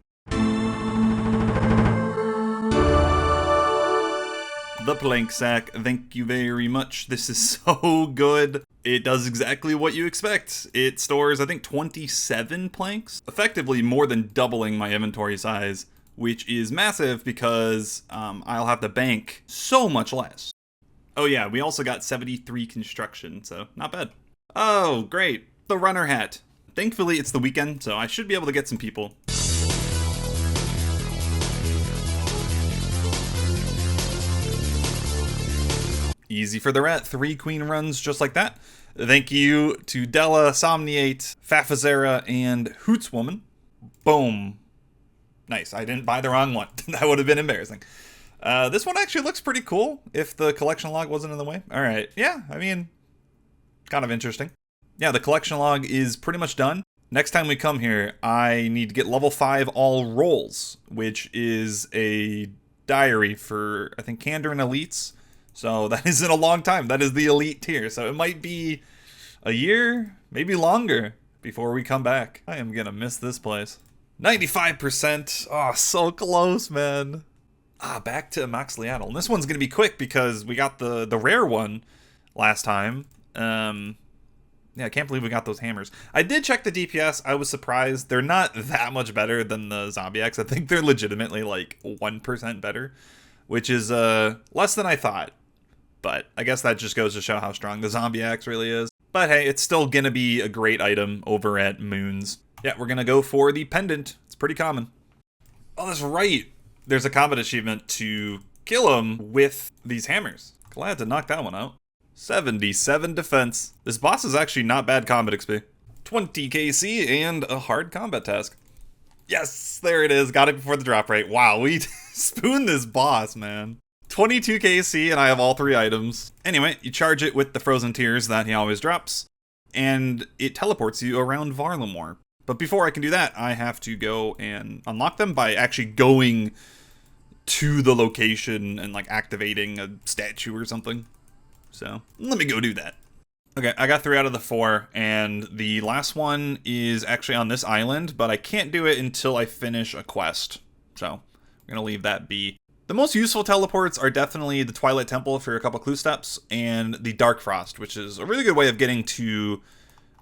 The plank sack, thank you very much. This is so good. It does exactly what you expect. It stores, I think, 27 planks, effectively more than doubling my inventory size, which is massive because I'll have to bank so much less. Oh yeah, we also got 73 construction, so not bad. Oh, great. The runner hat. Thankfully, it's the weekend, so I should be able to get some people. Easy for the rat. 3 queen runs just like that. Thank you to Della, Somniate, Fafazera, and Hootswoman. Boom. Nice. I didn't buy the wrong one. That would have been embarrassing. This one actually looks pretty cool if the collection log wasn't in the way. All right. Yeah, I mean, kind of interesting. Yeah, the collection log is pretty much done. Next time we come here, I need to get level 5 all rolls, which is a diary for, I think, Candor and Elites. So that isn't a long time. That is the elite tier. So it might be a year, maybe longer, before we come back. I am gonna miss this place. 95%. Oh, so close, man. Back to Max Leaddle. And this one's gonna be quick because we got the rare one last time. Yeah, I can't believe we got those hammers. I did check the DPS. I was surprised. They're not that much better than the Zombie X. I think they're legitimately like 1% better, which is less than I thought. But I guess that just goes to show how strong the Zombie Axe really is. But hey, it's still gonna be a great item over at Moons. Yeah, we're gonna go for the pendant. It's pretty common. Oh, that's right. There's a combat achievement to kill him with these hammers. Glad to knock that one out. 77 defense. This boss is actually not bad combat XP. 20 KC and a hard combat task. Yes, there it is. Got it before the drop rate. Wow, we spooned this boss, man. 22 KC and I have all 3 items. Anyway, you charge it with the frozen tears that he always drops, and it teleports you around Varlamore. But before I can do that, I have to go and unlock them by actually going to the location and like activating a statue or something. So let me go do that. Okay, I got 3 out of the 4, and the last one is actually on this island, but I can't do it until I finish a quest. So I'm gonna leave that be. The most useful teleports are definitely the Twilight Temple for a couple clue steps, and the Dark Frost, which is a really good way of getting to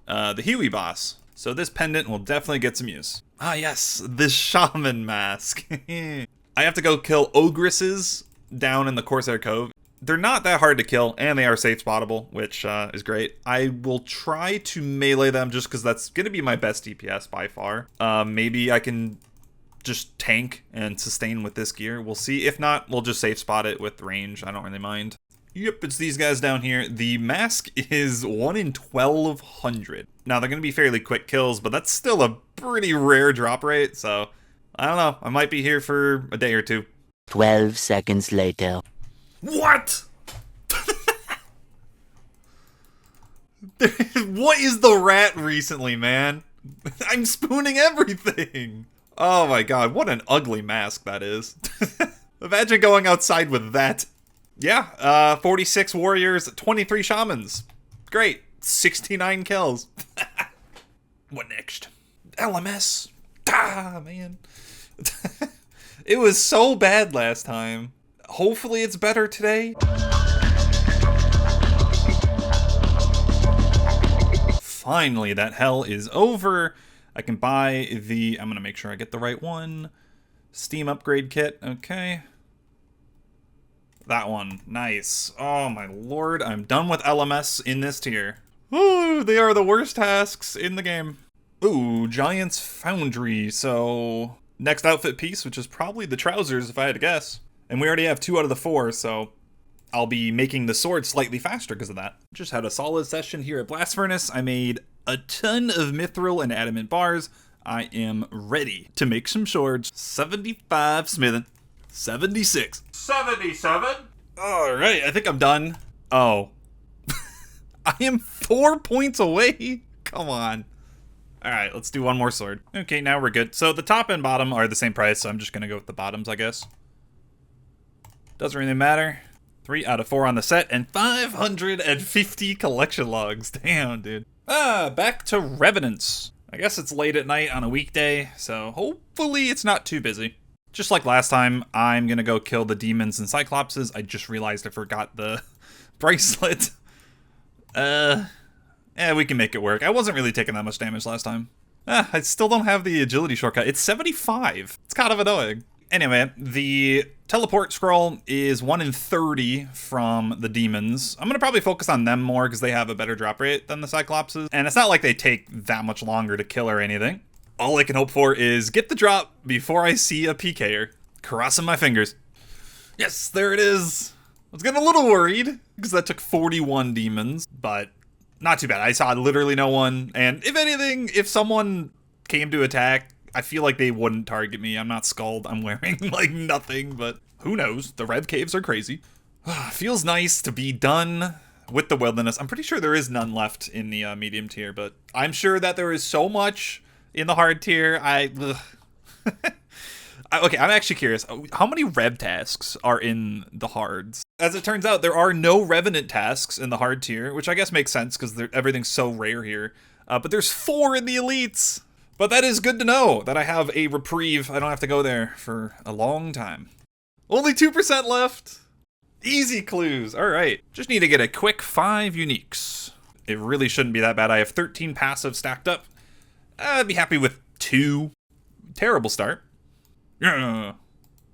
the Huey boss. So this pendant will definitely get some use. Ah yes, this shaman mask. I have to go kill ogresses down in the Corsair Cove. They're not that hard to kill, and they are safe spottable, which is great. I will try to melee them just because that's going to be my best DPS by far. Maybe I can just tank and sustain with this gear. We'll see. If not, we'll just safe spot it with range. I don't really mind. Yep, it's these guys down here. The mask is 1 in 1200. Now, they're going to be fairly quick kills, but that's still a pretty rare drop rate, so I don't know. I might be here for a day or 2. 12 seconds later. What? What is the rat recently, man? I'm spooning everything. Oh my god, what an ugly mask that is. Imagine going outside with that. Yeah, 46 warriors, 23 shamans. Great, 69 kills. What next? LMS. Man. It was so bad last time. Hopefully it's better today. Finally, that hell is over. I can buy the... I'm going to make sure I get the right one. Steam upgrade kit. Okay. That one. Nice. Oh my lord. I'm done with LMS in this tier. Ooh, they are the worst tasks in the game. Ooh, Giant's Foundry. So, next outfit piece, which is probably the trousers if I had to guess. And we already have 2 out of the 4, so I'll be making the sword slightly faster because of that. Just had a solid session here at Blast Furnace. I made a ton of mithril and adamant bars. I am ready to make some swords. 75 smithing. 76. 77? Alright, I think I'm done. Oh. I am 4 points away? Come on. Alright, let's do one more sword. Okay, now we're good. So the top and bottom are the same price, so I'm just gonna go with the bottoms, I guess. Doesn't really matter. 3 out of 4 on the set, and 550 collection logs. Damn, dude. Back to Revenants. I guess it's late at night on a weekday, so hopefully it's not too busy. Just like last time, I'm gonna go kill the demons and cyclopses. I just realized I forgot the bracelet. Yeah, we can make it work. I wasn't really taking that much damage last time. I still don't have the agility shortcut. It's 75. It's kind of annoying. Anyway, the teleport scroll is 1 in 30 from the demons. I'm going to probably focus on them more because they have a better drop rate than the Cyclopses. And it's not like they take that much longer to kill or anything. All I can hope for is get the drop before I see a PKer. Crossing my fingers. Yes, there it is. I was getting a little worried because that took 41 demons, but not too bad. I saw literally no one. And if anything, if someone came to attack, I feel like they wouldn't target me. I'm not skulled. I'm wearing like nothing, but Who knows? The red caves are crazy. Feels nice to be done with the wilderness. I'm pretty sure there is none left in the medium tier, but I'm sure that there is so much in the hard tier. Okay, I'm actually curious. How many rev tasks are in the hards? As it turns out, there are no revenant tasks in the hard tier, which I guess makes sense because everything's so rare here. But there's 4 in the elites. But that is good to know that I have a reprieve. I don't have to go there for a long time. Only 2% left. Easy clues. All right. Just need to get a quick 5 uniques. It really shouldn't be that bad. I have 13 passive stacked up. I'd be happy with 2. Terrible start. Yeah.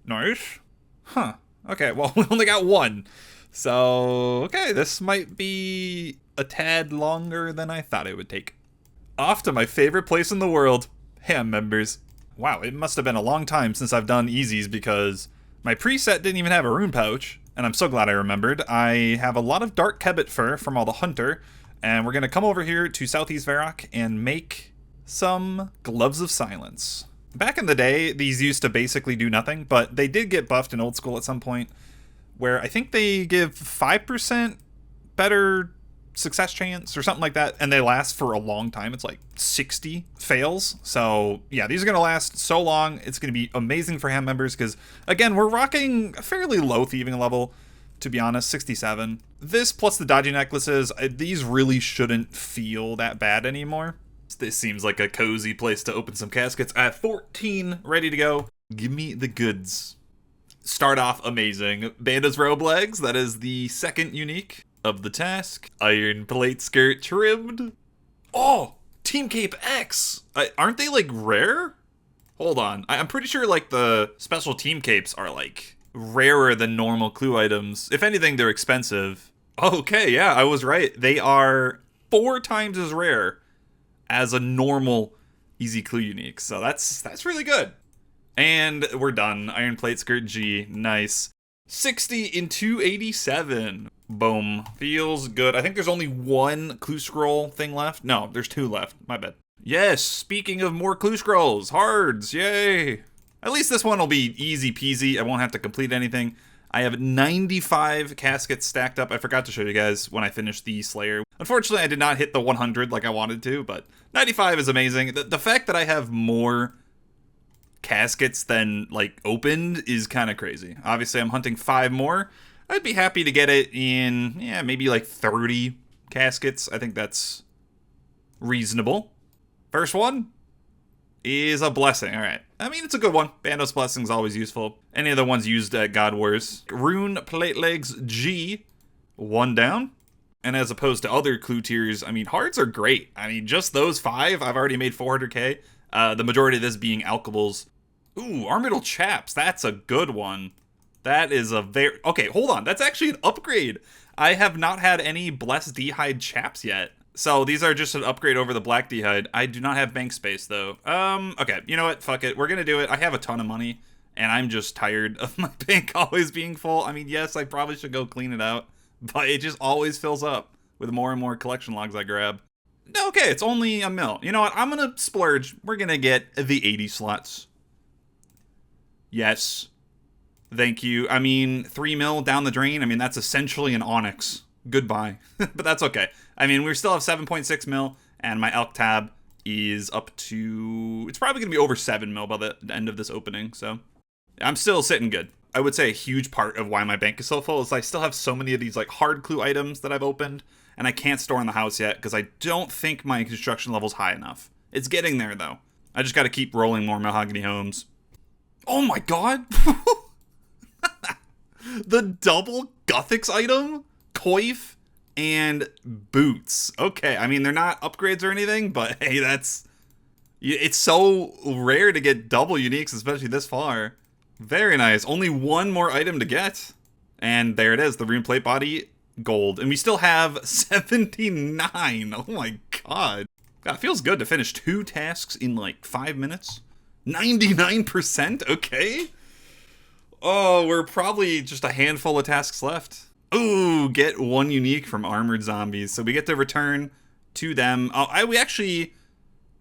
Nice. Huh. Okay, well, we only got 1. So, okay, this might be a tad longer than I thought it would take. Off to my favorite place in the world, ham members. Wow, it must have been a long time since I've done easies because my preset didn't even have a rune pouch, and I'm so glad I remembered. I have a lot of dark kebbit fur from all the hunter, and we're going to come over here to Southeast Varrock and make some gloves of silence. Back in the day, these used to basically do nothing, but they did get buffed in old school at some point, where I think they give 5% better success chance or something like that, and they last for a long time. It's like 60 fails. So yeah, these are going to last so long. It's going to be amazing for ham members because, again, we're rocking a fairly low thieving level, to be honest, 67. This plus the dodgy necklaces, these really shouldn't feel that bad anymore. This seems like a cozy place to open some caskets. I have 14 ready to go. Give me the goods. Start off amazing. Banda's robe legs, that is the second unique of the task. Iron plate skirt trimmed. Oh, Team Cape X. Aren't they like rare? Hold on. I'm pretty sure like the special team capes are like rarer than normal clue items. If anything, they're expensive. Okay, yeah, I was right. They are 4 times as rare as a normal easy clue unique. So that's really good. And we're done. Iron plate skirt G. Nice. 60 in 287. Boom. Feels good. I think there's only 1 clue scroll thing left. No, there's 2 left. My bad. Yes, speaking of more clue scrolls. Hards. Yay. At least this one will be easy peasy. I won't have to complete anything. I have 95 caskets stacked up. I forgot to show you guys when I finished the Slayer. Unfortunately, I did not hit the 100 like I wanted to, but 95 is amazing. The fact that I have more caskets than like opened is kind of crazy. Obviously, I'm hunting 5 more. I'd be happy to get it in, yeah, maybe like 30 caskets. I think that's reasonable. First one is a blessing. All right. I mean, it's a good one. Bandos Blessing is always useful. Any of the ones used at God Wars. Rune Plate Legs G, 1 down. And as opposed to other clue tiers, I mean, hards are great. I mean, just those 5, I've already made 400k. The majority of this being alchables. Ooh, Armital Chaps. That's a good one. That is a very... Okay, hold on. That's actually an upgrade. I have not had any Blessed D'hide Chaps yet. So these are just an upgrade over the Black D'hide. I do not have bank space, though. Okay, you know what? Fuck it. We're going to do it. I have a ton of money, and I'm just tired of my bank always being full. I mean, yes, I probably should go clean it out, but it just always fills up with more and more collection logs I grab. Okay, it's only a mil. You know what? I'm going to splurge. We're going to get the 80 slots. Yes. Thank you. I mean, 3 mil down the drain. I mean, that's essentially an Onyx. Goodbye. But that's okay. I mean, we still have 7.6 mil, and my elk tab is up to... It's probably going to be over 7 mil by the end of this opening, so... I'm still sitting good. I would say a huge part of why my bank is so full is I still have so many of these like hard clue items that I've opened, and I can't store in the house yet because I don't think my construction level's high enough. It's getting there, though. I just got to keep rolling more Mahogany Homes. Oh my god! The double Guthix item? Coif and boots. Okay, I mean, they're not upgrades or anything, but hey, that's... It's so rare to get double uniques, especially this far. Very nice. Only 1 more item to get. And there it is, the rune plate body, gold. And we still have 79. Oh my god. God, it feels good to finish 2 tasks in like 5 minutes. 99%? Okay. Oh, we're probably just a handful of tasks left. Ooh, get 1 unique from armored zombies. So we get to return to them. Oh, we actually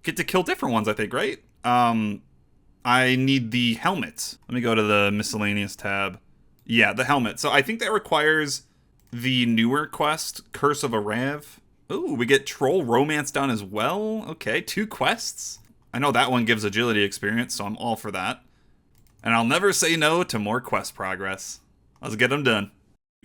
get to kill different ones, I think, right? I need the helmet. Let me go to the miscellaneous tab. Yeah, the helmet. So I think that requires the newer quest, Curse of a Rav. Ooh, we get Troll Romance done as well. Okay, 2 quests. I know that one gives agility experience, so I'm all for that. And I'll never say no to more quest progress. Let's get them done.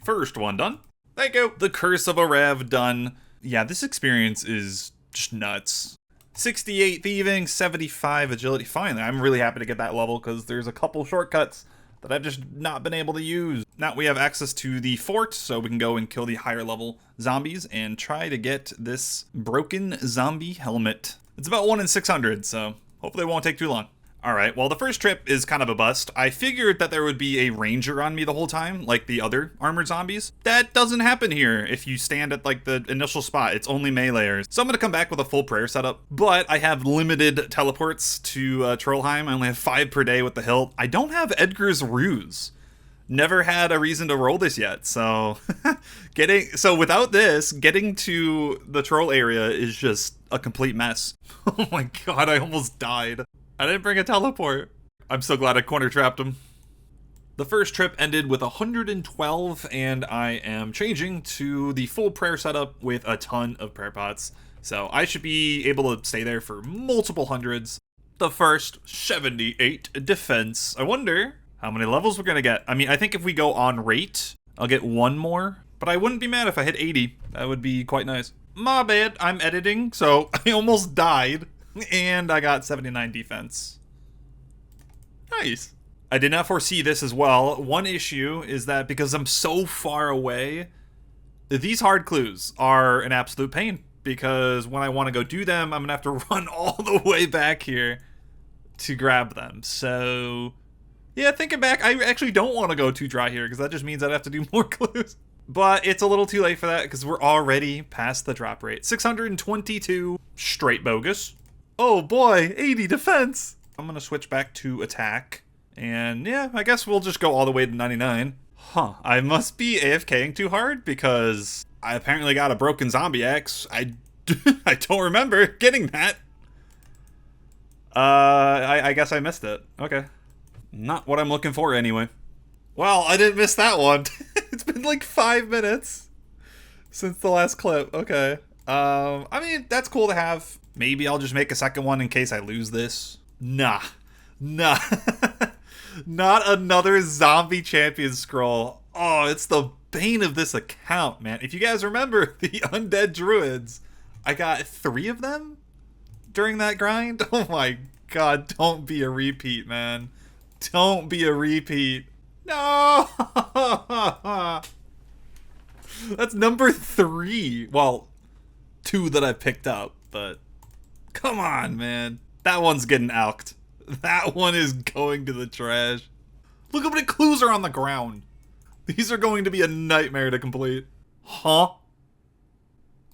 First one done. Thank you. The Curse of a Rav done. Yeah, this experience is just nuts. 68 thieving, 75 agility. Finally, I'm really happy to get that level because there's a couple shortcuts that I've just not been able to use. Now we have access to the fort, so we can go and kill the higher level zombies and try to get this broken zombie helmet. It's about 1 in 600, so hopefully it won't take too long. Alright, well the first trip is kind of a bust. I figured that there would be a ranger on me the whole time, like the other armored zombies. That doesn't happen here if you stand at like the initial spot. It's only meleeers. So I'm gonna come back with a full prayer setup, but I have limited teleports to Trollheim. I only have 5 per day with the hilt. I don't have Edgar's Ruse. Never had a reason to roll this yet, so without this, getting to the troll area is just a complete mess. Oh my god, I almost died. I didn't bring a teleport. I'm so glad I corner trapped him. The first trip ended with 112, and I am changing to the full prayer setup with a ton of prayer pots. So I should be able to stay there for multiple hundreds. The first, 78 defense. I wonder how many levels we're gonna get. I mean, I think if we go on rate, I'll get 1 more, but I wouldn't be mad if I hit 80. That would be quite nice. My bad, I'm editing, so I almost died. And I got 79 defense. Nice. I did not foresee this as well. One issue is that because I'm so far away, these hard clues are an absolute pain. Because when I want to go do them, I'm going to have to run all the way back here to grab them. So, yeah, thinking back, I actually don't want to go too dry here because that just means I'd have to do more clues. But it's a little too late for that because we're already past the drop rate. 622, straight bogus. Oh boy, 80 defense. I'm gonna switch back to attack. And yeah, I guess we'll just go all the way to 99. Huh, I must be AFKing too hard because I apparently got a broken zombie axe. I don't remember getting that. I guess I missed it. Okay. Not what I'm looking for anyway. Well, I didn't miss that one. It's been like 5 minutes since the last clip. Okay. I mean, that's cool to have. Maybe I'll just make a second one in case I lose this. Nah. Not another zombie champion scroll. Oh, it's the bane of this account, man. If you guys remember the undead druids, I got 3 of them during that grind. Oh my god, don't be a repeat, man. Don't be a repeat. No! That's number 3. Well, 2 that I picked up, but come on, man. That one's getting alked. That one is going to the trash. Look how many clues are on the ground. These are going to be a nightmare to complete. Huh?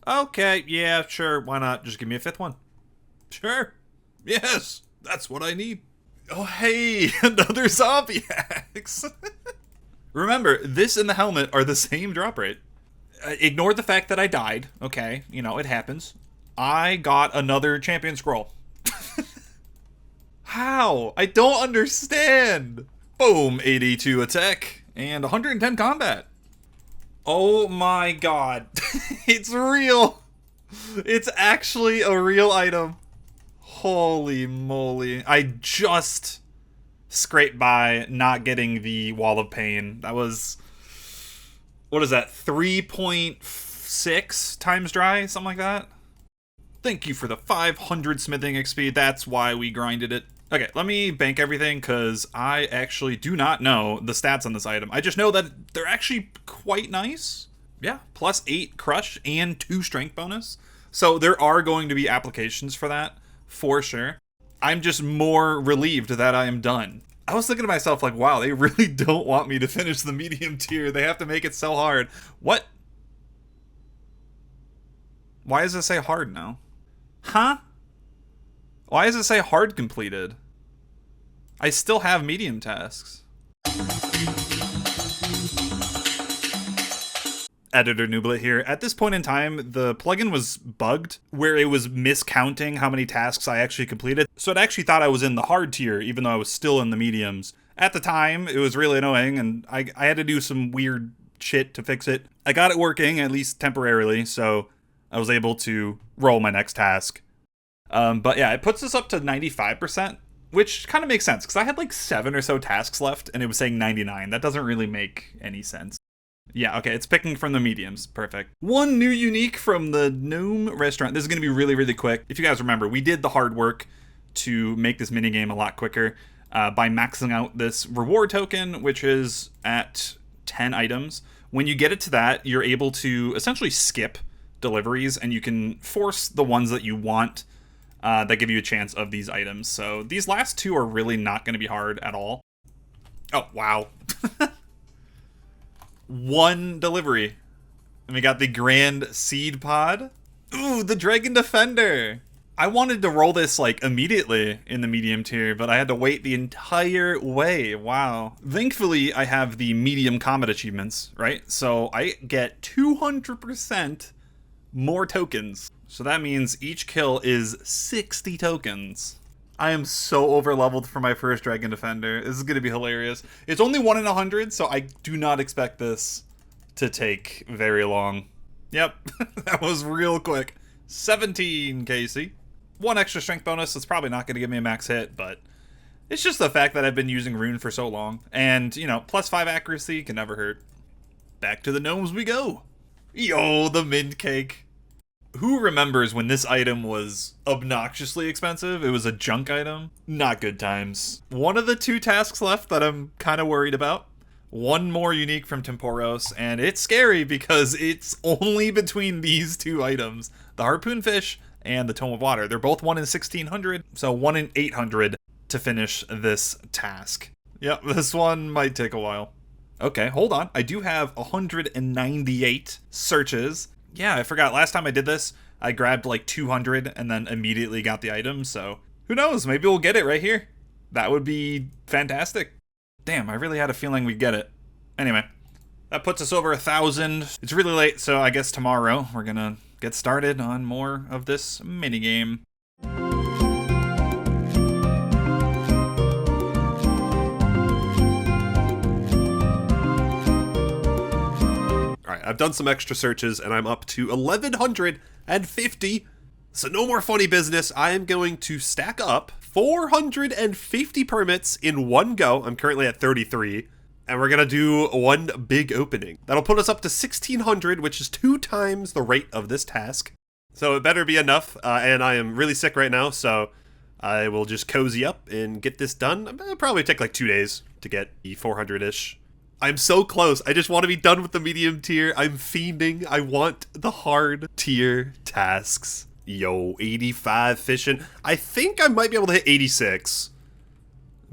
Okay, yeah, sure. Why not? Just give me a 5th one. Sure. Yes, that's what I need. Oh, hey, another zombie axe. Remember, this and the helmet are the same drop rate. Ignore the fact that I died. Okay, you know, it happens. I got another champion scroll. How? I don't understand. Boom, 82 attack and 110 combat. Oh my god. It's real. It's actually a real item. Holy moly. I just scraped by not getting the Wall of Pain. That was, what is that, 3.6 times dry? Something like that? Thank you for the 500 smithing XP. That's why we grinded it. Okay, let me bank everything because I actually do not know the stats on this item. I just know that they're actually quite nice. Yeah, plus 8 crush and 2 strength bonus. So there are going to be applications for that, for sure. I'm just more relieved that I am done. I was thinking to myself, like, wow, they really don't want me to finish the medium tier. They have to make it so hard. What? Why does it say hard now? Huh? Why does it say hard completed? I still have medium tasks. Editor Nooblet here. At this point in time, the plugin was bugged where it was miscounting how many tasks I actually completed. So it actually thought I was in the hard tier, even though I was still in the mediums. At the time, it was really annoying, and I had to do some weird shit to fix it. I got it working, at least temporarily, so I was able to roll my next task. But yeah, it puts us up to 95%, which kind of makes sense, because I had like 7 or so tasks left, and it was saying 99. That doesn't really make any sense. Yeah, okay, it's picking from the mediums. Perfect. One new unique from the Gnome restaurant. This is going to be really, really quick. If you guys remember, we did the hard work to make this minigame a lot quicker by maxing out this reward token, which is at 10 items. When you get it to that, you're able to essentially skip deliveries, and you can force the ones that you want that give you a chance of these items. So these last 2 are really not going to be hard at all. Oh, wow. 1 delivery. And we got the Grand Seed Pod. Ooh, the Dragon Defender. I wanted to roll this like immediately in the medium tier, but I had to wait the entire way. Wow. Thankfully, I have the medium combat achievements, right? So I get 200% more tokens. So that means each kill is 60 tokens. I am so overleveled for my first Dragon Defender. This is going to be hilarious. It's only 1 in 100, so I do not expect this to take very long. Yep, that was real quick. 17, Casey. 1 extra strength bonus. That's probably not going to give me a max hit, but it's just the fact that I've been using Rune for so long. And, you know, +5 accuracy can never hurt. Back to the gnomes we go. Yo, the mint cake. Who remembers when this item was obnoxiously expensive? It was a junk item. Not good times. One of the 2 tasks left that I'm kind of worried about. 1 more unique from Tempoross, and it's scary because it's only between these 2 items. The Harpoon Fish and the Tome of Water. They're both 1 in 1600, so 1 in 800 to finish this task. Yep, this one might take a while. Okay, hold on. I do have 198 searches. Yeah, I forgot. Last time I did this, I grabbed like 200 and then immediately got the item, so who knows? Maybe we'll get it right here. That would be fantastic. Damn, I really had a feeling we'd get it. Anyway, that puts us over 1,000. It's really late, so I guess tomorrow we're gonna get started on more of this minigame. Alright, I've done some extra searches and I'm up to 1,150. So no more funny business. I am going to stack up 450 permits in one go. I'm currently at 33. And we're going to do 1 big opening. That'll put us up to 1,600, which is 2 times the rate of this task. So it better be enough. And I am really sick right now, so I will just cozy up and get this done. It'll probably take like 2 days to get the 400-ish. I'm so close. I just want to be done with the medium tier. I'm fiending. I want the hard tier tasks. Yo, 85 fishing. I think I might be able to hit 86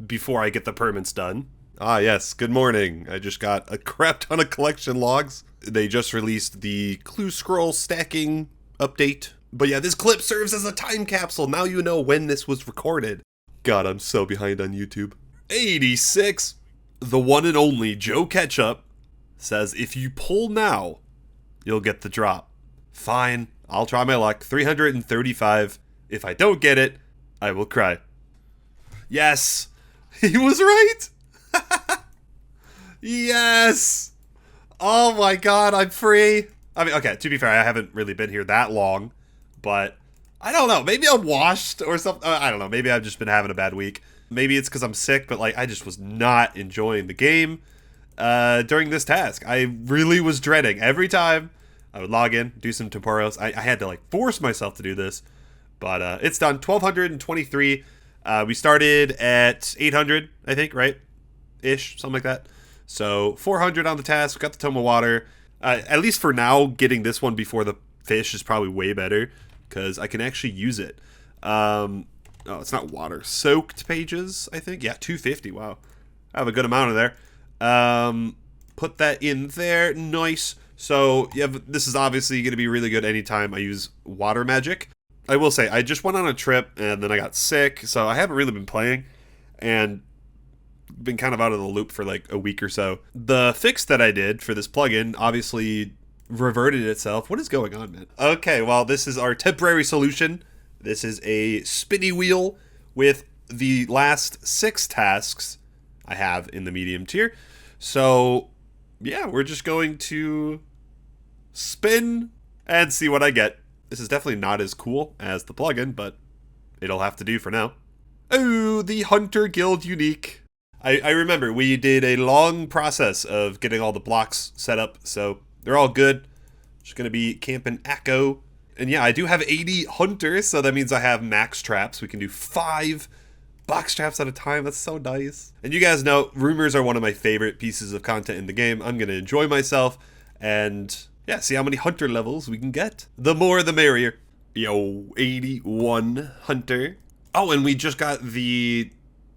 before I get the permits done. Ah, yes. Good morning. I just got a crap ton of collection logs. They just released the clue scroll stacking update. But yeah, this clip serves as a time capsule. Now you know when this was recorded. God, I'm so behind on YouTube. 86. The one and only Joe Ketchup says if you pull now, you'll get the drop. Fine, I'll try my luck. 335. If I don't get it, I will cry. Yes, he was right. Yes. Oh my god, I'm free. I mean, okay, to be fair, I haven't really been here that long, but I don't know. Maybe I'm washed or something. I don't know. Maybe I've just been having a bad week. Maybe it's because I'm sick, but like I just was not enjoying the game during this task. I really was dreading every time I would log in, do some Tempoross. I had to like force myself to do this, but it's done. 1,223. We started at 800, I think, right? Ish, something like that. So 400 on the task. Got the Tome of Water. At least for now, getting this one before the fish is probably way better because I can actually use it. Oh, it's not water. Soaked pages, I think. Yeah, 250. Wow. I have a good amount of there. Put that in there. Nice. So, yeah, this is obviously going to be really good anytime I use water magic. I will say, I just went on a trip and then I got sick, so I haven't really been playing and been kind of out of the loop for like a week or so. The fix that I did for this plugin obviously reverted itself. What is going on, man? Okay, well, this is our temporary solution. This is a spinny wheel with the last 6 tasks I have in the medium tier. So, yeah, we're just going to spin and see what I get. This is definitely not as cool as the plugin, but it'll have to do for now. Oh, the Hunter Guild unique. I remember we did a long process of getting all the blocks set up, so they're all good. Just gonna be camping Echo. And yeah, I do have 80 hunters, so that means I have max traps. We can do 5 box traps at a time. That's so nice. And you guys know, rumors are one of my favorite pieces of content in the game. I'm gonna enjoy myself and yeah, see how many hunter levels we can get. The more the merrier. Yo, 81 hunter. Oh, and we just got the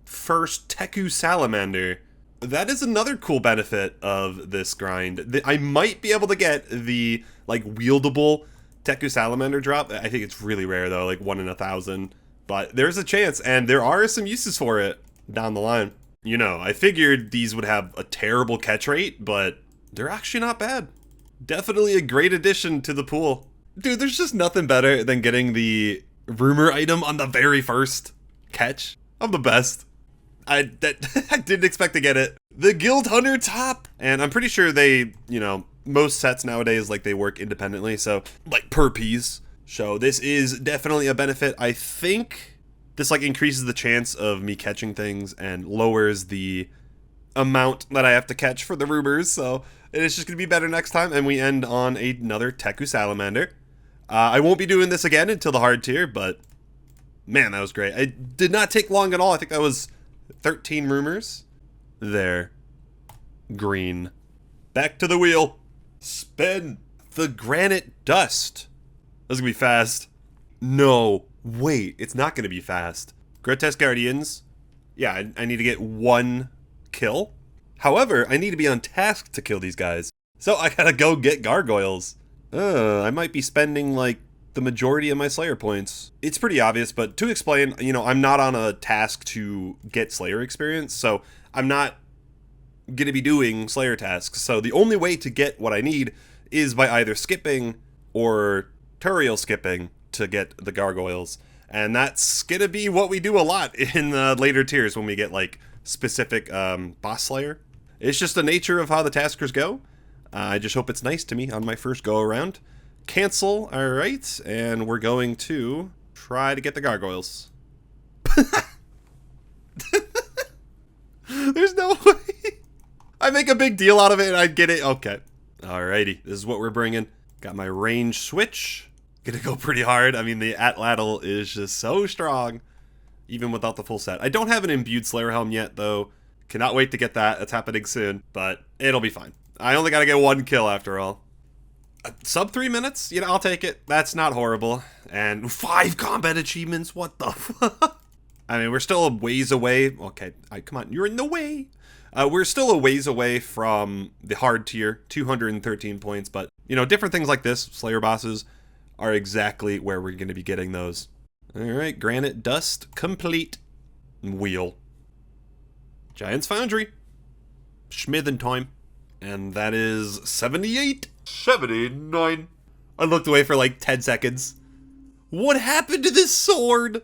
first Teku Salamander. That is another cool benefit of this grind. I might be able to get the like wieldable Teku Salamander drop. I think it's really rare though, like 1 in 1,000. But there's a chance, and there are some uses for it down the line. You know, I figured these would have a terrible catch rate, but they're actually not bad. Definitely a great addition to the pool. Dude, there's just nothing better than getting the rumor item on the very first catch. I'm the best. I didn't expect to get it. The Guild Hunter top. And I'm pretty sure they, you know, most sets nowadays, like, they work independently. So, like, per piece. So this is definitely a benefit. I think this, like, increases the chance of me catching things and lowers the amount that I have to catch for the rumors. So it's just going to be better next time. And we end on another Teku Salamander. I won't be doing this again until the hard tier, but man, that was great. It did not take long at all. I think that was 13 rumors. There. Green. Back to the wheel. Spin. The Granite Dust. This is going to be fast. No. Wait, it's not going to be fast. Grotesque Guardians. Yeah, I need to get 1 kill. However, I need to be on task to kill these guys. So I gotta go get gargoyles. I might be spending, like, the majority of my Slayer points. It's pretty obvious, but to explain, you know, I'm not on a task to get Slayer experience, so I'm not going to be doing Slayer tasks. So the only way to get what I need is by either skipping or Turiel skipping to get the gargoyles. And that's going to be what we do a lot in the later tiers when we get, like, specific boss Slayer. It's just the nature of how the taskers go. I just hope it's nice to me on my first go around. Cancel, alright, and we're going to try to get the gargoyles. There's no way. I make a big deal out of it and I get it. Okay. Alrighty, this is what we're bringing. Got my range switch. Gonna go pretty hard. I mean, the Atlatl is just so strong, even without the full set. I don't have an imbued Slayer helm yet, though. Cannot wait to get that. That's happening soon, but it'll be fine. I only gotta get 1 kill after all. Sub 3 minutes? You know, I'll take it. That's not horrible. And 5 combat achievements? What the fuck? I mean, we're still a ways away. Okay, come on, you're in the way. We're still a ways away from the hard tier, 213 points, but, you know, different things like this, Slayer bosses, are exactly where we're going to be getting those. Alright, Granite Dust, complete. Wheel. Giant's Foundry. Schmithen time. And that is 78. 79. I looked away for like 10 seconds. What happened to this sword?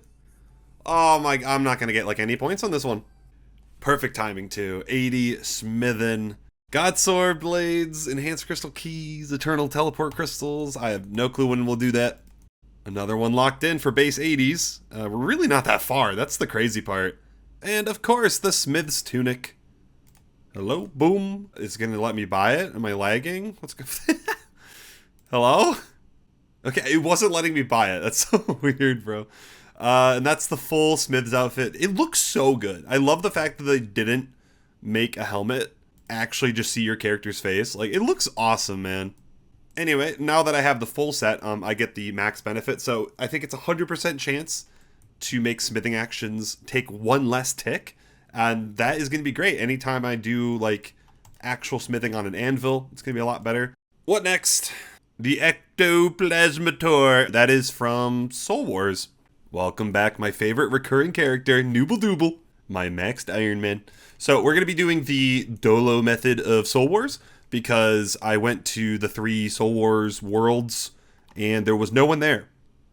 Oh my, I'm not going to get like any points on this one. Perfect timing too. 80 Smithen. Godsword blades, enhanced crystal keys, eternal teleport crystals. I have no clue when we'll do that. Another one locked in for base 80s. We're really not that far. That's the crazy part. And of course, the Smith's tunic. Hello? Boom. It's going to let me buy it? Am I lagging? What's going on? Hello? Okay, it wasn't letting me buy it. That's so weird, bro. And that's the full Smith's outfit. It looks so good. I love the fact that they didn't make a helmet actually just see your character's face. Like, it looks awesome, man. Anyway, now that I have the full set, I get the max benefit. So I think it's 100% chance to make smithing actions take 1 less tick. And that is going to be great. Anytime I do, like, actual smithing on an anvil, it's going to be a lot better. What next? The Ectoplasmator. That is from Soul Wars. Welcome back, my favorite recurring character, Nooble, my maxed Iron Man. So we're going to be doing the Dolo method of Soul Wars, because I went to the 3 Soul Wars worlds and there was no one there.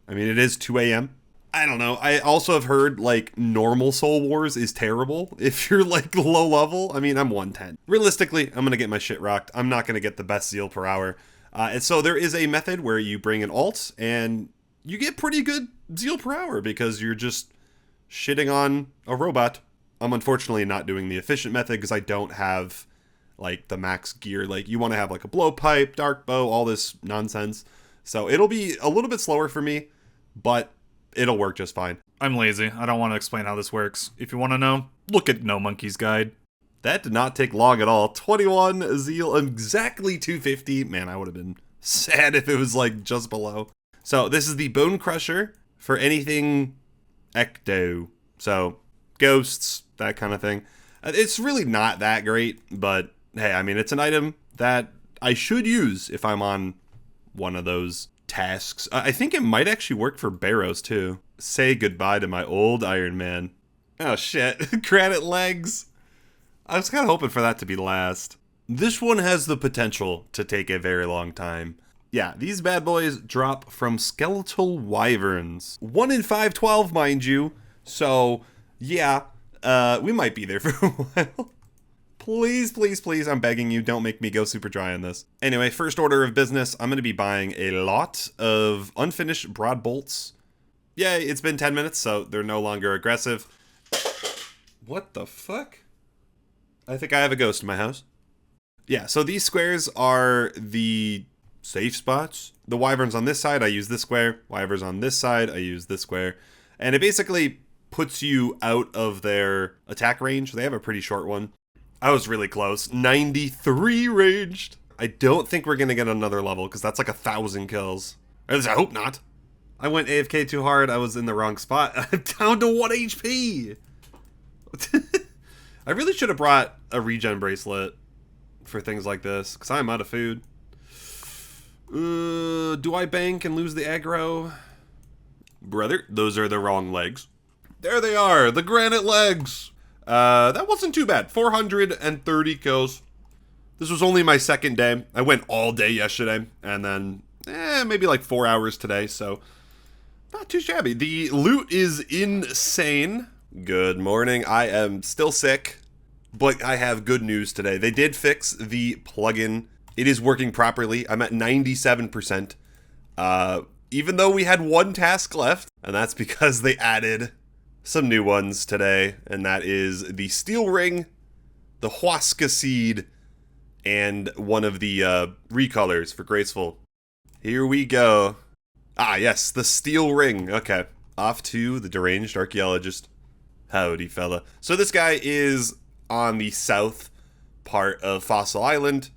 I mean, it is 2 a.m. I don't know. I also have heard, like, normal Soul Wars is terrible if you're, like, low level. I mean, I'm 110. Realistically, I'm going to get my shit rocked. I'm not going to get the best zeal per hour. And so there is a method where you bring an alt and you get pretty good zeal per hour because you're just shitting on a robot. I'm unfortunately not doing the efficient method because I don't have, like, the max gear. Like, you want to have, like, a blowpipe, dark bow, all this nonsense. So it'll be a little bit slower for me, but it'll work just fine. I'm lazy. I don't want to explain how this works. If you want to know, look at No Monkey's Guide. That did not take long at all. 21 zeal, exactly 250. Man, I would have been sad if it was like just below. So this is the Bone Crusher for anything ecto. So ghosts, that kind of thing. It's really not that great, but hey, I mean, it's an item that I should use if I'm on one of those tasks. I think it might actually work for Barrows too. Say goodbye to my old Iron Man. Oh shit, granite legs. I was kind of hoping for that to be last. This one has the potential to take a very long time. Yeah, these bad boys drop from skeletal wyverns. 1 in 512, mind you. So, yeah, we might be there for a while. Please, please, please, I'm begging you, don't make me go super dry on this. Anyway, first order of business, I'm going to be buying a lot of unfinished broad bolts. Yay, it's been 10 minutes, so they're no longer aggressive. What the fuck? I think I have a ghost in my house. Yeah, so these squares are the safe spots. The wyverns on this side, I use this square. Wyverns on this side, I use this square. And it basically puts you out of their attack range. They have a pretty short one. I was really close. 93 ranged. I don't think we're going to get another level because that's like 1,000 kills. Or at least I hope not. I went AFK too hard. I was in the wrong spot. I'm down to 1 HP. I really should have brought a regen bracelet for things like this because I'm out of food. Do I bank and lose the aggro? Brother, those are the wrong legs. There they are, the granite legs. That wasn't too bad. 430 kills. This was only my second day. I went all day yesterday, and then maybe like 4 hours today, so not too shabby. The loot is insane. Good morning. I am still sick, but I have good news today. They did fix the plugin. It is working properly. I'm at 97%. Even though we had 1 task left, and that's because they added some new ones today, and that is the Steel Ring, the Huasca Seed, and one of the recolors for Graceful. Here we go. Ah, yes, the Steel Ring. Okay, off to the Deranged Archaeologist. Howdy, fella. So this guy is on the south part of Fossil Island,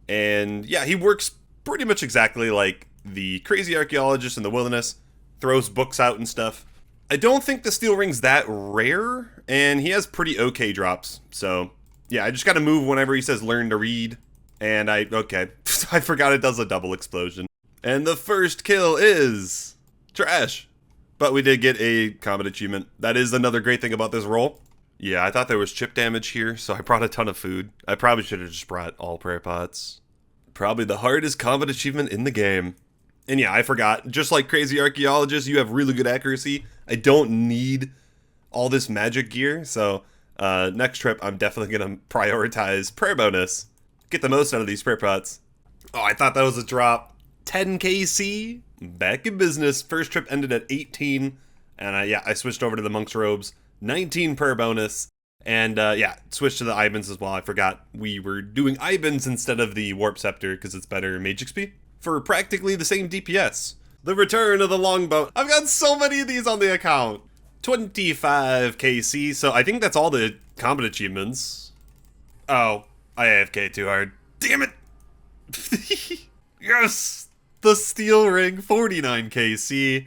and yeah, he works pretty much exactly like the Crazy Archaeologist in the Wilderness, throws books out and stuff. I don't think the Steel Ring's that rare, and he has pretty okay drops. So, yeah, I just gotta move whenever he says learn to read. And okay, I forgot it does a double explosion. And the first kill is trash. But we did get a combat achievement. That is another great thing about this roll. Yeah, I thought there was chip damage here, so I brought a ton of food. I probably should have just brought all prayer pots. Probably the hardest combat achievement in the game. And yeah, I forgot. Just like Crazy Archaeologist, you have really good accuracy. I don't need all this magic gear, so next trip I'm definitely going to prioritize prayer bonus. Get the most out of these prayer pots. Oh, I thought that was a drop. 10 KC, back in business. First trip ended at 18, and I switched over to the Monk's Robes. 19 prayer bonus, and switched to the Ibans as well. I forgot we were doing Ibans instead of the Warp Scepter because it's better Mage XP for practically the same DPS. The return of the longbow. I've got so many of these on the account. 25 KC, so I think that's all the combat achievements. Oh, I AFK too hard. Damn it! Yes! The Steel Ring, 49 KC.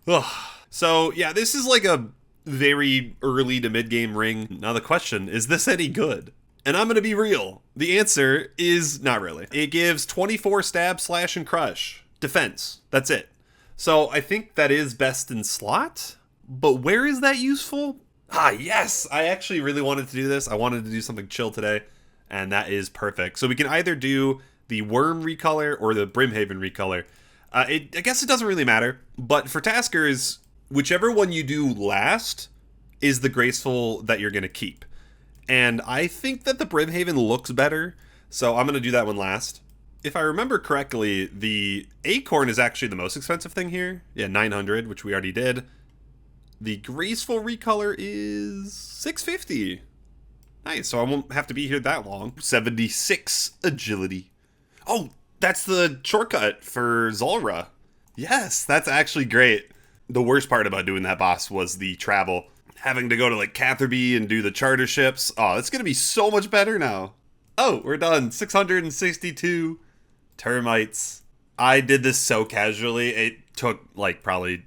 Ugh. So, yeah, this is like a very early to mid-game ring. Now the question, is this any good? And I'm gonna be real. The answer is not really. It gives 24 stab, slash, and crush. Defense. That's it. So I think that is best in slot, but where is that useful? Ah, yes! I actually really wanted to do this. I wanted to do something chill today, and that is perfect. So we can either do the Worm recolor or the Brimhaven recolor. I guess it doesn't really matter, but for taskers, whichever one you do last is the graceful that you're going to keep. And I think that the Brimhaven looks better, so I'm going to do that one last. If I remember correctly, the Acorn is actually the most expensive thing here. Yeah, 900, which we already did. The graceful recolor is 650. Nice, so I won't have to be here that long. 76 agility. Oh, that's the shortcut for Zulrah. Yes, that's actually great. The worst part about doing that boss was the travel. Having to go to like Catherby and do the charter ships. Oh, it's going to be so much better now. Oh, we're done. 662 termites. I did this so casually. It took like probably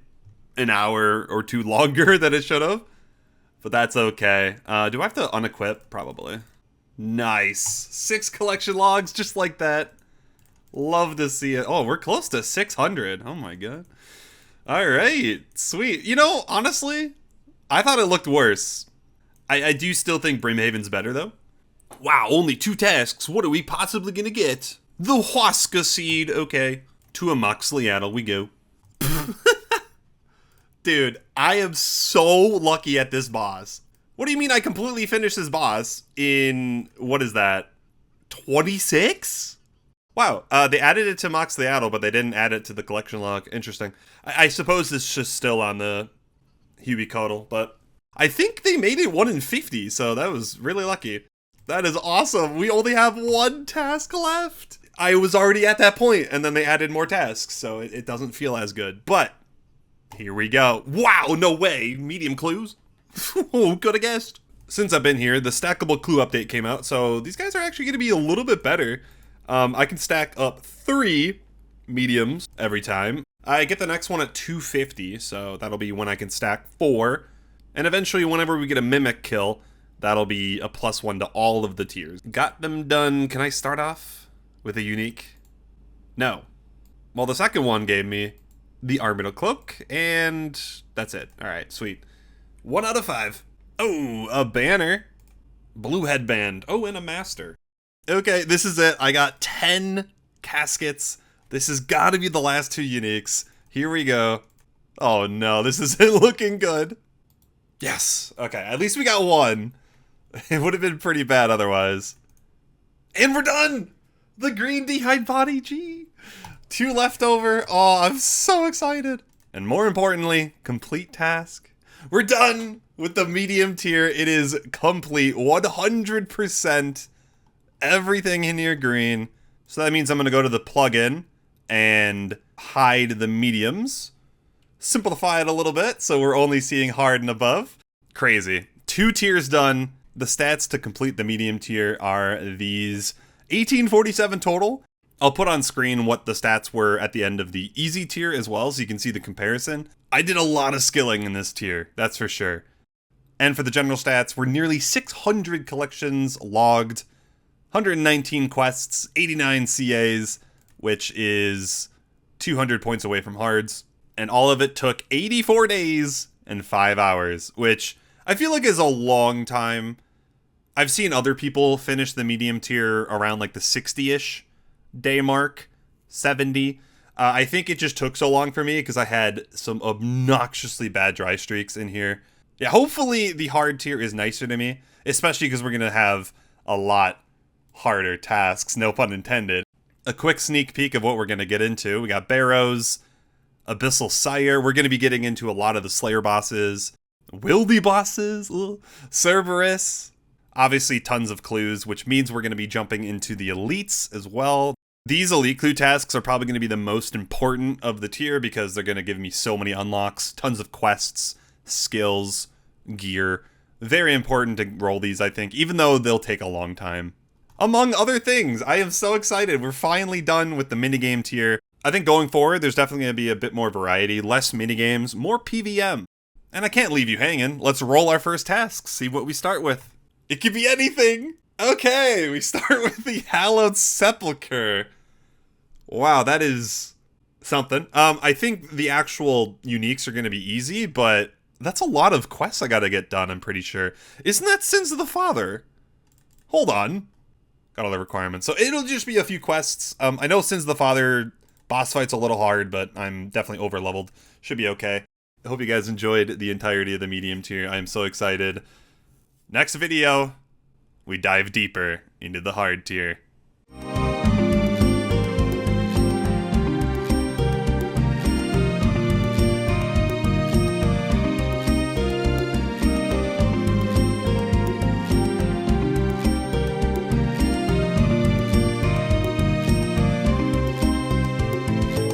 an hour or two longer than it should have. But that's okay. Do I have to unequip? Probably. Nice. 6 collection logs just like that. Love to see it. Oh, we're close to 600. Oh my god. All right. Sweet. You know, honestly, I thought it looked worse. I do still think Brimhaven's better, though. Wow, only 2 tasks. What are we possibly going to get? The Huasca Seed. Okay. To a Moxliaddle we go. Dude, I am so lucky at this boss. What do you mean I completely finished this boss in, what is that, 26? Wow, they added it to Moxliaddle, but they didn't add it to the collection log. Interesting. I suppose it's just still on the Hubicoddle, but I think they made it 1 in 50, so that was really lucky. That is awesome. We only have 1 task left. I was already at that point, and then they added more tasks, so it doesn't feel as good. But here we go. Wow, no way. Medium clues? Oh, could have guessed. Since I've been here, the stackable clue update came out, so these guys are actually going to be a little bit better. I can stack up 3 mediums every time. I get the next one at 250, so that'll be when I can stack 4. And eventually, whenever we get a mimic kill, that'll be a +1 to all of the tiers. Got them done. Can I start off with a unique? No. Well, the second one gave me the Armor Cloak, and that's it. All right, sweet. 1 out of 5. Oh, a banner. Blue headband. Oh, and a master. Okay, this is it. I got 10 caskets. This has got to be the last 2 uniques. Here we go. Oh no, this isn't looking good. Yes. Okay, at least we got 1. It would have been pretty bad otherwise. And we're done! The green dehyde body, gee. 2 left over. Oh, I'm so excited. And more importantly, complete task. We're done with the medium tier. It is complete, 100%. Everything in here green. So that means I'm going to go to the plugin and hide the mediums. Simplify it a little bit so we're only seeing hard and above. Crazy. 2 tiers done. The stats to complete the medium tier are these 1847 total. I'll put on screen what the stats were at the end of the easy tier as well, so you can see the comparison. I did a lot of skilling in this tier, that's for sure. And for the general stats, we're nearly 600 collections logged, 119 quests, 89 CAs, which is 200 points away from hards. And all of it took 84 days and 5 hours, which I feel like is a long time. I've seen other people finish the medium tier around like the 60-ish day mark, 70. I think it just took so long for me because I had some obnoxiously bad dry streaks in here. Yeah, hopefully the hard tier is nicer to me, especially because we're going to have a lot harder tasks, no pun intended. A quick sneak peek of what we're going to get into. We got Barrows, Abyssal Sire. We're going to be getting into a lot of the Slayer bosses, Wildy bosses, Cerberus. Obviously tons of clues, which means we're going to be jumping into the elites as well. These elite clue tasks are probably going to be the most important of the tier because they're going to give me so many unlocks, tons of quests, skills, gear. Very important to roll these, I think, even though they'll take a long time. Among other things, I am so excited. We're finally done with the minigame tier. I think going forward, there's definitely going to be a bit more variety, less minigames, more PVM. And I can't leave you hanging. Let's roll our first task, see what we start with. It could be anything. Okay, we start with the Hallowed Sepulchre. Wow, that is something. I think the actual uniques are going to be easy, but that's a lot of quests I got to get done, I'm pretty sure. Isn't that Sins of the Father? Hold on. Got all the requirements. So it'll just be a few quests. I know Sins of the Father boss fight's a little hard, but I'm definitely over leveled. Should be okay. I hope you guys enjoyed the entirety of the medium tier. I am so excited. Next video, we dive deeper into the hard tier.